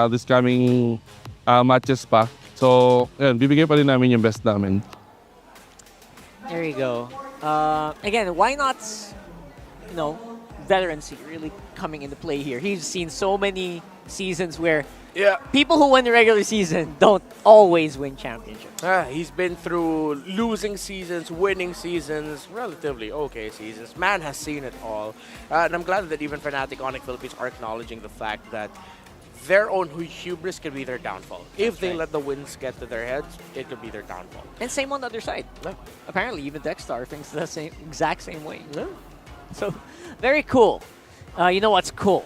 this coming matches pa. So, yun, bibigay pa rin namin yung best namin. There you go. Again, why not, veterancy really coming into play here? He's seen so many seasons where people who win the regular season don't always win championships. He's been through losing seasons, winning seasons, relatively okay seasons. Man has seen it all. And I'm glad that even Fnatic Onic Philippines are acknowledging the fact that their own hubris could be their downfall. If they let the wins get to their heads, it could be their downfall. And same on the other side. Yeah. Apparently, even Dexstar thinks the exact same way. Yeah. So, very cool. You know what's cool?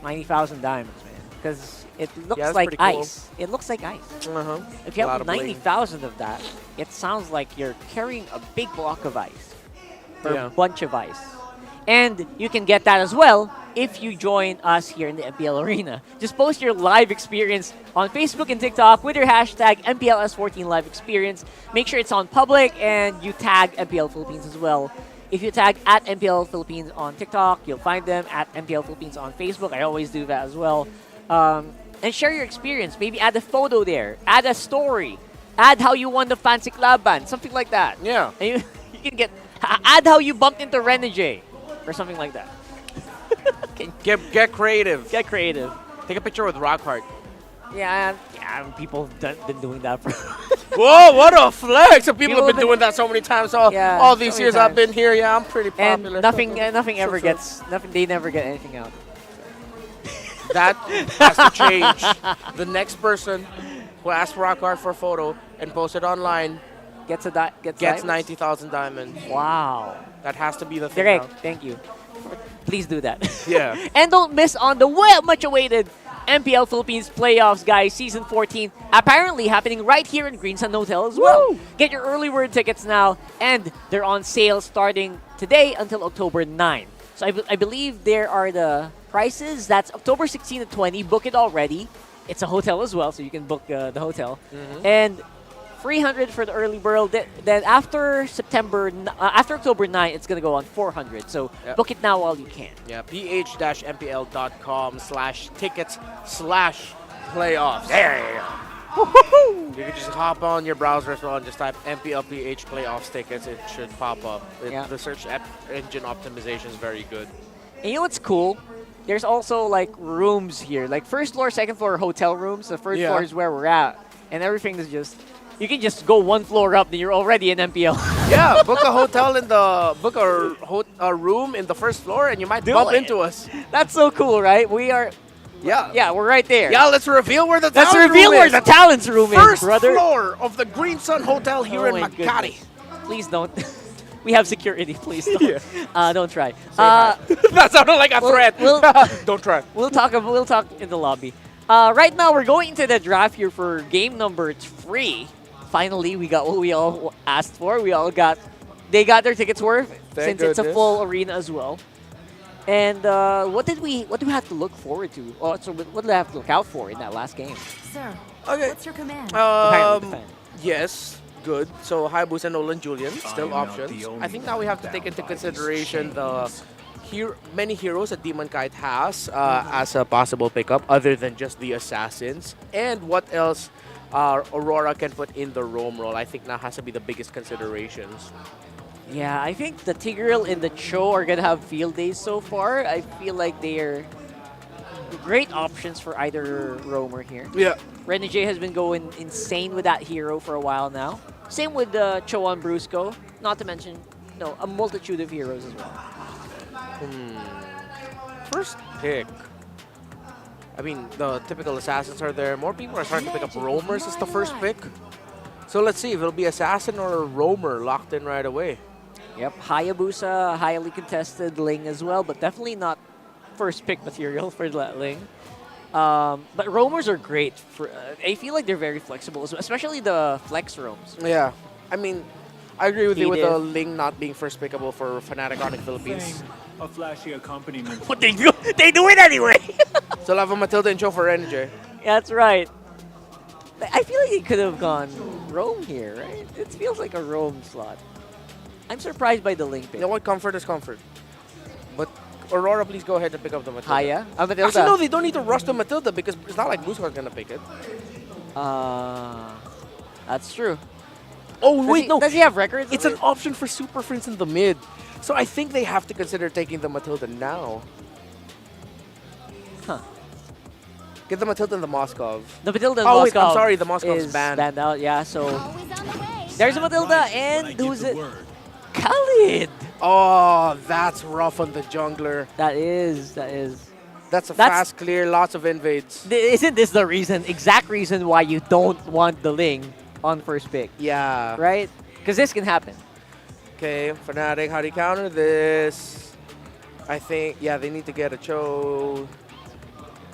90,000 diamonds, man. Because it looks like ice. Cool. It looks like ice. If you have 90,000 of that, it sounds like you're carrying a big block of ice. Or a bunch of ice. And you can get that as well if you join us here in the MPL Arena. Just post your live experience on Facebook and TikTok with your hashtag MPLS14 Live Experience. Make sure it's on public and you tag MPL Philippines as well. If you tag at MPL Philippines on TikTok, you'll find them at MPL Philippines on Facebook. I always do that as well. And share your experience. Maybe add a photo there. Add a story. Add how you won the Fancy Laban. Something like that. Yeah. And you can get... Add how you bumped into Renegade. Or something like that. Get creative. Get creative. Take a picture with Rockhart. Yeah, people have been doing that for... Whoa, what a flex! People have been doing that so many times. All these years I've been here, yeah, I'm pretty popular. And nothing ever gets... They never get anything out. That has to change. The next person who asks Rockhart for a photo and posts it online gets 90,000 diamonds. Wow. That has to be the thing. Direct, now. thank you. Please do that. Yeah. And don't miss on the much awaited MPL Philippines playoffs, guys. Season 14 apparently happening right here in Green Sun Hotel as well. Woo! Get your early bird tickets now, and they're on sale starting today until October 9. So I believe there are the prices. That's October 16 to 20. Book it already. It's a hotel as well, so you can book the hotel. And 300 for the early bird. Then after October 9, it's gonna go on 400. So book it now while you can. Yeah, ph-mpl.com/tickets/playoffs. There you go. You can just hop on your browser as well and just type MPLPH playoffs tickets. It should pop up. The search engine optimization is very good. And you know what's cool? There's also like rooms here, like first floor, second floor hotel rooms. The first floor is where we're at, and everything is just. You can just go one floor up, then you're already in MPL. Yeah, book a hotel a room in the first floor, and you might bump into us. That's so cool, right? We are. Yeah, we're right there. Yeah, let's reveal where the Let's talent reveal room where is. the talents room is, First brother. floor of the Green Sun Hotel here in my Makati. goodness. Please don't. We have security. Please don't. Don't try. That sounded like a threat. Don't try. We'll talk in the lobby. Right now, we're going into the draft here for game number 3. Finally, we got what we all asked for. They got their tickets worth since it's a full arena as well. And what do we have to look forward to? So what did I have to look out for in that last game? Sir, Okay. what's your command? Yes, good. So Hayabusa and Nolan Julian, still options. I think now we have to take into consideration the many heroes that Demon Kite has as a possible pickup other than just the assassins. And what else Aurora can put in the roam role, I think now has to be the biggest considerations. Yeah, I think the Tigreal and the Cho are going to have field days so far. I feel like they're great options for either roamer here. Yeah. Renegade has been going insane with that hero for a while now. Same with Cho on Brusco, not to mention a multitude of heroes as well. First pick. I mean, the typical assassins are there. More people are starting to pick up roamers as the first pick. So let's see if it'll be assassin or a roamer locked in right away. Yep, Hayabusa, highly contested Ling as well, but definitely not first pick material for that Ling. But roamers are great. I feel like they're very flexible, especially the flex roams. Yeah, I mean, I agree with you with the Ling not being first pickable for Fnatic Onic Philippines. A flashy accompaniment. But they do it anyway. So Lava Matilda and Cho for Renegade. Yeah, that's right. I feel like he could have gone roam here, right? It feels like a roam slot. I'm surprised by the Ling pick. You know what? Comfort is comfort. But Aurora, please go ahead and pick up the Matilda. Haya? Matilda. Actually, no, they don't need to rush the Matilda because it's not like Busco's going to pick it. That's true. Oh, wait, no. Does he have records? It's an option for Super Friends in the mid. So I think they have to consider taking the Matilda now. Huh. Get the Matilda and the Moskov. The Matilda and Moskov. Moskov Wait, I'm sorry, the Moskov's is banned. out, yeah, so... There's a Matilda, and who's it? Khalid! Oh, that's rough on the jungler. That is. That's a fast clear, lots of invades. Isn't this the exact reason why you don't want the Ling on first pick? Yeah. Right? Because this can happen. Okay, Fnatic, how do you counter this? I think, yeah, they need to get a Cho.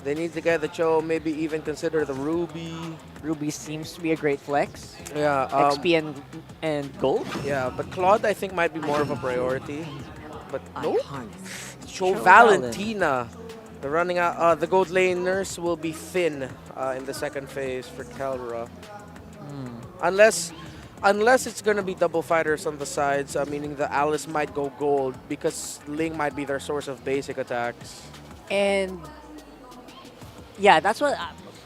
They need to get the Cho, maybe even consider the Ruby. Ruby seems to be a great flex. Yeah. XP and gold. Yeah, but Claude, I think, might be more of a priority. But no. Show Show Valentina. They're running out. The gold laners will be thin in the second phase for Kelra. Unless it's gonna be double fighters on the sides, meaning the Alice might go gold because Ling might be their source of basic attacks. And yeah, that's what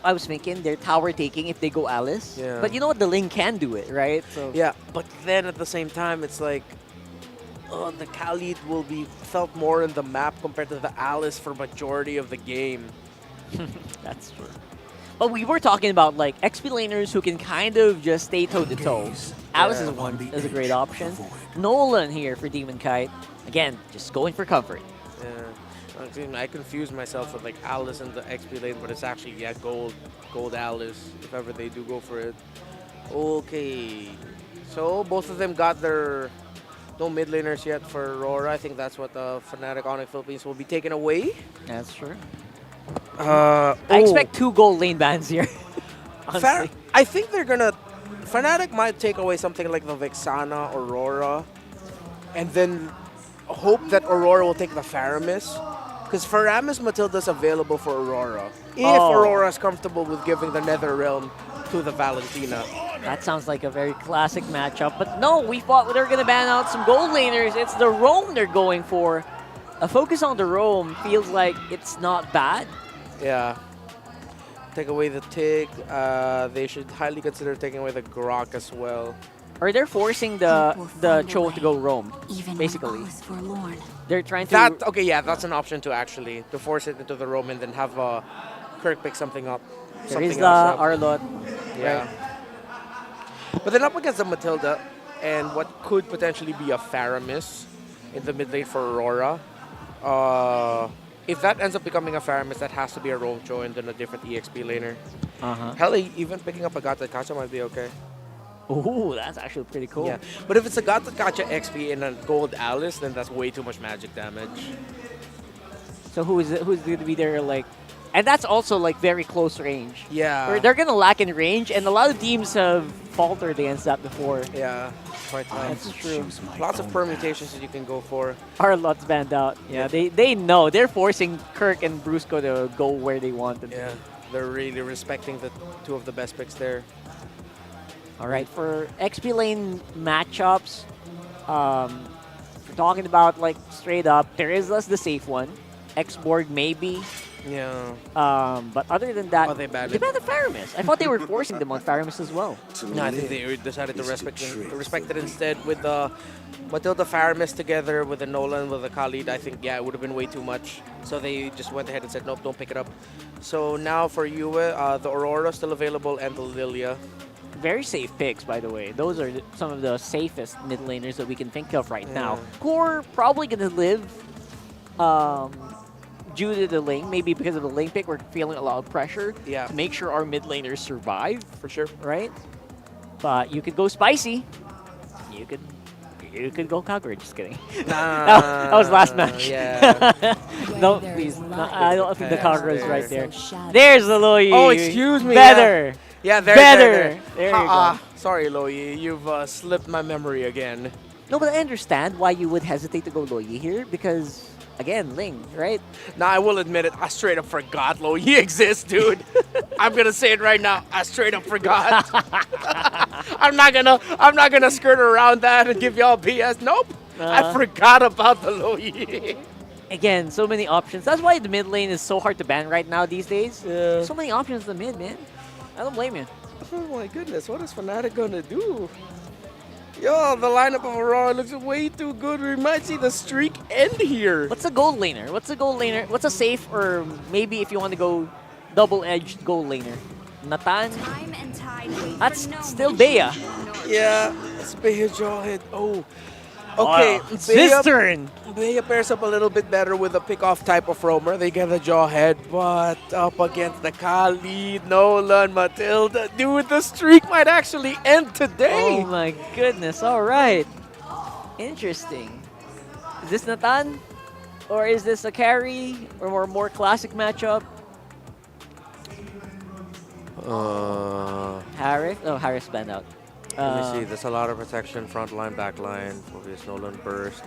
I was thinking. They're tower taking if they go Alice. Yeah. But you know what? The Ling can do it, right? So Yeah, but then at the same time, it's like the Khalid will be felt more in the map compared to the Alice for majority of the game. That's true. But we were talking about like XP laners who can kind of just stay toe to toe. Alice is a great option. Nolan here for Demon Kite. Again, just going for comfort. Yeah. I confuse myself with like Alice and the XP lane, but it's actually gold Alice if ever they do go for it. Okay, so both of them got their no mid laners yet for Aurora. I think that's what the Fnatic Onic Philippines will be taken away. That's true. I I expect 2 gold lane bans here. I think they're gonna. Fnatic might take away something like the Vexana Aurora, and then hope that Aurora will take the Faramis, because Faramis Matilda's available for Aurora. If Aurora is comfortable with giving the Nether Realm to the Valentina. That sounds like a very classic matchup. But no, we thought they were going to ban out some gold laners. It's the roam they're going for. A focus on the roam feels like it's not bad. Yeah. Take away the Tig. They should highly consider taking away the Grok as well. Or they're forcing the Cho to go roam, basically. They're trying to... Okay, yeah, that's an option to actually, to force it into the roam and then have Kirk pick something up. There is the Arlot. Yeah. Right. But then up against the Matilda and what could potentially be a Faramis in the mid lane for Aurora. If that ends up becoming a Faramis, that has to be a roam Cho and then a different EXP laner. Hell, even picking up a Gata Kacha might be okay. Ooh, that's actually pretty cool. Yeah, but if it's a Gata Kacha XP and a gold Alice, then that's way too much magic damage. So who's going to be there, like... And that's also, like, very close range. Yeah. They're going to lack in range, and a lot of teams have faltered against that before. Yeah, quite That's true. Lots of permutations that you can go for. Arlot's banned out. Yeah, they know. They're forcing Kirk and Brusco to go where they want them. Yeah, they're really respecting the 2 of the best picks there. All right, for XP lane matchups, we're talking about, like, straight up, there is less the safe one. X-Borg maybe. Yeah. But other than that, they banned the Faramis. I thought they were forcing them on Faramis as well. No, I think they decided to respect it instead with the Matilda Faramis together with the Nolan, with the Khalid. I think, yeah, it would have been way too much. So they just went ahead and said, nope, don't pick it up. So now for Yue, the Aurora still available and the Lilia. Very safe picks, by the way. Those are some of the safest mid laners that we can think of right now. Core probably going to live due to the lane. Maybe because of the lane pick, we're feeling a lot of pressure to make sure our mid laners survive. For sure. Right? But you could go spicy. You could go Kagura. Just kidding. That was last match. Yeah. No, please. No, I don't think the Kagura is right there. There's the Loyi. Oh, excuse me. Better. Yeah, There you go. Sorry, Loyi. You've slipped my memory again. No, but I understand why you would hesitate to go Loyi here because, again, Ling, right? Nah, I will admit it. I straight up forgot Loyi exists, dude. I'm gonna say it right now. I straight up forgot. I'm not gonna skirt around that and give y'all BS. Nope. I forgot about the Loyi. Again, so many options. That's why the mid lane is so hard to ban right now these days. Yeah. So many options in the mid, man. I don't blame you. Oh my goodness, what is Fnatic gonna do? Yo, the lineup of Aurora looks way too good. We might see the streak end here. What's a gold laner? What's a safe, or maybe if you want to go double-edged gold laner? Natan? That's still Bea. Yeah, it's Bea Jawhead. Oh, okay. It's his turn. Bea pairs up a little bit better with a pick-off type of roamer. They get the Jawhead, but up against the Khalid, Nolan, Matilda. Dude, the streak might actually end today. Oh my goodness, all right. Interesting. Is this Natan? Or is this a carry? Or a more classic matchup? Harris? Oh, Harris banned out. Let me see. There's a lot of protection, front line, back line. Obvious Nolan burst.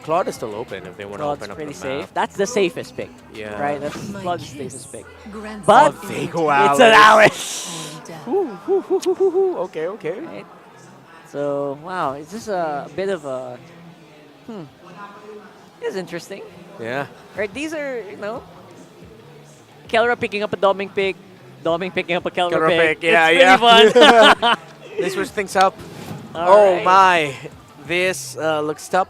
Claude is still open if they want to Claude's open up pretty the safe. map. That's the safest pick. Yeah. Right? That's Claude's safest pick. But But they go it's an Alice. Okay, okay. Right. So, wow, is this a bit of a... It's interesting. Yeah. Right, these are, you know... Kelra picking up a Doming pick. Doming picking up a Kelra pick. Yeah, it's pretty fun. They switch things up. All right. My. This looks tough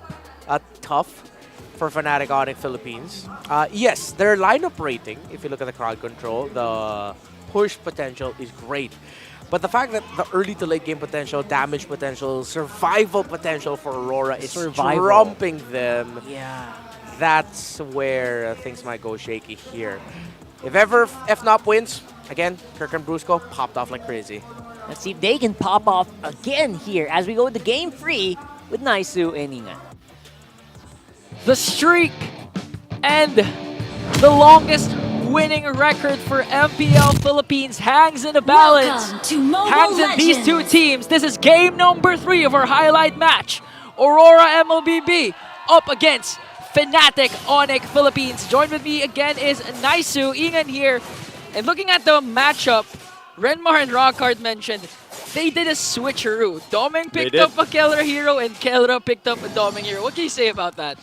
for Fnatic Onic Philippines. Yes, their lineup rating, if you look at the crowd control, the push potential is great. But the fact that the early to late game potential, damage potential, survival potential for Aurora is trumping them. Yeah. That's where things might go shaky here. If ever FNOP wins, again, Kirk and Brusco popped off like crazy. Let's see if they can pop off again here as we go to game 3 with Naisu and Ingan. The streak and the longest winning record for MPL Philippines hangs in the balance. Hangs in these two teams. This is game number 3 of our highlight match. Aurora MLBB up against Fnatic Onic Philippines. Joined with me again is Naisu, Ingan here. And looking at the matchup, Renmar and Rockhard mentioned they did a switcheroo. Doming picked up a Kelra hero and Kelra picked up a Doming hero. What can you say about that?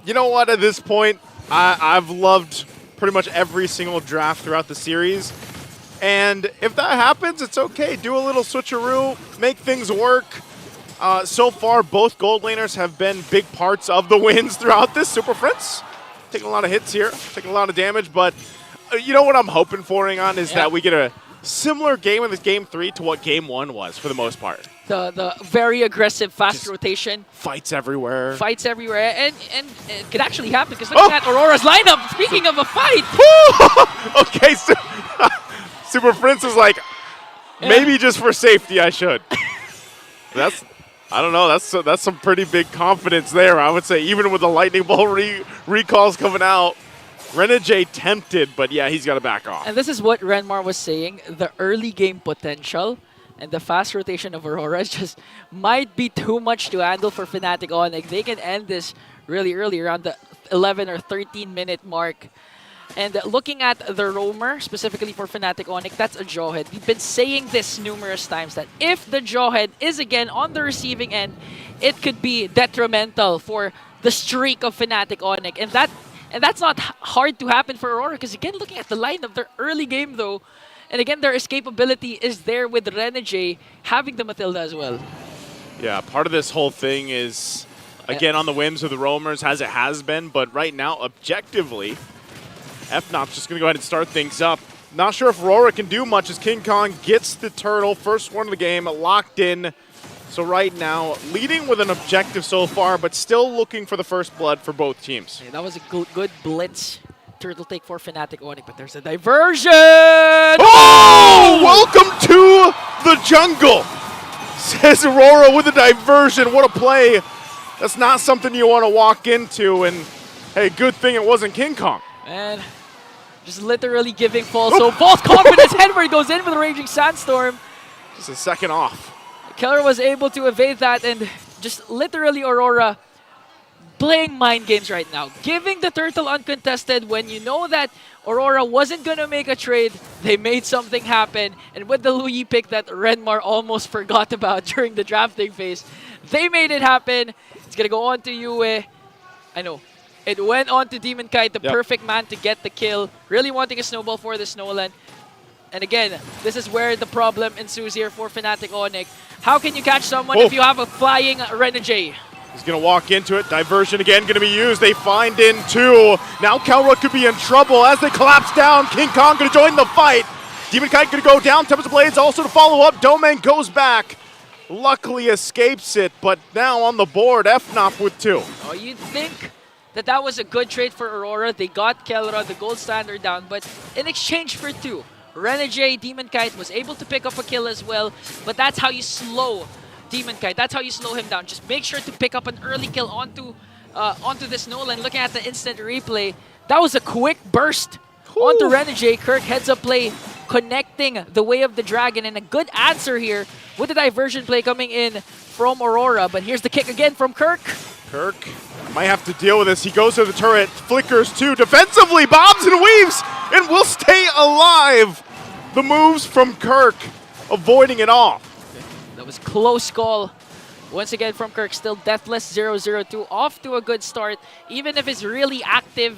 You know what, at this point, I've loved pretty much every single draft throughout the series. And if that happens, it's okay. Do a little switcheroo, make things work. So far, both gold laners have been big parts of the wins throughout this. Super Friends taking a lot of hits here, taking a lot of damage, but you know what I'm hoping for, Ingan, is that we get a similar game in this game 3 to what game 1 was for the most part. The very aggressive, fast rotation. Fights everywhere. Fights everywhere. And it could actually happen because looking at Aurora's lineup, speaking of a fight. Okay, so Super Prince is like, maybe just for safety I should. I don't know, that's some pretty big confidence there, I would say, even with the Lightning Bolt recalls coming out. Renegade tempted, but yeah, he's got to back off. And this is what Renmar was saying, the early game potential and the fast rotation of Aurora just might be too much to handle for Fnatic Onic. They can end this really early, around the 11 or 13-minute mark. And looking at the roamer, specifically for Fnatic Onic, that's a jawhead. We've been saying this numerous times that if the jawhead is again on the receiving end, it could be detrimental for the streak of Fnatic Onic. And that's not hard to happen for Aurora because, again, looking at the lineup, their early game, though, and again, their escapability is there with Renegade having the Matilda as well. Yeah, part of this whole thing is, again, on the whims of the roamers, as it has been, but right now, objectively, FNOP's just going to go ahead and start things up. Not sure if Aurora can do much as King Kong gets the turtle, first one of the game, locked in. So right now, leading with an objective so far, but still looking for the first blood for both teams. Yeah, that was a good blitz turtle take for Fnatic Onic, but there's a diversion! Oh! Welcome to the jungle, says Aurora with a diversion. What a play. That's not something you want to walk into, and hey, good thing it wasn't King Kong. And just literally giving false, so false confidence. Henry goes in with a Raging Sandstorm. Just a second off. Keller was able to evade that, and just literally Aurora playing mind games right now. Giving the turtle uncontested when you know that Aurora wasn't going to make a trade. They made something happen, and with the Luyi pick that Renmar almost forgot about during the drafting phase, they made it happen. It's going to go on to Yue. I know. It went on to Demon Kite, the perfect man to get the kill. Really wanting a snowball for the Snowland. And again, this is where the problem ensues here for Fnatic Onic. How can you catch someone if you have a flying Renegade? He's going to walk into it. Diversion again going to be used. They find in 2. Now Kelra could be in trouble as they collapse down. King Kong going to join the fight. Demon Kite going to go down. Tempest Blades also to follow up. Domain goes back. Luckily escapes it, but now on the board, FNOP with 2. Oh, you'd think that was a good trade for Aurora. They got Kelra, the gold standard, down, but in exchange for 2, Renegade, Demon Kite was able to pick up a kill as well, but that's how you slow Demon Kite. That's how you slow him down. Just make sure to pick up an early kill onto this Nolan. Looking at the instant replay, that was a quick burst onto Renegade. Kirk heads up play, connecting the Way of the Dragon, and a good answer here with the diversion play coming in from Aurora. But here's the kick again from Kirk. Kirk might have to deal with this. He goes to the turret, flickers too. Defensively, bobs and weaves, and will stay alive. The moves from Kirk, avoiding it all. That was close call. Once again from Kirk, still deathless 0-0-2. Off to a good start. Even if he's really active,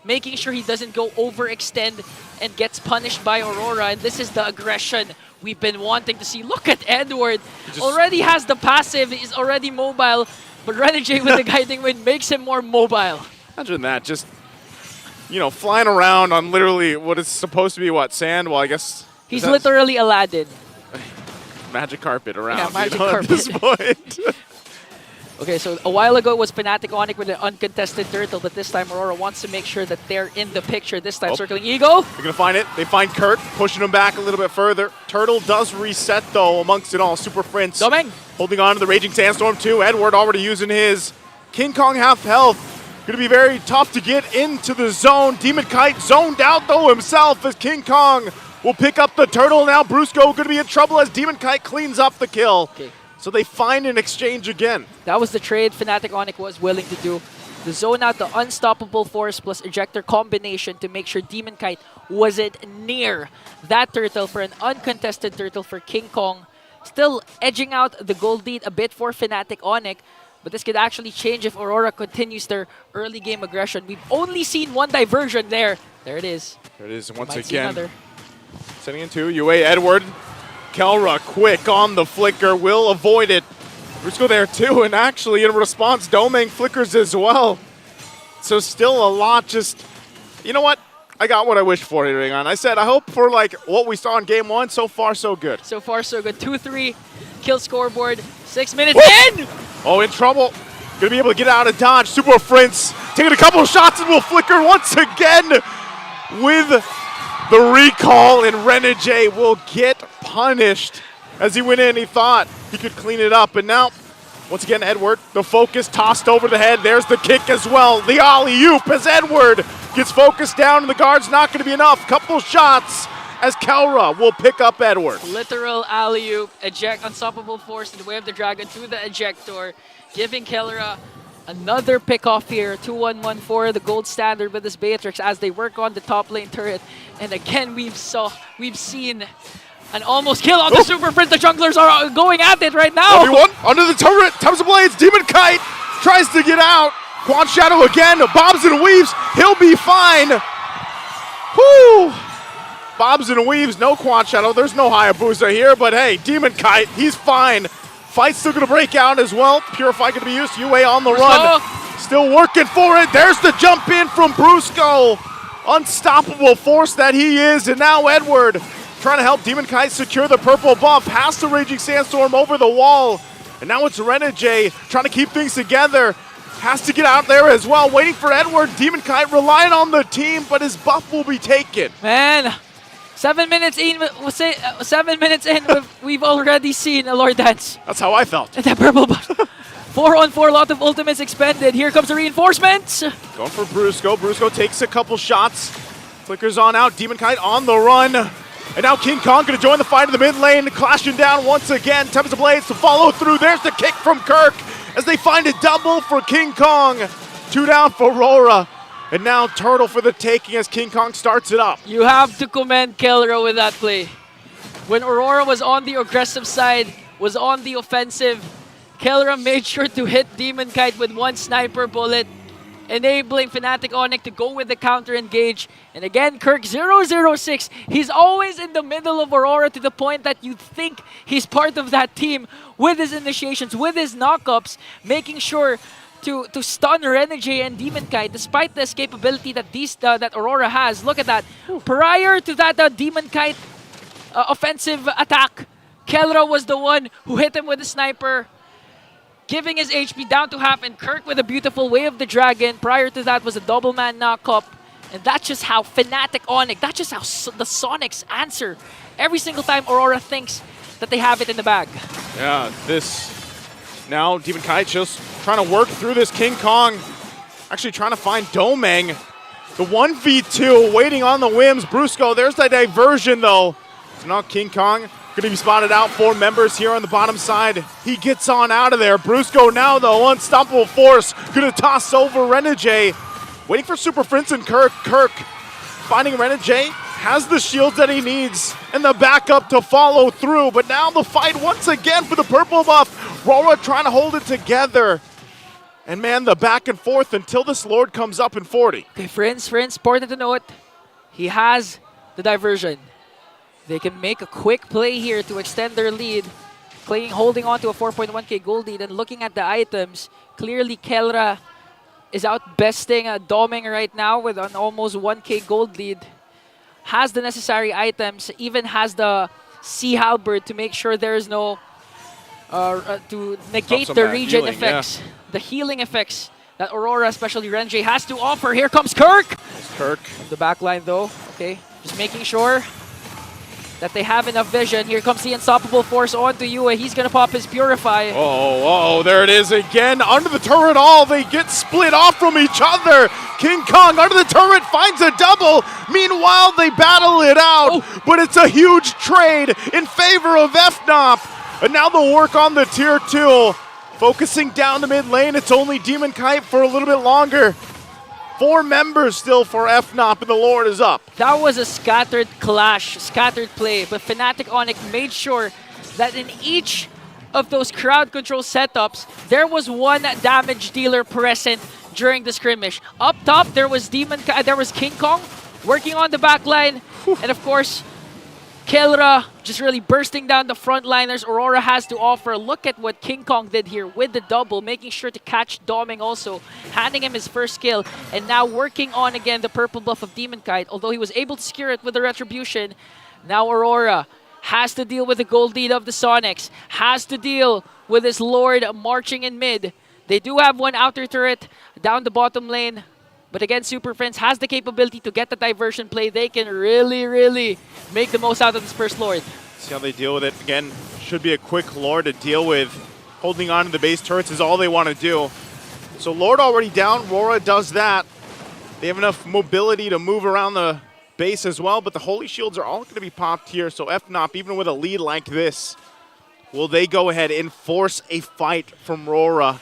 making sure he doesn't go overextend and gets punished by Aurora. And this is the aggression we've been wanting to see. Look at Edward. Already has the passive. He's already mobile. But Renegade with the guiding wind makes him more mobile. Imagine that, just, you know, flying around on literally what is supposed to be, what, sand? Well, I guess... He's literally Aladdin. Magic carpet around, Yeah, magic carpet. At this point. Okay, so a while ago it was Fnatic Onic with an uncontested turtle, but this time Aurora wants to make sure that they're in the picture. This time circling Eagle. They're going to find it. They find Kurt, pushing him back a little bit further. Turtle does reset, though, amongst it all. Super Prince Domeng holding on to the Raging Sandstorm, too. Edward already using his. King Kong half health. Going to be very tough to get into the zone. Demon Kite zoned out, though, himself as King Kong will pick up the turtle. Now Brusco going to be in trouble as Demon Kite cleans up the kill. Okay. So they find an exchange again. That was the trade Fnatic Onic was willing to do. To zone out the Unstoppable Force plus Ejector combination to make sure Demon Kite wasn't near that turtle for an uncontested turtle for King Kong. Still edging out the gold lead a bit for Fnatic Onic, but this could actually change if Aurora continues their early game aggression. We've only seen one diversion there. There it is. There it is once Might see again. another. Sending into UA Edward. Kelra quick on the flicker, will avoid it. Brusco there too, and actually in response, Domeng flickers as well. So still a lot just, you know what? I got what I wished for here, Ringon. I said I hope for like what we saw in game one. So far, so good. So far, so good. 2-3 kill scoreboard. 6 minutes in! Oh, in trouble. Gonna be able to get out of dodge. Super Prince taking a couple of shots and will flicker once again with the recall, and Renegade will get punished. As he went in, he thought he could clean it up, and now, once again, Edward, the focus tossed over the head. There's the kick as well. The alley-oop as Edward gets focused down, and the guard's not going to be enough. Couple shots as Kelra will pick up Edward. Literal alley-oop, eject, Unstoppable Force in the way of the dragon to the ejector, giving Kelra another pick-off here. 2-1-1 for the gold standard with this Beatrix as they work on the top lane turret. And again, we've seen an almost kill on the Super Prince. The junglers are going at it right now. Everyone under the turret, Tubs of Blades, Demon Kite tries to get out. Quad Shadow again, bobs and weaves, he'll be fine. Whoo! Bobs and weaves, no Quad Shadow, there's no Hayabusa here, but hey, Demon Kite, he's fine. Fight's still gonna break out as well. Purify gonna be used, UA on the run. Still working for it, there's the jump in from Brusco. Unstoppable force that he is, and now Edward trying to help Demon Kite secure the purple buff. Has the Raging Sandstorm over the wall. And now it's Renegade trying to keep things together. Has to get out there as well, waiting for Edward. Demon Kite relying on the team, but his buff will be taken. Man, 7 minutes in, 7 minutes in, we've already seen a Lord Dance. That's how I felt. That purple buff. 4-on-4, lot of ultimates expended. Here comes the reinforcements. Going for Brusco. Brusco takes a couple shots. Flickers on out. Demon Kite on the run. And now King Kong going to join the fight in the mid lane. Clashing down once again. Tubs of Blades to follow through. There's the kick from Kirk as they find a double for King Kong. 2 down for RORA. And now Turtle for the taking as King Kong starts it up. You have to commend Kelra with that play. When Aurora was on the aggressive side, was on the offensive, Kelra made sure to hit Demon Kite with one sniper bullet, enabling Fnatic Onic to go with the counter engage. And again, Kirk 0-0-6. He's always in the middle of Aurora to the point that you think he's part of that team with his initiations, with his knockups, making sure to stun Renegade and Demon Kite despite the escapability that that Aurora has. Look at that. Prior to that Demon Kite offensive attack, Kelra was the one who hit him with a sniper, giving his HP down to half, and Kirk with a beautiful Way of the Dragon. Prior to that was a double man knockup. And that's just how Fnatic Onic, that's just how the Sonics answer every single time Aurora thinks that they have it in the bag. Yeah, now Demon Kite just trying to work through this King Kong. Actually trying to find Domeng. The 1v2 waiting on the whims. Brusco, there's that diversion though. So now King Kong Gonna be spotted out. 4 members here on the bottom side. He gets on out of there. Brusco now, though, unstoppable force. Gonna toss over Renegade. Waiting for Super Prince and Kirk. Kirk finding Renegade. Has the shields that he needs and the backup to follow through. But now the fight once again for the purple buff. RORA trying to hold it together. And man, the back and forth until this Lord comes up in 40. Okay, friends, important to note, he has the diversion. They can make a quick play here to extend their lead. Holding on to a 4.1k gold lead and looking at the items, clearly Kelra is outbesting Doming right now with an almost 1k gold lead. Has the necessary items, even has the Sea Halberd to make sure there is no, to negate the regen healing, effects, the healing effects that Aurora, especially Renjay, has to offer. Here comes Kirk! Kirk. The backline though, okay, just making sure that they have enough vision. Here comes the unstoppable force onto Yue. He's gonna pop his Purify. Oh, there it is again. Under the turret all, they get split off from each other. King Kong under the turret finds a double. Meanwhile, they battle it out, but it's a huge trade in favor of FNOP. And now they'll work on the tier 2. Focusing down the mid lane, it's only Demon Kite for a little bit longer. 4 members still for FNOP, and the Lord is up. That was a scattered clash, scattered play, but Fnatic Onic made sure that in each of those crowd control setups, there was one damage dealer present during the skirmish. Up top, there was King Kong working on the back line, and of course, Kelra just really bursting down the frontliners. Aurora has to offer. Look at what King Kong did here with the double, making sure to catch Doming also, handing him his first kill, and now working on again the purple buff of Demon Kite. Although he was able to secure it with the Retribution, now Aurora has to deal with the gold lead of the Sonics, has to deal with his Lord marching in mid. They do have one outer turret down the bottom lane, but again, Super Friends has the capability to get the diversion play. They can really make the most out of this first Lord. See how they deal with it. Again, should be a quick Lord to deal with. Holding on to the base turrets is all they want to do. So Lord already down. RORA does that. They have enough mobility to move around the base as well, but the Holy Shields are all going to be popped here. So FNOP, even with a lead like this, will they go ahead and force a fight from RORA?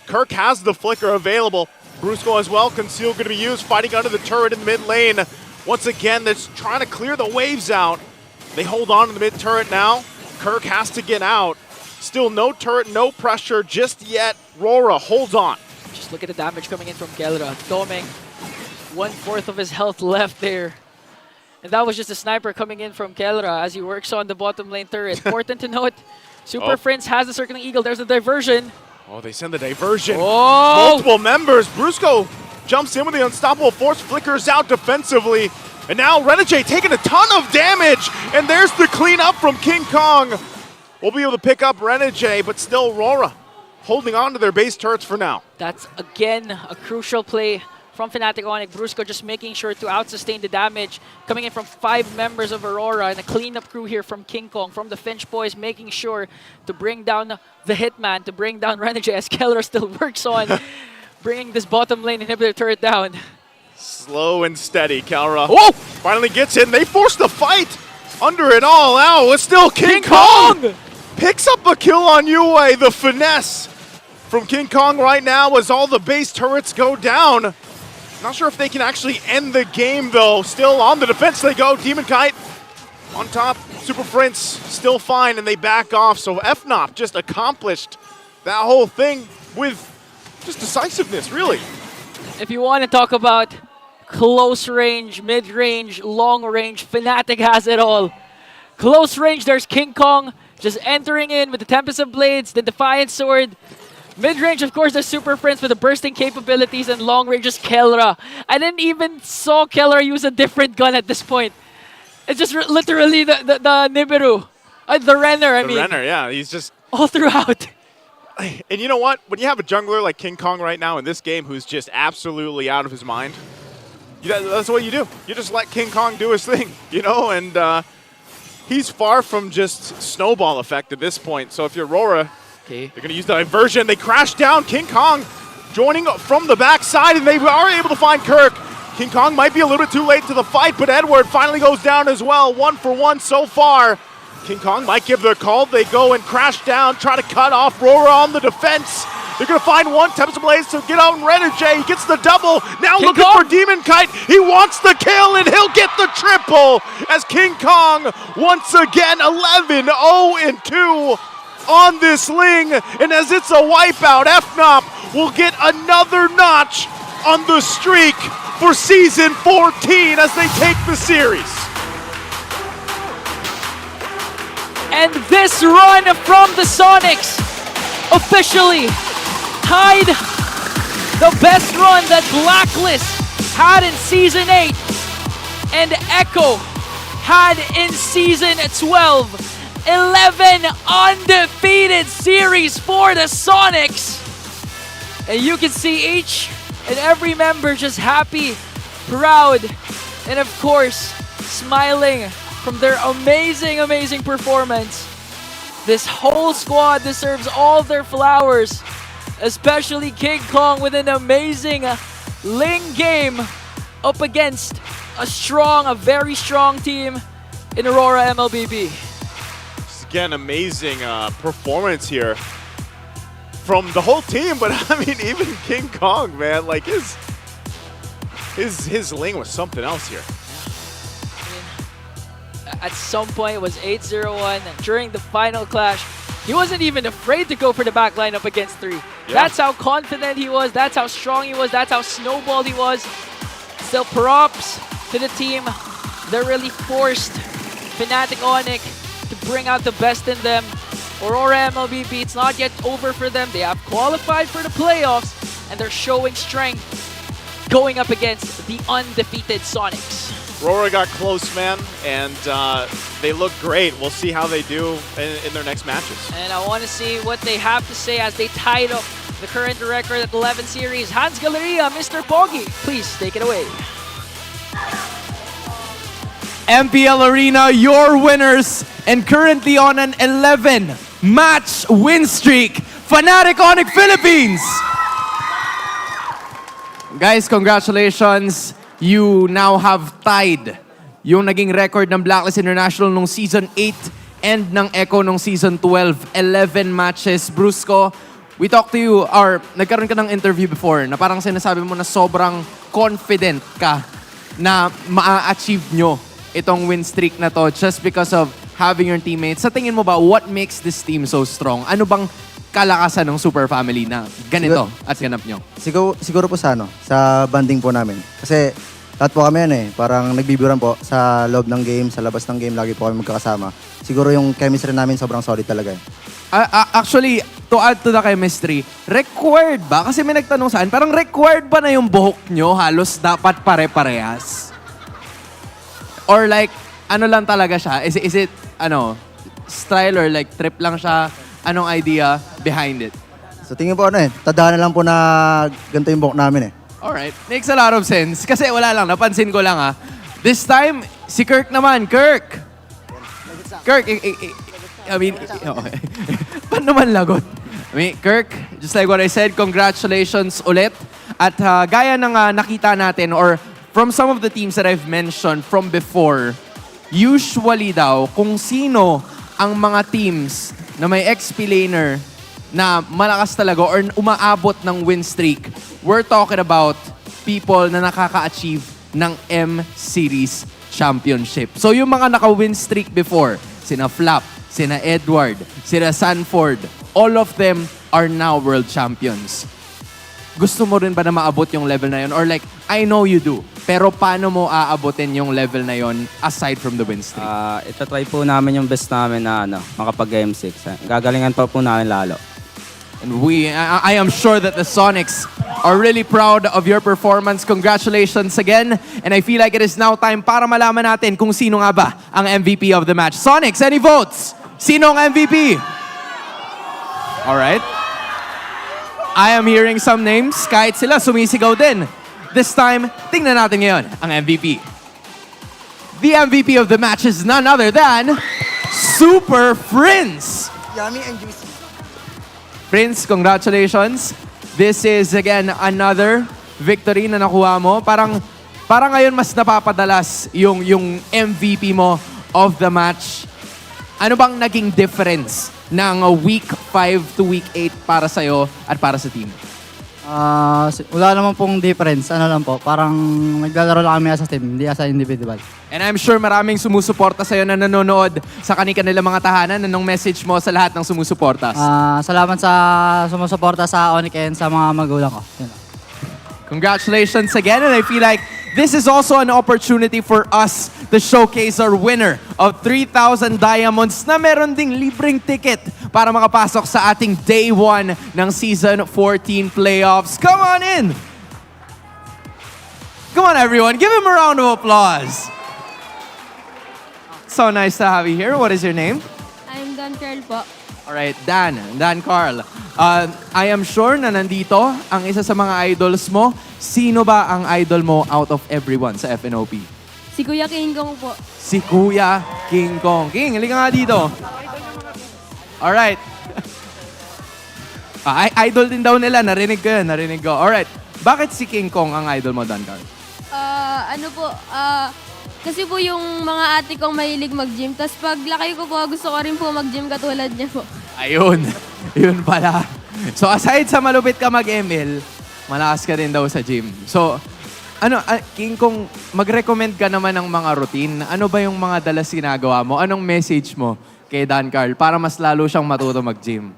Kirk has the flicker available. Brusco as well, Conceal going to be used, fighting under the turret in the mid lane. Once again, that's trying to clear the waves out. They hold on to the mid turret now. Kirk has to get out. Still no turret, no pressure just yet. RORA holds on. Just look at the damage coming in from Kelra. Doming, 1/4 of his health left there. And that was just a sniper coming in from Kelra as he works on the bottom lane turret. Important to note, Super Friends has the Circling Eagle. There's the diversion. Oh, they send the diversion. Oh! Multiple members. Brusco jumps in with the unstoppable force, flickers out defensively. And now Renegade taking a ton of damage. And there's the cleanup from King Kong. We'll be able to pick up Renegade, but still RORA holding on to their base turrets for now. That's, again, a crucial play from Fnatic Onic. Brusco just making sure to out-sustain the damage. Coming in from 5 members of Aurora and a cleanup crew here from King Kong, from the Finch boys, making sure to bring down the Hitman, to bring down Renegade as Kelra still works on bringing this bottom lane inhibitor turret down. Slow and steady, Kelra. Oh! Finally gets in. They force the fight under it all. Ow, it's still King Kong! Picks up a kill on Yue. The finesse from King Kong right now as all the base turrets go down. Not sure if they can actually end the game, though. Still on the defense they go. Demon Kite on top. Super Prince still fine, and they back off. So FNOP just accomplished that whole thing with just decisiveness, really. If you want to talk about close range, mid-range, long range, Fnatic has it all. Close range, there's King Kong just entering in with the Tempest of Blades, the Defiant Sword. Mid-range, of course, there's Super Friends with the bursting capabilities, and long range is Kelra. I didn't even saw Kelra use a different gun at this point. It's just literally the Nibiru. The Renner, I mean. The Renner, yeah. He's just... all throughout. And you know what? When you have a jungler like King Kong right now in this game who's just absolutely out of his mind, that's what you do. You just let King Kong do his thing, you know? And he's far from just snowball effect at this point. So if you're RORA, they're going to use the diversion. They crash down. King Kong joining from the backside, and they are able to find Kirk. King Kong might be a little bit too late to the fight, but Edward finally goes down as well. 1 for 1 so far. King Kong might give the call. They go and crash down, try to cut off RORA on the defense. They're going to find one, Tempest Blaze to get out and Renegade. He gets the double. Now King looking Kong. for Demon Kite. He wants the kill, and he'll get the triple as King Kong once again 11-0-2 on this Ling. And as it's a wipeout, FNOP will get another notch on the streak for Season 14 as they take the series. And this run from the Sonics officially tied the best run that Blacklist had in Season 8 and Echo had in Season 12. 11 undefeated series for the Sonics. And you can see each and every member just happy, proud, and of course, smiling from their amazing, amazing performance. This whole squad deserves all their flowers, especially King Kong with an amazing Ling game up against a very strong team in Aurora MLBB. Again, amazing performance here from the whole team, but I mean, even King Kong, man, like his Ling was something else here. At some point, it was 8-0-1. During the final clash, he wasn't even afraid to go for the back lineup against 3. Yeah. That's how confident he was. That's how strong he was. That's how snowballed he was. Still, props to the team. They really forced Fnatic Onic to bring out the best in them. Aurora MLBB, it's not yet over for them. They have qualified for the playoffs, and they're showing strength going up against the undefeated Sonics. RORA got close, man, and they look great. We'll see how they do in their next matches. And I want to see what they have to say as they tied up the current record at 11 series. Hans Galleria, Mr. Poggy, please take it away. MPL Arena, your winners, and currently on an 11-match win streak, Fnatic Onic Philippines! Guys, congratulations. You now have tied yung naging record ng Blacklist International nung Season 8 and ng Echo nung Season 12. 11 matches. Brusco, we talked to you, or nagkaroon ka ng interview before na parang sinasabi mo na sobrang confident ka na ma-achieve nyo itong win streak na to just because of having your teammates. Sa tingin mo ba, what makes this team so strong? Ano bang kalakasan ng Super Family na ganito at ganap nyo? Siguro po sa banding po namin. Kasi lahat po kami parang nagbibiruan po sa loob ng game, sa labas ng game, lagi po kami magkakasama. Siguro yung chemistry namin sobrang solid talaga. Actually, to add to the chemistry, required ba? Kasi may nagtanong saan, parang required ba na yung buhok nyo halos dapat pare-parehas? Or like, ano lang talaga siya? Is it style or like trip lang siya? Anong idea behind it? So tingin po tadhana lang po na ganito yung buhok namin Alright, makes a lot of sense. Kasi wala lang, napansin ko lang This time, si Kirk naman. Kirk, I mean, paano man lagot? I mean, Kirk, just like what I said, congratulations ulit. At gaya ng nakita natin, or from some of the teams that I've mentioned from before, usually daw, kung sino ang mga teams na may XP laner na malakas talaga or umaabot ng win streak, we're talking about people na nakaka-achieve ng M-Series Championship. So yung mga naka-win streak before, sina Flap, sina Edward, sina Sanford, all of them are now world champions. Gusto mo rin ba na maabot yung level na yun? Or like, I know you do, pero paano mo aabotin yung level na yun aside from the win streak? Itatry po namin yung best namin na makapag-game 6. Gagalingan pa po namin lalo. And I am sure that the Sonics are really proud of your performance. Congratulations again. And I feel like it is now time para malaman natin kung sino nga ba ang MVP of the match. Sonics, any votes? Sino ang MVP? Alright. I am hearing some names. Kahit sila sumisigaw din. This time, tingnan natin ngayon ang MVP. The MVP of the match is none other than Super Prince. Yummy and juicy. Prince, congratulations. This is again another victory na nakuha mo. Parang ngayon mas napapadalas yung MVP mo of the match. ano bang naging difference ng week 5 to week 8 para sa'yo at para sa team? Wala naman pong difference. Ano lang po, parang naglalaro lang kami as a team, hindi as a individual. And I'm sure maraming sumusuporta sa'yo na nanonood sa kanilang mga tahanan. Anong message mo sa lahat ng sumusuporta? Salamat sa sumusuporta sa Onic and sa mga magulang ko. Yun lang. Congratulations again, and I feel like this is also an opportunity for us to showcase our winner of 3,000 diamonds na meron ding libreng ticket para makapasok sa ating Day 1 ng Season 14 playoffs. Come on in! Come on everyone, give him a round of applause. So nice to have you here. What is your name? I'm Don Carl po. Alright, Dan Carl. I am sure na nandito ang isa sa mga idols mo. Sino ba ang idol mo out of everyone sa FNOP? Si Kuya King Kong po. Si Kuya King Kong. King, halika nga dito. Alright. Idol din daw nila. Narinig ko yun. Narinig ko. Alright. Bakit si King Kong ang idol mo, Dan Carl? Kasi po yung mga ate kong mahilig mag-gym. Tapos pag laki ko po, gusto ko rin po mag-gym katulad niya po. Ayun. Yun pala. So aside sa malupit ka mag-ML, malakas ka rin daw sa gym. So, King Kong, mag-recommend ka naman ng mga routine. Ano ba yung mga dalas ginagawa mo? Anong message mo kay Dan Carl para mas lalo siyang matuto mag-gym?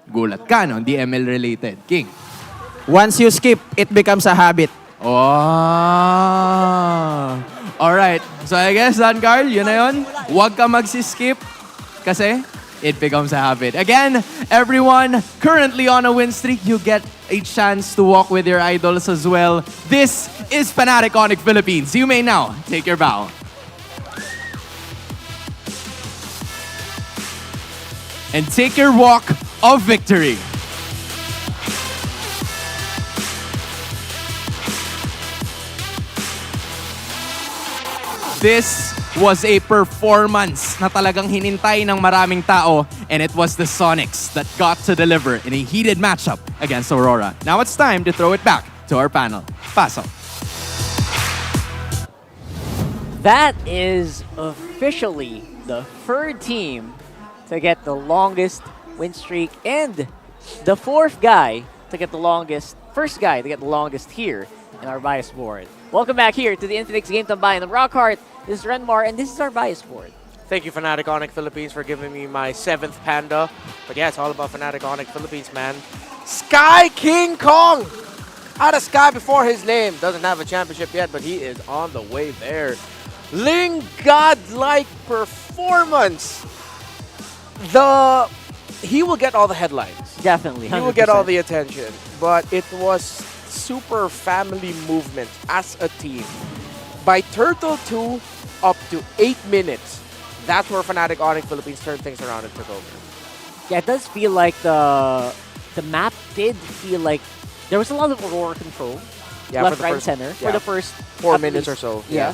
Gulat ka, no? Hindi ML related. King. Once you skip, it becomes a habit. Oh. Alright. So I guess, Dan Carl, yun na yun. Huwag ka magsiskip kasi it becomes a habit. Again, everyone currently on a win streak, you get a chance to walk with your idols as well. This is Fnatic Onic Philippines. You may now take your bow. And take your walk of victory. This was a performance na talagang hinintay ng maraming tao, and it was the Sonics that got to deliver in a heated matchup against Aurora. Now it's time to throw it back to our panel. Paso. That is officially the third team to get the longest win streak and the first guy to get the longest here in our bias board. Welcome back here to the Infinix Game Tambay and the Rockheart. This is Renmar, and this is our bias board. Thank you, Fnatic Onic Philippines, for giving me my 7th panda. But yeah, it's all about Fnatic Onic Philippines, man. Sky King Kong! Out of Sky before his name. Doesn't have a championship yet, but he is on the way there. Ling God-like performance. He will get all the headlines. Definitely, 100%. He will get all the attention. But it was super family movement as a team. By Turtle 2 up to 8 minutes, that's where Fnatic Onic Philippines turned things around and took over. Yeah, it does feel like the map did feel like there was a lot of Aurora control. Yeah, left, for the right, first, center for the first 4 minutes or so. Yeah.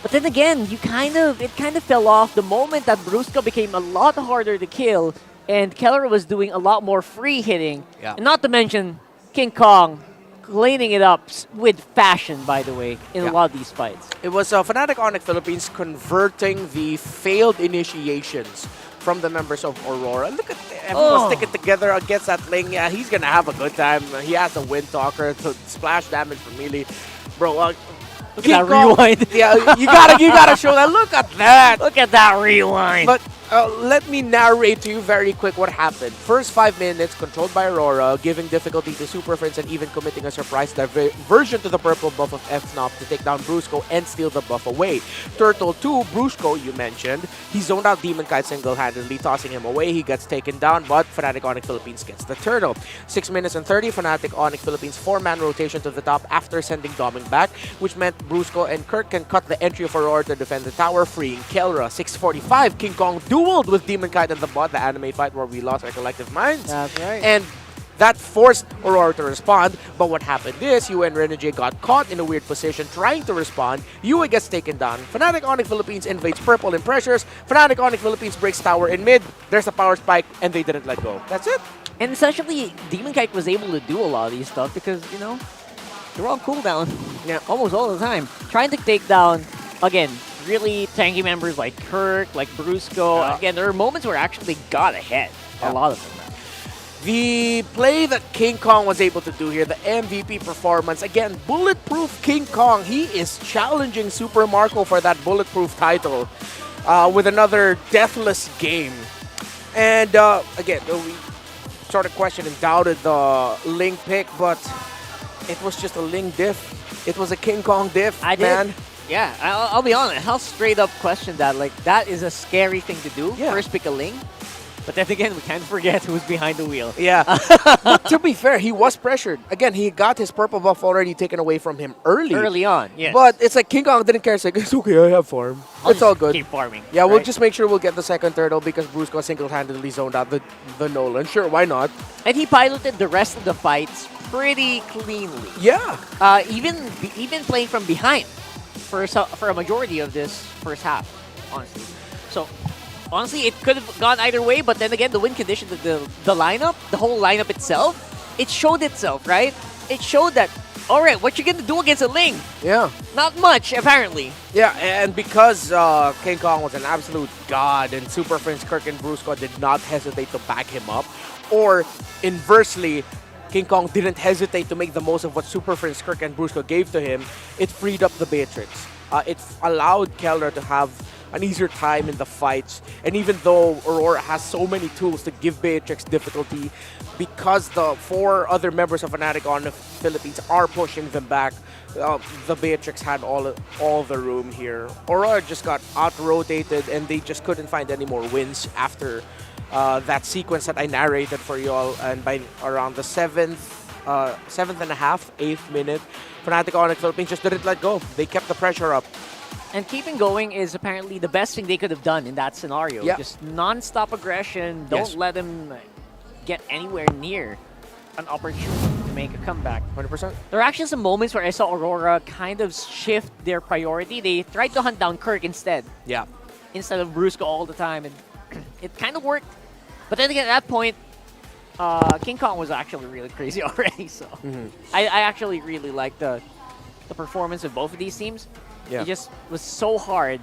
But then again, it kind of fell off the moment that Brusco became a lot harder to kill, and Keller was doing a lot more free hitting. Yeah. And not to mention King Kong cleaning it up with fashion, by the way, in a lot of these fights. It was Fnatic Onic Philippines converting the failed initiations from the members of Aurora. Look at everyone sticking together against that Ling. Yeah, he's gonna have a good time. He has a Wind Talker to splash damage from melee. Bro, look at that rewind. Yeah, you gotta show that. Look at that. Look at that rewind. But let me narrate to you very quick what happened. First 5 minutes, controlled by Aurora, giving difficulty to Super Friends and even committing a surprise diversion to the purple buff of FNOP to take down Brusco and steal the buff away. Turtle 2, Brusco, you mentioned, he zoned out Demon Kite single-handedly, tossing him away. He gets taken down, but Fnatic Onic Philippines gets the turtle. 6 minutes and 30, Fnatic Onic Philippines 4-man rotation to the top after sending Doming back, which meant Brusco and Kirk can cut the entry of Aurora to defend the tower, freeing Kelra. 6:45, King Kong dueled with Demon Kite and the bot, the anime fight where we lost our collective minds. That's right. And that forced Aurora to respond, but what happened is Yue and Renegade got caught in a weird position trying to respond. Yue gets taken down. Fnatic Onic Philippines invades purple and pressures. Fnatic Onic Philippines breaks tower in mid. There's a power spike, and they didn't let go. That's it. And essentially, Demon Kite was able to do a lot of these stuff because, you know, they're on cooldown. Yeah. Almost all the time. Trying to take down, again, really tanky members like Kirk, like Brusco. Again, there are moments where actually they got ahead. A lot of them. The play that King Kong was able to do here, the MVP performance, again, bulletproof King Kong. He is challenging Super Marco for that bulletproof title with another deathless game. And again, we sort of questioned and doubted the Ling pick, but it was just a Ling diff. It was a King Kong diff, man. Yeah, I'll be honest. I'll straight up question that. Like, that is a scary thing to do. First pick a Ling. But then again, we can't forget who's behind the wheel. Yeah. But to be fair, he was pressured. Again, he got his purple buff already taken away from him early. Early on, yes. But it's like King Kong didn't care. It's like, it's okay, I have farm. It's all good. Keep farming. Yeah, we'll right? just make sure we'll get the second turtle because Brusco single-handedly zoned out the Nolan. Sure, why not? And he piloted the rest of the fights pretty cleanly. Yeah. Even playing from behind for a majority of this first half, honestly. So, honestly, it could have gone either way, but then again, the win condition, the lineup, the whole lineup itself, it showed itself, right? It showed that, all right, what you going to do against a Ling? Yeah. Not much, apparently. Yeah, and because King Kong was an absolute god and Super Friends Kirk and Brusco did not hesitate to back him up, or inversely, King Kong didn't hesitate to make the most of what Super Friends Kirk and Brusco gave to him, it freed up the Beatrix. It allowed Keller to have an easier time in the fights. And even though Aurora has so many tools to give Beatrix difficulty, because the 4 other members of Fnatic Onic Philippines are pushing them back, the Beatrix had all the room here. Aurora just got out-rotated and they just couldn't find any more wins after that sequence that I narrated for y'all. And by around the 7th and a half, 8th minute, Fnatic Onic Philippines just didn't let go. They kept the pressure up. And keeping going is apparently the best thing they could have done in that scenario. Yeah. Just non-stop aggression. Don't let them get anywhere near an opportunity to make a comeback. 100%. There are actually some moments where I saw Aurora kind of shift their priority. They tried to hunt down Kirk instead. Yeah. Instead of Brusco all the time. And it kind of worked. But then again, at that point, King Kong was actually really crazy already. So I actually really liked the performance of both of these teams. Yeah. It just was so hard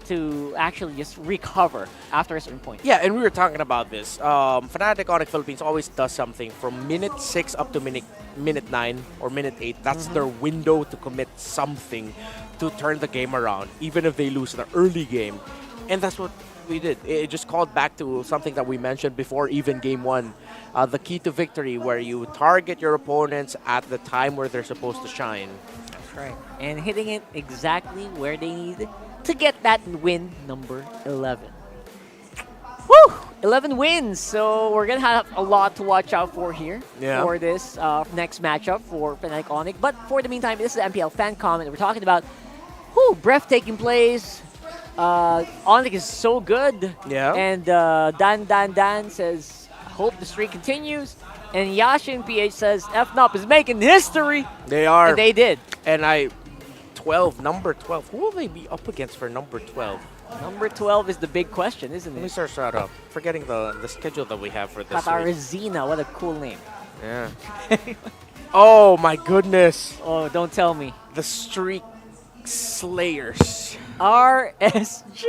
to actually just recover after a certain point. Yeah, and we were talking about this. Fnatic Onic Philippines always does something from minute 6 up to minute 9 or minute 8. That's their window to commit something to turn the game around, even if they lose the early game. And that's what we did. It just called back to something that we mentioned before, even game 1. The key to victory, where you target your opponents at the time where they're supposed to shine. Right. And hitting it exactly where they need to get that win number 11. Woo! 11 wins. So we're going to have a lot to watch out for here for this next matchup for Fnatic Onic. But for the meantime, this is the MPL fan comment. We're talking about breathtaking plays. Onic is so good. Yeah. And Dan says, hope the streak continues. And Yashin PH says, FNOP is making history. They are. And they did. And number 12. Who will they be up against for number 12? Number 12 is the big question, isn't it? Let me search that up. Forgetting the schedule that we have for this week. Katarzina, what a cool name. Yeah. Oh my goodness. Oh, don't tell me. The Streak Slayers. RSG.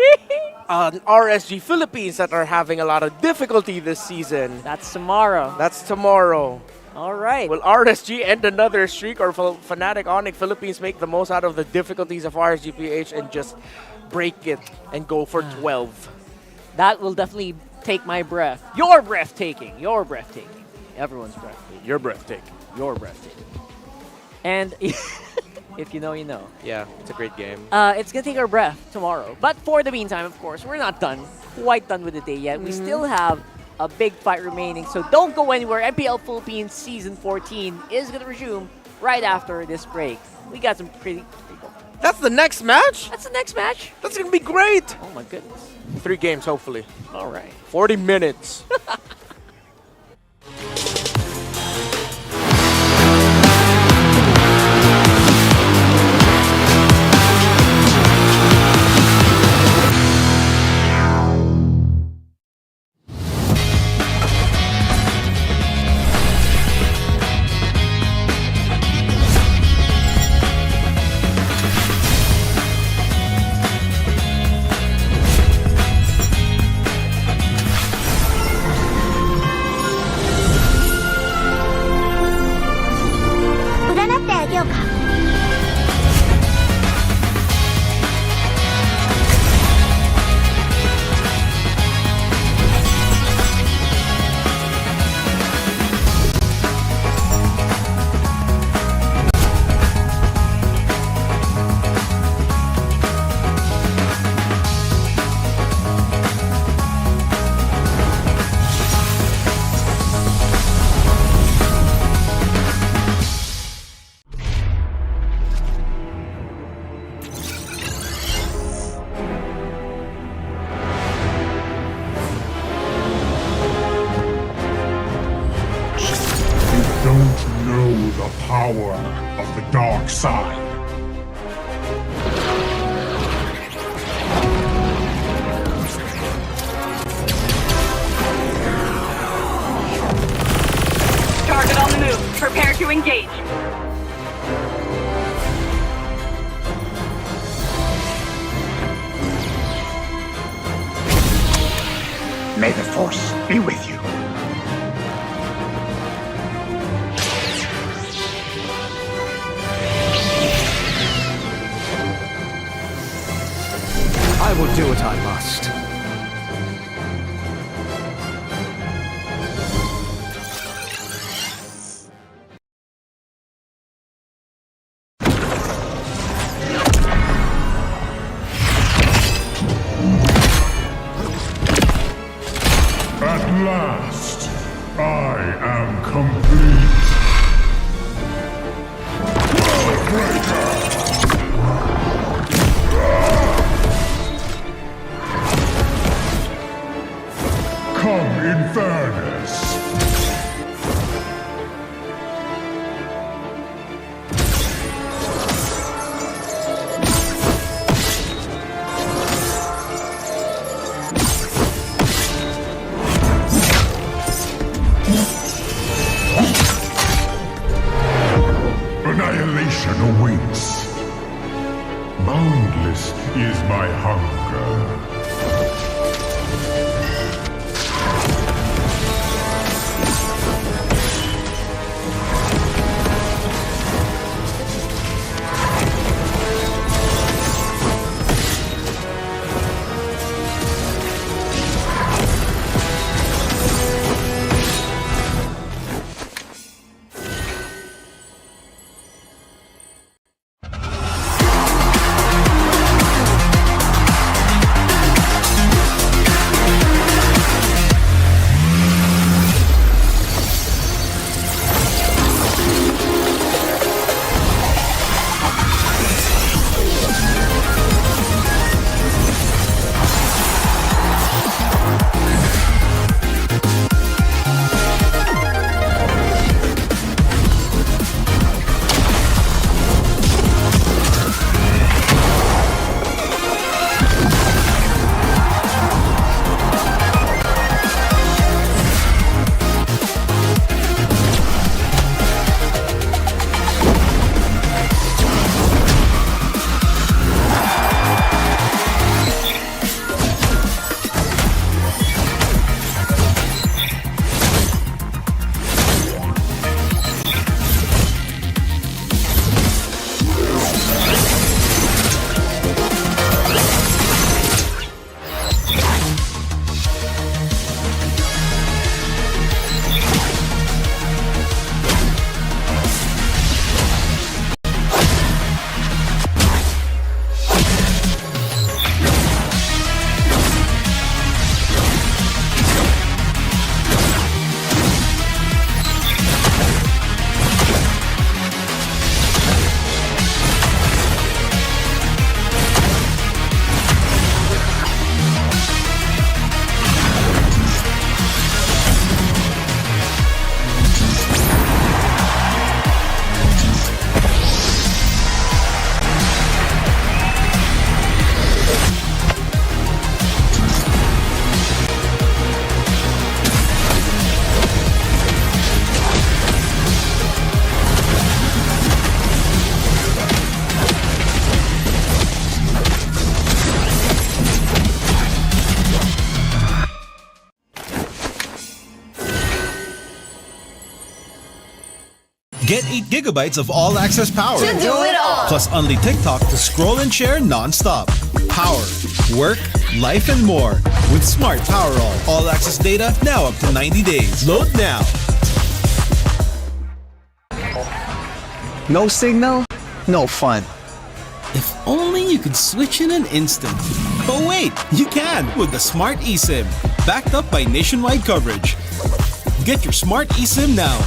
RSG Philippines that are having a lot of difficulty this season. That's tomorrow. That's tomorrow. All right. Will RSG end another streak, or Fnatic Onic Philippines make the most out of the difficulties of RSGPH and just break it and go for 12? That will definitely take my breath. Your breathtaking. Your breathtaking. Everyone's breathtaking. Your breathtaking. Your breathtaking. And if you know, you know. Yeah, it's a great game. It's going to take our breath tomorrow. But for the meantime, of course, we're not quite done with the day yet. We still have a big fight remaining, so don't go anywhere. MPL Philippines Season 14 is going to resume right after this break. We got some pretty... That's the next match? That's the next match. That's going to be great. Oh my goodness. 3 games, hopefully. All right. 40 minutes. power of the dark side. Target on the move. Prepare to engage. May the Force be with you. I will do what I must. At last, I am complete. Come in fairness. Annihilation awaits. Boundless is my hunger. Get 8 gigabytes of all-access power. To do it all. Plus only TikTok to scroll and share non-stop. Power, work, life, and more. With Smart Power all-access data now up to 90 days. Load now. No signal, no fun. If only you could switch in an instant. But wait, you can with the Smart eSIM. Backed up by nationwide coverage. Get your Smart eSIM now.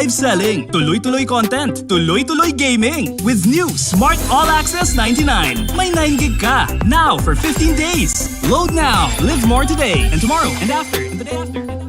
live selling, tuloy-tuloy content, tuloy-tuloy gaming. With new Smart All Access 99. May 9 gig ka, now for 15 days. Load now, live more today, and tomorrow, and after, and the day after.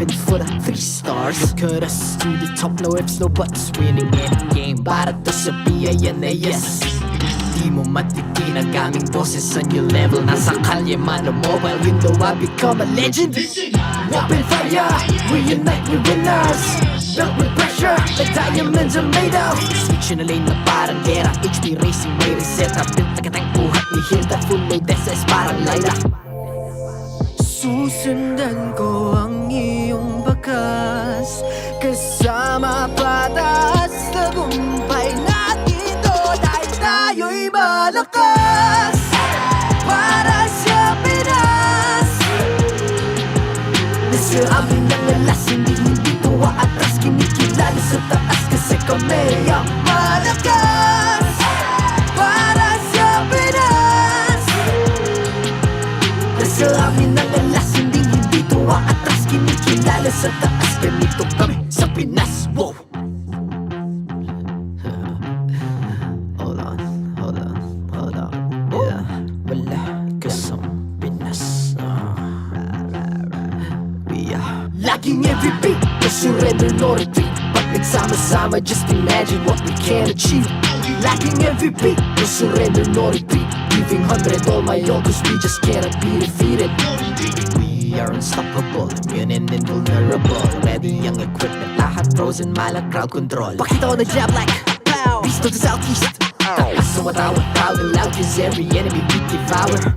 repping for the 3 stars. Look at us to the top, no ifs, no buts. Winning any game, para to sa PINAS. Di mo matitinag aming boses sa new level. Nasa kalye man o mobile window, I become a legend. Weapon fire, reunite with winners. Built with pressure, like diamonds are made of. Switch in a lane na parang gera. HP racing, may reset. Built na katang buhat ni Hilda. Full load SS parang Laila. Susundan ko ang iyong bakas. Kasama patas, tagumpay natin to. Dahil tayo'y malakas. Para sa Pinas. Nasa amin ang alas, hindi tuwa atras. Kinikilala sa taas kasi kami ang malakas. Para sa Pinas. Nasa amin ang alas, hindi tuwa atras. Kinikilala sa taas, ganito kami sa Pinas. Wow! Hold on. Yeah, malakas ang Pinas. We are laging every beat, no surrender, no retreat. Pag nagsama-sama, just imagine what we can achieve. Lacking every beat, no surrender, no retreat. Giving 100 all my all, cause we just cannot be defeated. We are unstoppable, immune and invulnerable. Ready ang equipment, lahat frozen, malak crowd control. Pakita ko na jab like pow, beast of the southeast. Takas sa watawat, proud and loud, cause every enemy we devour.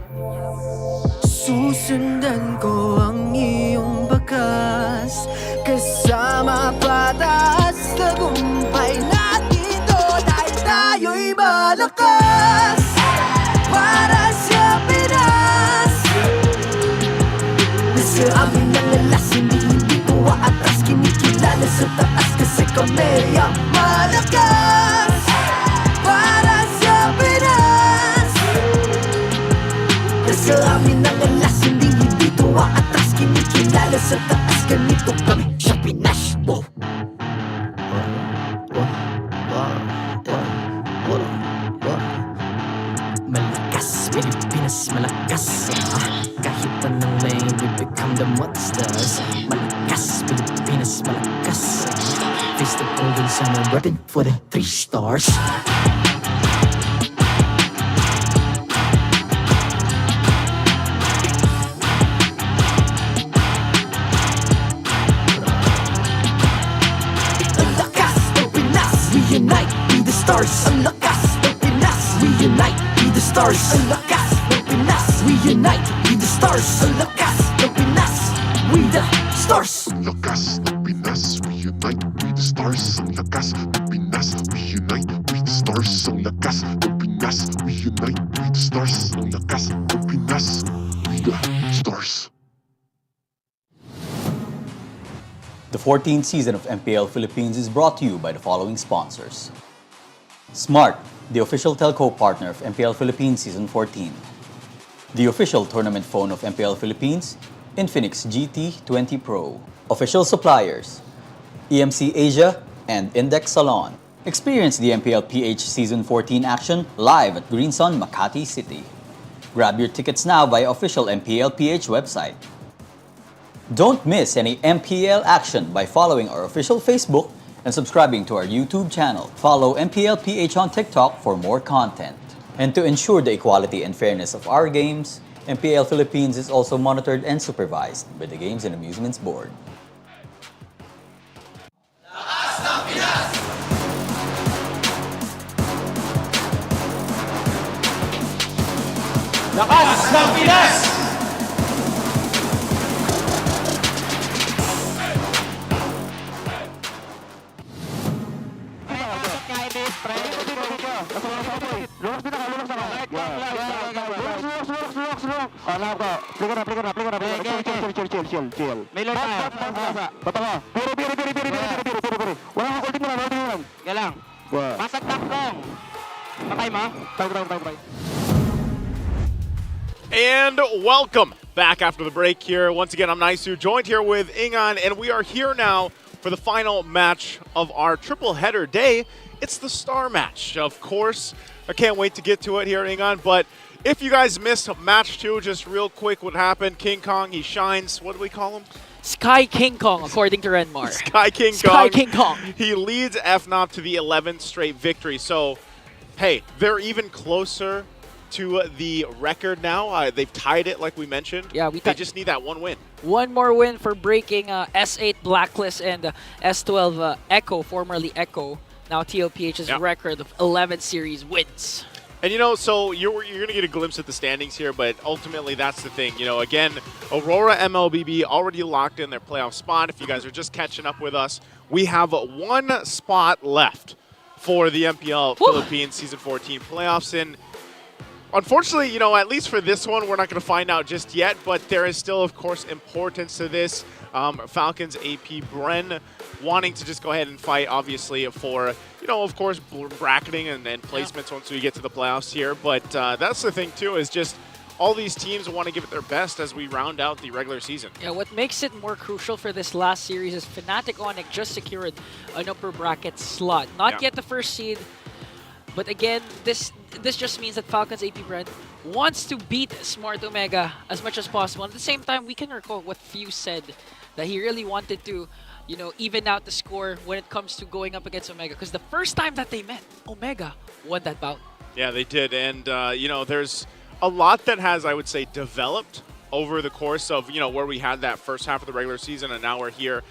Susundan ko ang iyong bakas. Kasama patas, tagumpay natin to. Dahil tayo'y malakas. Para sa Pinas. Nasa amin ang alas, hindi tuwa atras. Kinikilala sa taas kasi kami ang malakas. Para sa Pinas. Nasa amin ang alas, hindi tuwa atras. Kinikilala sa taas, ganito kami sa Pinas. Wow! Malakas, Pilipinas, malakas. Kahit anong lane, we become the monsters. Malakas, Pilipinas, malakas. Face the golden sun and repping for the 3 stars. Ang lakas ng Pinas, reunite, be the stars. Ang lakas ng Pinas, reunite, be the stars. Ang lakas ng Pinas, reunite, be the stars. Ang lakas ng Pinas, we the stars. Ang lakas ng Pinas, reunite, we the stars. Ang lakas ng Pinas, reunite, we the stars. Ang lakas ng Pinas, reunite, we the stars. Ang lakas ng Pinas, we the stars. The 14th season of MPL Philippines is brought to you by the following sponsors. Smart, the official telco partner of MPL Philippines Season 14. The official tournament phone of MPL Philippines, Infinix GT20 Pro. Official suppliers, EMC Asia and Index Salon. Experience the TLPH Season 14 action live at Green Sun, Makati City. Grab your tickets now via official MPLPH website. Don't miss any MPL action by following our official Facebook and subscribing to our YouTube channel. Follow MPLPH on TikTok for more content. And to ensure the equality and fairness of our games, MPL Philippines is also monitored and supervised by the Games and Amusements Board. Lakas ng Pinas! May load tayo. Totoo. Wala kang ulti mo lang. Galang. Masag takong. Patay mo. Try. And welcome back after the break here. Once again, I'm Naisu, joined here with Ingan, and we are here now for the final match of our triple header day. It's the star match, of course. I can't wait to get to it here, Ingan, but if you guys missed match 2, just real quick what happened. King Kong, he shines. What do we call him? Sky King Kong, according to Renmar. Sky King Sky Kong. King Kong. He leads FNOP to the 11th straight victory. So, hey, they're even closer to the record now. They've tied it, like we mentioned. Yeah, they just need that one win. One more win for breaking S8 Blacklist and S12 Echo, formerly Echo, now TLPH's record of 11 series wins. And, you know, so you're going to get a glimpse at the standings here, but ultimately that's the thing. You know, again, Aurora MLBB already locked in their playoff spot. If you guys are just catching up with us, we have one spot left for the MPL Philippines Season 14 playoffs. And unfortunately, you know, at least for this one, we're not going to find out just yet, but there is still, of course, importance to this. Falcons APBren wanting to just go ahead and fight, obviously, for, you know, of course, bracketing and placements once we get to the playoffs here. But that's the thing, too, is just all these teams want to give it their best as we round out the regular season. Yeah, what makes it more crucial for this last series is Fnatic Onic just secured an upper bracket slot. Not yet the first seed, but again, this just means that Falcons APBren wants to beat Smart Omega as much as possible. At the same time, we can recall what Fuse said, that he really wanted to, you know, even out the score when it comes to going up against Omega. Because the first time that they met, Omega won that bout. Yeah, they did. And, you know, there's a lot that has, I would say, developed over the course of, you know, where we had that first half of the regular season, and now we're here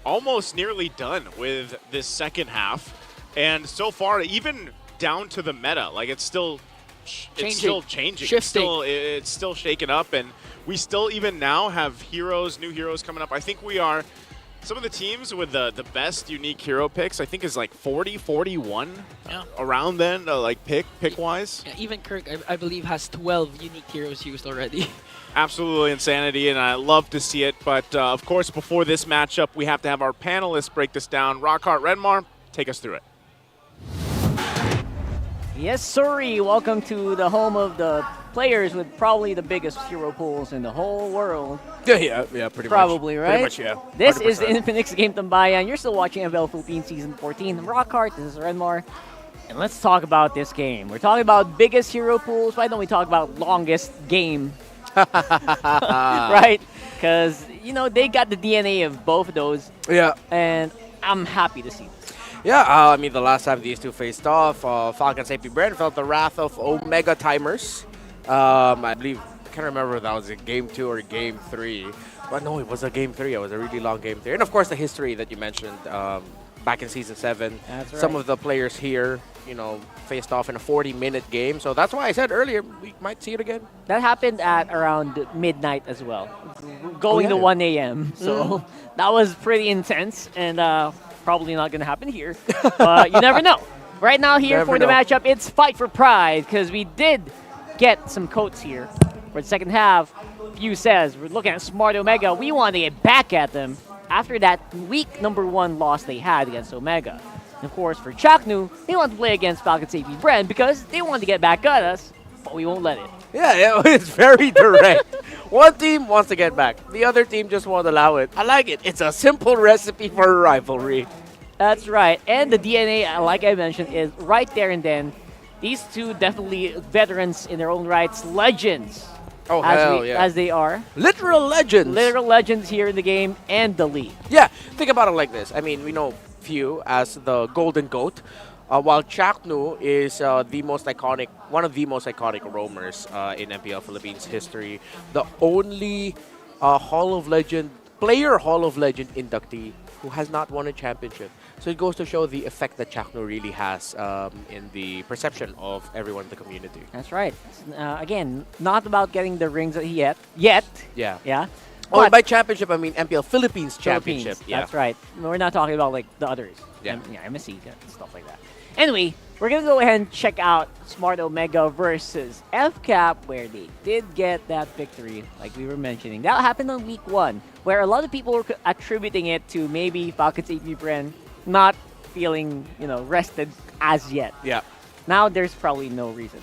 almost nearly done with this second half. And so far, even down to the meta, like it's still changing. It's still shaken up, and we still even now have new heroes coming up. I think we are some of the teams with the best unique hero picks, I think, is like 40, 41 around then, like pick-wise. Yeah, even Kirk, I believe, has 12 unique heroes used already. Absolutely insanity, and I love to see it. But, of course, before this matchup, we have to have our panelists break this down. Rockhart Renmar, take us through it. Yes, sorry. Welcome to the home of the players with probably the biggest hero pools in the whole world. Yeah, pretty probably, much. right? Pretty much, yeah. This is 100%. the Infinix Game Tambayan. You're still watching MPL Philippines Season 14. I'm Rockhart, this is Renmar. And let's talk about this game. We're talking about biggest hero pools. Why don't we talk about longest game? Right? Because, you know, they got the DNA of both of those. Yeah. And I'm happy to see this. Yeah, I mean, the last time these two faced off, Falcons APBren felt the wrath of Omega Timers. I believe, I can't remember if that was a Game 2 or Game 3. But no, it was a Game 3. It was a really long Game 3. And of course, the history that you mentioned back in Season 7. That's right. Some of the players here, you know, faced off in a 40-minute game. So that's why I said earlier, we might see it again. That happened at around midnight as well, going to 1 a.m. So that was pretty intense, and probably not going to happen here. But you never know. Right now here Never for the know. matchup, it's Fight for Pride, because we did get some coats here for the second half. Few says, we're looking at Smart Omega. We want to get back at them after that week #1 loss they had against Omega. And of course, for Chaknu, they want to play against Falcons APBren because they want to get back at us, but we won't let it. Yeah, it's very direct. One team wants to get back. The other team just won't allow it. I like it. It's a simple recipe for a rivalry. That's right. And the DNA, like I mentioned, is right there and then. These two definitely veterans in their own rights, legends. Oh, hell yeah. As they are. Literal legends. Literal legends here in the game and the league. Yeah, think about it like this. I mean, we know Few as the Golden Goat, while Chaknu is one of the most iconic roamers in MPL Philippines history. The only Hall of Legend inductee who has not won a championship. So it goes to show the effect that Chaknu really has in the perception of everyone in the community. That's right. Again, not about getting the rings yet. Yeah. Oh, and by championship, I mean MPL Philippines championship. Yeah. That's right. We're not talking about like the others. Yeah. MSC, stuff like that. Anyway, we're going to go ahead and check out Smart Omega versus FCAP, where they did get that victory, like we were mentioning. That happened on week 1, where a lot of people were attributing it to maybe Falcons APBren not feeling, rested as yet. Yeah. Now there's probably no reasons.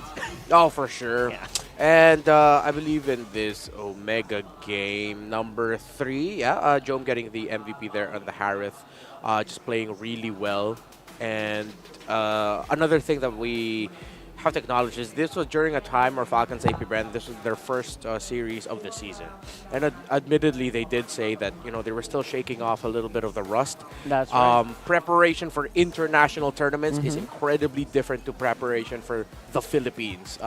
Oh, for sure. Yeah. And I believe in this Omega game #3, Jome getting the MVP there on the Harith, just playing really well. And another thing that we have to acknowledge this was during a time where Falcons APBren, this was their first series of the season. And admittedly, they did say that, they were still shaking off a little bit of the rust. That's right. Preparation for international tournaments is incredibly different to preparation for the Philippines,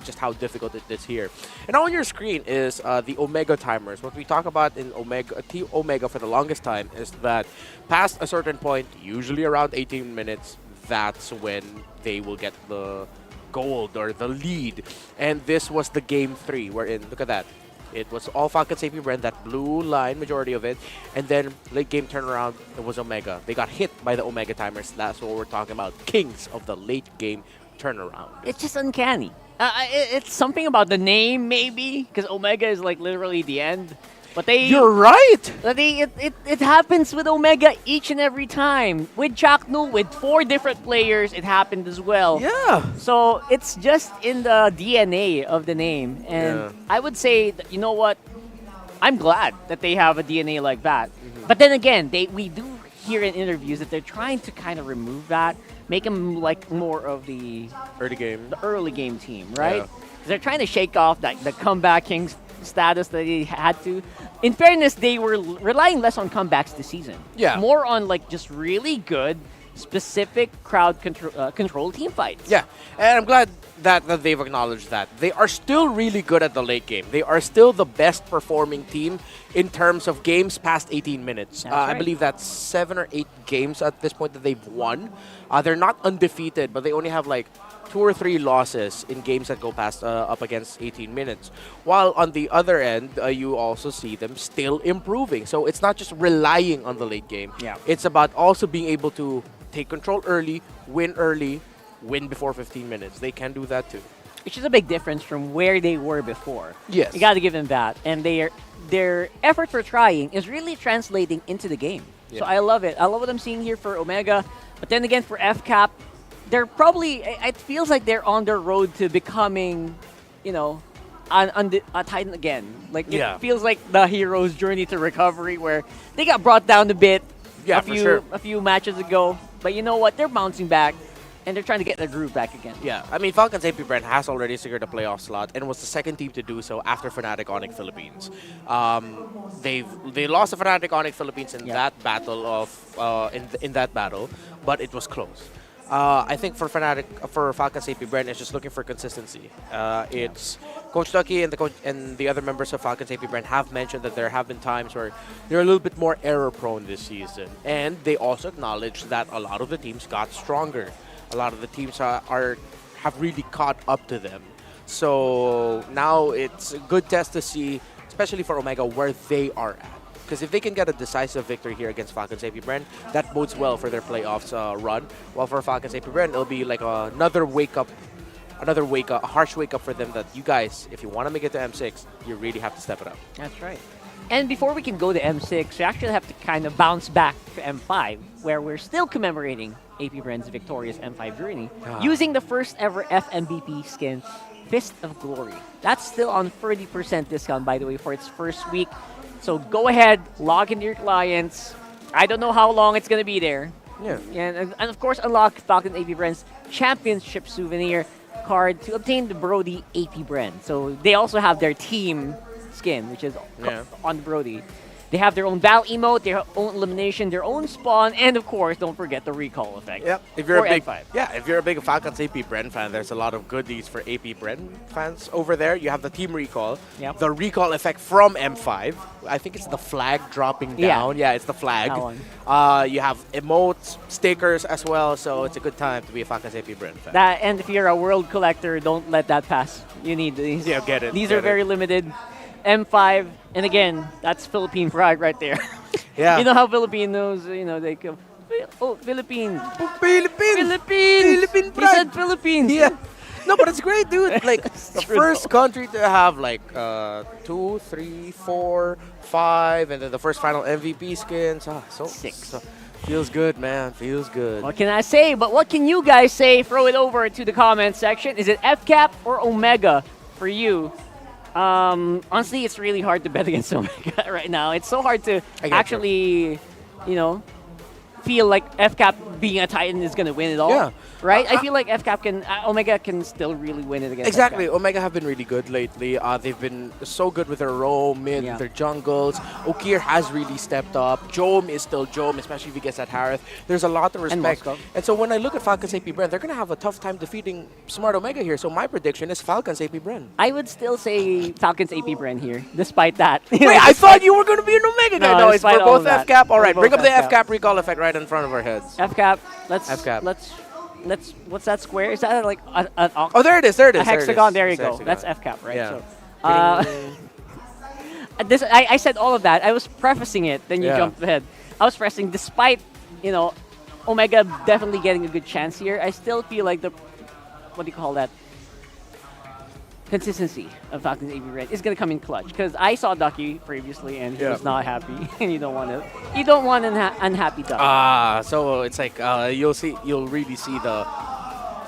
just how difficult it is here. And on your screen is the Omega timers. What we talk about in Team Omega for the longest time is that past a certain point, usually around 18 minutes, that's when they will get the gold or the lead. And this was the game 3 wherein, look at that. It was all Falcons APBren, that blue line, majority of it. And then late game turnaround, it was Omega. They got hit by the Omega timers. That's what we're talking about. Kings of the late game turnaround. It's just uncanny. It's something about the name, maybe, because Omega is like literally the end. But You're right! It happens with Omega each and every time. With Chaknu, with 4 different players, it happened as well. Yeah. So it's just in the DNA of the name. And I would say, that, you know what? I'm glad that they have a DNA like that. But then again, we do hear in interviews that they're trying to kind of remove that, make them like more of the early game team, right? Yeah. They're trying to shake off the comeback kings status that they had to. In fairness, they were relying less on comebacks this season. Yeah. More on like just really good, specific crowd control team fights. Yeah, and I'm glad that they've acknowledged that. They are still really good at the late game. They are still the best performing team in terms of games past 18 minutes. I believe that's 7 or 8 games at this point that they've won. They're not undefeated, but they only have like 2 or 3 losses in games that go past up against 18 minutes. While on the other end, you also see them still improving. So it's not just relying on the late game. Yeah. It's about also being able to take control early, win before 15 minutes. They can do that too. Which is a big difference from where they were before. Yes. You got to give them that. And their effort for trying is really translating into the game. Yeah. So I love it. I love what I'm seeing here for Omega. But then again, for FCAP, they're probably, it feels like they're on their road to becoming, a Titan again. Like, it feels like the hero's journey to recovery where they got brought down a bit a few matches ago. But you know what? They're bouncing back, and they're trying to get their groove back again. Yeah, I mean, Falcons APBren has already secured a playoff slot and was the second team to do so after Fnatic Onic Philippines. They lost to Fnatic Onic Philippines in that battle in that battle, but it was close. I think for Falcons APBren, it's just looking for consistency. It's Coach Ducky and the other members of Falcons APBren have mentioned that there have been times where they're a little bit more error-prone this season, and they also acknowledge that a lot of the teams got stronger. A lot of the teams have really caught up to them. So now it's a good test to see, especially for Omega, where they are at. Because if they can get a decisive victory here against Falcons APBren, that bodes well for their playoffs run. While for Falcons APBren, it'll be like another wake-up, a harsh wake-up for them that you guys, if you want to make it to M6, you really have to step it up. That's right. And before we can go to M6, we actually have to kind of bounce back to M5, where we're still commemorating APBren's victorious M5 journey, using the first ever FMVP skin, Fist of Glory. That's still on 30% discount, by the way, for its first week. So go ahead, log into your clients. I don't know how long it's going to be there. Yeah. And of course, unlock Falcon APBren's championship souvenir card to obtain the Brody APBren. So they also have their team skin, which is on Brody. They have their own battle emote, their own elimination, their own spawn, and of course, don't forget the recall effect. Yep. If you're a big Falcons APBren fan, there's a lot of goodies for APBren fans over there. You have the team recall, the recall effect from M5. I think it's the flag dropping down. Yeah, it's the flag. That one. You have emotes, stickers as well, so it's a good time to be a Falcons APBren fan. And if you're a world collector, don't let that pass. You need these. Yeah, get it. These are very limited. M5, and again, that's Philippine pride right there. Yeah. You know how Filipinos, they go, oh, Philippines. Philippines. Philippine pride. He said Philippines. Yeah. No, but it's great, dude. Like, the first country to have, like, 2, 3, 4, 5, and then the first final MVP skins. So 6. So, feels good, man. Feels good. What can I say? But what can you guys say? Throw it over to the comment section. Is it FCAP or Omega for you? Honestly, it's really hard to bet against Omega right now. It's so hard to actually, feel like FCAP being a Titan is going to win it all. Yeah. Right? I feel like FCAP can, Omega can still really win it against Exactly. FCAP. Omega have been really good lately. They've been so good with their roam, mid, their jungles. Okir has really stepped up. Jome is still Jome, especially if he gets that Harith. There's a lot to respect. And so when I look at Falcons APBren, they're going to have a tough time defeating Smart Omega here. So my prediction is Falcons APBren. I would still say Falcons APBren here, despite that. Wait, I thought you were going to be an Omega guy. No, it's for despite all both of that. FCAP. All right, For bring up both the FCAP recall effect right in front of our heads. FCAP, let's what's that square? Is that like an Oh, there it is. There it is. a there it hexagon? is. There you It's a go. hexagon. That's FCAP, right? Yeah. So, I said all of that. I was prefacing it, then you Yeah. jumped ahead. I was prefacing, despite, Omega definitely getting a good chance here, I still feel like what do you call that? Consistency of Falcons APBren is going to come in clutch. Because I saw Ducky previously and he was not happy. And you don't want an unhappy Ducky. So it's like you'll really see the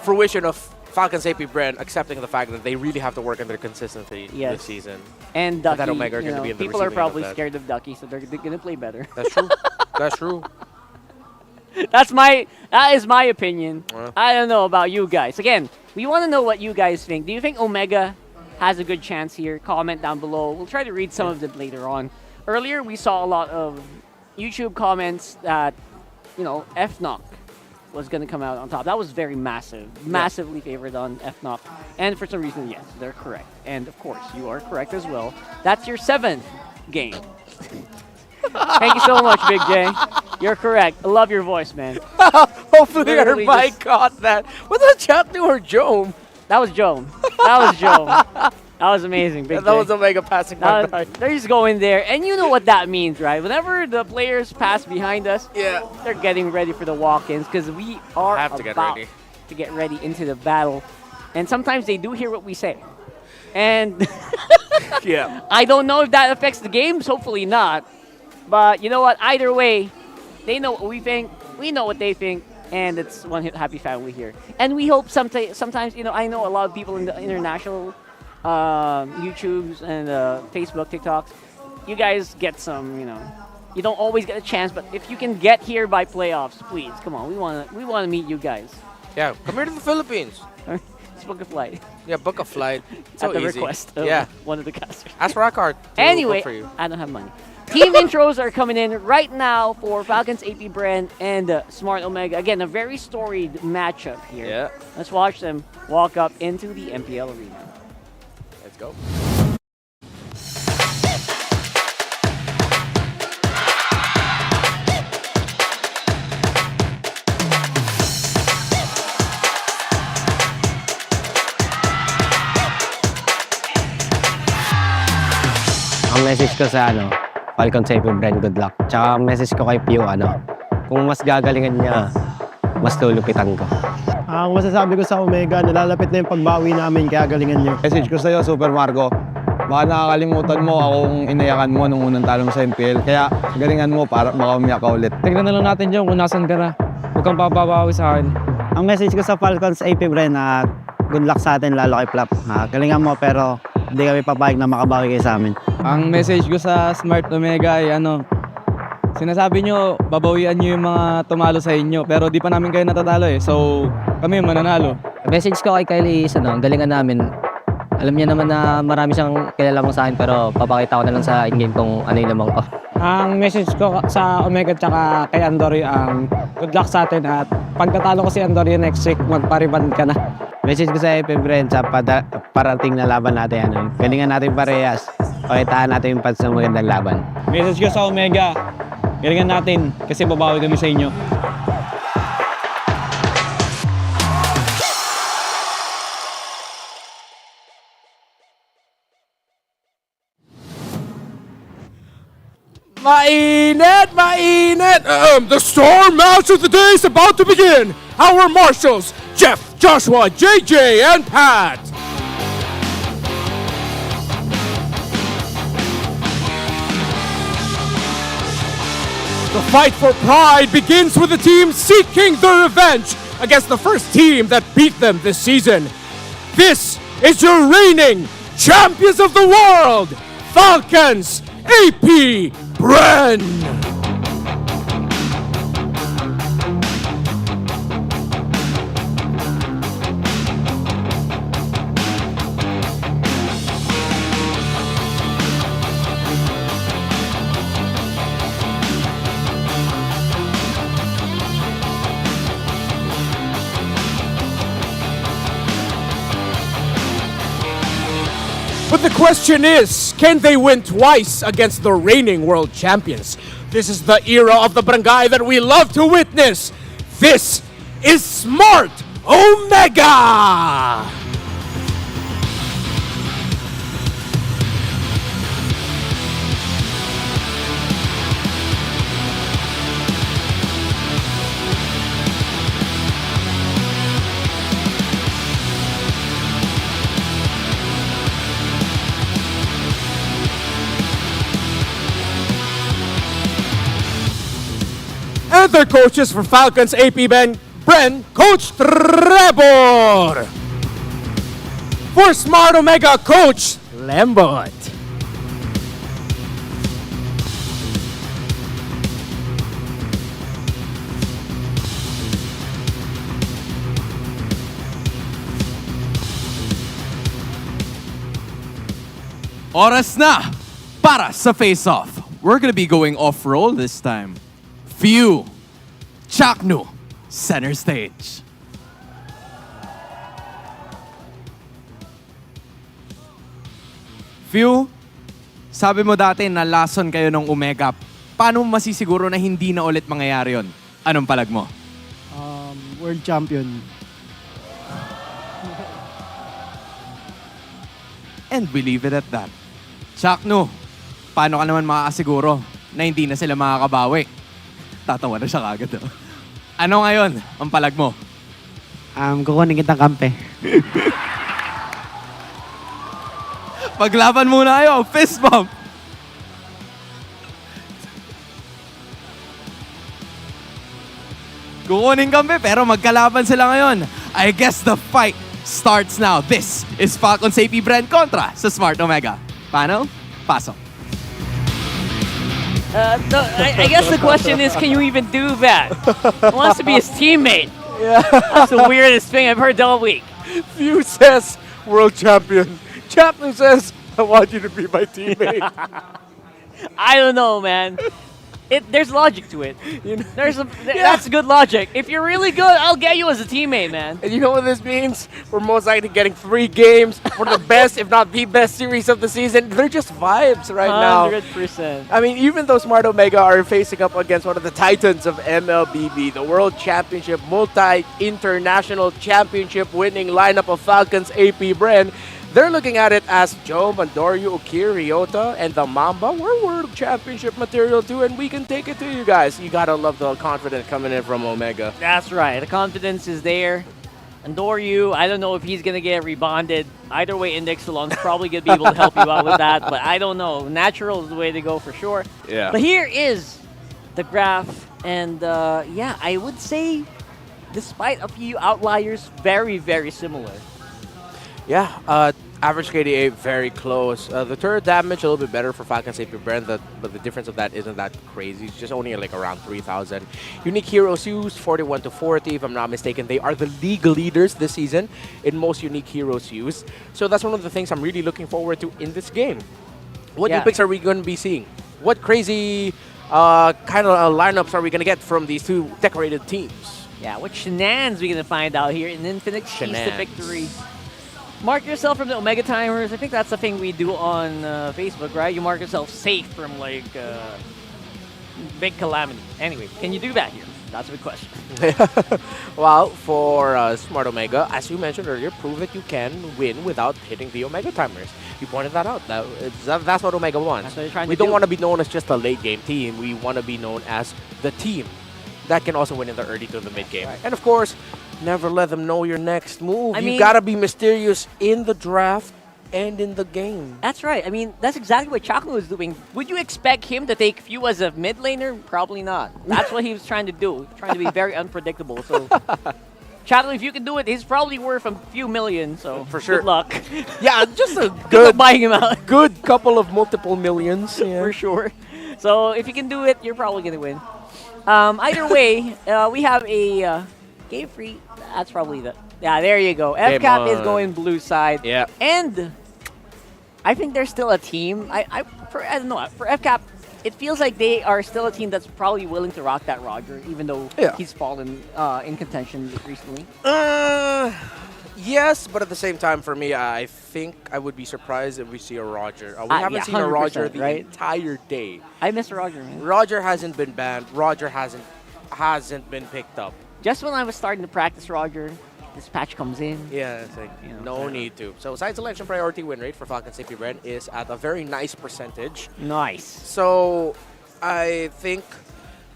fruition of Falcons APBren accepting the fact that they really have to work on their consistency this season. And Ducky, that Omega are going to be in the people are receiving end of probably that. scared of Ducky, so they're going to play better. That's true. That's true. That is my opinion. I don't know about you guys. Again, we want to know what you guys think. Do you think Omega has a good chance here? Comment down below. We'll try to read some of them later on. Earlier, we saw a lot of YouTube comments that, FNOP was going to come out on top. That was very massively favored on FNOP. And for some reason, yes, they're correct. And of course, you are correct as well. That's your 7th game. Thank you so much, Big J. You're correct. I love your voice, man. Hopefully our mic caught that. Was that Chapney or Jome? That was Jome. That was amazing, Big J. That was Omega passing by. They're just going there. And you know what that means, right? Whenever the players pass behind us, they're getting ready for the walk-ins because we are about to get ready into the battle. And sometimes they do hear what we say. And I don't know if that affects the games. Hopefully not. But you know what? Either way, they know what we think. We know what they think. And it's one happy family here. And we hope sometimes, I know a lot of people in the international YouTubes and Facebook, TikToks, you guys get some, you don't always get a chance, but if you can get here by playoffs, please, come on. We want to meet you guys. Yeah, come here to the Philippines. Let's book a flight. Yeah, book a flight. So At the easy. Request of one of the casters. Ask Rockhart. Anyway, I don't have money. Team intros are coming in right now for Falcons APBren and Smart Omega. Again, a very storied matchup here. Yeah. Let's watch them walk up into the MPL arena. Let's go. Ang message ko sa Falcons APBren, good luck. Tsaka ang message ko kay Pio, kung mas gagalingan niya, mas lulupitan ko. Ang masasabi ko sa Omega, nalalapit na yung pagbawi namin, kaya galingan niyo. Message ko sa'yo, Super Marco. Baka nakakalimutan mo akong inayakan mo nung unang talo mo sa MPL. Kaya galingan mo para makaumiyak ka ulit. Tignan na lang natin dyan kung nasan ka na. Huwag kang papabawi sa akin. Ang message ko sa Falcons APBren, good luck sa atin, lalo kay Flap. Galingan mo, pero hindi kami papayag na makabawi kayo sa amin. Ang message ko sa Smart Omega ay sinasabi nyo, babawian nyo yung mga tumalo sa inyo. Pero di pa namin kayo natatalo So, kami mananalo. Message ko kay Kylie is, galingan namin. Alam niya naman na marami siyang kilala mo sa akin, pero papakita ko na lang sa in-game kung ano yung lamang ko. Ang message ko sa Omega tsaka kay Andorio, good luck sa atin at pagkatalo ko si Andorio next week, magpariband ka na. Message ko sa APBren sa parating na laban natin, galingan natin parehas. Pakitaan natin yung pads ng magandang laban. Message ko sa Omega, galingan natin kasi babawi kami sa inyo. Mainit! Mainit! The star match of the day is about to begin! Our marshals, Jeff, Joshua, JJ, and Pat! The fight for pride begins with the team seeking their revenge against the first team that beat them this season. This is your reigning champions of the world, Falcons APBren! But the question is, can they win twice against the reigning world champions? This is the era of the barangay that we love to witness. This is Smart Omega! And their coaches for Falcons APBren, Coach Trevor. For Smart Omega, Coach Lambot. Oras na para sa face-off. We're gonna be going off-roll this time. Few, Chaknu, center stage. Few, sabi mo dati na lason kayo ng Omega. Paano mo masisiguro na hindi na ulit mangyayari yun? Anong palag mo? World champion. And we leave it at that. Chaknu, paano ka naman makakasiguro na hindi na sila makakabawi? Tatawa na siya kagad. Ano ngayon ang palag mo? Kukunin kitang kampe. Paglaban muna kayo, fist bump. Kukunin kampe pero magkalaban sila ngayon. I guess the fight starts now. This is Falcons APBren kontra sa Smart Omega. Paano? Pasok. No, I guess the question is, can you even do that? He wants to be his teammate. Yeah. That's the weirdest thing I've heard all week. Few says world champion. Chaplin says, I want you to be my teammate. I don't know, man. There's logic to it. That's good logic. If you're really good, I'll get you as a teammate, man. And you know what this means? We're most likely getting 3 games for the best, if not the best series of the season. They're just vibes right now. 100%. I mean, even though Smart Omega are facing up against one of the titans of MLBB, the World Championship, multi-international championship winning lineup of Falcons APBren, they're looking at it as Joe, Mandoryu, Ukir, Ryota, and the Mamba. We're World Championship material too, and we can take it to you guys. You gotta love the confidence coming in from Omega. That's right. The confidence is there. Andoryu, I don't know if he's going to get rebonded. Either way, Index Salon's probably going to be able to help you out with that, but I don't know. Natural is the way to go for sure. Yeah. But here is the graph, and yeah, I would say, despite a few outliers, very, very similar. Yeah, average KDA very close. The turret damage a little bit better for Falcons APBren, but the difference of that isn't that crazy. It's just only like around 3,000. Unique heroes used, 41 to 40, if I'm not mistaken. They are the league leaders this season in most unique heroes used. So that's one of the things I'm really looking forward to in this game. What new picks are we going to be seeing? What crazy kind of lineups are we going to get from these two decorated teams? Yeah, what shenanigans we going to find out here in Infinite Keys to Victory. Mark yourself from the Omega Timers. I think that's the thing we do on Facebook, right? You mark yourself safe from like big calamity. Anyway, can you do that here? That's a good question. Well, for Smart Omega, as you mentioned earlier, prove that you can win without hitting the Omega Timers. You pointed that out. That's what Omega wants. That's what they're trying we to don't do. want to be known as just a late game team. We want to be known as the team that can also win in the early to the mid game. Right. And of course, never let them know your next move. You gotta be mysterious in the draft and in the game. That's right. I mean, that's exactly what Chaknu was doing. Would you expect him to take Few as a mid laner? Probably not. That's what he was trying to do. Trying to be very unpredictable. So, Chaknu, if you can do it, he's probably worth a few million. So, for sure. Good luck. Yeah, just a good buying him out. Good couple of multiple millions. Yeah. For sure. So, if you can do it, you're probably gonna win. Either way, we have a game free. That's probably the. Yeah, there you go. FCAP is going blue side. Yeah. And I think there's still a team. I don't know. For FCAP, it feels like they are still a team that's probably willing to rock that Roger, even though he's fallen in contention recently. Yes, but at the same time, for me, I think I would be surprised if we see a Roger. We haven't seen a Roger the entire day. I miss Roger, man. Roger hasn't been banned. Roger hasn't been picked up. Just when I was starting to practice Roger, this patch comes in. Yeah, it's like, no need to. So side selection priority win rate for Falcons APBren is at a very nice percentage. Nice. So I think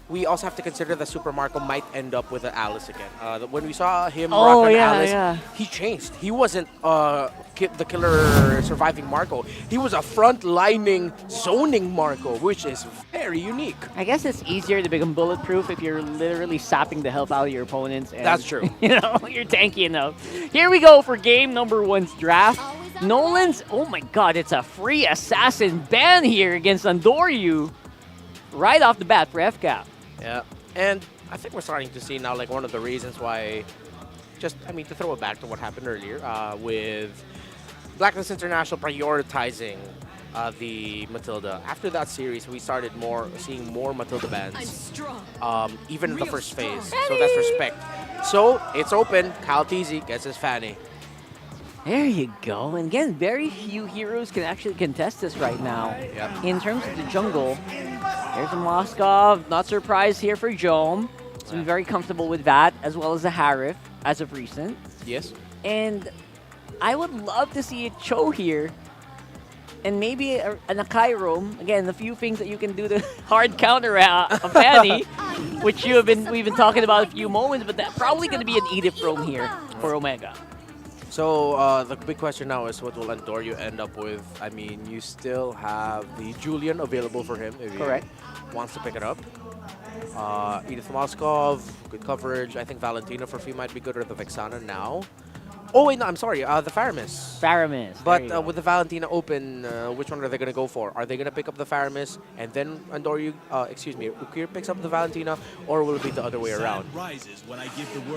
we also have to consider that Super Marco might end up with an Alice again. When we saw him rock on Alice, he changed. He wasn't the killer surviving Marco. He was a front-lining zoning Marco, which is very unique. I guess it's easier to become bulletproof if you're literally sapping the health out of your opponents. And, That's true. You know, you're tanky enough. Here we go for game number 1's draft. Nolan's, oh my god, it's a free assassin ban here against Andoryu right off the bat for FCAP. Yeah, and I think we're starting to see now like one of the reasons why, to throw it back to what happened earlier with Blacklist International prioritizing the Matilda. After that series, we started seeing more Matilda bans, even in the first phase. So that's respect. So it's open. Kyle TZ gets his Fanny. There you go. And again, very few heroes can actually contest this right now. Yep. In terms of the jungle, there's a Moskov. Not surprised here for Jome. He's been very comfortable with that, as well as the Harif as of recent. Yes. And I would love to see a Cho here. And maybe an Akairo. Again, the few things that you can do to hard counter a Fanny, which we've been talking about a few moments, but that's probably going to be an Edith roam here for Omega. So the big question now is what will Andoryu end up with? I mean, you still have the Julian available for him if he wants to pick it up. Edith Moskov, good coverage. I think Valentina for free might be good, or the Vexana now. Oh, wait, no, I'm sorry. The Faramis. Faramis. But with the Valentina open, which one are they going to go for? Are they going to pick up the Faramis and then Ukir picks up the Valentina, or will it be the other way around?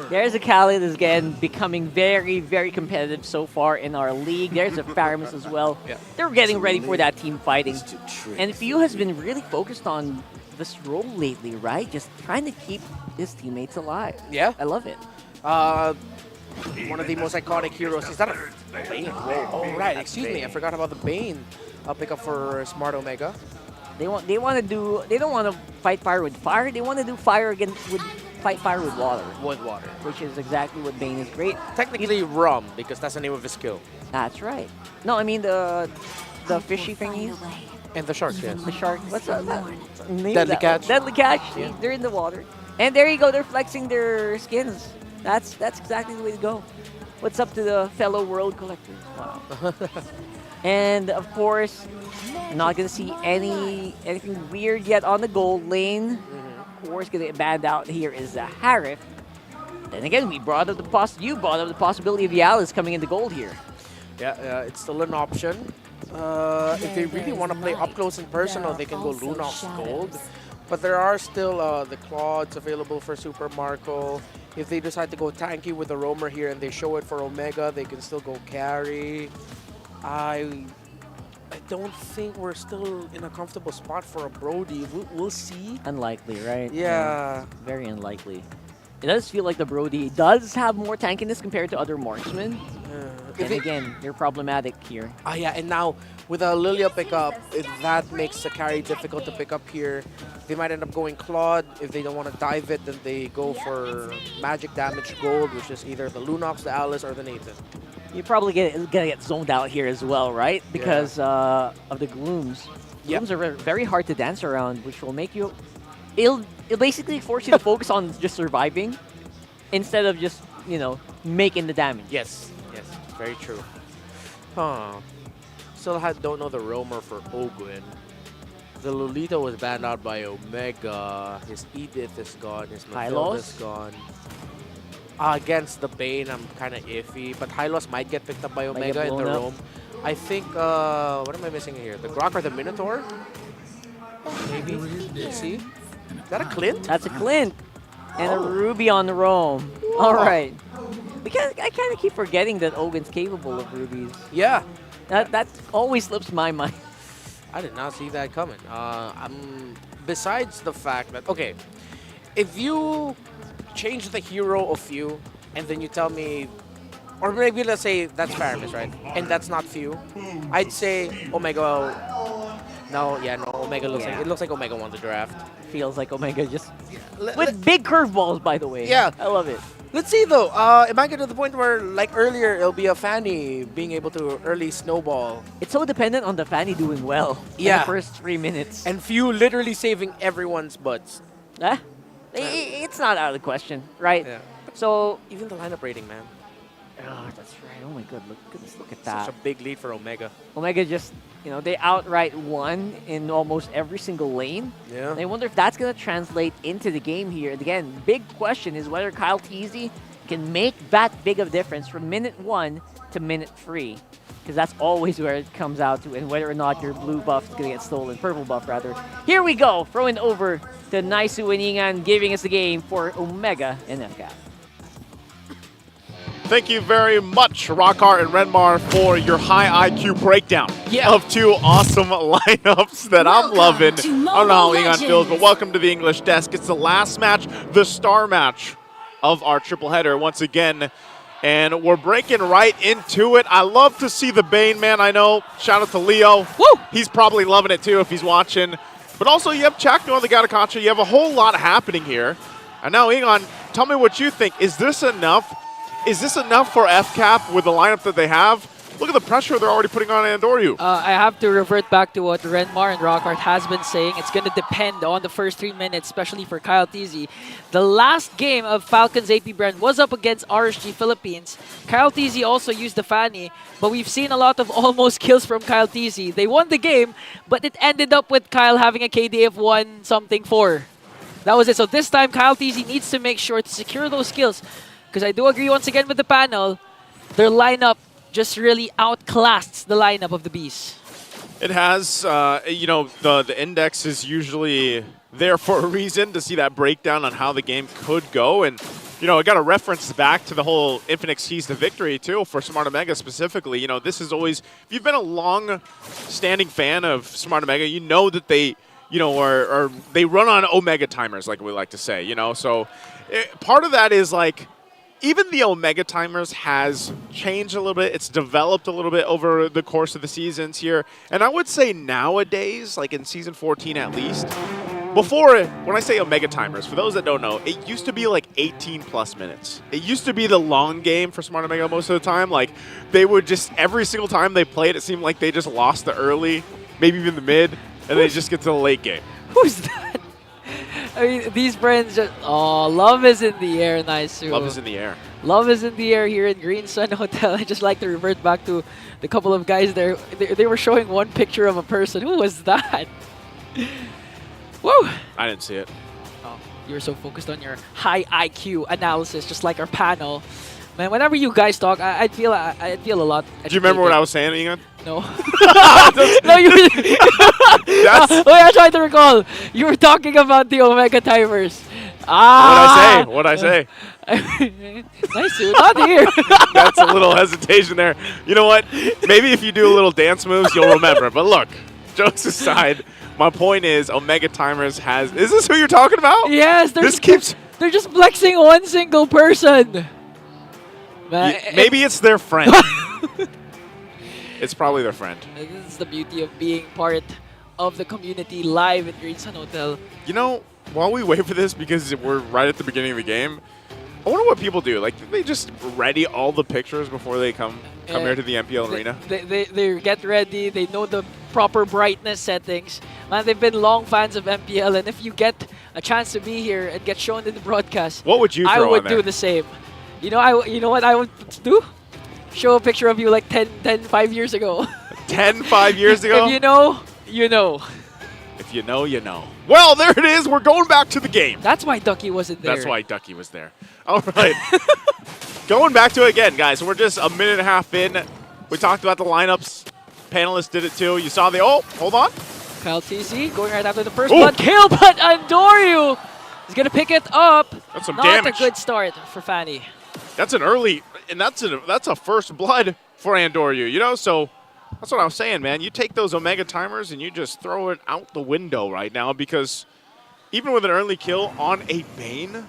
There's a Khalid is again becoming very, very competitive so far in our league. There's a Faramis as well. Yeah. They're getting ready for that team fighting. And Few has been really focused on this role lately, right? Just trying to keep his teammates alive. Yeah. I love it. One of the most iconic heroes. Is that a Bane? Whoa. Oh, right. Excuse me. I forgot about the Bane. I'll pick up for Smart Omega. They don't want to fight fire with fire. They want to do fire fight fire with water. With water. Which is exactly what Bane is great. Technically Rum, because that's the name of his skill. That's right. No, I mean the fishy thingies. And the sharks, yes. The shark. What's that? Deadly Catch. Deadly Catch. Yeah. They're in the water. And there you go. They're flexing their skins. That's exactly the way to go. What's up to the fellow world collectors? Wow. And of course, not gonna see anything weird yet on the gold lane. Of course, gonna get banned out here is the Harif. Then again, you brought up the possibility of Yalis coming into gold here. Yeah, it's still an option. If they really want to play up close and personal, they can go Lunox gold. But there are still the Claudes available for Super Marco. If they decide to go tanky with the Roamer here and they show it for Omega, they can still go carry. I don't think we're still in a comfortable spot for a Brody. We'll see. Unlikely, right? Yeah. Very unlikely. It does feel like the Brody does have more tankiness compared to other marksmen. And again, they're problematic here. Yeah, and now with a Lilia pickup, that makes the carry difficult to pick up here. They might end up going Claude. If they don't want to dive it, then they go for magic damage gold, which is either the Lunox, the Alice, or the Nathan. You're probably gonna get zoned out here as well, right? Because of the glooms. Glooms are very hard to dance around, which will make you... It'll basically force you to focus on just surviving instead of just, making the damage. Yes, very true. Still don't know the roamer for Ogwin. The Lolita was banned out by Omega. His Edith is gone. His Matilda is gone. Against the Bane, I'm kind of iffy. But Hylos might get picked up by Omega in the roam. I think, what am I missing here? The Grok or the Minotaur? Maybe. Let's see. Is that a Clint? That's a Clint. And a Ruby on the roam. All right. I kind of keep forgetting that Owen's capable of rubies. Yeah. That always slips my mind. I did not see that coming. Besides the fact that, okay, if you change the hero of few and then you tell me, or maybe let's say that's Paramis, right? And that's not few, I'd say Omega. No, Omega looks like, it looks like Omega won the draft. Feels like Omega just with big curveballs, by the way. Yeah, I love it. Let's see though. It might get to the point where, like earlier, it'll be a Fanny being able to early snowball. It's so dependent on the Fanny doing well in the first 3 minutes. And few literally saving everyone's butts. It's not out of the question, right? Yeah. So even the lineup rating, man. Oh, that's right. Oh my god, look at that. Such a big lead for Omega. Omega just, they outright won in almost every single lane. Yeah. And I wonder if that's going to translate into the game here. And again, big question is whether Kyle Teasy can make that big of a difference from minute 1 to minute 3. Because that's always where it comes out to, and whether or not your blue buff is going to get stolen, purple buff rather. Here we go, throwing over to Naisu and Ingan, giving us the game for Omega and FCAP. Thank you very much, Rockhart and Renmar, for your high IQ breakdown of two awesome lineups that I'm loving. I don't know how Ingan feels, but welcome to the English desk. It's the last match, the star match of our triple header once again. And we're breaking right into it. I love to see the Bane, man. I know. Shout out to Leo. Woo! He's probably loving it too if he's watching. But also you have Chakno on the Gatakacha. You have a whole lot happening here. And now, Ingan, tell me what you think. Is this enough? Is this enough for FCAP with the lineup that they have? Look at the pressure they're already putting on Andoryu. I have to revert back to what Renmar and Rockhart has been saying. It's going to depend on the first 3 minutes, especially for Kyle Teasy. The last game of Falcons APBren was up against RSG Philippines. Kyle Teasy also used the Fanny, but we've seen a lot of almost kills from Kyle Teasy. They won the game, but it ended up with Kyle having a KD of 1-something-4. That was it. So this time, Kyle Teasy needs to make sure to secure those kills. Because I do agree once again with the panel, their lineup just really outclassed the lineup of the Bees. It has, the index is usually there for a reason to see that breakdown on how the game could go. And, I got to reference back to the whole Infinite Keys to Victory, too, for Smart Omega specifically. This is always, if you've been a long-standing fan of Smart Omega, you know that they, or they run on Omega timers, like we like to say, So part of that is, like, even the Omega timers has changed a little bit. It's developed a little bit over the course of the seasons here. And I would say nowadays, like in Season 14 at least, before, when I say Omega timers, for those that don't know, it used to be like 18+ minutes. It used to be the long game for Smart Omega most of the time. Like, they would just, every single time they played, it seemed like they just lost the early, maybe even the mid, and they just get to the late game. Who's that? I mean, these friends just... Oh, love is in the air, Naisu. Love is in the air. Love is in the air here in Green Sun Hotel. I just like to revert back to the couple of guys there. They were showing one picture of a person. Who was that? Woo! I didn't see it. Oh, you were so focused on your high IQ analysis, just like our panel. Man, whenever you guys talk, I feel a lot. Do you remember what I was saying, Ingan? No. No, you. Wait, I tried to recall. You were talking about the Omega timers. What'd I say? Nice, dude. Not here. That's a little hesitation there. You know what? Maybe if you do a little dance moves, you'll remember. But look, jokes aside, my point is Omega timers has. Is this who you're talking about? Yes. They're just flexing one single person. Maybe it's their friend. It's probably their friend. This is the beauty of being part of the community live at Green Sun Hotel. While we wait for this, because we're right at the beginning of the game, I wonder what people do. Like, did they just ready all the pictures before they come here to the MPL arena? They get ready. They know the proper brightness settings. Man, they've been long fans of MPL, and if you get a chance to be here and get shown in the broadcast, what would you throw I would on there? do the same. You know what I would do? Show a picture of you like 5 years ago. 5 years ago? If you know, you know. If you know, you know. Well, there it is. We're going back to the game. That's why Ducky wasn't there. That's why Ducky was there. All right. Going back to it again, guys. We're just a minute and a half in. We talked about the lineups. Panelists did it too. You saw the... Oh, hold on. Kyle TC going right after the first blood kill, but Andoryu is going to pick it up. That's some Not damage. a good start for Fanny. That's an early... And that's a first blood for Andoryu, so That's what I was saying, man. You take those Omega timers and you just throw it out the window right now because even with an early kill on a Bane,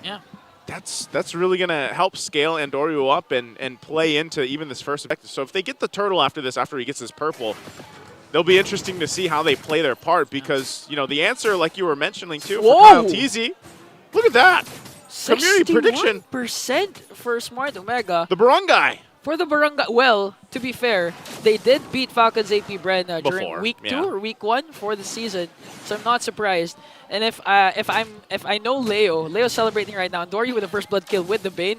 that's really going to help scale Andoryu up and play into even this first objective. So if they get the turtle after this, after he gets his purple, it'll be interesting to see how they play their part because, you know, the answer, like you were mentioning too, for Kyle TZ, look at that. Community prediction. 61% for Smart Omega. The Barangay. For the Barangay, well, to be fair, they did beat Falcons APBren during week 2 or week 1 for the season, so I'm not surprised. And if I know Leo's celebrating right now, and Dory with the first blood kill with the Bane,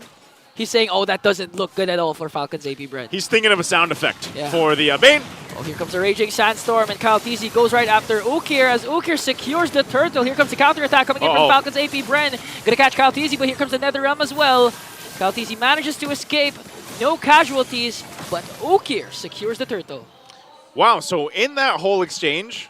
he's saying, oh, that doesn't look good at all for Falcons APBren. He's thinking of a sound effect for the Bane. Oh, here comes a Raging Sandstorm, and Kyle TZ goes right after Ukir as Ukir secures the turtle. Here comes the counterattack coming in from Falcons APBren. Gonna catch Kyle TZ, but here comes the NetherRealm as well. Kyle TZ manages to escape. No casualties, but Ukir secures the turtle. Wow, so in that whole exchange,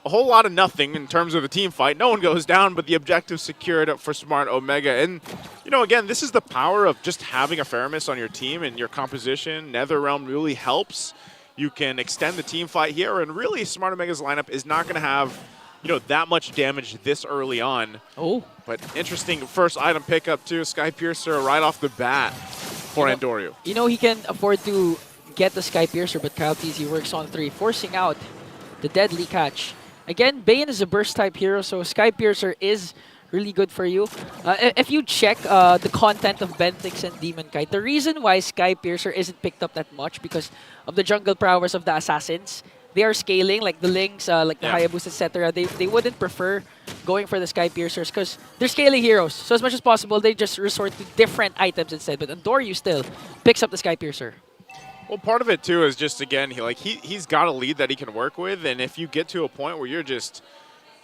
a whole lot of nothing in terms of the team fight. No one goes down, but the objective secured for Smart Omega. And, you know, again, this is the power of just having a Faramis on your team and your composition. NetherRealm really helps. You can extend the team fight here, and really Smart Omega's lineup is not going to have, you know, that much damage this early on. Oh. But interesting first item pickup, too. Sky Piercer right off the bat for Andoryu. You know, he can afford to get the Sky Piercer, but Kyle TZ works on 3, forcing out the deadly catch. Again, Bane is a burst-type hero, so Sky Piercer is really good for you. If you check the content of Bentix and Demon Kite, the reason why Sky Piercer isn't picked up that much because of the jungle prowess of the assassins. They are scaling, like the Lynx, like the Hayabus, etc. They wouldn't prefer going for the Sky Piercers because they're scaling heroes. So as much as possible, they just resort to different items instead. But Andoryu still picks up the Sky Piercer. Well, part of it, too, is just, again, he's got a lead that he can work with. And if you get to a point where you're just,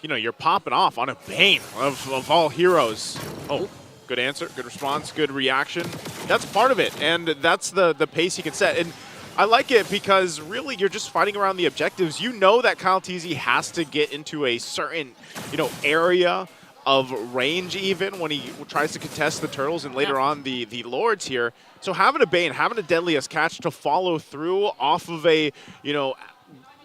you know, you're popping off on a Bane of all heroes. Oh, good answer, good response, good reaction. That's part of it. And that's the pace he can set. And I like it because really you're just fighting around the objectives. You know that Kyle TZ has to get into a certain, you know, area of range even when he tries to contest the turtles and later on the lords here. So having a Bane, having a Deadliest catch to follow through off of a, you know,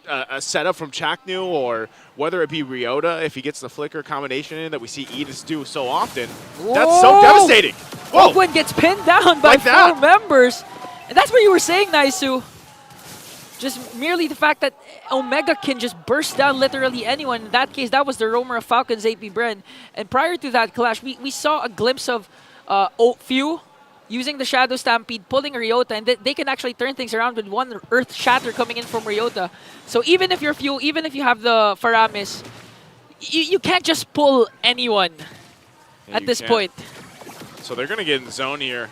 a setup from Chaknu, or whether it be Ryota if he gets the flicker combination in that we see Edis do so often. Whoa! That's so devastating. Whoa! Ogwen gets pinned down by 4 members. And that's what you were saying, Naisu. Just merely the fact that Omega can just burst down literally anyone. In that case, that was the roamer of Falcons APBren. And prior to that clash, we saw a glimpse of Few using the Shadow Stampede, pulling Ryota, and they can actually turn things around with one Earth Shatter coming in from Ryota. So even if you're Few, even if you have the Faramis, you can't just pull anyone at this point. So they're going to get in the zone here.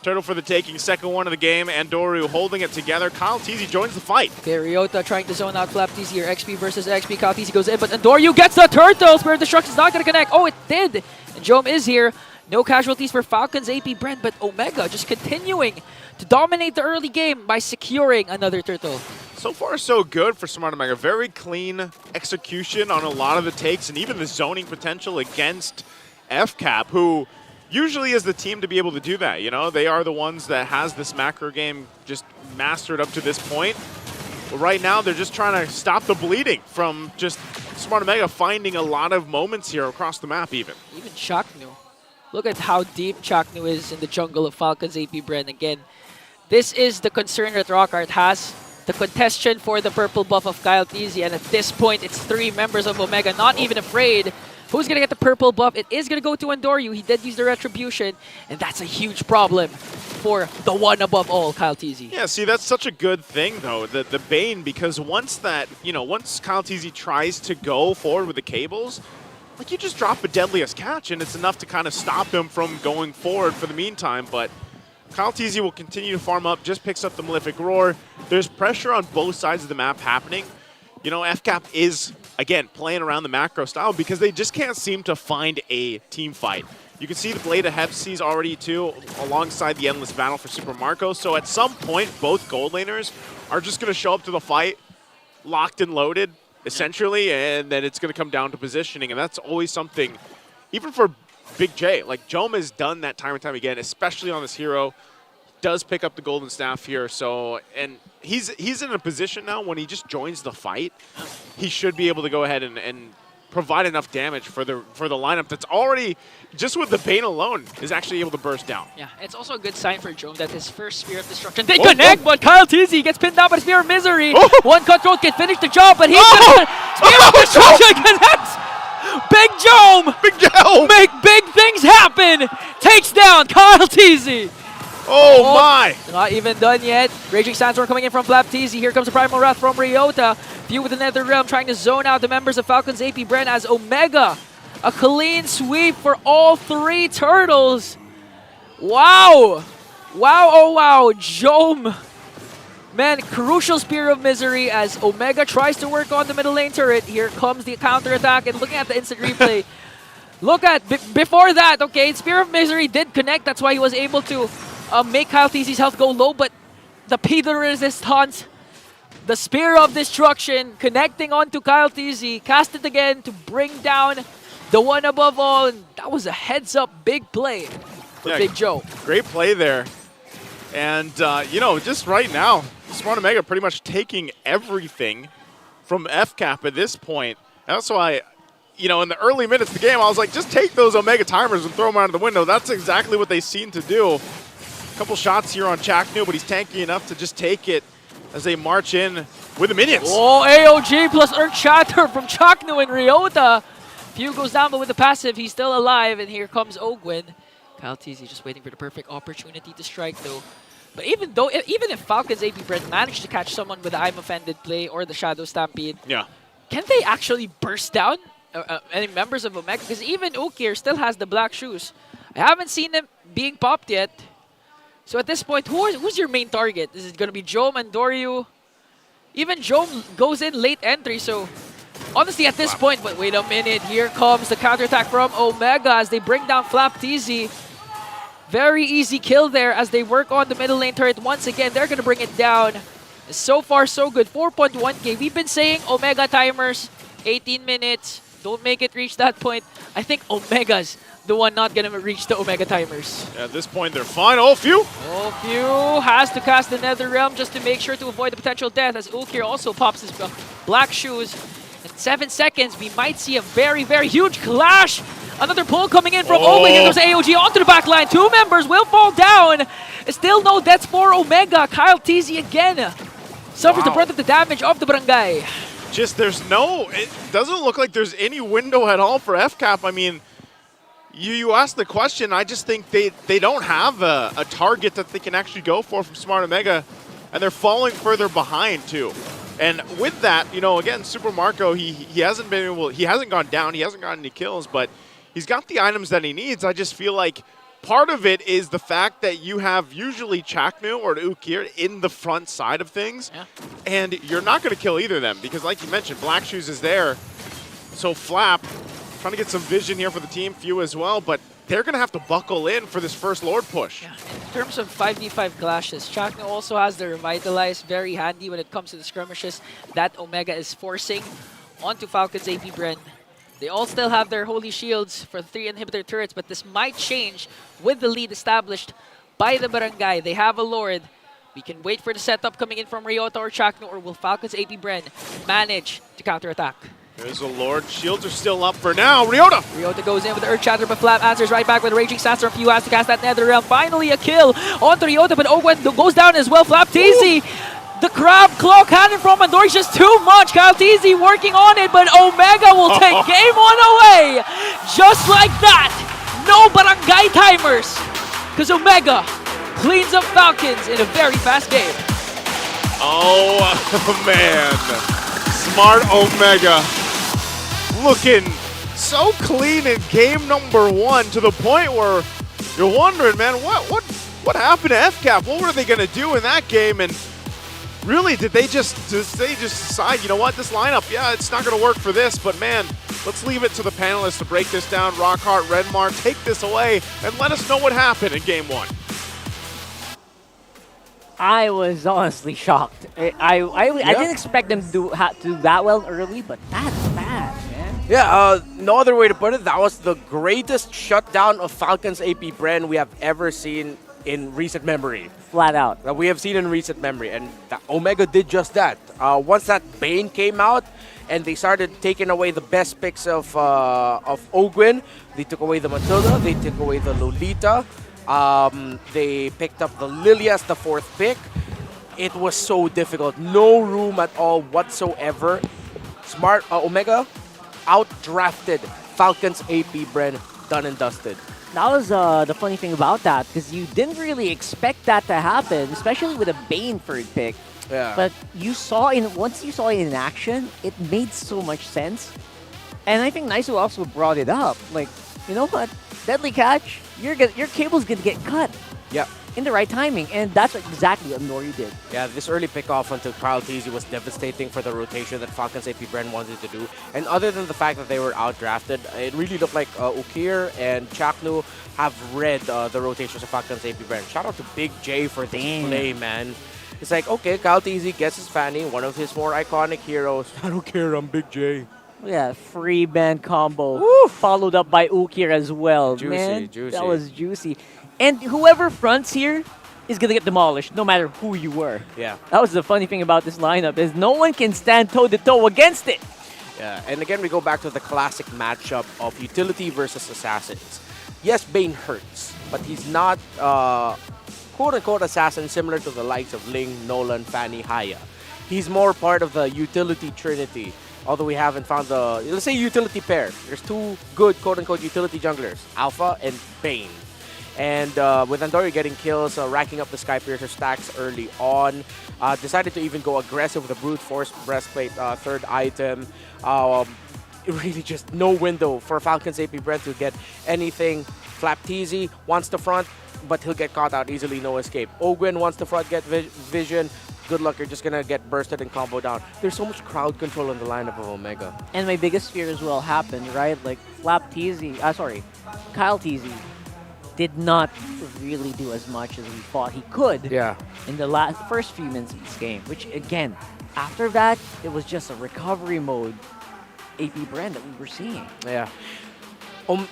Turtle for the taking, second one of the game. Andoryu holding it together. Kyle TZ joins the fight. Okay, Ryota trying to zone out Flap TZ here. XP versus XP. Kyle TZ goes in, but Andoryu gets the turtle. Spirit Destruction's not going to connect. Oh, it did. And Jome is here. No casualties for Falcons APBren, but Omega just continuing to dominate the early game by securing another turtle. So far, so good for Smart Omega. Very clean execution on a lot of the takes and even the zoning potential against FCAP, who usually is the team to be able to do that. You know, they are the ones that has this macro game just mastered up to this point. But right now, they're just trying to stop the bleeding from just Smart Omega finding a lot of moments here across the map even. Even Chaknu. Look at how deep Chaknu is in the jungle of Falcons APBren. Again, this is the concern that Rockart has. The contestation for the purple buff of Kyle TZ, and at this point, it's 3 members of Omega, not even afraid. Who's going to get the purple buff? It is going to go to Andoryu. He did use the Retribution, and that's a huge problem for the one above all, Kyle TZ. Yeah, see, that's such a good thing, though, the Bane, because once that, you know, once Kyle TZ tries to go forward with the cables, like, you just drop a Deadliest catch, and it's enough to kind of stop him from going forward for the meantime, but Kyle TZ will continue to farm up, just picks up the Malefic Roar. There's pressure on both sides of the map happening. You know, FCAP is, again, playing around the macro style because they just can't seem to find a team fight. You can see the Blade of Hepsies already, too, alongside the Endless Battle for Super Marco. So at some point, both gold laners are just going to show up to the fight, locked and loaded, essentially, and then it's going to come down to positioning. And that's always something, even for Big J. Like, Jome has done that time and time again, especially on this hero. Does pick up the golden staff here, so, and he's in a position now when he just joins the fight, he should be able to go ahead and provide enough damage for the lineup that's already, just with the Bane alone, is actually able to burst down. Yeah, it's also a good sign for Jome that his first Spear of Destruction did connect, but Kyle TZ gets pinned down by Spear of Misery. One cutthroat can finish the job, but he's gonna Spear of Destruction connects! Big Jome! Big Jome! Make big things happen! Takes down Kyle TZ! Oh my! Not even done yet. Raging Sandstorm coming in from Flap TZ. Here comes the Primal Wrath from Ryota. Few with the Nether Realm trying to zone out the members of Falcons APBren as Omega. A clean sweep for all three turtles. Wow! Wow, oh wow. Jome. Man, crucial Spear of Misery as Omega tries to work on the middle lane turret. Here comes the counter attack, and looking at the instant replay. Look at, before that, okay, Spear of Misery did connect. That's why he was able to make Kyle TZ's health go low, but the Pedal Resistance, the Spear of Destruction, connecting onto Kyle TZ, cast it again to bring down the one above all, and that was a heads-up big play for Big Joe. Great play there. And, you know, just right now, Smart Omega pretty much taking everything from FCAP at this point. That's why, you know, in the early minutes of the game, I was like, just take those Omega timers and throw them out of the window. That's exactly what they seem to do. Couple shots here on Chaknu, but he's tanky enough to just take it as they march in with the minions. Oh, AOG plus Earth Shatter from Chaknu and Ryota. Few goes down, but with the passive, he's still alive, and here comes Ogwin. Kyle TZ just waiting for the perfect opportunity to strike, though. But even if Falcons APBren managed to catch someone with the I'm Offended play or the Shadow Stampede, can they actually burst down any members of Omega? Because even Ukir still has the black shoes. I haven't seen them being popped yet. So at this point, who's your main target? Is it going to be Jome and Doryu? Even Jome goes in late entry, so honestly at this point, but wait a minute, here comes the counterattack from Omega as they bring down Flap TZ. Very easy kill there as they work on the middle lane turret. Once again, they're going to bring it down. So far, so good. 4.1k. We've been saying Omega timers, 18 minutes. Don't make it reach that point. I think Omega's the one not going to reach the Omega timers. At this point, they're fine. Oh, Few! Oh, Few has to cast the Nether Realm just to make sure to avoid the potential death as Ukir also pops his black shoes. In 7 seconds, we might see a very, very huge clash. Another pull coming in from Ogwin. Here goes AOG onto the back line. Two members will fall down. Still no deaths for Omega. Kyle TZ again suffers the brunt of the damage of the barangay. Just it doesn't look like there's any window at all for FCAP. I mean, you asked the question. I just think they don't have a target that they can actually go for from Smart Omega, and they're falling further behind too. And with that, you know, again, Super Marco, he hasn't been able, he hasn't gone down, he hasn't gotten any kills, but he's got the items that he needs. I just feel like part of it is the fact that you have usually Chaknu or Ukir in the front side of things, and you're not going to kill either of them because, like you mentioned, Black Shoes is there. So Flap trying to get some vision here for the team, Few as well, but they're going to have to buckle in for this first Lord push. Yeah. In terms of 5v5 clashes, Chaknu also has the Revitalize, very handy when it comes to the skirmishes that Omega is forcing onto Falcons APBren. They all still have their holy shields for the 3 inhibitor turrets, but this might change with the lead established by the barangay. They have a Lord. We can wait for the setup coming in from Ryota or Chaknu, or will Falcons APBren manage to counterattack? There's a Lord. Shields are still up for now. Ryota goes in with the Earth Shatter, but Flap answers right back with a Raging Sandstorm. Few has to cast that Nether Realm. Finally a kill onto Ryota, but Ogwen goes down as well. Flap TZ. The Crab Claw Cannon from Andor is just too much. Kyle TZ working on it, but Omega will take game 1 away. Just like that. No barangay timers. Because Omega cleans up Falcons in a very fast game. Oh, man. Smart Omega looking so clean in game number 1 to the point where you're wondering, man, what happened to FCAP? What were they going to do in that game? And really, did they just decide, you know what, this lineup, yeah, it's not going to work for this, but man, let's leave it to the panelists to break this down. Rockhart, Redmar, take this away and let us know what happened in game 1. I was honestly shocked. I didn't expect them to do that well early, but that's bad, man. Yeah, no other way to put it. That was the greatest shutdown of Falcons APBren we have ever seen in recent memory. Flat out. That we have seen in recent memory. And Omega did just that. Once that Bane came out and they started taking away the best picks of Ogwyn, they took away the Matilda, they took away the Lolita, they picked up the Lily as the 4th pick. It was so difficult. No room at all whatsoever. Omega outdrafted Falcons APBren, done and dusted. That was the funny thing about that, because you didn't really expect that to happen, especially with a Bane 3rd pick. Yeah. But once you saw it in action, it made so much sense. And I think Naisu also brought it up. Like, you know what? Deadly catch, your cable's gonna get cut. Yep. In the right timing, and that's exactly what Nori did. Yeah, this early pickoff onto Kyle Teasy was devastating for the rotation that Falcons APBren wanted to do. And other than the fact that they were outdrafted, it really looked like Ukir and Chaknu have read the rotations of Falcons APBren. Shout out to Big J for this play, man. It's like, okay, Kyle Teasy gets his Fanny, one of his more iconic heroes. I don't care, I'm Big J. Yeah, free band combo. Woo! Followed up by Ukir as well. Juicy, man, juicy. That was juicy. And whoever fronts here is going to get demolished, no matter who you were. Yeah. That was the funny thing about this lineup, is no one can stand toe-to-toe against it. Yeah, and again, we go back to the classic matchup of utility versus assassins. Yes, Bane hurts, but he's not quote-unquote assassin similar to the likes of Ling, Nolan, Fanny, Haya. He's more part of the utility trinity. Although we haven't found the, let's say, utility pair. There's 2 good quote-unquote utility junglers, Alpha and Bane. And with Andorio getting kills, racking up the Skypiercer stacks early on, decided to even go aggressive with the Brute Force Breastplate 3rd item. Really just no window for Falcons APBren to get anything. Flap Teasy wants the front, but he'll get caught out easily, no escape. Ogwyn wants the front, get vision. Good luck, you're just gonna get bursted and combo down. There's so much crowd control in the lineup of Omega. And my biggest fear as well happened, right? Like, Kyle Teasy did not really do as much as we thought he could in the first few minutes of this game. Which, again, after that, it was just a recovery mode APBren that we were seeing. Yeah.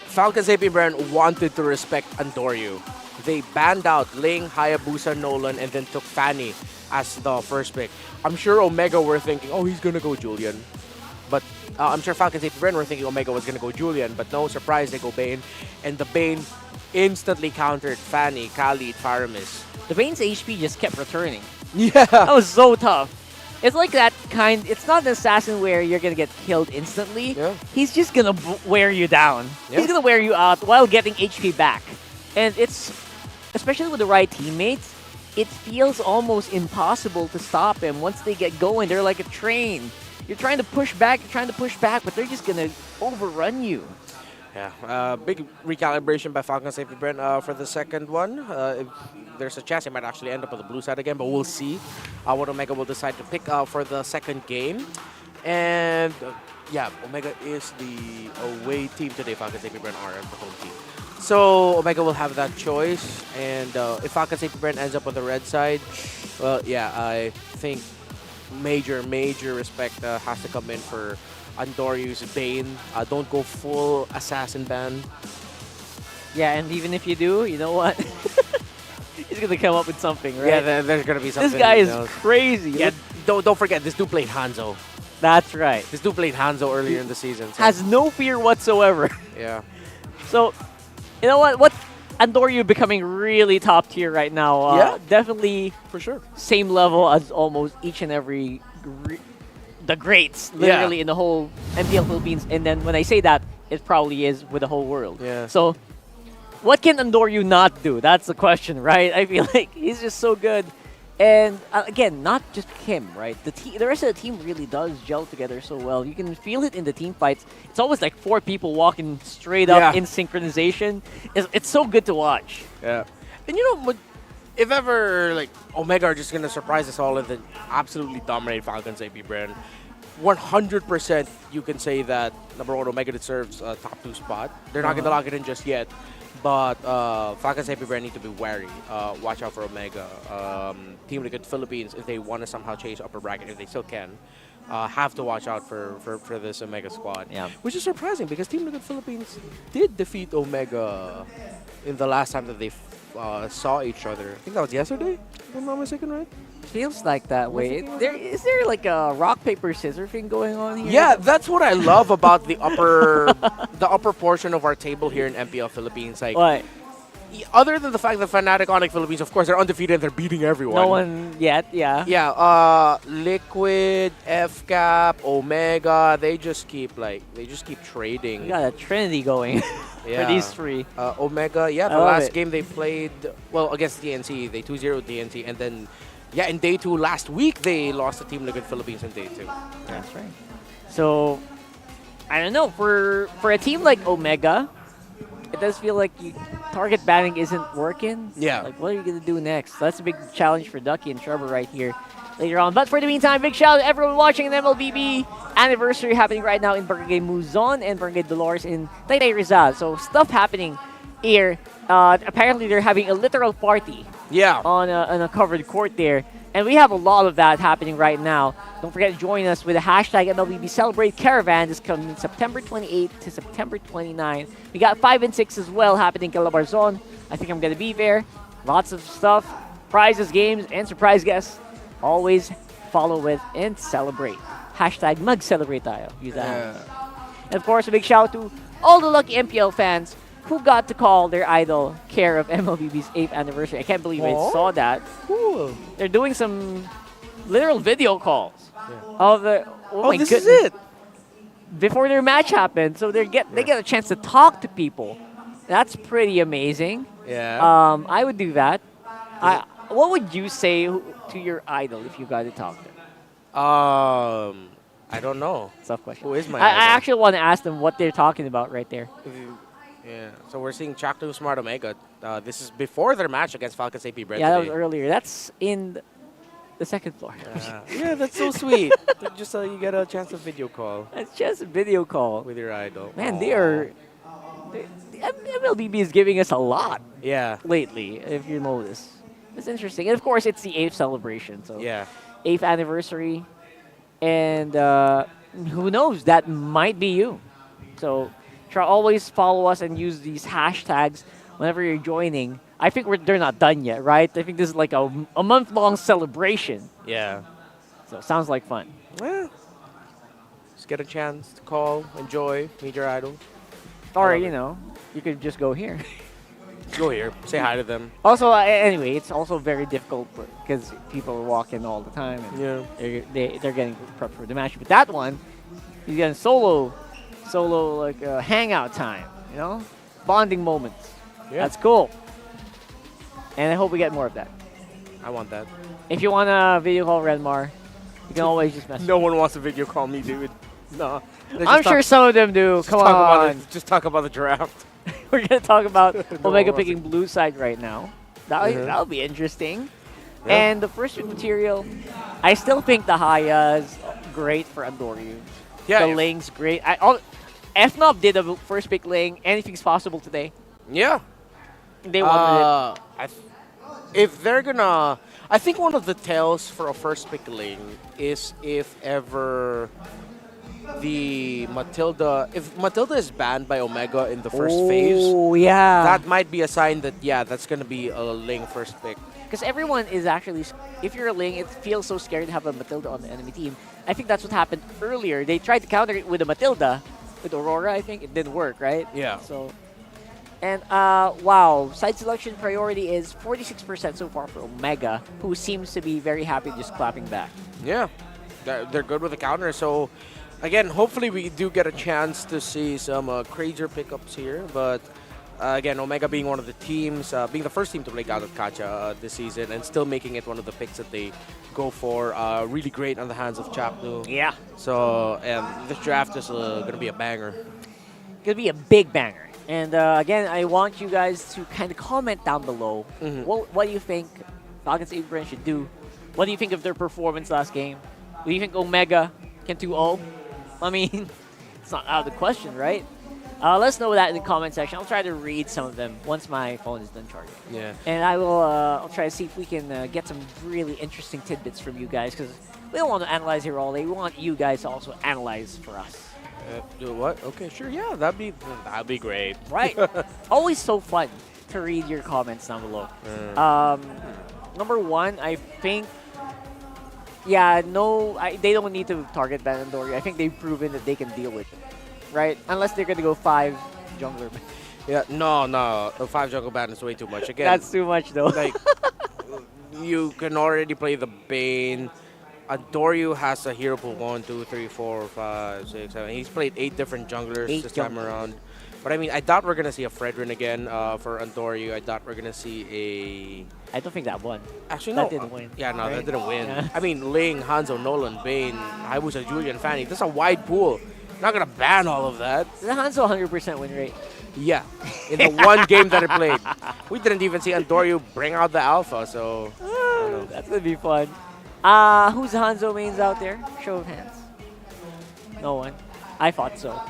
Falcons APBren wanted to respect Andorio. They banned out Ling, Hayabusa, Nolan, and then took Fanny as the first pick. I'm sure Omega were thinking, oh, he's gonna go Julian. But I'm sure Falcons APBren were thinking Omega was gonna go Julian, but no surprise, they go Bane. And the Bane instantly countered Fanny, Khalid, Faramis. The Bane's HP just kept returning. Yeah. That was so tough. It's like that kind, it's not an assassin where you're gonna get killed instantly. Yeah. He's just gonna wear you down. Yeah. He's gonna wear you out while getting HP back. And it's, especially with the right teammates, it feels almost impossible to stop him. Once they get going, they're like a train. You're trying to push back, but they're just gonna overrun you. Yeah, big recalibration by Falcons APBren for the second one. If there's a chance it might actually end up on the blue side again, but we'll see what Omega will decide to pick for the second game. And yeah, Omega is the away team today. Falcons APBren are the home team. So Omega will have that choice. And if Falcons APBren ends up on the red side, well, yeah, I think major respect has to come in for Andorio's Bane. Don't go full assassin ban. Yeah, and even if you do, you know what? He's gonna come up with something, right? Yeah, there's gonna be something. This guy is crazy. Yeah, don't forget, this dude played Hanzo. That's right. This dude played Hanzo earlier in the season. So. Has no fear whatsoever. Yeah. So, you know what? Andorio becoming really top tier right now. Yeah. Definitely, for sure. Same level as almost each and every the greats, literally in the whole MPL Philippines. And then when I say that, it probably is with the whole world. Yeah. So, what can Andorio not do? That's the question, right? I feel like he's just so good. And again, not just him, right? The rest of the team really does gel together so well. You can feel it in the team fights. It's always like 4 people walking straight up in synchronization. It's so good to watch. Yeah. And you know, if ever like Omega are just gonna surprise us all and then absolutely dominate Falcons APBren, 100% you can say that number 1, Omega deserves a top 2 spot. They're not gonna lock it in just yet. But Falcons APBren need to be wary. Watch out for Omega. Team Onic Philippines, if they want to somehow chase upper bracket, if they still can, have to watch out for this Omega squad. Yeah. Which is surprising because Team Liquid Philippines did defeat Omega in the last time that they saw each other. I think that was yesterday, if I'm not mistaken, right? Feels like that way. Is there like a rock paper scissor thing going on here? Yeah, that's what I love about the upper portion of our table here in MPL Philippines. Like, what? Other than the fact that Fnatic Onic Philippines, of course, they're undefeated and they're beating everyone. No one yet, yeah. Yeah, Liquid, FCAP, Omega, they just keep trading. We got a trinity going for these three. Omega, the last game they played, well, against DNC, they 2-0 DNC, and then, in day 2 last week, they lost to Team Liquid Philippines in day 2. That's right. So, I don't know, for a team like Omega, it does feel like target banning isn't working. Yeah. Like, what are you going to do next? That's a big challenge for Ducky and Trevor right here later on. But for the meantime, big shout out to everyone watching an MLBB anniversary happening right now in Barangay Muzon and Barangay Dolores in Taytay Rizal. So, stuff happening here. Apparently, they're having a literal party. Yeah. On a covered court there. And we have a lot of that happening right now. Don't forget to join us with the hashtag MLBB Celebrate Caravan. This coming September 28th to September 29th. We got 5 and 6 as well happening in Calabarzon. I think I'm going to be there. Lots of stuff, prizes, games, and surprise guests. Always follow with and celebrate. Hashtag mag-celebrate tayo. Use that. And of course, a big shout out to all the lucky MPL fans who got to call their idol care of MLBB's 8th anniversary. I can't believe I saw that. Cool. They're doing some literal video calls of the. Oh my this goodness. is it. Before their match happened, so they get a chance to talk to people. That's pretty amazing. Yeah. I would do that. What would you say to your idol if you got to talk to them? I don't know. Tough question. Who is my I idol? actually want to ask them what they're talking about right there. Yeah, so we're seeing Chaktu Smart Omega. This is before their match against Falcons APBren. Yeah, that was earlier. That's in the second floor. Yeah, that's so sweet. Just you get a chance to video call. It's just a video call with your idol. Man, the MLBB is giving us a lot. Yeah. Lately, if you notice. It's interesting. And of course, it's the 8th celebration. So yeah. 8th anniversary. And who knows? That might be you. So try always follow us and use these hashtags whenever you're joining. I think they're not done yet, right? I think this is like a month-long celebration. Yeah. So sounds like fun. Well, just get a chance to call, enjoy, meet your idol. Or, you could just go here. Go here, say hi to them. Also, anyway, it's also very difficult because people are walking all the time. And they're getting prepped for the match. But that one, he's getting solo like hangout time, bonding moments. Yeah. That's cool. And I hope we get more of that. I want that. If you want a video call Redmar, you can always just message. No one wants to video call me, dude. No. I'm sure some of them do. Come on. Just talk about the draft. We're going to talk about No Omega one wants picking blue side right now. That'll be interesting. Yeah. And the first pick material, I still think the Haya's great for Andoryu. Yeah. The Ling's great. FNOP did a first pick Ling. Anything's possible today. Yeah. They wanted it. If they're gonna, I think one of the tells for a first pick Ling is if ever if Matilda is banned by Omega in the first phase. Oh, yeah. That might be a sign that, that's gonna be a Ling first pick. Because everyone is actually, if you're a Ling, it feels so scary to have a Matilda on the enemy team. I think that's what happened earlier. They tried to counter it with a Matilda, with Aurora, I think. It didn't work, right? Yeah. So, and wow, side selection priority is 46% so far for Omega, who seems to be very happy just clapping back. Yeah, they're good with the counter. So, again, hopefully we do get a chance to see some crazier pickups here. But again, Omega being one of the teams, being the first team to play Gatot Kacha this season and still making it one of the picks that they go for. Really great on the hands of Chapnu. Yeah. So, this draft is going to be a banger. Going to be a big banger. And again, I want you guys to kind of comment down below. What do you think Falcons APBren should do? What do you think of their performance last game? Do you think Omega can 2-0? I mean, it's not out of the question, right? Let us know that in the comment section. I'll try to read some of them once my phone is done charging. Yeah. And I will. I'll try to see if we can get some really interesting tidbits from you guys, because we don't want to analyze here all day. We want you guys to also analyze for us. Do what? Okay, sure. Yeah, that'd be great. Right. Always so fun to read your comments down below. Number one, I think. Yeah, no, they don't need to target ban Andorio. I think they've proven that they can deal with it, right? Unless they're gonna go 5 jungler. Yeah, no, a 5 jungle ban is way too much. Again, That's too much, though. Like, you can already play the Bane. Andorio has a hero pool 1, 2, 3, 4, 5, 6, 7. He's played 8 different junglers this time around. But I mean, I doubt we're gonna see a Fredrin again for Andorio. I doubt we're gonna see a. I don't think that won. Actually, that no. didn't win. Yeah, no, right? that didn't win. Yeah. I mean, Ling, Hanzo, Nolan, Bane, Hayabusa, Julian, Fanny. That's a wide pool. Not gonna ban all of that. The Hanzo 100% win rate. Yeah, in the one game that I played, we didn't even see Andorio bring out the alpha. So that's gonna be fun. Who's the Hanzo mains out there? Show of hands. No one. I thought so.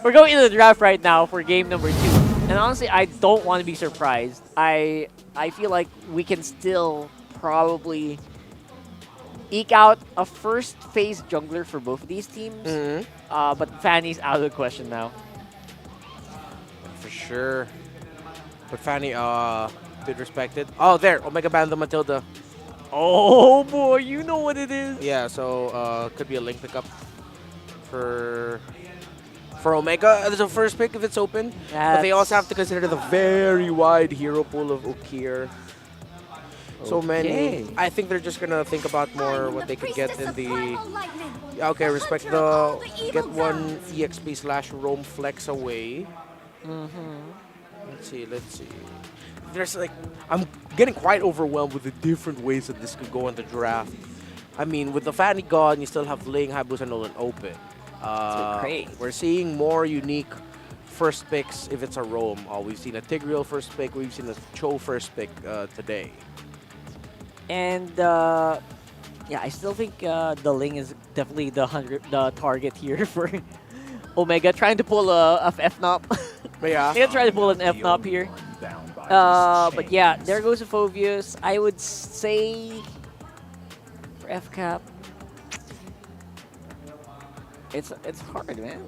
We're going into the draft right now for game number 2. And honestly, I don't want to be surprised. I feel like we can still probably eke out a first phase jungler for both of these teams. But Fanny's out of the question now. for sure. But Fanny did respect it. Oh, there, Omega banned the Matilda. Oh boy, you know what it is. Yeah, so could be a link pickup for Omega as a first pick if it's open. But they also have to consider the very wide hero pool of Ukir. So many. I think they're just gonna think about more what they could get in the. Yeah, okay, respect the get one EXP / roam flex away. Let's see. There's like, I'm getting quite overwhelmed with the different ways that this could go in the draft. I mean, with the Fanny gone, you still have Ling, Hayabusa, Nolan open. Great. We're seeing more unique first picks if it's a roam. We've seen a Tigreal first pick. We've seen a Cho first pick today. And yeah, I still think the Ling is definitely the target here for Omega, trying to pull a FNOP. Yeah. They're trying to pull an FNOP here. But yeah, there goes Phoveus. I would say for FCAP, it's hard, man.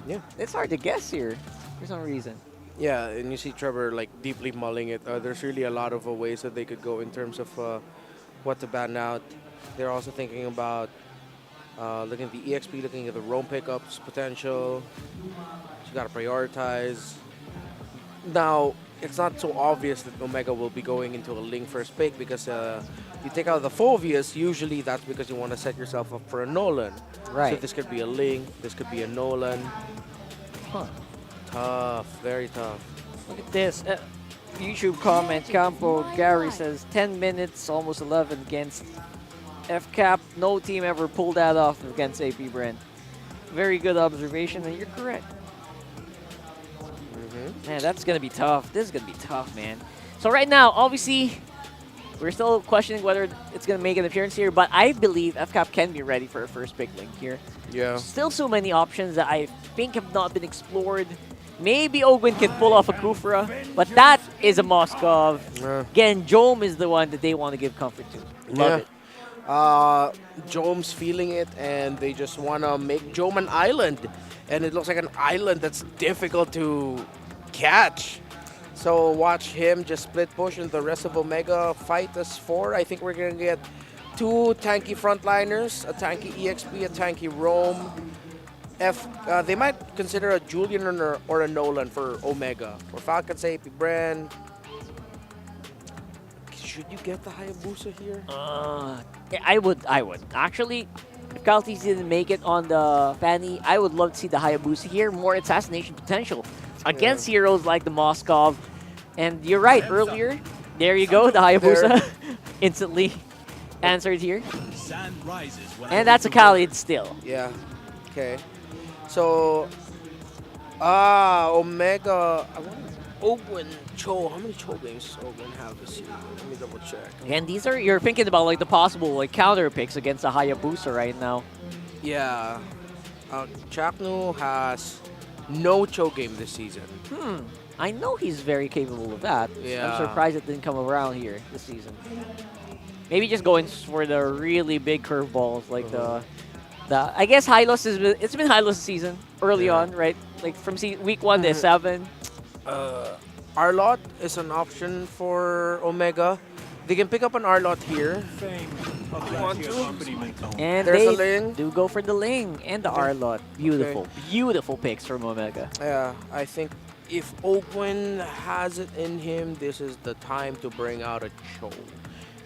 Yeah. It's hard to guess here for some reason. Yeah, and you see Trevor like deeply mulling it. There's really a lot of ways that they could go in terms of what to ban out. They're also thinking about looking at the EXP, looking at the roam pickups potential. You gotta prioritize. Now, it's not so obvious that Omega will be going into a Ling first pick because you take out the Phoveus, usually that's because you want to set yourself up for a Nolan. Right. So this could be a Ling, this could be a Nolan. Huh. Tough, very tough. Look at this. YouTube comment, Campo Gary says 10 minutes, almost 11 against FCAP. No team ever pulled that off against APBren. Very good observation, and you're correct. Man, that's going to be tough. This is going to be tough, man. So right now, obviously, we're still questioning whether it's going to make an appearance here, but I believe FCAP can be ready for a first pick Link here. Yeah. Still so many options that I think have not been explored. Maybe Ogwin can pull off a Kufra, but that is a Moskov. Again, Jome is the one that they want to give comfort to. Love it. Jome's feeling it, and they just want to make Jome an island. And it looks like an island that's difficult to catch. So watch him just split push and the rest of Omega fight as 4. I think we're going to get 2 tanky frontliners, a tanky EXP, a tanky roam. They might consider a Julian or a Nolan for Omega. For Falcons APBren, should you get the Hayabusa here? Yeah, I would. Actually, if Kaltis didn't make it on the Fanny, I would love to see the Hayabusa here. More assassination potential against heroes like the Moskov. And you're right, earlier, there you go, the Hayabusa instantly answered here. And that's a Khalid still. Yeah, okay. So, Omega, Ogwin, Cho, how many Cho games does Ogwin have this year? Let me double check. And these are, you're thinking about like the possible like counter picks against the Hayabusa right now. Yeah. Chaknu has No Cho game this season. I know he's very capable of that. Yeah. I'm surprised it didn't come around here this season. Maybe just going for the really big curveballs, like the I guess Hylos it's been Hylos' season early on, right? Like from week 1 to 7. Arlot is an option for Omega. They can pick up an Arlot here. And There's a they Ling. do go for the Ling and the Arlot. Beautiful, beautiful picks from Omega. Yeah, I think if Oakwind has it in him, this is the time to bring out a Cho.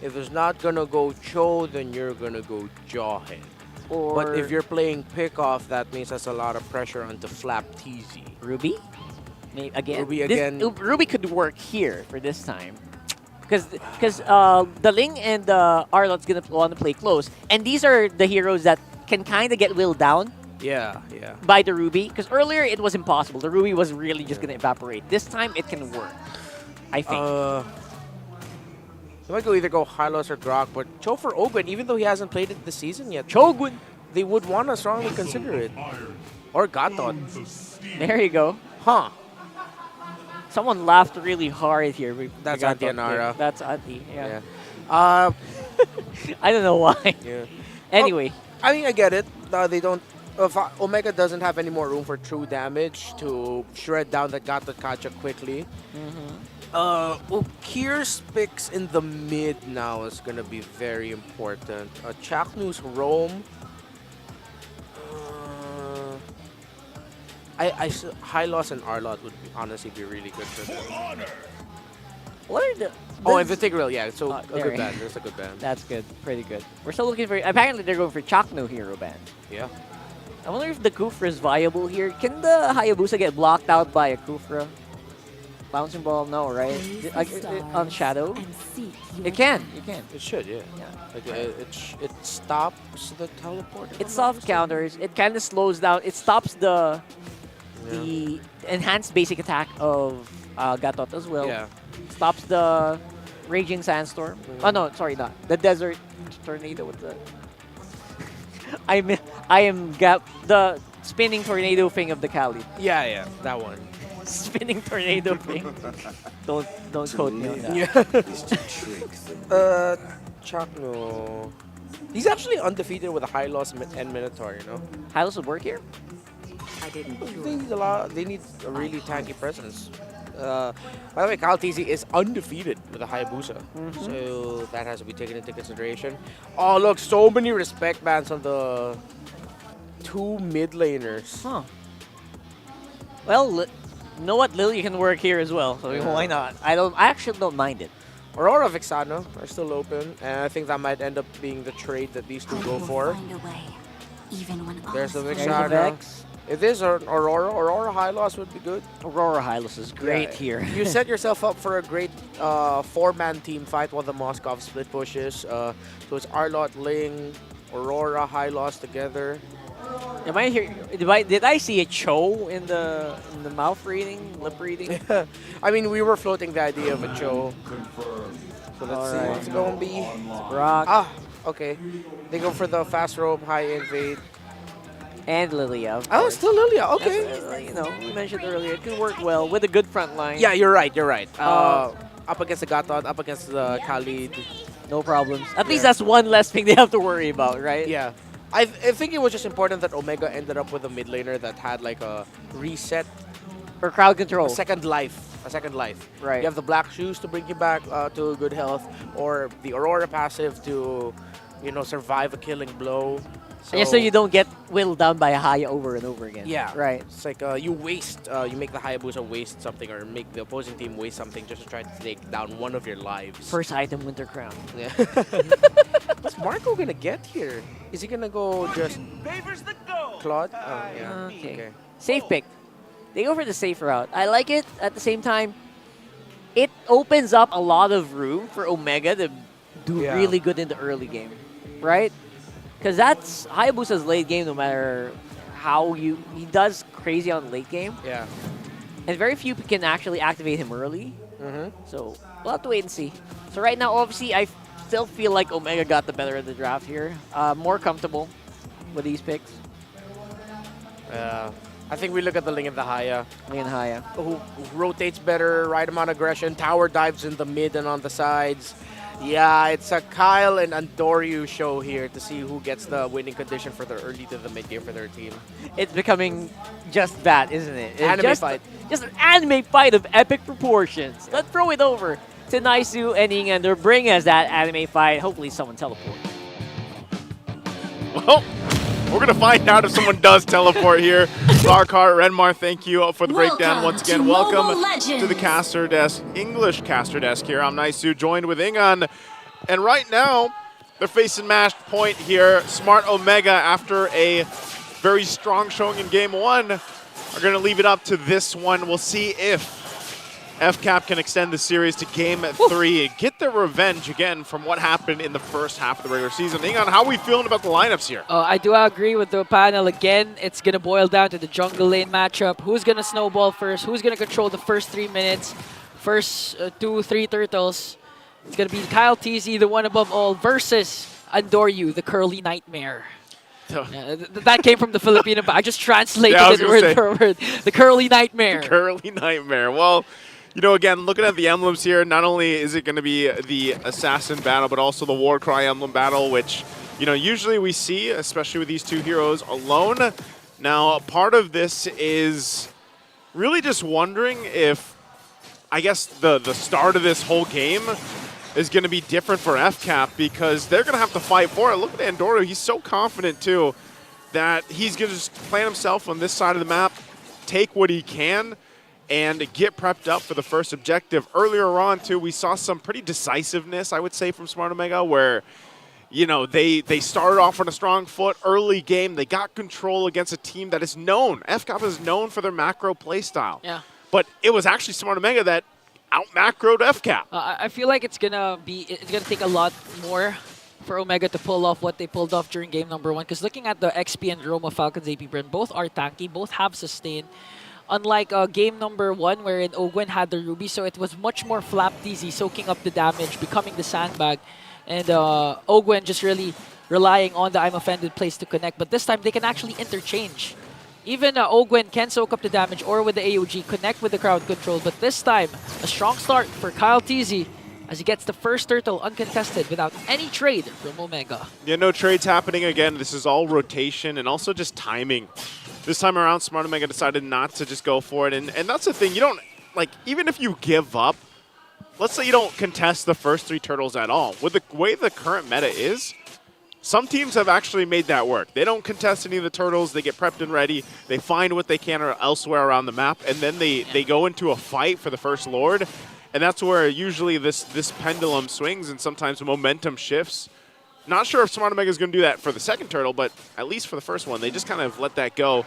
If it's not gonna go Cho, then you're gonna go Jawhead. But if you're playing pickoff, that means that's a lot of pressure onto Flap TZ. Ruby? Maybe again. Ruby again. Ruby could work here for this time. Because the Ling and the Arlot's going to want to play close. And these are the heroes that can kind of get willed down Yeah. by the Ruby. Because earlier it was impossible. The Ruby was really just going to evaporate. This time it can work, I think. You might either go Hylos or Grok, but Cho for Ogun, even though he hasn't played it this season yet, Chogun, they would want to strongly consider it. Or Gatot. There you go. Huh. Someone laughed really hard here. That's Auntie Anara. That's Auntie, yeah. I don't know why. Yeah. Anyway. I mean, I get it. They don't... Omega doesn't have any more room for true damage to shred down that Gatot Kacha quickly. Kier's picks in the mid now is going to be very important. Chaknu's roam. Hylos and Arlot would honestly be really good for them. What are the... Oh, and Integral, yeah. So a there good you band. There's a good band. That's good. Pretty good. We're still looking for... Apparently, they're going for Chakno hero band. Yeah. I wonder if the Kufra is viable here. Can the Hayabusa get blocked out by a Kufra? Bouncing ball? No, right? On Shadow? It can. You can. It should, yeah. Like, it stops the teleporter. It soft counters. It kind of slows down. It stops the enhanced basic attack of Gatot as well. Yeah. Stops the Raging Sandstorm. Oh no, sorry, not the Desert Tornado with the. I am the spinning tornado thing of the Kali. Yeah, that one. Spinning tornado thing. Don't quote me on that. Yeah. Chakno. He's actually undefeated with a Hylos and Minotaur, you know? Hylos would work here? They need a really tanky presence. By the way, Kyle TZ is undefeated with a Hayabusa. So that has to be taken into consideration. Oh, look, so many respect bans on the 2 mid laners. Huh. Well, you know what? Lily can work here as well, so why not? I actually don't mind it. Aurora Vixano are still open, and I think that might end up being the trade that these two go for. There's the Vixano. If this is an Aurora Hylos would be good. Aurora Hylos is great here. You set yourself up for a great 4-man team fight while the Moskov split pushes. So it's Arlot, Ling, Aurora, Hylos together. Am I here? Did I see a Cho in the mouth reading, lip reading? I mean, we were floating the idea of a Cho. So let's see what's going to be. Rock. Okay. They go for the fast rope, high invade. And Lilia. Oh, still Lilia. Okay. Yes, you know, we mentioned earlier, it can work well with a good front line. Yeah, you're right. Up against the Gatot, up against the Khalid. No problems. At least that's one less thing they have to worry about, right? Yeah. I think it was just important that Omega ended up with a mid laner that had like a reset. Or crowd control. A second life. Right. You have the Black Shoes to bring you back to good health, or the Aurora passive to, survive a killing blow. So you don't get whittled down by a Haya over and over again. Yeah. Right. It's like you make the Hayabusa waste something, or make the opposing team waste something just to try to take down one of your lives. First item, Winter Crown. Yeah. What's Marco gonna get here? Is he gonna go just Claude? Oh, yeah. Okay. Safe pick. They go for the safe route. I like it. At the same time, it opens up a lot of room for Omega to do really good in the early game, right? Because that's Hayabusa's late game, no matter how he does crazy on late game. Yeah. And very few can actually activate him early. So we'll have to wait and see. So right now, obviously, I still feel like Omega got the better of the draft here. More comfortable with these picks. I think we look at the Ling and the Haya. Ling and Haya. Who rotates better, right amount of aggression, tower dives in the mid and on the sides. Yeah, it's a Kyle and Andoryu show here to see who gets the winning condition for the early to the mid game for their team. It's becoming just that, isn't it? Anime fight. Just an anime fight of epic proportions. Let's throw it over to Naisu and Ingander. Bring us that anime fight. Hopefully someone teleports. Well, we're going to find out if someone does teleport here. Rarkart, Renmar, thank you for the breakdown once again. Welcome to the caster desk, English caster desk here. I'm Naisu, joined with Ingan. And right now, they're facing match point here. Smart Omega, after a very strong showing in game 1, are going to leave it up to this one. We'll see if FCAP can extend the series to game 3 and get their revenge again from what happened in the first half of the regular season. Ingan, how are we feeling about the lineups here? I do agree with the panel. Again, it's going to boil down to the jungle lane matchup. Who's going to snowball first? Who's going to control the first 3 minutes? First 2-3 turtles. It's going to be Kyle TZ, the one above all, versus Andoryu, the curly nightmare. That came from the Filipino, but I just translated it word for word. The curly nightmare. The curly nightmare. Well, you know, again, looking at the emblems here, not only is it going to be the Assassin battle, but also the Warcry emblem battle, which, you know, usually we see, especially with these two heroes alone. Now, part of this is really just wondering if, I guess, the start of this whole game is going to be different for FCAP, because they're going to have to fight for it. Look at Andoryu. He's so confident, too, that he's going to just plant himself on this side of the map, take what he can, and get prepped up for the first objective. Earlier on, too, we saw some pretty decisiveness, I would say, from Smart Omega, where, you know, they started off on a strong foot early game. They got control against a team that is known. FCAP is known for their macro playstyle. Yeah. But it was actually Smart Omega that out-macroed FCAP. I feel like it's gonna take a lot more for Omega to pull off what they pulled off during game number 1. Because looking at the XP and Roma Falcons APBren, both are tanky, both have sustain. Unlike game number 1, wherein Ogwen had the Ruby, so it was much more flap DZ, soaking up the damage, becoming the sandbag, and Ogwen just really relying on the I'm Offended plays to connect. But this time, they can actually interchange. Even Ogwen can soak up the damage, or with the AOG, connect with the crowd control. But this time, a strong start for Kyle TZ as he gets the first turtle uncontested without any trade from Omega. Yeah, no trades happening again. This is all rotation and also just timing. This time around, Smart Omega decided not to just go for it. And that's the thing. You don't, like, even if you give up, let's say you don't contest the first 3 turtles at all. With the way the current meta is, some teams have actually made that work. They don't contest any of the turtles. They get prepped and ready. They find what they can elsewhere around the map, and then they go into a fight for the first Lord. And that's where usually this pendulum swings, and sometimes momentum shifts. Not sure if Smart Omega is going to do that for the second turtle, but at least for the first one, they just kind of let that go.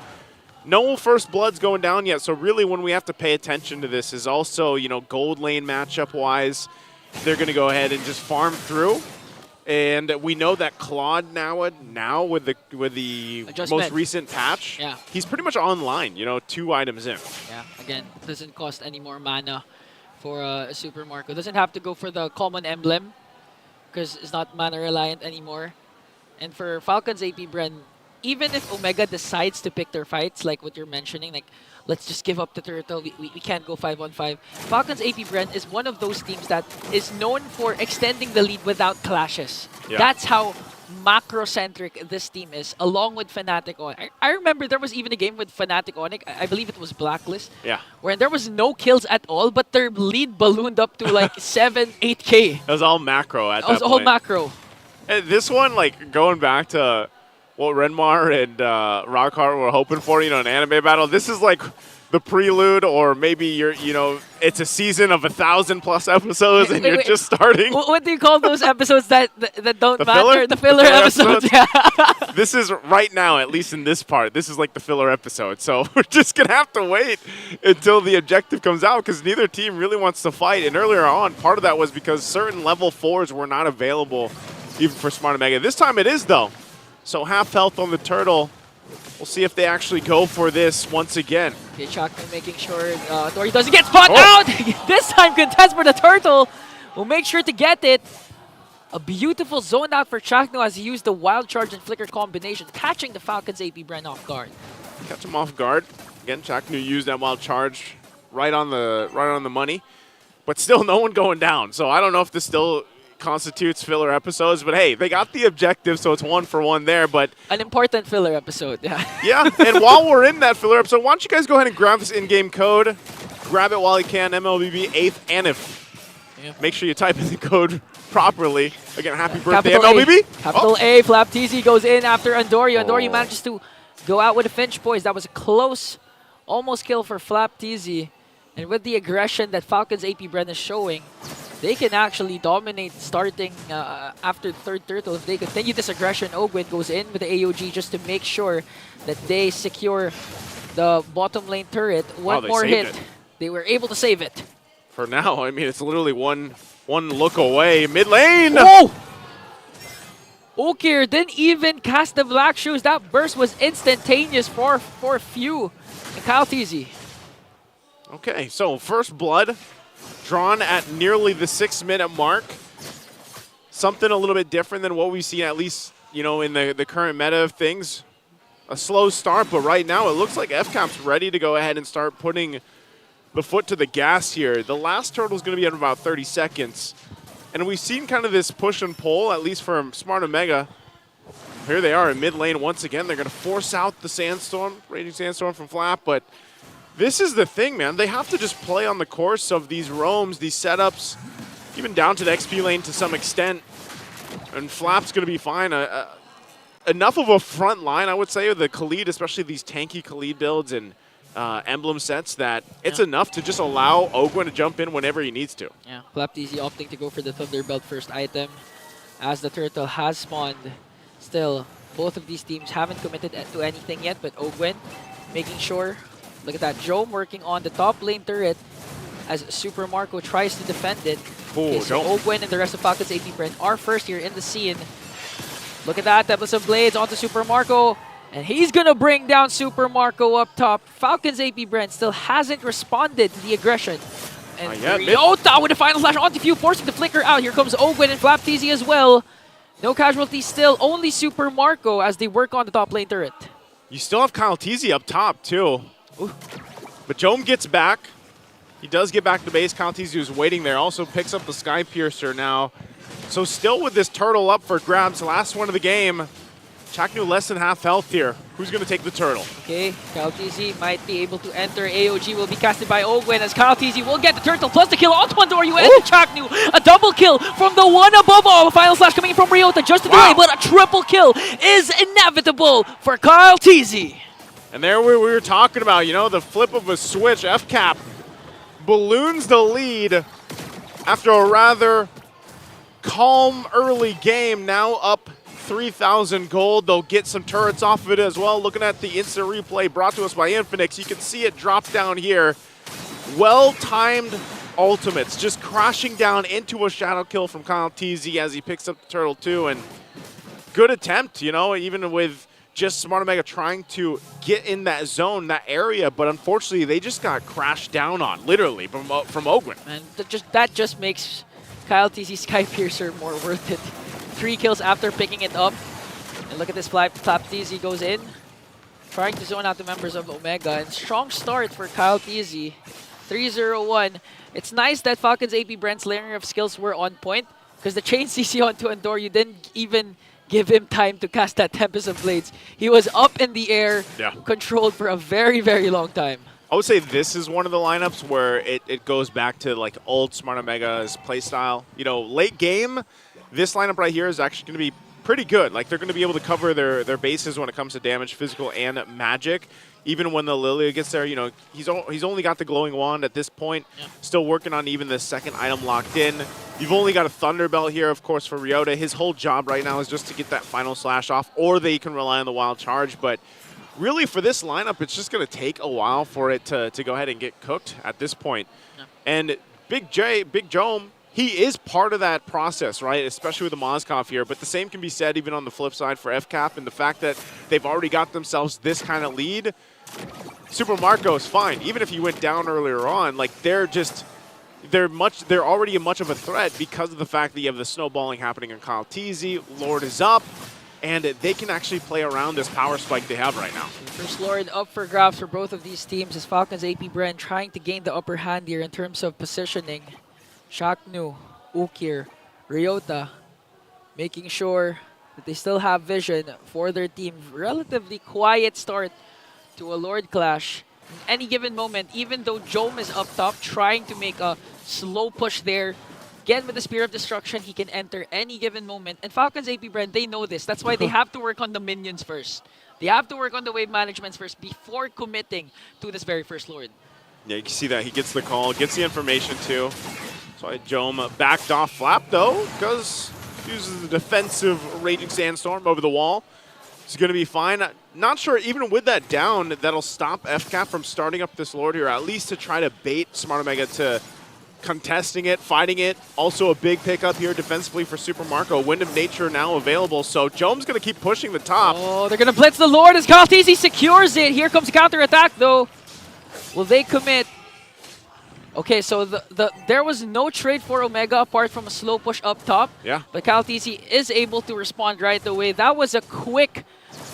No first blood's going down yet, so really when we have to pay attention to this is also, you know, gold lane matchup-wise, they're going to go ahead and just farm through. And we know that Claude now with the most recent patch, he's pretty much online, you know, 2 items in. Yeah, again, doesn't cost any more mana for Super Marco. Doesn't have to go for the common emblem, because it's not mana reliant anymore. And for Falcons APBren, even if Omega decides to pick their fights, like what you're mentioning, like let's just give up the turtle, we can't go 5-on-5. Falcons APBren is one of those teams that is known for extending the lead without clashes. Yeah. That's how macro-centric this team is, along with Fnatic Onic. I remember there was even a game with Fnatic Onic, I believe it was Blacklist, where there was no kills at all, but their lead ballooned up to like 7-8K. It was all macro at that point. It was all macro. And this one, like, going back to what Renmar and Rockhart were hoping for, you know, an anime battle, this is like the prelude, or maybe it's a season of 1,000+ episodes and you're just starting. What do you call those episodes that don't matter? Filler? The filler episodes. Yeah. This is right now, at least in this part, this is like the filler episode. So we're just going to have to wait until the objective comes out, because neither team really wants to fight. And earlier on, part of that was because certain level 4s were not available even for Smart Omega. This time it is, though. So half health on the turtle. We'll see if they actually go for this once again. Okay, Chakno making sure Dory doesn't get spot out. This time contest for the turtle. Will make sure to get it. A beautiful zone out for Chakno as he used the wild charge and flicker combination, catching the Falcons APBren off guard. catch him off guard. Again, Chaknu used that wild charge right on the money, but still no one going down. So I don't know if this still constitutes filler episodes, but hey, they got the objective, so it's 1 for 1 there. But an important filler episode, yeah. Yeah, and while we're in that filler episode, why don't you guys go ahead and grab this in-game code? Grab it while you can. MLBB 8th Anif. Make sure you type in the code properly. Again, happy birthday, Capital MLBB. Capital A. Flap TZ goes in after Andorio. Andorio manages to go out with a Finch Poise. That was a close, almost kill for Flap TZ. And with the aggression that Falcons APBren is showing, they can actually dominate starting after the third turtle. If they continue this aggression, Ogwin goes in with the AOG just to make sure that they secure the bottom lane turret. One more hit. They were able to save it. For now, I mean, it's literally one look away. Mid lane! Oh! Okir didn't even cast the black shoes. That burst was instantaneous for few. And Kyle TZ. Okay, so first blood drawn at nearly the 6-minute mark. Something a little bit different than what we've seen, at least, you know, in the current meta of things. A slow start, but right now it looks like FCAP's ready to go ahead and start putting the foot to the gas here. The last turtle is going to be at about 30 seconds. And we've seen kind of this push and pull, at least from Smart Omega. Here they are in mid lane once again. They're going to force out the Sandstorm, Raging Sandstorm from Flap, but this is the thing, man. They have to just play on the course of these roams, these setups, even down to the XP lane to some extent. And Flap's going to be fine. Enough of a front line, I would say, of the Khalid, especially these tanky Khalid builds and emblem sets, that it's enough to just allow Ogwin to jump in whenever he needs to. Yeah, Flap TZ opting to go for the Thunderbelt first item as the turtle has spawned. Still, both of these teams haven't committed to anything yet, but Ogwin making sure. Look at that, Jome working on the top lane turret as Super Marco tries to defend it. Okay, so Ogwin and the rest of Falcons APBren are first here in the scene. Look at that, Tempest of Blades onto Super Marco. And he's going to bring down Super Marco up top. Falcons APBren still hasn't responded to the aggression. And Ryota with the final slash onto Few, forcing the flicker out. Here comes Ogwin and Flap TZ as well. No casualties still, only Super Marco as they work on the top lane turret. You still have Kyle TZ up top, too. Ooh. But Jome gets back. He does get back to base. Kyle TZ was waiting there. Also picks up the Sky Piercer now. So still with this turtle up for grabs. Last one of the game. Chaknu less than half health here. Who's going to take the turtle? Okay, Kyle TZ might be able to enter. AOG will be casted by Ogwin as Kyle TZ will get the turtle plus the kill onto Andorio and Chaknu. A double kill from the one above all. Final slash coming from Ryota just to delay, but a triple kill is inevitable for Kyle TZ. And there we were talking about, you know, the flip of a switch. FCAP balloons the lead after a rather calm early game. Now up 3,000 gold. They'll get some turrets off of it as well. Looking at the instant replay brought to us by Infinix, you can see it drop down here. Well-timed ultimates, just crashing down into a shadow kill from Kyle TZ as he picks up the turtle too. And good attempt, you know, even with just Smart Omega trying to get in that zone, that area, but unfortunately they just got crashed down on, literally, from Ogwin. And that just makes Kyle TZ Sky Piercer more worth it. 3 kills after picking it up. And look at this Flap TZ goes in, trying to zone out the members of Omega. And strong start for Kyle TZ. 3-0-1. It's nice that Falcons APBren's layering of skills were on point, because the chain CC onto Andor, you didn't even give him time to cast that Tempest of Blades. He was up in the air, controlled for a very, very long time. I would say this is one of the lineups where it goes back to like old Smart Omega's playstyle. You know, late game, this lineup right here is actually going to be pretty good. Like, they're going to be able to cover their bases when it comes to damage, physical, and magic. Even when the Lilia gets there, you know, he's only got the glowing wand at this point. Still working on even the second item locked in. You've only got a Thunderbelt here, of course, for Ryota. His whole job right now is just to get that final slash off, or they can rely on the wild charge. But really, for this lineup, it's just going to take a while for it to go ahead and get cooked at this point. And Big Jome, he is part of that process, right? Especially with the Mozkov here. But the same can be said even on the flip side for FCAP, and the fact that they've already got themselves this kind of lead. Super Marco is fine. Even if he went down earlier on, like, they're already much of a threat because of the fact that you have the snowballing happening on Kyle TZ. Lord is up. and they can actually play around this power spike they have right now. First Lord up for grabs for both of these teams as Falcons APBren trying to gain the upper hand here in terms of positioning. Shaknu, Ukir, Ryota making sure that they still have vision for their team. Relatively quiet start to a Lord clash. In any given moment, even though Jome is up top trying to make a slow push there, again with the Spear of Destruction, he can enter any given moment. And Falcons APBren, they know this. That's why they have to work on the minions first. They have to work on the wave managements first before committing to this very first Lord. Yeah, you can see that. He gets the call, gets the information too. That's why Jome backed off Flap though, because he uses the defensive Raging Sandstorm over the wall. He's going to be fine. Not sure, even with that down, that'll stop FCAP from starting up this Lord here, at least to try to bait Smart Omega to contesting it, fighting it. Also a big pickup here defensively for Super Marco. Wind of Nature now available, so Jome's going to keep pushing the top. Oh, they're going to blitz the Lord as Kaltizi secures it. Here comes the counter-attack, though. Will they commit? Okay, so there was no trade for Omega apart from a slow push up top. Yeah. But Kaltizi is able to respond right away. That was a quick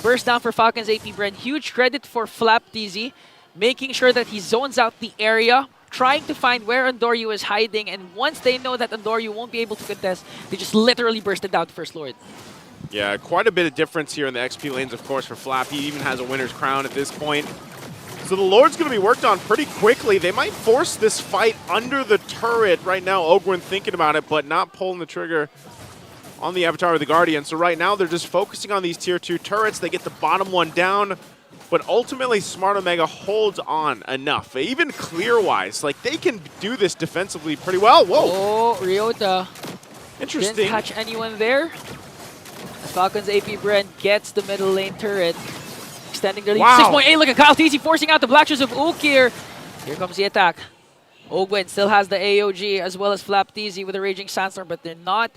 burst down for Falcons APBren. Huge credit for FlapTZ, making sure that he zones out the area, trying to find where Andoryu is hiding, and once they know that Andoryu won't be able to contest, they just literally bursted down to First Lord. Yeah, quite a bit of difference here in the XP lanes, of course, for Flap. He even has a winner's crown at this point. So the Lord's going to be worked on pretty quickly. They might force this fight under the turret right now. Ogwin thinking about it, but not pulling the trigger on the Avatar of the Guardian. So right now they're just focusing on these tier 2 turrets. They get the bottom one down, but ultimately Smart Omega holds on enough. Even clear-wise, like they can do this defensively pretty well. Whoa! Oh, Ryota. Interesting. Didn't catch anyone there. As Falcons APBren gets the middle lane turret. Extending their lead. Wow. 6.8. Look at Kaltizi forcing out the Black Shoes of Ukir. Here comes the attack. Ogwin still has the AOG as well as FlapTZ with a Raging Sandstorm, but they're not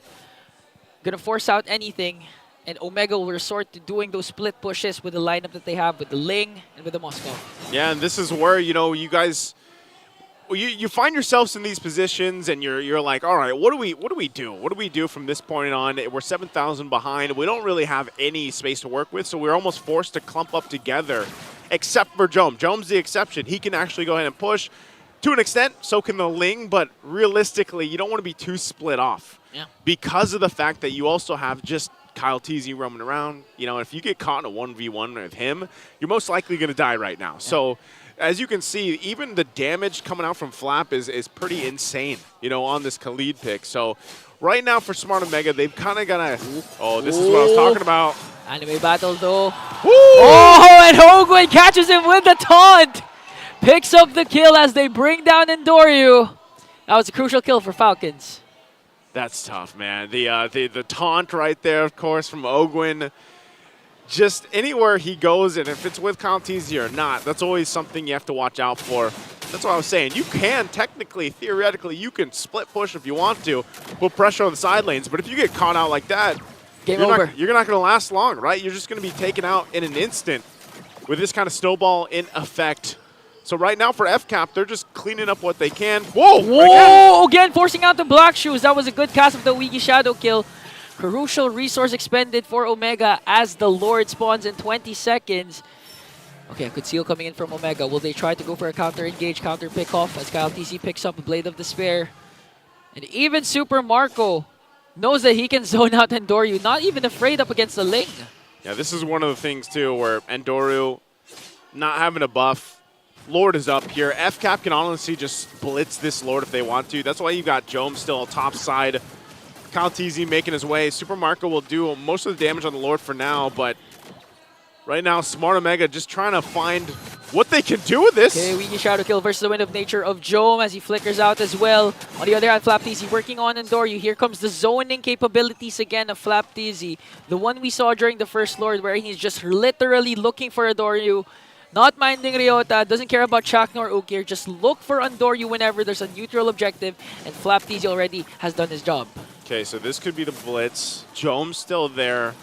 going to force out anything. And Omega will resort to doing those split pushes with the lineup that they have with the Ling and with the Moscow. Yeah, and this is where, you know, you guys, you find yourselves in these positions and you're like, all right, what do we do? What do we do from this point on? We're 7,000 behind. We don't really have any space to work with, so we're almost forced to clump up together, except for Jome. Jome's the exception. He can actually go ahead and push to an extent, so can the Ling, but realistically, you don't want to be too split off. Yeah. Because of the fact that you also have just Kyle TZ roaming around. You know, if you get caught in a 1v1 with him, you're most likely going to die right now. Yeah. So, as you can see, even the damage coming out from Flap is pretty insane, you know, on this Khalid pick. So, right now for Smart Omega, they've kind of got to... Oh, this is what I was talking about. Anime battle, though. Woo! Oh, and Ogwin catches him with the taunt! Picks up the kill as they bring down Andoryu. That was a crucial kill for Falcons. That's tough, man. The taunt right there, of course, from Ogwin. Just anywhere he goes, and if it's with Kaltizi or not, that's always something you have to watch out for. That's what I was saying. You can technically, theoretically, you can split push if you want to, put pressure on the side lanes. But if you get caught out like that, Game over. You're not going to last long, right? You're just going to be taken out in an instant with this kind of snowball in effect. So right now for FCAP, they're just cleaning up what they can. Whoa! Whoa! Again, forcing out the Black Shoes. That was a good cast of the Wiki Shadow kill. Crucial resource expended for Omega as the Lord spawns in 20 seconds. Okay, a good seal coming in from Omega. Will they try to go for a counter-engage, counter-pick-off as Kyle TC picks up a Blade of Despair? And even Super Marco knows that he can zone out Andoryu, not even afraid up against the Ling. Yeah, this is one of the things, too, where Andoryu not having a buff. Lord is up here. FCAP can honestly just blitz this Lord if they want to. That's why you got Jome still top side. Kyle TZ making his way. Super Marco will do most of the damage on the Lord for now, but right now, Smart Omega just trying to find what they can do with this. Okay, Wiki Shadow kill versus the Wind of Nature of Jome as he flickers out as well. On the other hand, FlapTZ working on Andoryu. Here comes the zoning capabilities again of FlapTZ. The one we saw during the first Lord where he's just literally looking for Andoryu. Not minding Ryota, doesn't care about Chak nor Ukir. Just look for Andoryu whenever there's a neutral objective, and FlapTZ already has done his job. Okay, so this could be the blitz. Jome's still there.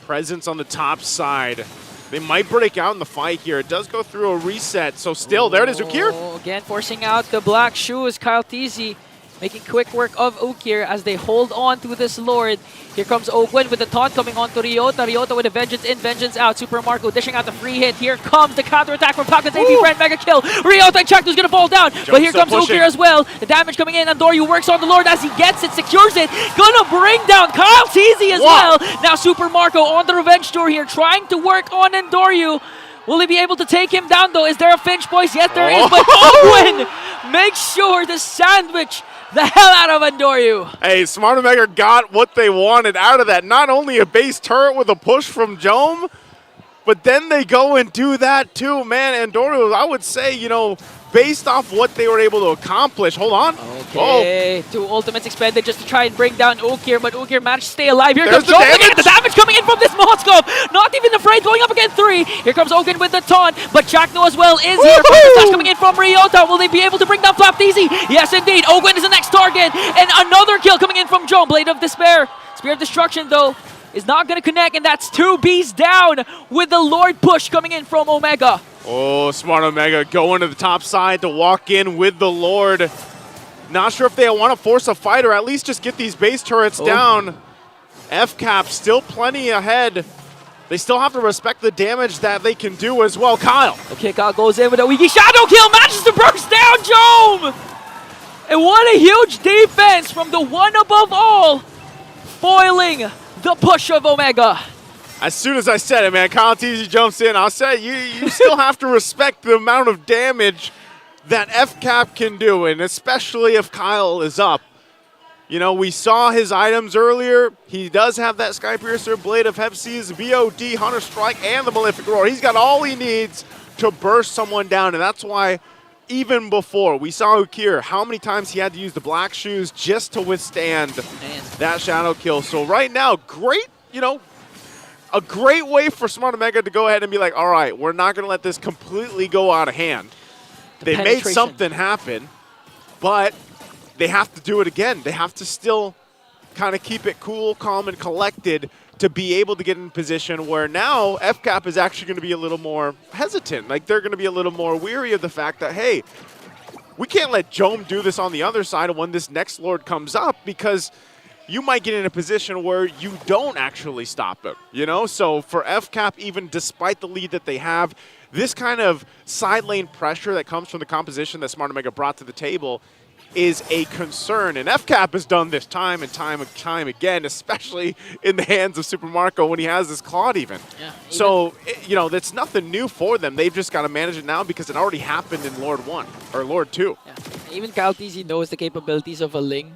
Presence on the top side. They might break out in the fight here. It does go through a reset, so still, there it is, Ukir. Again, forcing out the Black Shoes. Kyle TZ making quick work of Ukir as they hold on to this Lord. Here comes Ogwen with the taunt coming on to Ryota. Ryota with a Vengeance in, Vengeance out. Super Marco dishing out the free hit. Here comes the counterattack from Falcons APBren. Mega kill. Ryota and Chaktu's gonna fall down. But here comes Ukir as well. The damage coming in. Andoryu works on the Lord as he gets it, secures it. Gonna bring down Kyle Teasy as well. Now Super Marco on the revenge tour here, trying to work on Andoryu. Will he be able to take him down though? Is there a Finch, boys? Yes, there is. But Ogwen makes sure to sandwich the hell out of Andoryu. Hey, Smart Omega got what they wanted out of that. Not only a base turret with a push from Jome, but then they go and do that too. Man, Andoryu, I would say, you know, based off what they were able to accomplish. Hold on. Okay, two ultimates expended just to try and bring down Ukir, but Ukir managed to stay alive. Here comes Jome again. The damage coming in from this Mothscope. Not even afraid, going up against 3. Here comes Ogwen with the taunt, but Chakno as well is here. The touch coming in from Ryota. Will they be able to bring down Flap Easy? Yes, indeed. Ogwen is the next target, and another kill coming in from Jome. Blade of Despair. Spear of Destruction, though, is not going to connect, and that's 2 Bs down with the Lord push coming in from Omega. Oh, Smart Omega going to the top side to walk in with the Lord. Not sure if they want to force a fight or at least just get these base turrets down. FCAP still plenty ahead. They still have to respect the damage that they can do as well. Kyle. Okay, Kyle goes in with a Wiki Shadow kill, manages to burst down Jome! And what a huge defense from the one above all, foiling the push of Omega. As soon as I said it, man, Kyle Teasy jumps in. I'll say you still have to respect the amount of damage that FCAP can do, and especially if Kyle is up. You know, we saw his items earlier. He does have that Skypiercer, Blade of Hepsies, VOD, Hunter Strike, and the Malefic Roar. He's got all he needs to burst someone down, and that's why even before we saw Ukir, how many times he had to use the Black Shoes just to withstand that shadow kill. So right now, great, you know, a great way for Smart Omega to go ahead and be like, all right, we're not going to let this completely go out of hand. They made something happen, but they have to do it again. They have to still kind of keep it cool, calm, and collected to be able to get in a position where now FCAP is actually going to be a little more hesitant. Like, they're going to be a little more weary of the fact that, hey, we can't let Jome do this on the other side when this next Lord comes up, because you might get in a position where you don't actually stop him, you know? So for FCAP, even despite the lead that they have, this kind of side lane pressure that comes from the composition that Smart Omega brought to the table is a concern. And FCAP has done this time and time and time again, especially in the hands of Super Marco when he has this Claude even. So, you know, that's nothing new for them. They've just got to manage it now because it already happened in Lord 1 or Lord 2. Even Kyle TZ knows the capabilities of a Ling.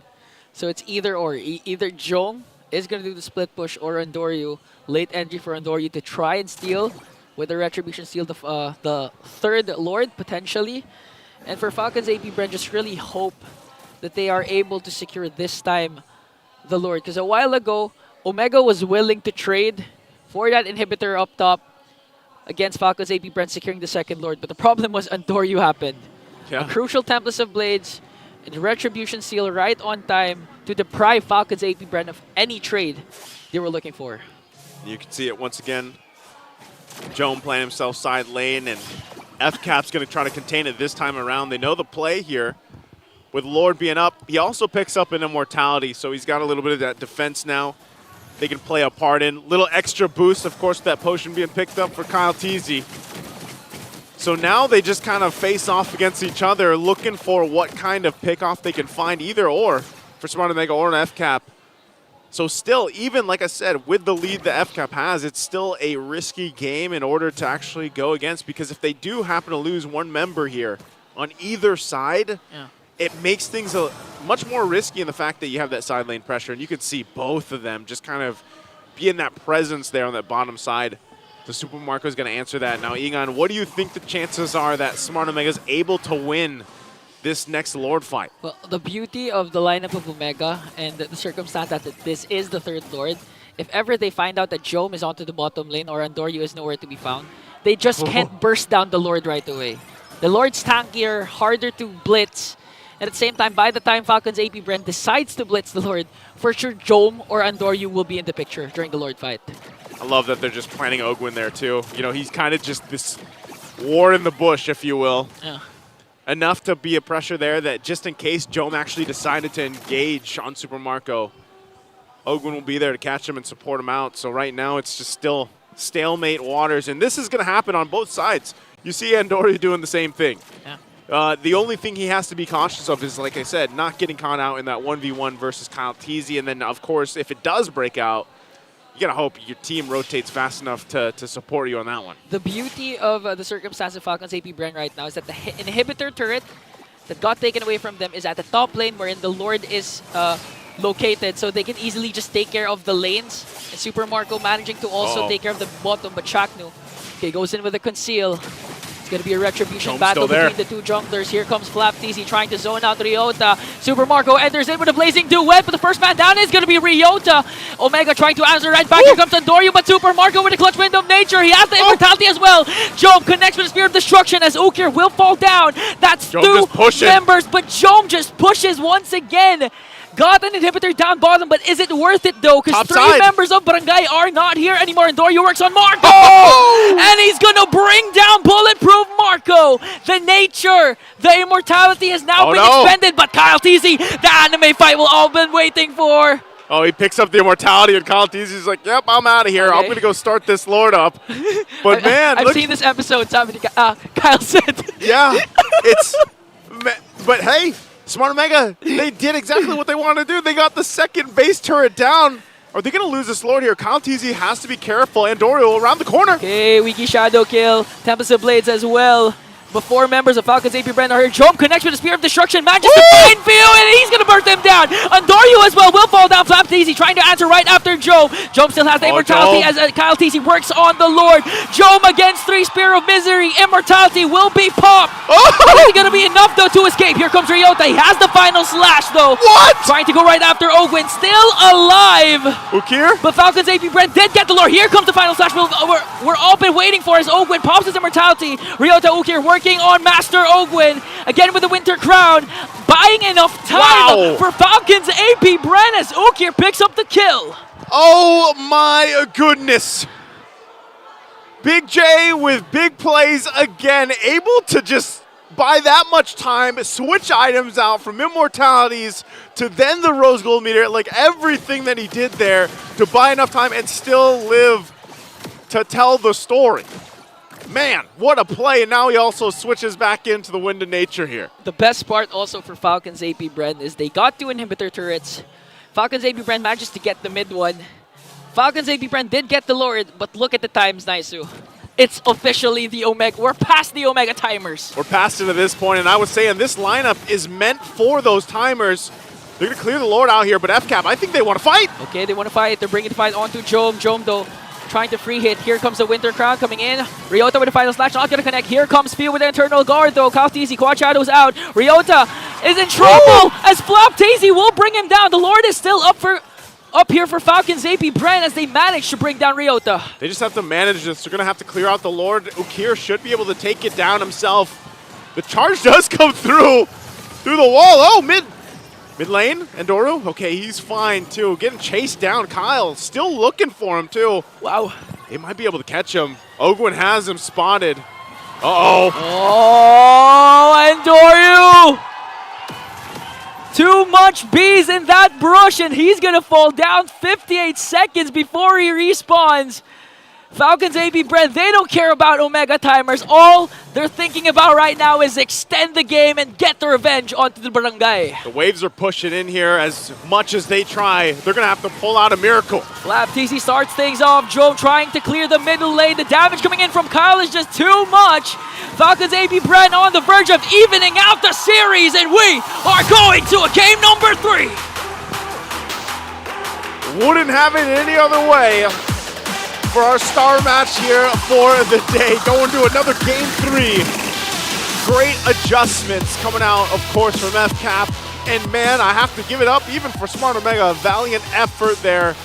So it's either or. Either Jome is going to do the split push or Andoryu. Late entry for Andoryu to try and steal with the Retribution steal the third Lord potentially. And for Falcons APBren, just really hope that they are able to secure this time the Lord. Because a while ago, Omega was willing to trade for that inhibitor up top against Falcons APBren securing the second Lord. But the problem was Andoryu happened. A crucial Templars of Blades and Retribution Seal right on time to deprive Falcons APBren of any trade they were looking for. You can see it once again. Jome playing himself side lane, and FCAP's going to try to contain it this time around. They know the play here. With Lord being up, he also picks up an Immortality, so he's got a little bit of that defense now. They can play a part in. Little extra boost, of course, that potion being picked up for Kyle TZ. So now they just kind of face off against each other, looking for what kind of pick-off they can find, either or, for Smart Omega or an FCAP. So still, even like I said, with the lead that FCAP has, it's still a risky game in order to actually go against, because if they do happen to lose one member here on either side, it makes things much more risky in the fact that you have that side lane pressure, and you can see both of them just kind of be in that presence there on that bottom side. The Super Marco is going to answer that. Now, Egon, what do you think the chances are that Smart Omega is able to win this next Lord fight? Well, the beauty of the lineup of Omega and the circumstance that this is the third Lord, if ever they find out that Jome is onto the bottom lane or Andoryu is nowhere to be found, they just can't burst down the Lord right away. The Lord's tankier, harder to blitz, and at the same time, by the time Falcons APBren decides to blitz the Lord, for sure Jome or Andoryu will be in the picture during the Lord fight. I love that they're just planning Ogwen there too. You know, he's kind of just this war in the bush, if you will. enough to be a pressure there that just in case Jome actually decided to engage on Super Marco, Ogwin will be there to catch him and support him out. So right now it's just still stalemate waters, and this is going to happen on both sides. You see Andoria doing the same thing. Yeah. The only thing he has to be cautious of is, like I said, not getting caught out in that 1v1 versus Kyle Teasy. And then, of course, if it does break out, you got to hope your team rotates fast enough to support you on that one. The beauty of the circumstance of Falcons APBren right now is that the inhibitor turret that got taken away from them is at the top lane wherein the Lord is located, so they can easily just take care of the lanes. And Super Marco managing to also take care of the bottom, but Chaknu, okay, goes in with a conceal. It's going to be a retribution Jome's battle still there. between the two junglers. Here comes FlapTZ trying to zone out Ryota. Super Marco enters in with a blazing duet, but the first man down is going to be Ryota. Omega trying to answer right back. Here comes Andorio, but Super Marco with a clutch wind of nature. He has the immortality as well. Jome connects with the Spear of Destruction as Ukir will fall down. That's Jome two members, but Jome just pushes once again. Got an inhibitor down bottom, but is it worth it though? Because three members of Barangay are not here anymore. And Dorio works on Marco! And he's gonna bring down Bulletproof Marco! The nature, the immortality has now been expended, but Kyle Teasy, the anime fight we've all been waiting for. Oh, he picks up the immortality, and Kyle Teasy's like, yep, I'm out of here. I'm going to go start this Lord up. But man, I've seen this episode, Kyle said. Yeah, it's... But hey, Smart Omega, they did exactly what they wanted to do. They got the second base turret down. Are they going to lose this Lord here? Kyle Teasy has to be careful. Andorio around the corner. Okay, Wiki Shadow kill. Tempest of Blades as well. Before members of Falcons APBren are here. Jome connects with the Spear of Destruction. Manages to find View, and he's going to burn them down. Andorio as well will fall down. FlapTZ trying to answer right after Jome. Jome still has the immortality as Kyle TC works on the Lord. Jome against 3 Spear of Misery. Immortality will be popped. Is it going to be enough though to escape? Here comes Ryota. He has the final slash though. What? Trying to go right after Ogwin. Still alive. Ukir? But Falcons APBren did get the Lord. Here comes the final slash. We're all been waiting for as Ogwin pops his immortality. Ryota Ukir working on Master Ogwin. Again with the Winter Crown. Buying enough time for Falcons APBren as Ukir picks up the kill. Oh my goodness. Big J with big plays again. Able to just buy that much time, switch items out from immortalities to then the rose gold meter. Like everything that he did there to buy enough time and still live to tell the story. Man, what a play, and now he also switches back into the Wind of Nature here. The best part also for Falcons APBren is they got 2 inhibitor turrets. Falcons APBren manages to get the mid one. Falcons APBren did get the Lord, but look at the times, Naisu. It's officially the Omega. We're past the Omega timers. We're past it at this point, and I was saying this lineup is meant for those timers. They're going to clear the Lord out here, but FCAP, I think they want to fight. Okay, they want to fight. They're bringing the fight onto Jome. Jome, though, trying to free hit. Here comes the Winter Crown coming in. Ryota with the final slash, not going to connect. Here comes Spear with the Eternal Guard, though. Kyle TZ, Quad Shadow's out. Ryota is in trouble as FlopTZ will bring him down. The Lord is still up here for Falcons APBren as they manage to bring down Ryota. They just have to manage this. They're going to have to clear out the Lord. Ukir should be able to take it down himself. The charge does come through the wall. Oh, mid lane, Andoru. Okay, he's fine too. Getting chased down. Kyle still looking for him too. Wow. They might be able to catch him. Ogwin has him spotted. Uh-oh. Oh, Andoru! Too much bees in that brush, and he's gonna fall down 58 seconds before he respawns. Falcons APBren, they don't care about Omega timers. All they're thinking about right now is extend the game and get the revenge onto the Barangay. The waves are pushing in here as much as they try. They're going to have to pull out a miracle. FlapTZ starts things off. Jome trying to clear the middle lane. The damage coming in from Kyle is just too much. Falcons APBren on the verge of evening out the series, and we are going to a game number 3. Wouldn't have it any other way. For our star match here for the day, going to another game 3. Great adjustments coming out, of course, from FCAP. And man, I have to give it up even for Smart Omega. A valiant effort there.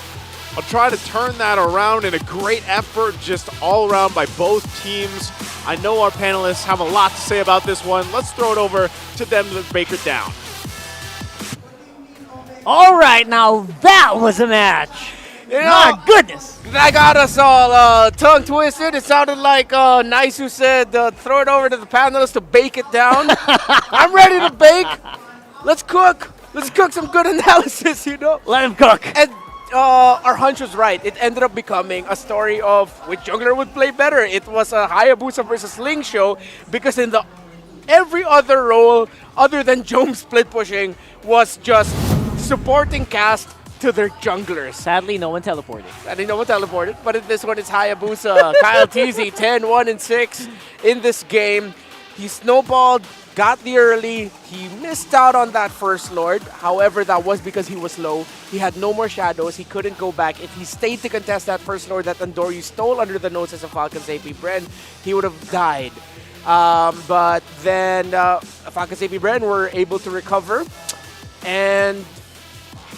I'll try to turn that around in a great effort just all around by both teams. I know our panelists have a lot to say about this one. Let's throw it over to them to break it down. All right, now that was a match. My goodness! That got us all tongue twisted. It sounded like Nice who said, throw it over to the panelists to bake it down. I'm ready to bake. Let's cook. Let's cook some good analysis, you know? Let him cook. And our hunch was right. It ended up becoming a story of which jungler would play better. It was a Hayabusa versus Ling show because in the every other role other than Jome split pushing was just supporting cast to their junglers. Sadly, no one teleported. But in this one, it's Hayabusa. Kyle TZ, 10-1-6 in this game. He snowballed, got the early. He missed out on that first Lord. However, that was because he was low. He had no more shadows. He couldn't go back. If he stayed to contest that first Lord that Andoryu stole under the noses of Falcons APBren, he would have died. But then Falcons APBren were able to recover. And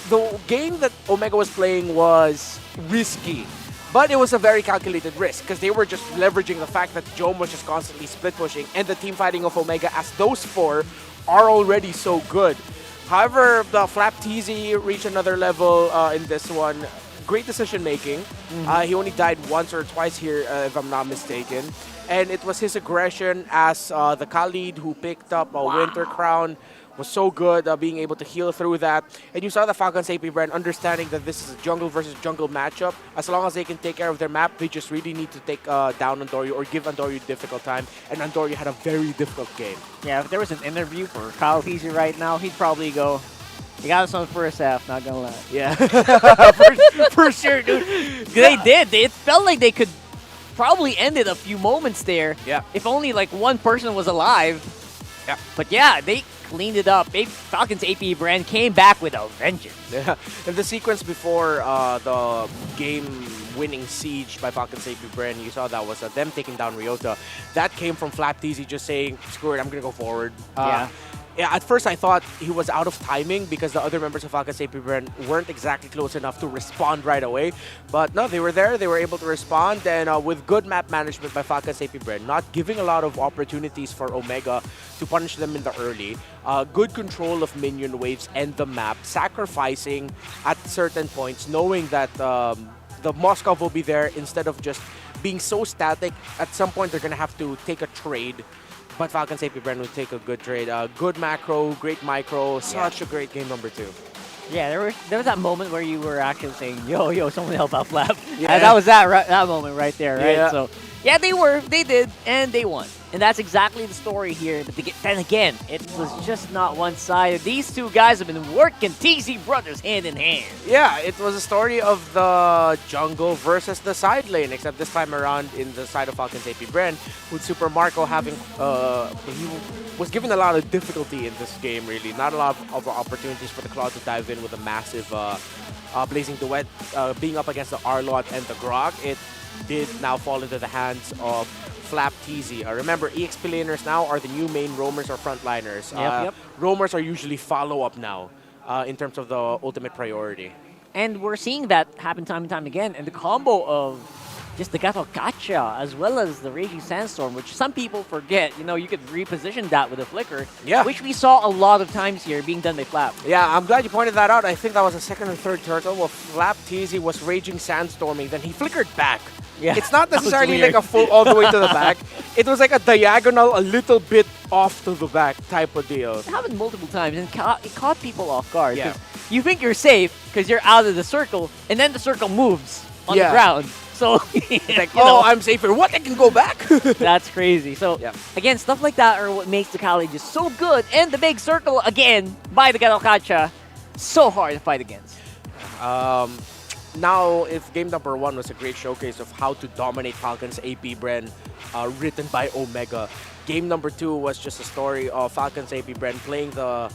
the game that Omega was playing was risky. But it was a very calculated risk because they were just leveraging the fact that Jome was just constantly split pushing and the team fighting of Omega as those four are already so good. However, the Flap TZ reached another level in this one. Great decision making. He only died once or twice here, if I'm not mistaken. And it was his aggression as the Khalid who picked up a Winter Crown was so good, being able to heal through that. And you saw the Falcons APBren understanding that this is a jungle versus jungle matchup. As long as they can take care of their map, they just really need to take down Andoryu or give Andoryu a difficult time. And Andoryu had a very difficult game. Yeah, if there was an interview for Kyle TZ right now, he'd probably go, you got us on the first half, not gonna lie. Yeah. for sure, dude. They did. It felt like they could probably end it a few moments there. Yeah. If only like one person was alive. Yeah. But yeah, they cleaned it up. Falcons APBren came back with a vengeance. Yeah. And the sequence before the game-winning siege by Falcons APBren, you saw that was them taking down Ryota. That came from Flap TZ just saying, screw it, I'm going to go forward. Yeah, at first I thought he was out of timing because the other members of Falcons APBren weren't exactly close enough to respond right away. But no, they were there. They were able to respond. And with good map management by Falcons APBren, not giving a lot of opportunities for Omega to punish them in the early. Good control of minion waves and the map. Sacrificing at certain points, knowing that the Moskov will be there instead of just being so static. At some point, they're going to have to take a trade. But Falcons APBren would take a good trade. Good macro, great micro, such a great game number 2. Yeah, there was that moment where you were actually saying, yo, someone help out Flap. Yeah. And that was that moment right there, right? Yeah. So, yeah, they did, and they won. And that's exactly the story here. But then again, it was just not one-sided. These two guys have been working TZ Brothers hand in hand. Yeah, it was a story of the jungle versus the side lane, except this time around in the side of Falcons APBren, with Super Marco having, he was given a lot of difficulty in this game, really. Not a lot of opportunities for the Claw to dive in with a massive Blazing Duet, being up against the Arlot and the Grog. It did now fall into the hands of Flap TZ. Remember, EXP laners now are the new main roamers or frontliners. Yep. Roamers are usually follow-up now in terms of the ultimate priority. And we're seeing that happen time and time again. And the combo of just the Gato Gacha as well as the Raging Sandstorm, which some people forget, you could reposition that with a Flicker, which we saw a lot of times here being done by Flap. Yeah, I'm glad you pointed that out. I think that was the second or third turtle where Flap TZ was Raging Sandstorming, then he flickered back. Yeah, it's not necessarily like a full all the way to the back. It was like a diagonal, a little bit off to the back type of deal. It happened multiple times, and it caught people off guard. Yeah. You think you're safe because you're out of the circle, and then the circle moves on the ground. So, it's like, I'm safer. What? I can go back? That's crazy. So, again, stuff like that are what makes the Kali just so good. And the big circle, again, by the Gato so hard to fight against. Now, if game number 1 was a great showcase of how to dominate Falcons APBren, written by Omega, game number 2 was just a story of Falcons APBren playing the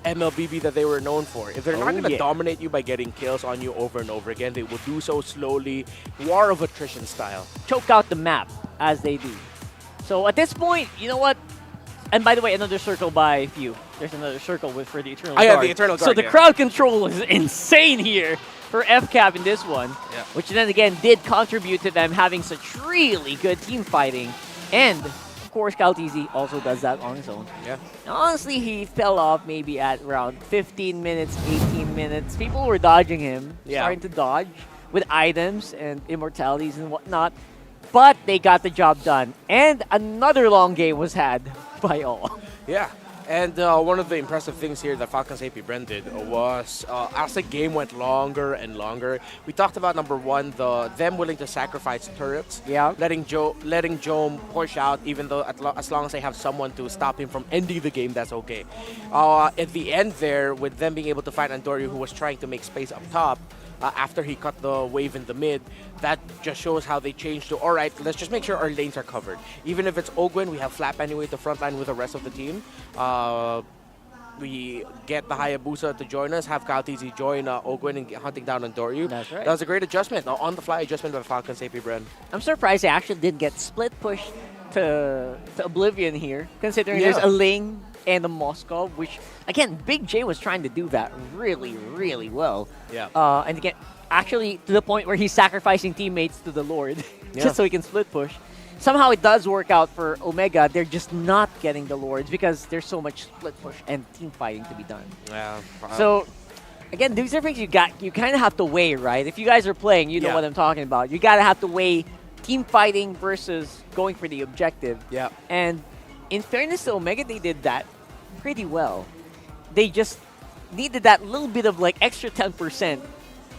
MLBB that they were known for. If they're not going to dominate you by getting kills on you over and over again, they will do so slowly, war of attrition style. Choke out the map as they do. So at this point, you know what? And by the way, another circle by Few. There's another circle for the Eternal Guard. Yeah, the Eternal Guard. So the crowd control is insane here for FCAP in this one, which then again did contribute to them having such really good team fighting. And of course, Kyle TZ also does that on his own. Yeah. Now, honestly, he fell off maybe at around 15 minutes, 18 minutes. People were dodging him, starting to dodge. with items and immortalities and whatnot. But they got the job done. And another long game was had by all. Yeah. And one of the impressive things here that Falcons APBren did was as the game went longer and longer, we talked about number one, them willing to sacrifice turrets, letting Joe push out, even though as long as they have someone to stop him from ending the game, that's okay. At the end there, with them being able to find Andorio, who was trying to make space up top, after he cut the wave in the mid, that just shows how they changed to, all right, let's just make sure our lanes are covered. Even if it's Ogwen, we have Flap anyway at the front line with the rest of the team. We get the Hayabusa to join us, have Kaltizi join Ogwen and hunting down Andoryu. That's right. That was a great adjustment, on-the-fly adjustment by Falcons APBren. I'm surprised they actually didn't get split push to Oblivion here, considering there's a Ling and a Moskov, which, again, Big J was trying to do that really, really well. Yeah. And again, actually, to the point where he's sacrificing teammates to the Lord just so he can split push. Somehow it does work out for Omega. They're just not getting the Lords because there's so much split push and team fighting to be done. Yeah. So, again, these are things you kind of have to weigh, right? If you guys are playing, you know what I'm talking about. You got to have to weigh team fighting versus going for the objective. Yeah. And in fairness to Omega, they did that pretty well. They just needed that little bit of like extra 10%,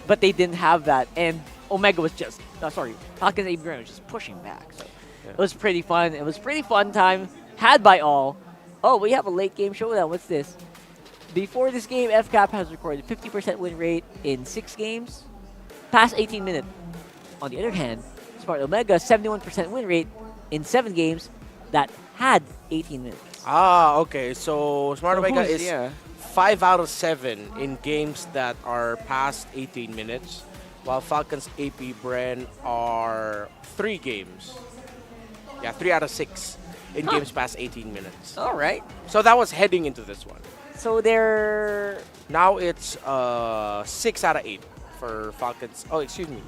but they didn't have that. And Omega was just, Falcons APBren was just pushing back. So it was pretty fun. It was pretty fun time, had by all. Oh, we have a late game showdown. What's this? Before this game, FCAP has recorded 50% win rate in 6 games, past 18 minutes. On the other hand, Smart Omega, 71% win rate in 7 games that had 18 minutes. Ah, okay. So Smart Omega who's- is 5 out of 7 in games that are past 18 minutes, while Falcons APBren are 3 games. Yeah, 3 out of 6 in games past 18 minutes. All right. So that was heading into this one. So they're... Now it's 6 out of 8 for Falcons. Oh, excuse me.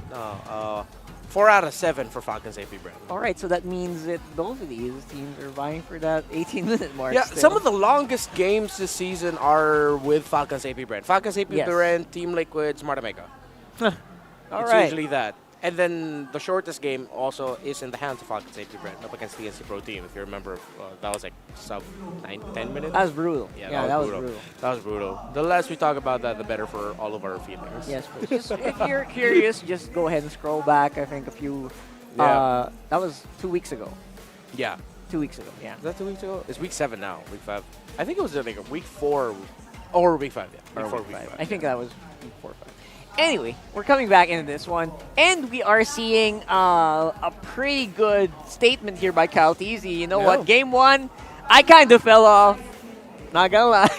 4 out of 7 for Falcons APBren. All right, so that means that both of these teams are vying for that 18-minute mark. Yeah, still. some of the longest games this season are with Falcons APBren. Falcons APBren, Team Liquid, Smart Omega. All It's right. usually that. And then the shortest game also is in the hands of Falcons APBren up against the NC Pro team. If you remember, that was like sub 10 minutes. That was brutal. Yeah, that was brutal. That was brutal. The less we talk about that, the better for all of our feelings. Yes, please. Just, if you're curious, just go ahead and scroll back. I think a few... Yeah. that was 2 weeks ago. Yeah. 2 weeks ago, yeah. Is that 2 weeks ago? It's week 7 now, week 5. I think it was like a week 4 or week 5, yeah. Week 4, week 5. I think that was week 4 or 5. Anyway, we're coming back into this one, and we are seeing a pretty good statement here by Kaltizi. You know what? Game 1, I kind of fell off. Not gonna lie.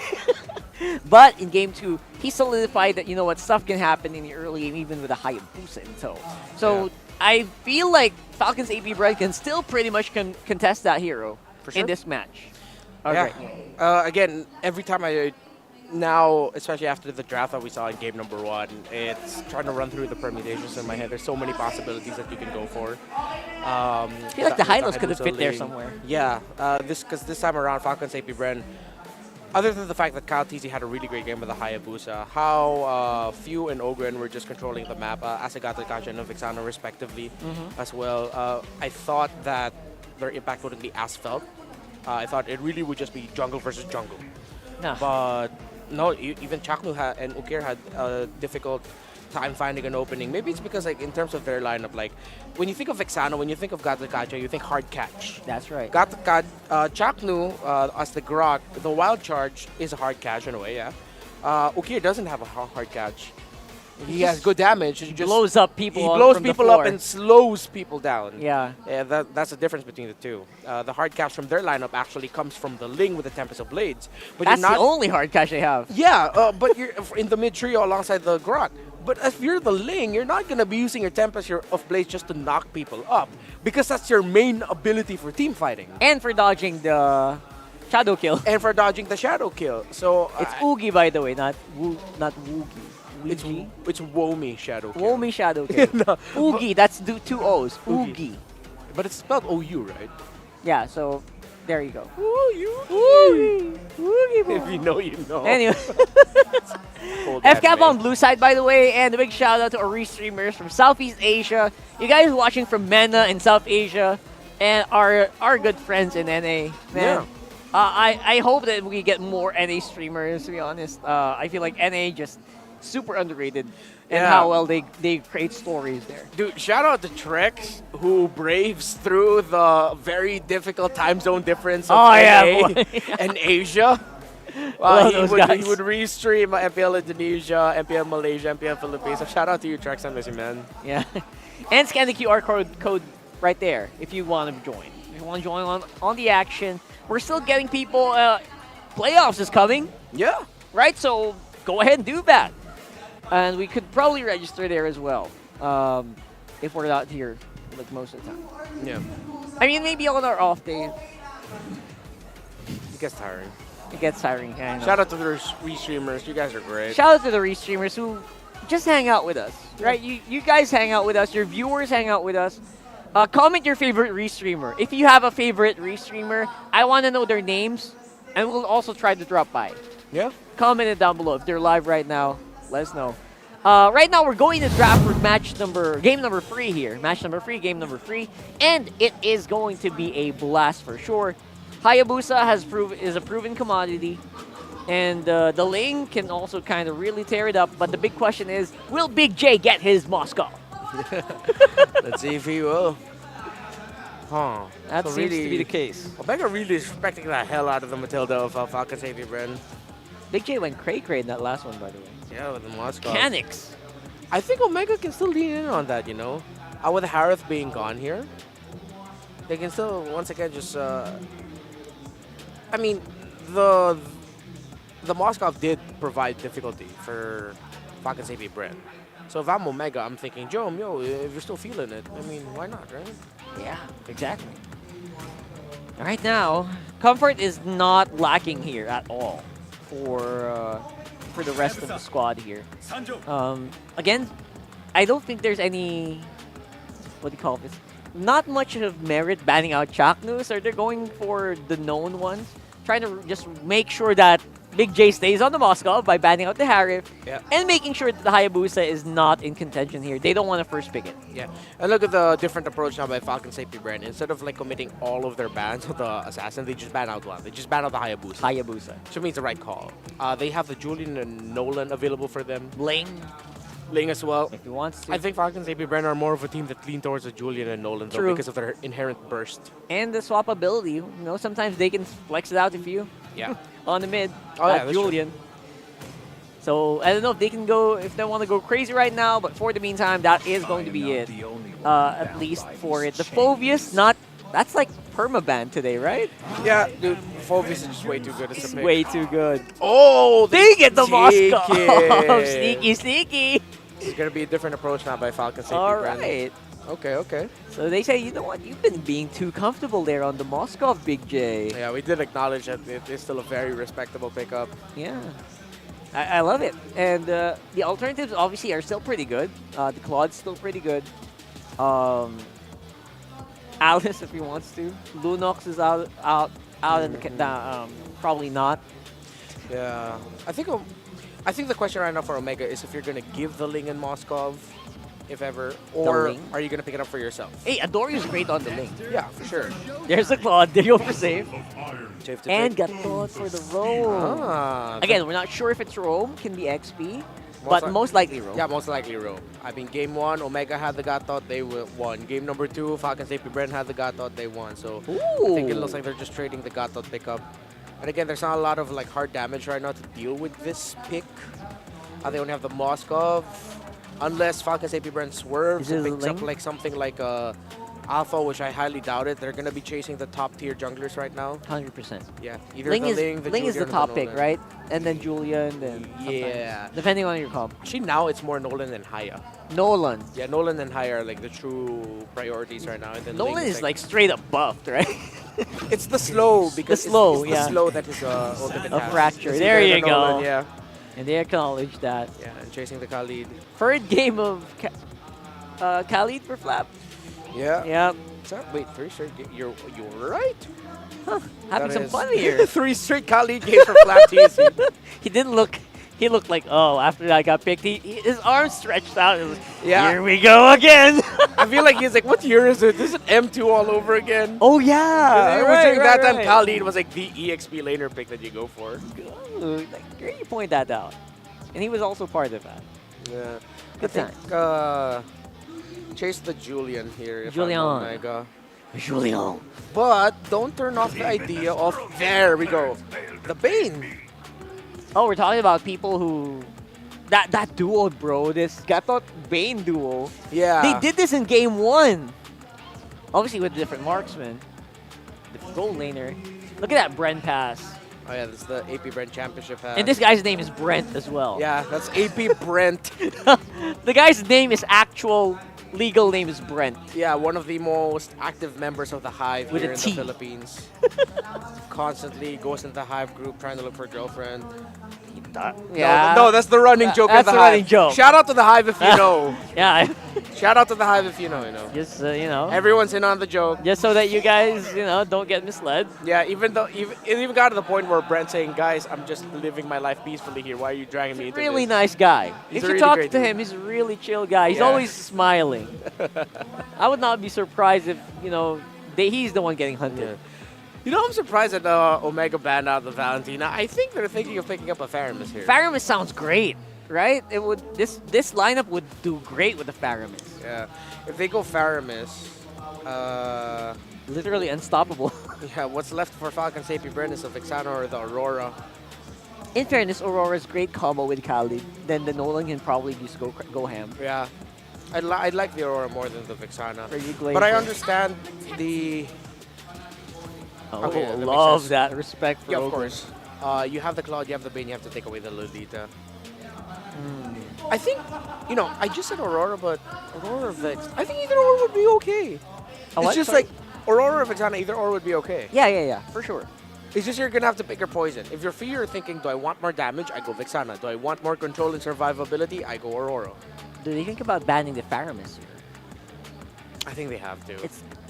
But in Game 2, he solidified that, you know what, stuff can happen in the early game, even with a high boost in tow. So I feel like Falcons APBren can still pretty much contest that hero in this match. Yeah. Again, every time now, especially after the draft that we saw in game number 1, it's trying to run through the permutations in my head. There's so many possibilities that you can go for. I feel like the Hylos could have fit there somewhere. Yeah, because this time around, Falcons APBren, other than the fact that Kaltizi had a really great game with the Hayabusa, how Few and Ogren were just controlling the map, Asagata, Kaja, and Vixana respectively as well. I thought that their impact wouldn't be as felt. I thought it really would just be jungle versus jungle. No. But no, even Chaknu and Ukir had a difficult time finding an opening. Maybe it's because, like, in terms of their lineup, like, when you think of Vexano, when you think of Gatakacha, you think hard catch. That's right. Chaknu, as the Grot, the wild charge is a hard catch in a way, yeah. Ukir doesn't have a hard catch. He has good damage. He just blows up people. He blows from the people up floor. and slows people down. Yeah. That's the difference between the two. The hard catch from their lineup actually comes from the Ling with the Tempest of Blades. But That's you're not, the only hard catch they have. Yeah, but you're in the mid trio alongside the Grot. But if you're the Ling, you're not going to be using your Tempest of Blades just to knock people up, because that's your main ability for team fighting. And for dodging the shadow kill. And for dodging the shadow kill. So it's Oogie, by the way, not Woogie. It's Womi shadow kill. Womi shadow kill. No, Oogie, that's 2 O's. Oogie. But it's spelled O-U, right? Yeah, so There you go. If you know, you know. Anyway. Hold that, FCAP man. on blue side, by the way, and a big shout out to our streamers from Southeast Asia. You guys watching from MENA in South Asia, and our good friends in NA. Man, I hope that we get more NA streamers. To be honest, I feel like NA just super underrated, and how well they create stories there. Dude, shout out to Trex, who braves through the very difficult time zone difference of NA and Asia. He would restream MPL Indonesia, MPL Malaysia, MPL Philippines. So shout out to you, Trex. I miss you, man. Yeah. And scan the QR code right there if you want to join. If you want to join on the action. We're still getting people. Playoffs is coming. Yeah. Right? So go ahead and do that. And we could probably register there as well. If we're not here like most of the time. Yeah. I mean, maybe on our off days. It gets tiring. It gets tiring. Yeah, I know. Shout out to the restreamers. You guys are great. Shout out to the restreamers who just hang out with us, right? You guys hang out with us. Your viewers hang out with us. Comment your favorite restreamer. If you have a favorite restreamer, I want to know their names, and we'll also try to drop by. Yeah. Comment it down below. If they're live right now, let us know. Right now, we're going to draft for game number 3 here. Match number 3, game number 3. And it is going to be a blast for sure. Hayabusa is a proven commodity. And the lane can also kind of really tear it up. But the big question is, will Big J get his Moscow? Let's see if he will. Huh. That seems to be the case. Omega really is respecting the hell out of the Matilda of Falcons APBren. Big J went cray-cray in that last one, by the way. Yeah, with the Moscow. Mechanics. I think Omega can still lean in on that, you know? With Harith being gone here, they can still, once again, just... I mean, the Moscow did provide difficulty for Falcons APBren. So if I'm Omega, I'm thinking, Jome, if you're still feeling it, I mean, why not, right? Yeah, exactly. Right now, comfort is not lacking here at all for the rest of the squad here. Again, I don't think there's any, what do you call this? Not much of merit banning out Chaknus, or they're going for the known ones, trying to just make sure that Big J stays on the Moscow by banning out the Harif, and making sure that the Hayabusa is not in contention here. They don't want to first pick it. Yeah, and look at the different approach now by Falcons APBren. Instead of like committing all of their bans of the Assassin, they just ban out one. They just ban out the Hayabusa. Which means the right call. They have the Julian and Nolan available for them. Ling as well. If he wants to. I think Falcons APBren are more of a team that lean towards the Julian and Nolan though, because of their inherent burst. And the swap ability. You know, sometimes they can flex it out if you. Yeah. On the mid. Oh, yeah, that's Julian. So I don't know if they can go, if they want to go crazy right now, but for the meantime, that is going to be it. At least for it. The Phobius, that's like permaban today, right? Yeah, dude, Phobius is just way too good as a It's pick. way too good. Oh, they get the Moscow. it. Sneaky, sneaky. It's going to be a different approach now by Falcons APBren. All right. Okay. So they say, you know what, you've been being too comfortable there on the Moscow, Big J. Yeah, we did acknowledge that it is still a very respectable pickup. Yeah. I love it. And the alternatives obviously are still pretty good. The Claude's still pretty good. Alice, if he wants to. Lunox is out in the probably not. Yeah. I think the question right now for Omega is if you're going to give the Ling and Moskov, if ever, or are you going to pick it up for yourself? Hey, Adorio's great on the Ling. Yeah, for sure. There's the Claude. There you go for save. To And pick. got Claude for the roam. Ah, Again, we're not sure if it's roam, can be XP, but most likely roam. Yeah, most likely roam. I mean, game 1, Omega had the Gatot, they won. Game number 2, Falcons APBren had the Gatot, they won. So I think it looks like they're just trading the Gatot pickup. And again, there's not a lot of like hard damage right now to deal with this pick. They only have the Moskov. Unless Falcons APBren swerves and picks up like something like Alpha, which I highly doubt it. They're going to be chasing the top tier junglers right now. 100%. Yeah. Either Ling the is, Ling, the Ling is the Julian, or top Nolan. pick, right? And then Julian, then Yeah. depending on your comp. Actually, now it's more Nolan than Haya. Nolan. Yeah, Nolan and Haya are like the true priorities right now. And then Nolan Ling is like straight up buffed, right? It's the slow because it's the slow that is ultimate A has. fracture. It's There either you the go. Nolan, yeah. And they acknowledge that. Yeah, and chasing the Khalid. Third game of Khalid for Flap. Yeah. Yep. Wait, 3 straight. You're right. Huh, having That some is- fun here. 3 straight Khalid games for Flat TC. He didn't look. He looked like, oh, after I got picked, his arms stretched out. It was, Yeah. Here we go again. I feel like he's like, what year is it? This is M2 all over again. Oh yeah. It was during that time Khalid was like the EXP laner pick that you go for. Ooh, like, great you point that out. And he was also part of that. Yeah. Good I think chase the Julian here. If Julian. I'm Omega. Julian. But don't turn off the idea of there we go. The Bane. Oh, we're talking about people who that duo, bro. This Gatot Bane duo. Yeah. They did this in game 1. Obviously with different marksmen. The gold laner. Look at that Bren pass. Oh yeah, this is the APBren championship pass. And this guy's name is Brent as well. Yeah, that's AP Brent. The guy's name is actual legal name is Brent. Yeah, one of the most active members of the Hive With here a in T. the Philippines. Constantly goes into the Hive group trying to look for a girlfriend. Yeah. No, that's the running joke That's of the the running Hive. joke. Shout out to the Hive if you know. Yeah. Shout out to the Hive if you know, Just, you know. Everyone's in on the joke. Just so that you guys, don't get misled. Yeah, even though it even got to the point where Brent's saying, guys, I'm just living my life peacefully here. Why are you dragging me into Really this? nice guy. He's If a you really talk great to dude. him, he's a really chill guy. He's Yeah. always smiling. I would not be surprised if, he's the one getting hunted. You know, I'm surprised that Omega banned out the Valentina. I think they're thinking of picking up a Faramis here. Faramis sounds great, right? It would this lineup would do great with the Faramis. Yeah. If they go Faramis, Literally unstoppable. yeah, what's left for Falcons APBren is the Vexana or the Aurora. In fairness, Aurora's great combo with Khalid. Then the Nolan can probably just go ham. Yeah. I'd like the Aurora more than the Vexana. Pretty But I glacial. understand the... Oh, Okay, yeah, that makes love sense. that respect for Yeah, of Ogun. course. You have the Cloud, you have the Bane, you have to take away the Lolita. Hmm. I think, I just said Aurora, but Aurora Vex. I think either or would be okay. A It's what? just Sorry? like Aurora or Vexana, either or would be okay. Yeah, for sure. It's just you're gonna have to pick your poison. If you're thinking, do I want more damage? I go Vexana. Do I want more control and survivability? I go Aurora. Do you think about banning the Faramis here? I think they have to.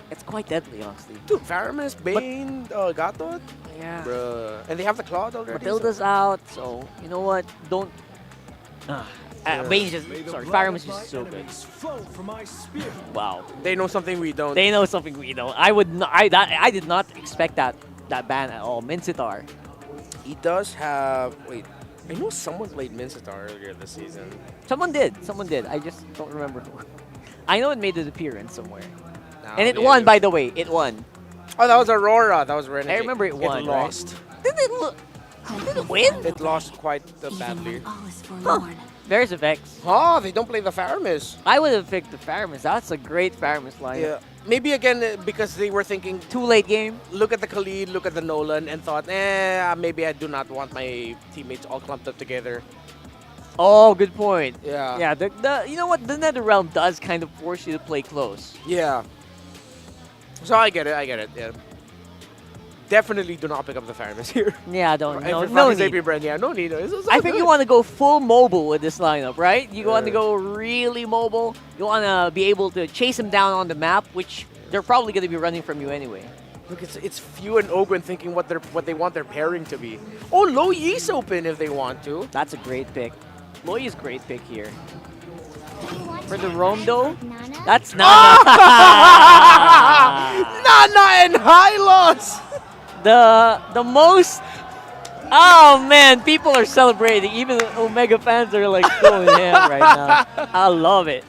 It's quite deadly, honestly. Dude, Faramis, Bane, Gatot. Yeah. Bruh. And they have the Cloud already. Matilda's out, so you know what? Don't. Bane's Faramis is just so good. Wow. They know something we don't. They know something we don't. I did not expect that ban at all. Mincitar. He does have. Wait, I know someone played Mincitar earlier this season. Someone did. I just don't remember who. I know it made an appearance somewhere. And it yeah, won, by the way. It won. Oh, that was Aurora. That was Renegade. I remember it won, It right? lost. Did it win? It lost quite badly. Huh. There's a Vex. Oh, they don't play the Faramis. I would have picked the Faramis. That's a great Faramis lineup. Yeah. Maybe again because they were thinking too late game. Look at the Khalid, look at the Nolan, and thought, maybe I do not want my teammates all clumped up together. Oh, good point. Yeah. Yeah. The you know what? The NetherRealm does kind of force you to play close. Yeah. So I get it. Yeah. Definitely do not pick up the Faramis here. Yeah, don't. And No, for no Falcons need. APBren, yeah, no need. It's I think good. you want to go full mobile with this lineup, right? You want to go really mobile. You want to be able to chase them down on the map, which they're probably going to be running from you anyway. Look, it's Few and Ogwen thinking what they want their pairing to be. Oh, Low Yi's open if they want to. That's a great pick. Loy is great pick here. For the roam though, that's Nana. Nana and Hylos. The most. Oh man, people are celebrating. Even Omega fans are like going ham right now. I love it.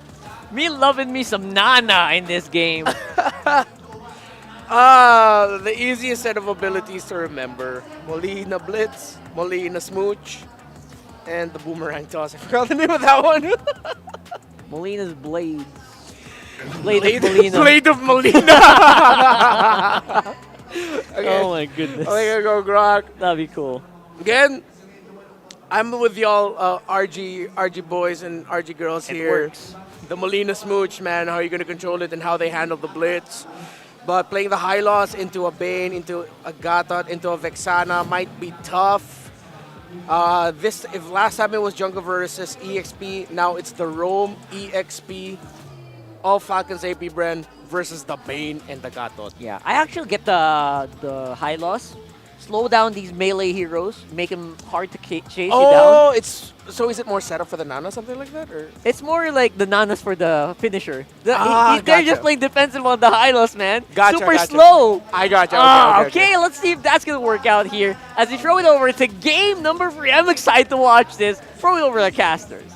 Me loving me some Nana in this game. The easiest set of abilities to remember: Molina Blitz, Molina Smooch, and the Boomerang Toss. I forgot the name of that one. Molina's Blades. Blade of Molina. Blade of Molina. Okay. Oh my goodness. I think I go Grok. That'd be cool. Again, I'm with y'all RG boys and RG girls here. Works. The Molina Smooch, man, how are you going to control it and how they handle the Blitz. But playing the Hylos into a Bane, into a Gatot, into a Vexana might be tough. If last time it was Jungle versus EXP, now it's the Roam EXP. of Falcons APBren versus the Bane and the Gatot. Yeah, I actually get the high loss. Slow down these melee heroes, make them hard to chase you down. Oh, is it more setup for the Nana, something like that? Or? It's more like the Nanas for the finisher. They're gotcha. just playing defensive on the high loss, man. Gotcha, Super gotcha. slow. I gotcha. Okay, let's see if that's going to work out here. As we throw it over to game number 3. I'm excited to watch this. Throw it over to the casters.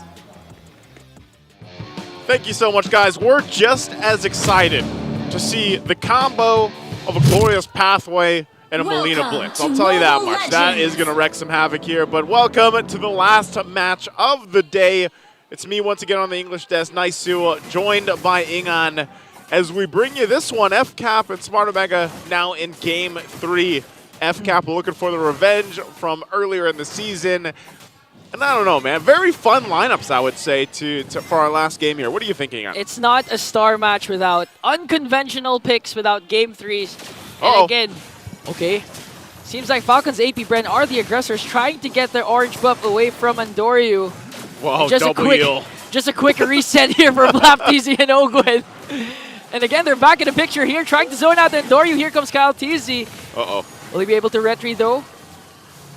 Thank you so much, guys. We're just as excited to see the combo of a glorious pathway and a Molina Blitz. I'll tell you that much. That is going to wreak some havoc here. But welcome to the last match of the day. It's me once again on the English desk, Naisu, joined by Ingan, as we bring you this one. FCAP and Smart Omega now in Game 3. FCAP looking for the revenge from earlier in the season. And I don't know, man. Very fun lineups, I would say, for our last game here. What are you thinking, Ingan? It's not a star match without unconventional picks, without Game 3s. And again, okay, seems like Falcons APBren are the aggressors trying to get their orange buff away from Andoryu. Whoa, just double heal. Just a quick reset here for Flapteezy and Ogwin. And again, they're back in the picture here, trying to zone out Andoryu. Here comes Kyle Teasy. Uh-oh. Will he be able to retry, though?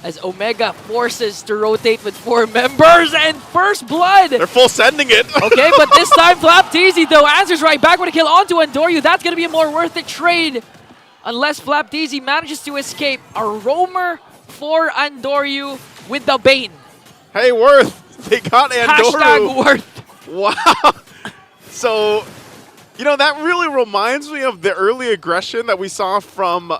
As Omega forces to rotate with 4 members and first blood. They're full sending it. Okay, but this time Flapteezy, though, answers right back with a kill onto Andoryu. That's going to be a more worth it trade. Unless Flapteezy manages to escape. A roamer for Andoryu with the Bane. Hey, Worth. They got Andoryu. Hashtag Worth. Wow. So, you know, that really reminds me of the early aggression that we saw from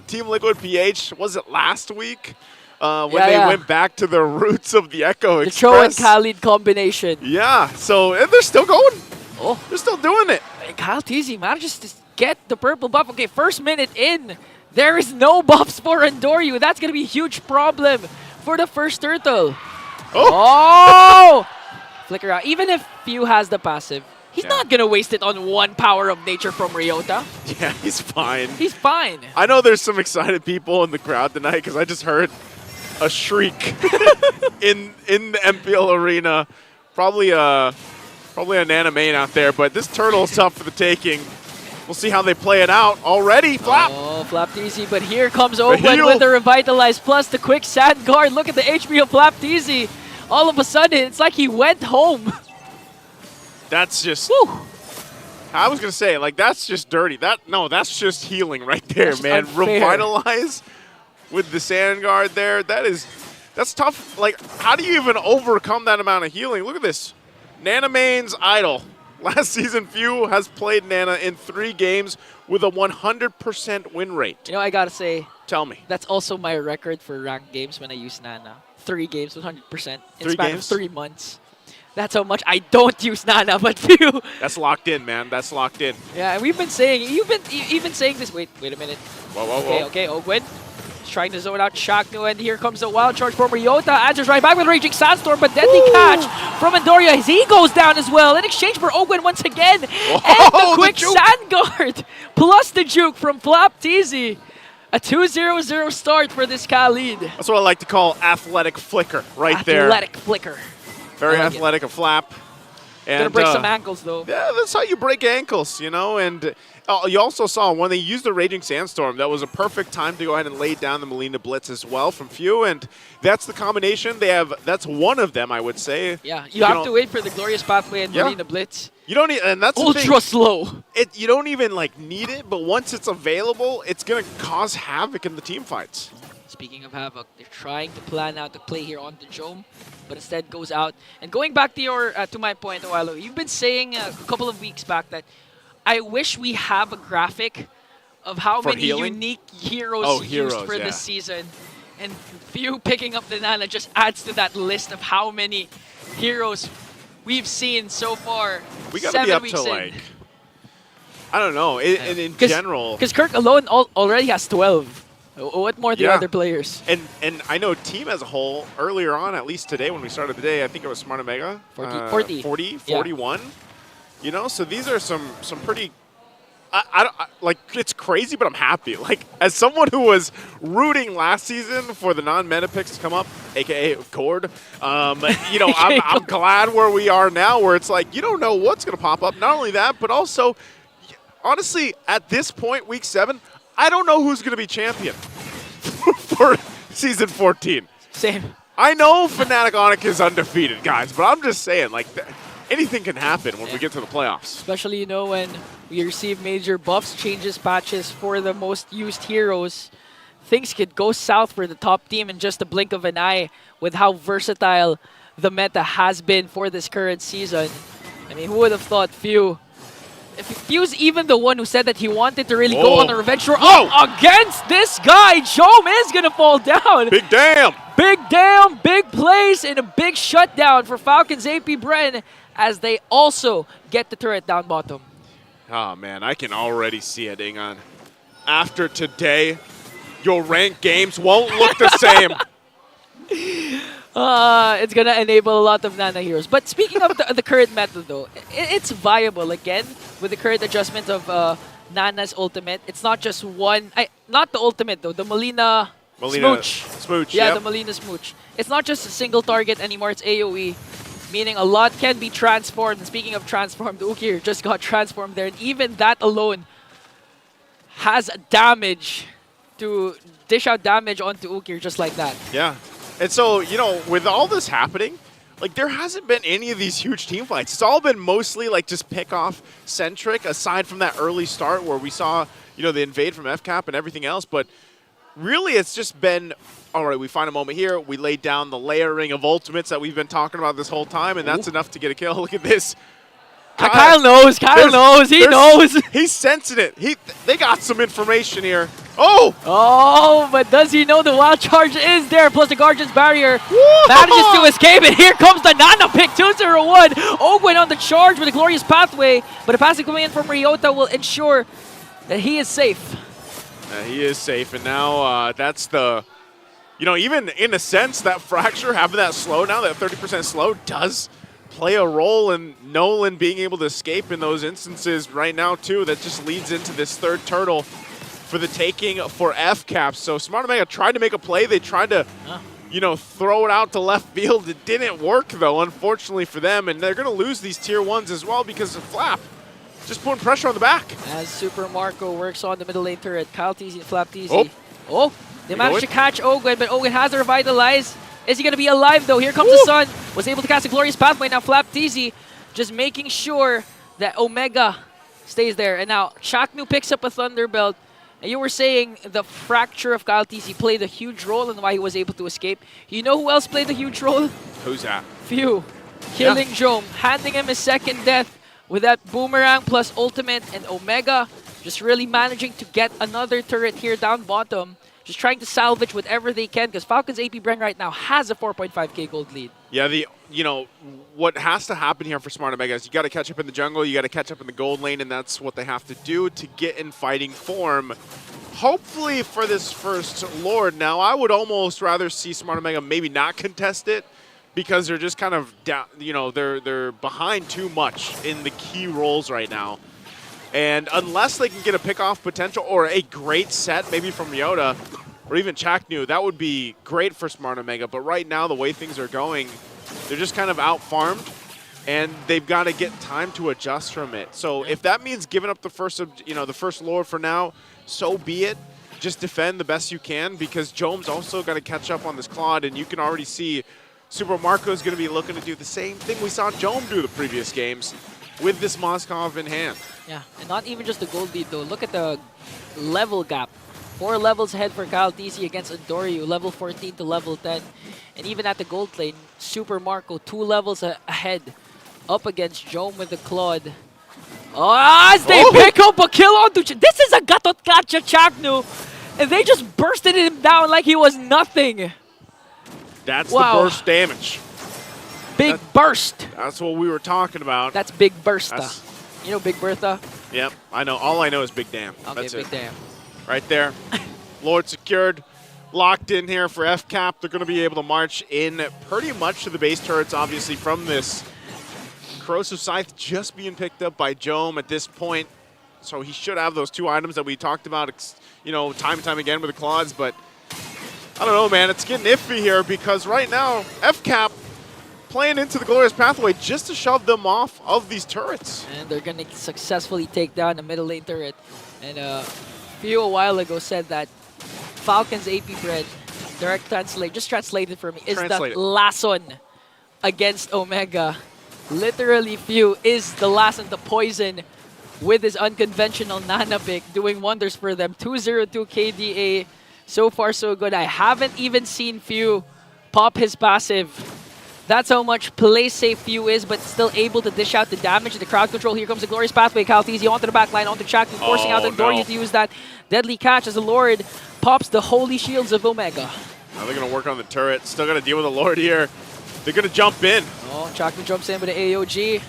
Team Liquid PH. Was it last week? When they went back to the roots of the Echo Express. The Cho and Khalid combination. Yeah, so and they're still going. Oh. They're still doing it. And Kyle Teasy manages to get the purple buff. Okay, first minute in. There is no buffs for Andoryu. That's going to be a huge problem for the first turtle. Oh! Flicker out. Even if Few has the passive, he's not going to waste it on one power of nature from Ryota. Yeah, he's fine. He's fine. I know there's some excited people in the crowd tonight because I just heard a shriek in the MPL arena. Probably a Nana main out there, but this turtle is tough for the taking. We'll see how they play it out. Already, Flap! Oh, Flapteezy, but here comes Ogwen with the Revitalize plus the quick sand guard. Look at the HP of Flapteezy. All of a sudden, it's like he went home. That's just... Woo. I was going to say, like, that's just dirty. That's just healing right there, man. Unfair. Revitalize with the sand guard there. That's tough. Like, how do you even overcome that amount of healing? Look at this. Nana main's idle. Last season, Few has played Nana in 3 games with a 100% win rate. You know, I gotta say. Tell me. That's also my record for ranked games when I use Nana. 3 games with 100% in span of 3 months. That's how much I don't use Nana, but Few. That's locked in, man. That's locked in. Yeah, and we've been saying, you've been saying this. Wait a minute. Whoa. Okay, Ogwin. Trying to zone out Shakno, and here comes the wild charge from Ryota. Answers right back with Raging Sandstorm, but deadly catch from Andoryu as he goes down as well. In exchange for Ogwen once again. And the quick sand guard plus the juke from Flapteezy. A 2-0-0 start for this Khalid. That's what I like to call athletic flicker right there. Athletic flicker. Very athletic, a Flap. And, gonna break some ankles, though. Yeah, that's how you break ankles, you know. And you also saw when they used the Raging Sandstorm, that was a perfect time to go ahead and lay down the Molina Blitz as well from Few. And that's the combination they have. That's one of them, I would say. Yeah, you have to wait for the Glorious Pathway and Molina Blitz. You don't need, and that's ultra slow. You don't even like need it, but once it's available, it's gonna cause havoc in the team fights. Speaking of havoc, they're trying to plan out the play here on the Jome, but instead goes out. And going back to your to my point a while ago, you've been saying a couple of weeks back that I wish we have a graphic of how many unique heroes used for this season. And Few picking up the Nana just adds to that list of how many heroes we've seen so far. We gotta be up to like, I don't know, in general. Because Kirk alone already has 12. What more do other players? And I know team as a whole, earlier on, at least today when we started the day, I think it was Smart Omega. 40. 41. You know, so these are some pretty like, it's crazy, but I'm happy. Like, as someone who was rooting last season for the non-meta picks to come up, aka Cord, you know, I'm glad where we are now, where it's like you don't know what's going to pop up. Not only that, but also, honestly, at this point, week 7, I don't know who's going to be champion for season 14. Same. I know Fnatic Onic is undefeated, guys, but I'm just saying, like, anything can happen when we get to the playoffs. Especially, you know, when we receive major buffs, changes, patches for the most used heroes. Things could go south for the top team in just a blink of an eye with how versatile the meta has been for this current season. I mean, who would have thought Few's even the one who said that he wanted to really go on a revenge tour against this guy. Jom is going to fall down. Big damn. Big damn, big plays, and a big shutdown for Falcons APBren as they also get the turret down bottom. Oh, man, I can already see it, Ingon. After today, your ranked games won't look the same. It's going to enable a lot of Nana heroes. But speaking of the current meta, though, it's viable. Again, with the current adjustment of Nana's ultimate, it's not just one... not the ultimate, though. The Molina Smooch. Yeah, the Molina Smooch. It's not just a single target anymore. It's AoE, meaning a lot can be transformed. And speaking of transformed, Ukir just got transformed there. And even that alone has damage to dish out damage onto Ukir just like that. Yeah. And so, you know, with all this happening, like, there hasn't been any of these huge team fights. It's all been mostly, like, just pick-off centric, aside from that early start where we saw, you know, the invade from FCAP and everything else. But really, it's just been, all right, we find a moment here. We lay down the layering of ultimates that we've been talking about this whole time, and that's enough to get a kill. Look at this. Kyle knows. Kyle knows. He knows. He's sensing it. They got some information here. Oh! Oh, but does he know the wild charge is there? Plus the Guardian's barrier manages to escape, and here comes the Nana pick 2-0-1. Ogwen on the charge with a glorious pathway, but a passing coming in from Ryota will ensure that he is safe. He is safe, and now that's the, you know, even in a sense, that Fracture, having that slow now, that 30% slow, does play a role in Nolan being able to escape in those instances right now, too. That just leads into this third turtle for the taking for FCAP. So Smart Omega tried to make a play. They tried to, you know, throw it out to left field. It didn't work, though, unfortunately for them, and they're going to lose these tier 1s as well because of Flap. Just putting pressure on the back. As Super Marco works on the middle lane turret, Kyle TZ and Flap TZ. Oh, they managed to catch Ogwen, but Ogwen has to revitalize. Is he going to be alive, though? Here comes the sun. Was able to cast a glorious pathway. Now Flap TZ just making sure that Omega stays there. And now Shaknu picks up a Thunderbelt. And you were saying the fracture of Kyle TZ played a huge role in why he was able to escape. You know who else played a huge role? Who's that? Few. Killing Jom, handing him his second death with that boomerang plus ultimate, and Omega just really managing to get another turret here down bottom. Just trying to salvage whatever they can because Falcons APBren right now has a 4.5k gold lead. Yeah, you know, what has to happen here for Smart Omega is you got to catch up in the jungle, you got to catch up in the gold lane, and that's what they have to do to get in fighting form. Hopefully for this first Lord. Now, I would almost rather see Smart Omega maybe not contest it because they're just kind of down, you know, they're behind too much in the key roles right now. And unless they can get a pick-off potential or a great set, maybe from Ryota or even Chaknu, that would be great for Smart Omega. But right now, the way things are going, they're just kind of out-farmed, and they've got to get time to adjust from it. So if that means giving up the first Lord for now, so be it. Just defend the best you can because Jom's also got to catch up on this Claude, and you can already see Super Marco is going to be looking to do the same thing we saw Jom do the previous games with this Moskov in hand. Yeah, and not even just the gold lead though. Look at the level gap. 4 levels ahead for Kyle TZ against Andoryu, level 14 to level 10. And even at the gold lane, Super Marco 2 levels ahead up against Jom with the Claude. Oh, as they pick up a kill onto this is a Gatot Kacha Chaknu, and they just bursted him down like he was nothing. That's the burst damage. Big burst. That's what we were talking about. That's Big Bursta. You know Big Bertha? Yep, I know. All I know is Big Damn. Okay, That's Big it. Damn. Right there. Lord secured. Locked in here for FCAP. They're going to be able to march in pretty much to the base turrets, obviously, from this Corrosive Scythe just being picked up by Jom at this point. so he should have those 2 items that we talked about, you know, time and time again with the Claws. But I don't know, man. It's getting iffy here because right now, FCAP playing into the Glorious Pathway just to shove them off of these turrets. And they're going to successfully take down the middle lane turret. And Few a while ago said that Falcons APBren, direct translate, just translated for me, is the Lason against Omega. Literally, Few is the Lason, the poison, with his unconventional Nanabic, doing wonders for them. 202 KDA, so far so good. I haven't even seen Few pop his passive. That's how much play safe Few is, but still able to dish out the damage and the crowd control. Here comes the Glorious Pathway. Kalteezy onto the back line, onto Chaknu, forcing out Andoria to use that deadly catch as the Lord pops the holy shields of Omega. Now they're going to work on the turret. Still got to deal with the Lord here. They're going to jump in. Oh, Chaknu jumps in with the AOG.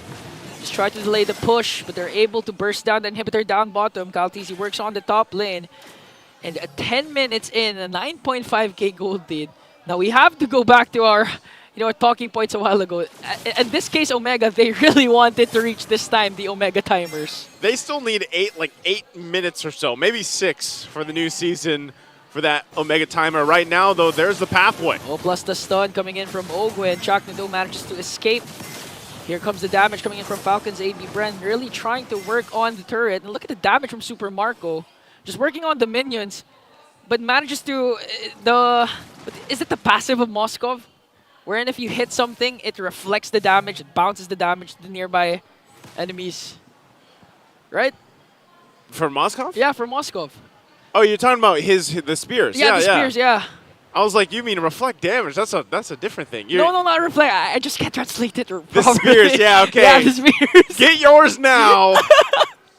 Just try to delay the push, but they're able to burst down the inhibitor down bottom. Kalteezy works on the top lane. And 10 minutes in, a 9.5k gold lead. Now we have to go back to our talking points a while ago. In this case, Omega, they really wanted to reach this time the Omega timers. They still need 8 minutes or so, maybe 6 for the new season for that Omega timer. Right now, though, there's the pathway. Oh, plus the stun coming in from Ogwen. Chaknu manages to escape. Here comes the damage coming in from Falcons APBren, really trying to work on the turret. And look at the damage from Super Marco. Just working on the minions, but manages to... Is it the passive of Moskov? Wherein if you hit something, it reflects the damage, it bounces the damage to the nearby enemies. Right? For Moskov? Yeah, for Moskov. Oh, you're talking about the spears? Yeah, the spears, yeah. I was like, you mean reflect damage? That's a different thing. No, not reflect. I just can't translate it properly. The spears, yeah, okay. Yeah, the spears. Get yours now.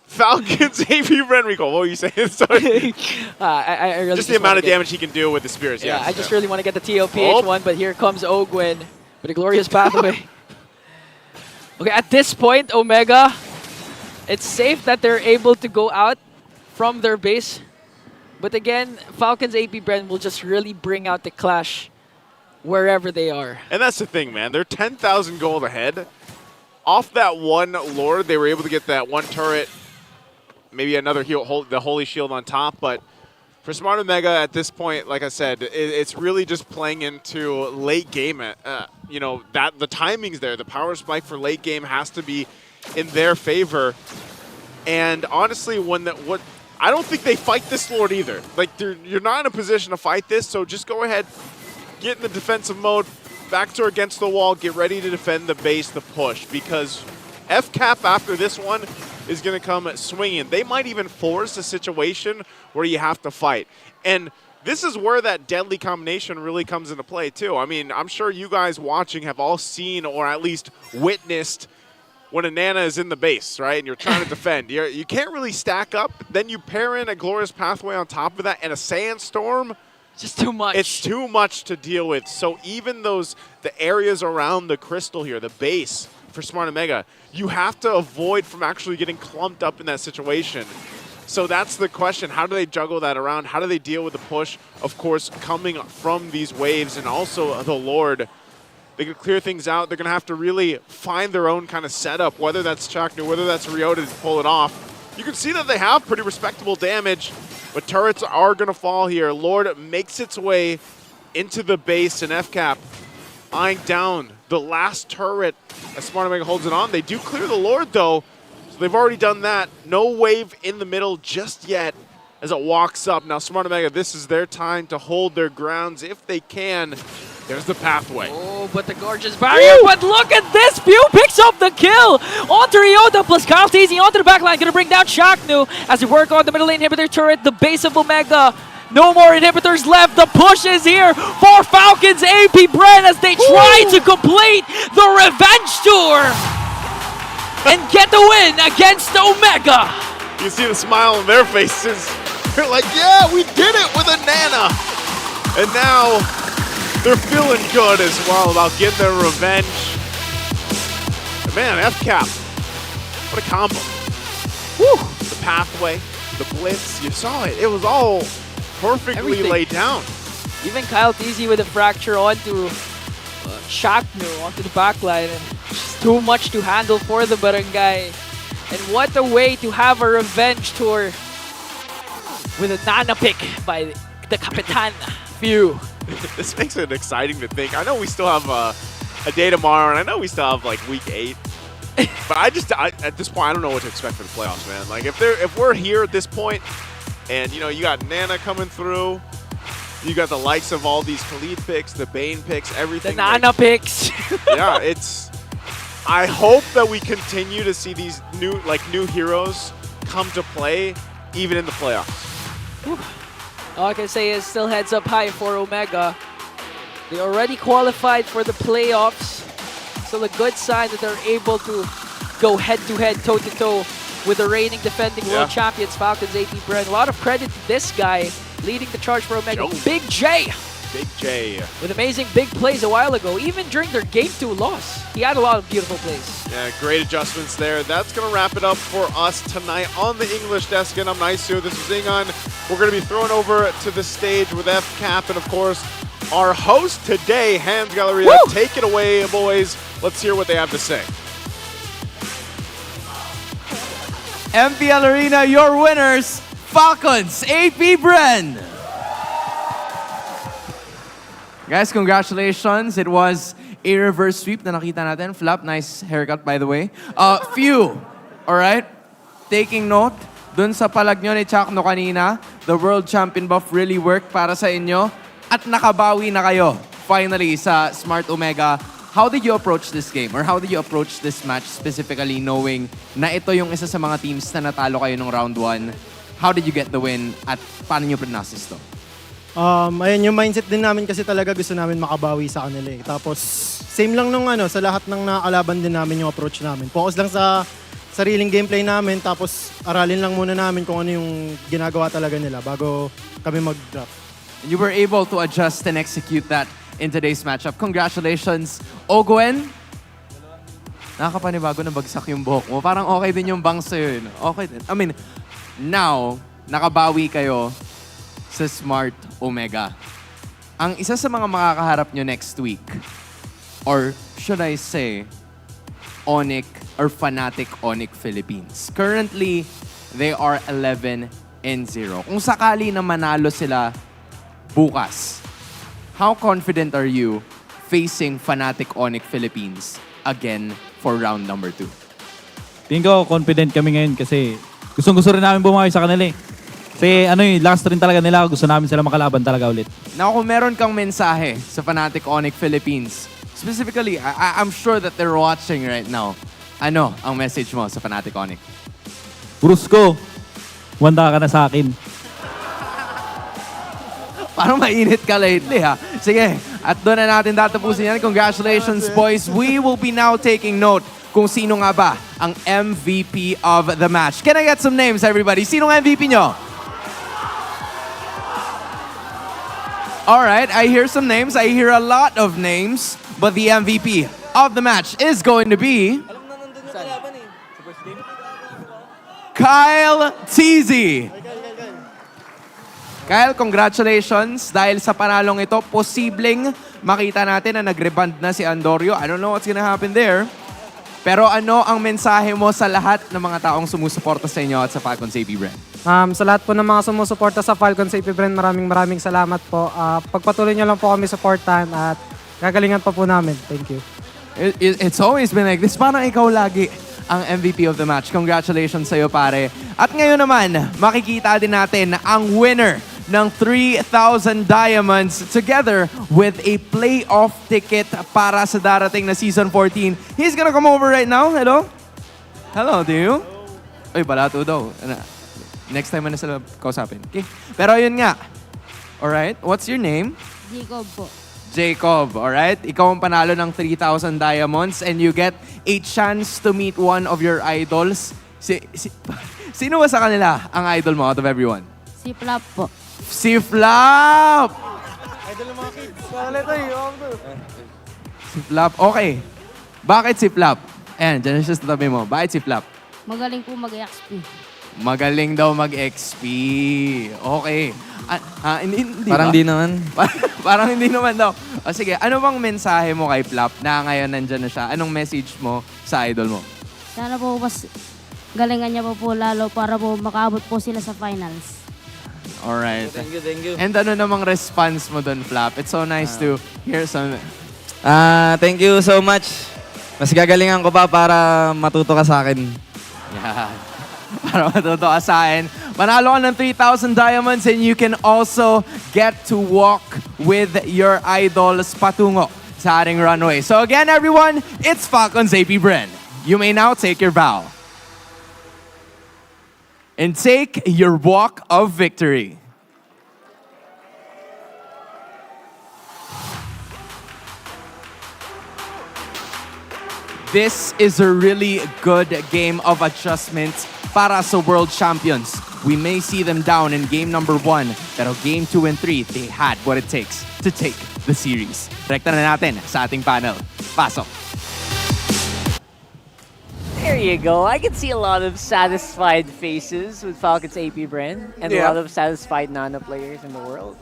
Falcons APBren Rico. What were you saying? Sorry. I really just the amount of damage he can do with the spears. Yeah, I just really want to get the TLPH one, but here comes Ogwen with a glorious pathway. Okay, at this point, Omega, it's safe that they're able to go out from their base. But again, Falcons APBren will just really bring out the clash wherever they are. And that's the thing, man. They're 10,000 gold ahead. Off that one Lord, they were able to get that one turret, maybe another the Holy Shield on top. But for Smart Omega at this point, like I said, it's really just playing into late game. You know, that the timing's there. The power spike for late game has to be in their favor. And honestly, I don't think they fight this Lord either. Like, you're not in a position to fight this, so just go ahead, get in the defensive mode, backdoor against the wall, get ready to defend the base, the push, because FCAP after this one is going to come swinging. They might even force a situation where you have to fight. And this is where that deadly combination really comes into play, too. I mean, I'm sure you guys watching have all seen or at least witnessed when a Nana is in the base, right, and you're trying to defend. You can't really stack up. Then you pair in a Glorious Pathway on top of that and a Sandstorm. Just too much. It's too much to deal with. So even the areas around the crystal here, the base for Smart Omega, you have to avoid from actually getting clumped up in that situation. So that's the question. How do they juggle that around? How do they deal with the push, of course, coming from these waves and also the Lord? They can clear things out. They're going to have to really find their own kind of setup, whether that's Chaknu, whether that's Ryota to pull it off. You can see that they have pretty respectable damage, but turrets are going to fall here. Lord makes its way into the base, and FCAP eyeing down the last turret as Smart Omega holds it on. They do clear the Lord, though, so they've already done that. No wave in the middle just yet as it walks up. Now, Smart Omega, this is their time to hold their grounds if they can. There's the pathway. Oh, but the gorgeous barrier. Woo! But look at this. Pew picks up the kill. Onto Ryota plus Kalteezy onto the backline. Going to bring down Chaknu as they work on the middle lane inhibitor turret. The base of Omega. No more inhibitors left. The push is here for Falcons APBren as they try to complete the revenge tour and get the win against Omega. You see the smile on their faces. They're like, yeah, we did it with a Nana. And now they're feeling good as well about getting their revenge. And man, FCAP, what a combo. Woo! The pathway, the blitz, you saw it. It was all perfectly laid down. Even Kalteezy with a fracture onto Chaknu, onto the backline. And just too much to handle for the barangay. And what a way to have a revenge tour with a Nana pick by the Kapitan. Phew. This makes it exciting to think. I know we still have a day tomorrow, and I know we still have like week 8. But at this point, I don't know what to expect for the playoffs, man. Like if we're here at this point, and you know you got Nana coming through, you got the likes of all these Khalid picks, the Bane picks, everything. The Nana picks. Yeah, I hope that we continue to see these new heroes come to play, even in the playoffs. All I can say is still heads up high for Omega. They already qualified for the playoffs. Still a good sign that they're able to go head-to-head, toe-to-toe with the reigning defending world champions, Falcons APBren. A lot of credit to this guy leading the charge for Omega. Big J! Big J. With amazing big plays a while ago, even during their Game 2 loss. He had a lot of beautiful plays. Yeah, great adjustments there. That's going to wrap it up for us tonight on the English desk. And I'm Naisu. This is Ingon. We're going to be thrown over to the stage with FCAP. And, of course, our host today, Hans Galleria. Woo! Take it away, boys. Let's hear what they have to say. MPL Arena, your winners, Falcons APBren. Guys, congratulations. It was a reverse sweep na nakita natin. Flap, nice haircut by the way. Few, alright? Taking note, dun sa palag nyo ni Chakno kanina, the world champion buff really worked para sa inyo at nakabawi na kayo finally sa Smart Omega. How did you approach this game? Or how did you approach this match specifically knowing na ito yung isa sa mga teams na natalo kayo nung round 1? How did you get the win at paano nyo prognosis to? Ayun, yung mindset din namin kasi talaga gusto namin makabawi sa kanila eh. Tapos, same lang nung sa lahat ng nakakalaban din namin yung approach namin. Focus lang sa sariling gameplay namin, tapos aralin lang muna namin kung ano yung ginagawa talaga nila bago kami mag-drop. And you were able to adjust and execute that in today's matchup. Congratulations, Ogwen. Nakakapanibago na bagsak yung buhok mo. Parang okay din yung bangs sa'yo yun. Okay din. I mean, now, nakabawi kayo sa Smart Omega. Ang isa sa mga makakaharap nyo next week, or should I say, Onic or Fnatic Onic Philippines. Currently, they are 11-0. Kung sakali na manalo sila bukas, how confident are you facing Fnatic Onic Philippines again for round number 2? Tingin ko confident kami ngayon kasi gustong-gusto rin namin bumawi sa kanila eh. Kasi last rin talaga nila, gusto namin sila makalaban talaga ulit. Now, kung meron kang mensahe sa Fnatic Onic Philippines, specifically, I'm sure that they're watching right now. Ano ang message mo sa Fnatic Onic? Brusko, wanda ka na sa akin. Parang mainit ka lately, ha? Sige, at doon na natin tatapusin yan. Congratulations, boys. We will be now taking note kung sino nga ba ang MVP of the match. Can I get some names, everybody? Sinong MVP nyo? Alright, I hear some names. I hear a lot of names. But the MVP of the match is going to be Kyle Teasy. Kyle, congratulations. Dahil sa panalong ito, posibleng makita natin na nag-reband na si Andorio. I don't know what's gonna happen there. Pero ano ang mensahe mo sa lahat ng mga taong sumusuporta sa inyo at sa Falcons APBren? Sa lahat po ng mga sumusuporta sa Falcons APBren, maraming salamat po. Pagpatuloy nyo lang po kami supportan at gagalingan pa po namin. Thank you. It's always been like this. Parang ikaw lagi ang MVP of the match. Congratulations sa'yo, pare. At ngayon naman, makikita din natin ang winner ng 3,000 diamonds together with a playoff ticket para sa darating na Season 14. He's gonna come over right now. Hello? Hello, do you? Uy, balato daw. Next time na sila kausapin. Okay. Pero yun nga. Alright, what's your name? Jacob po. Jacob, alright? Ikaw ang panalo ng 3,000 diamonds and you get a chance to meet one of your idols. Sino ba sa kanila ang idol mo out of everyone? Si Flap po. Si Flap! Idol ng mga kids. Si Flap, okay. Bakit si Flap? Ayan, dyan siya sa tabi mo. Bakit si Flap? Magaling po mag-XP. Magaling daw mag-XP. Okay. Hindi Parang ba? di naman. Parang hindi naman daw. O sige, ano bang mensahe mo kay Flap na ngayon nandyan na siya? Anong message mo sa idol mo? Sana po mas galingan niya pa po lalo para po makaabot po sila sa finals. Alright. Thank you. And ano namang response mo dun, Flap? It's so nice to hear some... Thank you so much. Mas gagalingan ko pa para matuto ka sa akin. Yeah. Para matuto ka sa akin. Manalo ka ng 3,000 diamonds and you can also get to walk with your idols patungo sa ating runway. So again, everyone, it's Falcons APBren. You may now take your bow. And take your walk of victory. This is a really good game of adjustments para sa World Champions. We may see them down in game number 1, pero game 2 and 3, they had what it takes to take the series. Rekta na natin sa ating panel. Pasok. There you go. I can see a lot of satisfied faces with Falcons APBren and a lot of satisfied Nana players in the world.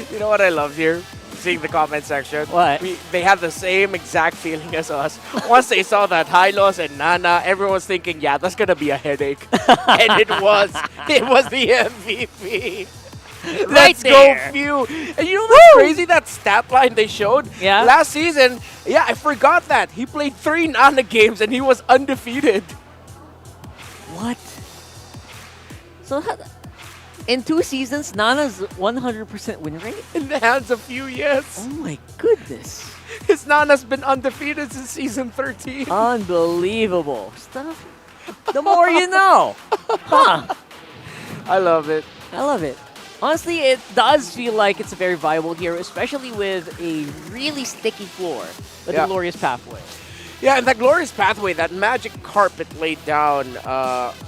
You know what I love here? Seeing the comment section. What? They have the same exact feeling as us. Once they saw that Hylos and Nana, everyone's thinking, yeah, that's gonna be a headache. And it was. It was the MVP. Let's go, Few. And you know what's crazy? That stat line they showed? Yeah. Last season, I forgot that. He played 3 Nana games and he was undefeated. What? So in 2 seasons, Nana's 100% win rate? In the hands of Few, yes. Oh my goodness. His Nana's been undefeated since season 13. Unbelievable stuff. The more you know. Huh. I love it. I love it. Honestly, it does feel like it's a very viable hero, especially with a really sticky floor, the Glorious Pathway. Yeah, and that Glorious Pathway, that magic carpet laid down,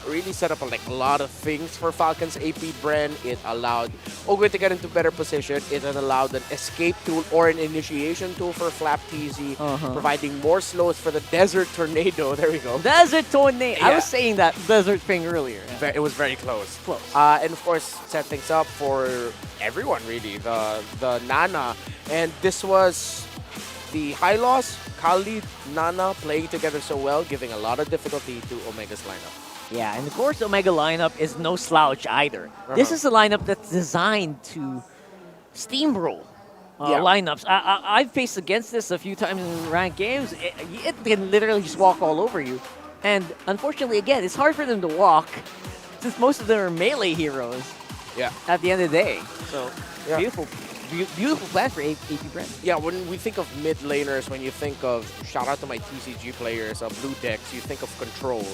really set up a lot of things for Falcons APBren. It allowed Ogre to get into better position. It allowed an escape tool or an initiation tool for Flap TZ, providing more slows for the Desert Tornado. There we go. Desert Tornado. Yeah. I was saying that Desert thing earlier. It was very close. And of course, set things up for everyone, really. The Nana. And this was the Hylos, Khalid, Nana playing together so well, giving a lot of difficulty to Omega's lineup. Yeah, and of course, Omega lineup is no slouch either. This is a lineup that's designed to steamroll lineups. I've faced against this a few times in ranked games. It can literally just walk all over you. And unfortunately, again, it's hard for them to walk since most of them are melee heroes at the end of the day. So, beautiful plan for APBren. Yeah, when we think of mid laners, when you think of, shout out to my TCG players, Blue Decks, you think of control.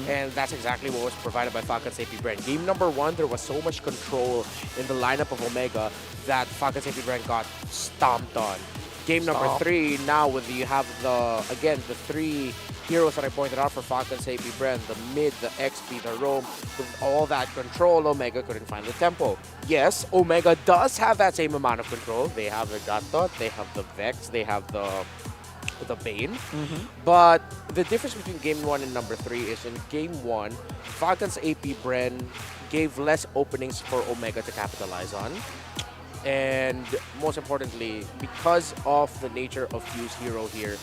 And that's exactly what was provided by Falcons APBren. Game number 1, there was so much control in the lineup of Omega that Falcons APBren got stomped on. Game number 3, now with you have the 3 heroes that I pointed out for Falcons APBren, the mid, the XP, the roam, with all that control, Omega couldn't find the tempo. Yes, Omega does have that same amount of control. They have the Gatot, they have the Vex, they have the Bane. But the difference between game 1 and number 3 is in game 1, Falcons APBren gave less openings for Omega to capitalize on. And most importantly, because of the nature of Few's hero here,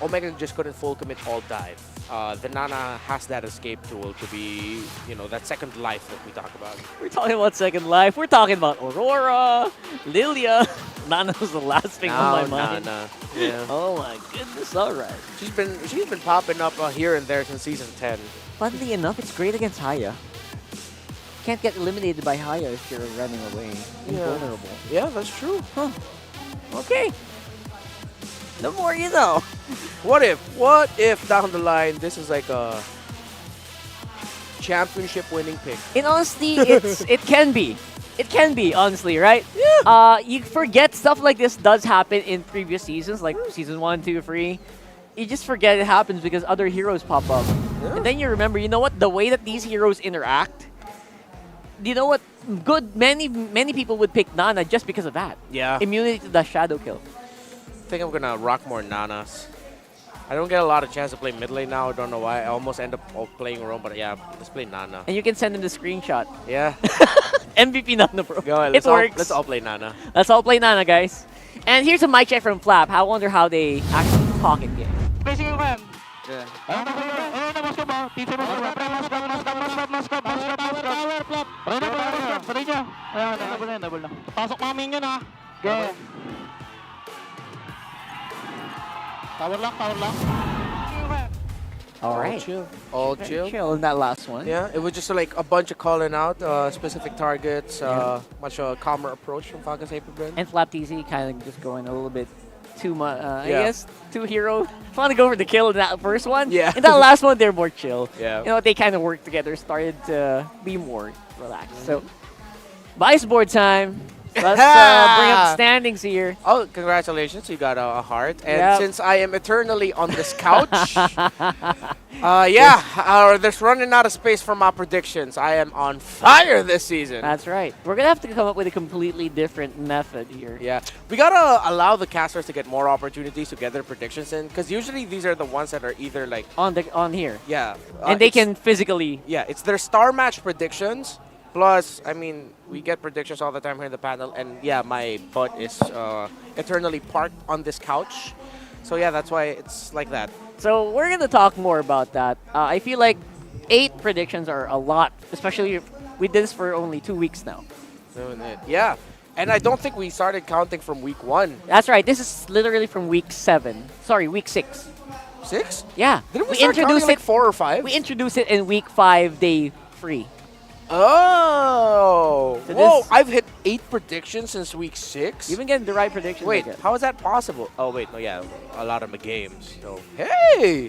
Omega just couldn't full commit all dive. The Nana has that escape tool to be, that second life that we talk about. We're talking about second life. We're talking about Aurora, Lilia. Nana was the last thing on my mind. Nana. Yeah. Oh my goodness, alright. She's been popping up here and there since season 10. Funnily enough, it's great against Haya. Can't get eliminated by Haya if you're running away. Invulnerable. Yeah, that's true. Huh. Okay. The more you know. What if down the line this is like a championship winning pick? And honestly, it can be. It can be, honestly, right? Yeah. You forget stuff like this does happen in previous seasons, like season 1, 2, 3. You just forget it happens because other heroes pop up. Yeah. And then you remember, you know what? The way that these heroes interact, you know what? Many people would pick Nana just because of that. Yeah. Immunity to the shadow kill. I think I'm gonna rock more Nanas. I don't get a lot of chance to play mid lane now. I don't know why. I almost end up playing Roam, but yeah, let's play Nana. And you can send him the screenshot. Yeah. MVP Nana, bro. Go ahead, it works. Let's all play Nana. Let's all play Nana, guys. And here's a mic check from Flap. I wonder how they actually talk in game. Basically, man, Ayun na, Moskov, oh. Teacher Moskov, pre, Moskov. Ayun na, Moskov, patay niya. Ayun, double na. Pasok namin yun, ha. Okay. Tower lock. All right. All Very chill. chill in that last one. Yeah, it was just like a bunch of calling out specific targets, much calmer approach from Falcons APBren. And Flap TC kind of just going a little bit too much. I Yeah. guess too hero. Trying to go for the kill in that first one. Yeah. In that last one, they're more chill. Yeah. You know, they kind of worked together, started to be more relaxed. So, Vice board time. Let's bring up the standings here. Oh, congratulations, you got a heart. And Yep. since I am eternally on this couch, there's running out of space for my predictions. I am on fire this season. That's right. We're going to have to come up with a completely different method here. Yeah, we gotta allow the casters to get more opportunities to get their predictions in, because usually these are the ones that are either like on here. Yeah, And they it's- can physically. Yeah, it's their star match predictions. Plus, I mean, we get predictions all the time here in the panel, and yeah, my butt is eternally parked on this couch. So yeah, that's why it's like that. So we're going to talk more about that. I feel like 8 predictions are a lot, especially if we did this for only 2 weeks now. Yeah, and I don't think we started counting from week 1. That's right. This is literally from week 7. Sorry, week 6. 6? Yeah. Didn't we start counting like 4 or 5? We introduced it in week 5, day 3. Oh! So Whoa, this- I've hit 8 predictions since week 6? You've been getting the right predictions. Wait, I guess. how is that possible? Oh, wait, no, yeah, a lot of the games. So, hey!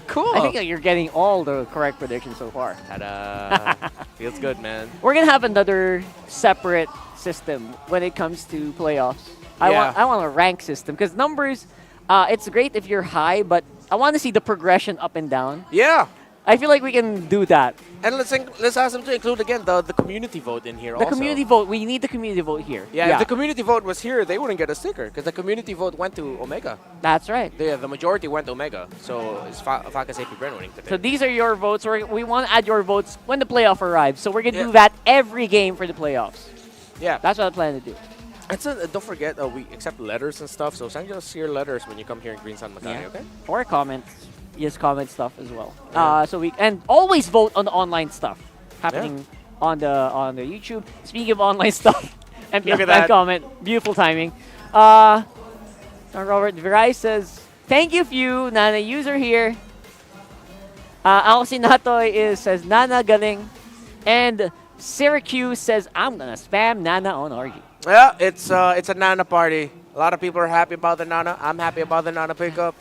Cool. I think that you're getting all the correct predictions so far. Ta-da! Feels good, man. We're going to have another separate system when it comes to playoffs. Yeah. I want a rank system because numbers, it's great if you're high, but I want to see the progression up and down. Yeah. I feel like we can do that. And let's ask them to include again the community vote in here. The also. community vote, we need the community vote here. Yeah, if the community vote was here, they wouldn't get a sticker because the community vote went to Omega. That's right. The majority went to Omega, so it's Falcons APBren winning today. So these are your votes. We want to add your votes when the playoff arrives. So we're going to do that every game for the playoffs. Yeah. That's what I plan to do. And don't forget, we accept letters and stuff, so send us your letters when you come here in Green Sun Makati, okay? Or comments. Yes, comment stuff as well. And always vote on the online stuff happening on the YouTube. Speaking of online stuff, MPL Look at fan that. comment, beautiful timing. Robert Viray says, "Thank you, Few Nana user here." Alcinatoy says, "Nana galing," and Syracuse says, "I'm gonna spam Nana on RG." Yeah, it's a Nana party. A lot of people are happy about the Nana. I'm happy about the Nana pickup.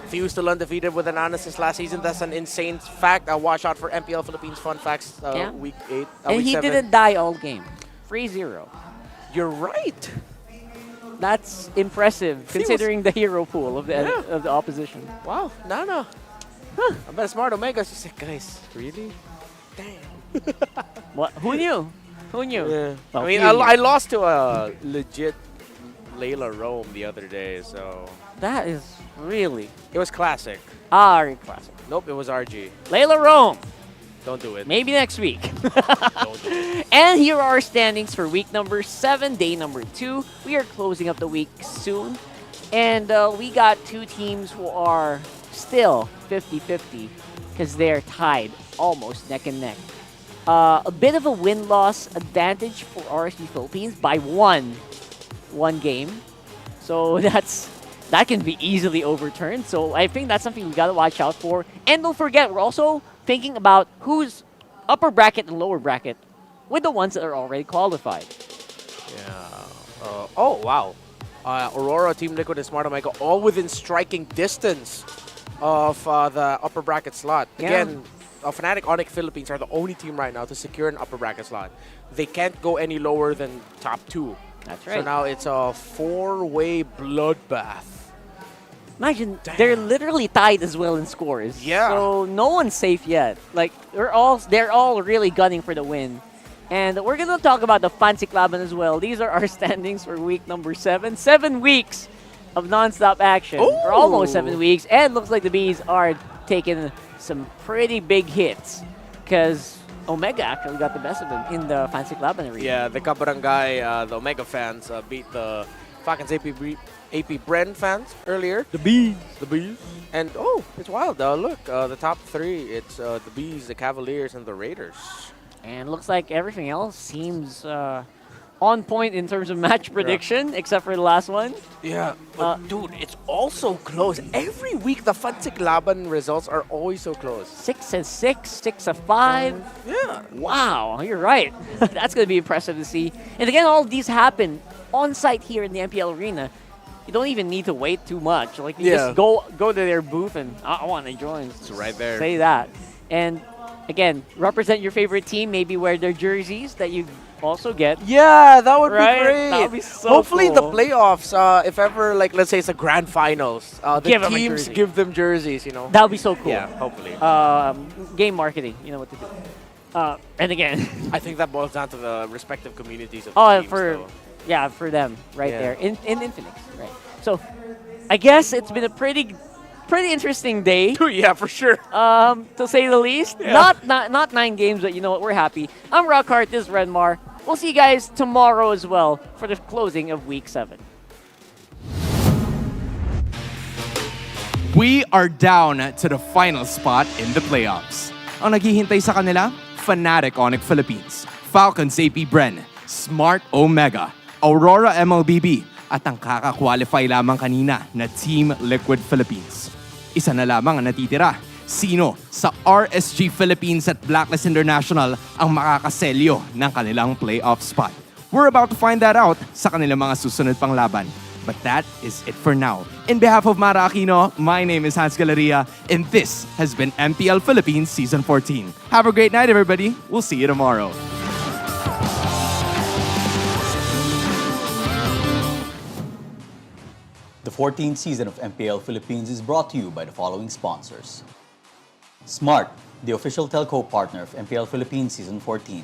Few still undefeated with the Nana since last season. That's an insane fact. Watch out for MPL Philippines fun facts week 8. And week he 7. didn't die all game. 3-0. You're right. That's impressive considering the hero pool of the opposition. Wow, Nana. I bet Smart Omega just said, guys, really? Damn. What? Who knew? Who knew? Yeah. Well, I mean, few I knew. lost to a legit Layla Rome the other day, so... That is really... It was classic. Classic. Nope, it was RG. Layla Rome. Don't do it. Maybe next week. Don't do it. And here are our standings for week number 7, day number 2. We are closing up the week soon. And we got 2 teams who are still 50-50 because they're tied almost neck and neck. A bit of a win-loss advantage for RSG Philippines by one game. So that can be easily overturned. So I think that's something we got to watch out for. And don't forget, we're also thinking about who's upper bracket and lower bracket with the ones that are already qualified. Yeah. Oh, wow. Aurora, Team Liquid, and Smart Omega all within striking distance of the upper bracket slot. Yeah. Again, Fnatic Onic Philippines are the only team right now to secure an upper bracket slot. They can't go any lower than top 2. That's So right. now it's a 4-way bloodbath. Imagine, they're literally tied as well in scores. Yeah. So no one's safe yet. Like, they're all really gunning for the win. And we're going to talk about the Fancy Laban as well. These are our standings for week number 7. 7 weeks of non-stop action. Or almost 7 weeks. And looks like the Bees are taking some pretty big hits. Because Omega actually got the best of them in the Fancy Laban arena. Yeah, the Kabarangay, the Omega fans beat the Falcons APBren fans earlier. The Bees. The Bees. And oh, it's wild. Look, the top three, it's the Bees, the Cavaliers, and the Raiders. And looks like everything else seems on point in terms of match prediction, except for the last one. Yeah, but dude, it's all so close. Every week, the Fnatic Laban results are always so close. 6-6, 6-5. Yeah. Wow, you're right. That's going to be impressive to see. And again, all of these happen on site here in the MPL arena. You don't even need to wait too much. Like, you just go to their booth and I want to join. It's right there. Say that. And again, represent your favorite team. Maybe wear their jerseys that you also get. Yeah, that would be great. That would be so Hopefully cool. the playoffs, if ever, like, let's say it's a grand finals, the Give 'em a teams jersey. give them jerseys, you know. That would be so cool. Yeah, hopefully. Game marketing, you know what to do. And again, I think that boils down to the respective communities of the teams. For them right Yeah. there in Infinix, right? So, I guess it's been a pretty interesting day. Yeah, for sure. To say the least. Yeah. Not 9 games, but you know what? We're happy. I'm Rockhart. This is Redmar. We'll see you guys tomorrow as well for the closing of Week 7. We are down to the final spot in the playoffs. Ang naghihintay sa kanila, Fnatic Onic Philippines, Falcons APBren, Smart Omega, Aurora MLBB, at ang kaka-qualify lamang kanina na Team Liquid Philippines. Isa na lamang ang natitira. Sino sa RSG Philippines at Blacklist International ang makakaselyo ng kanilang playoff spot? We're about to find that out sa kanilang mga susunod pang laban. But that is it for now. In behalf of Mara Aquino, my name is Hans Galeria, and this has been MPL Philippines Season 14. Have a great night, everybody. We'll see you tomorrow. The 14th season of MPL Philippines is brought to you by the following sponsors. Smart, the official telco partner of MPL Philippines Season 14.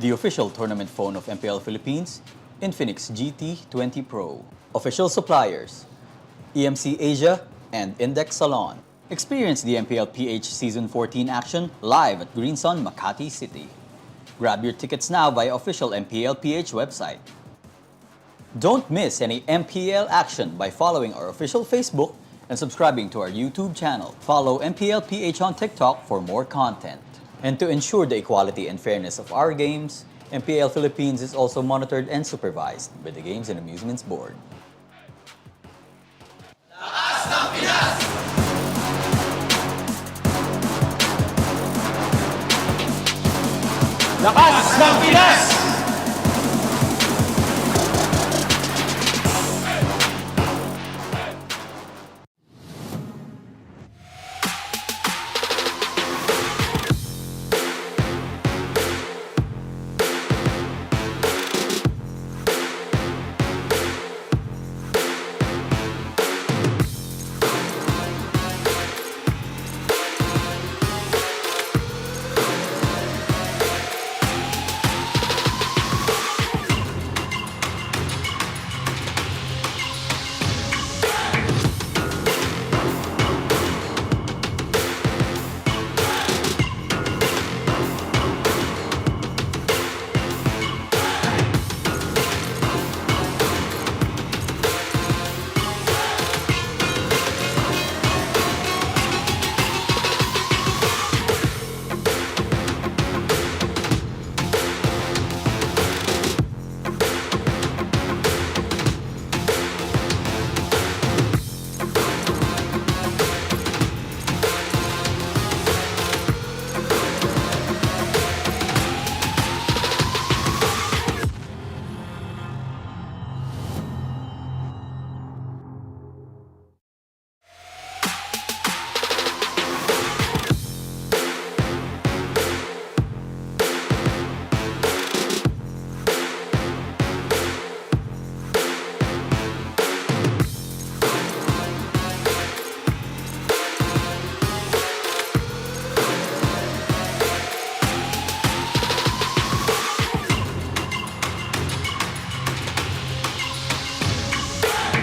The official tournament phone of MPL Philippines, Infinix GT20 Pro. Official suppliers, EMC Asia and Index Salon. Experience the TLPH Season 14 action live at Green Sun, Makati City. Grab your tickets now via official MPLPH website. Don't miss any MPL action by following our official Facebook and subscribing to our YouTube channel. Follow MPLPH on TikTok for more content. And to ensure the equality and fairness of our games, MPL Philippines is also monitored and supervised by the Games and Amusements Board. Lakas ng Pinas!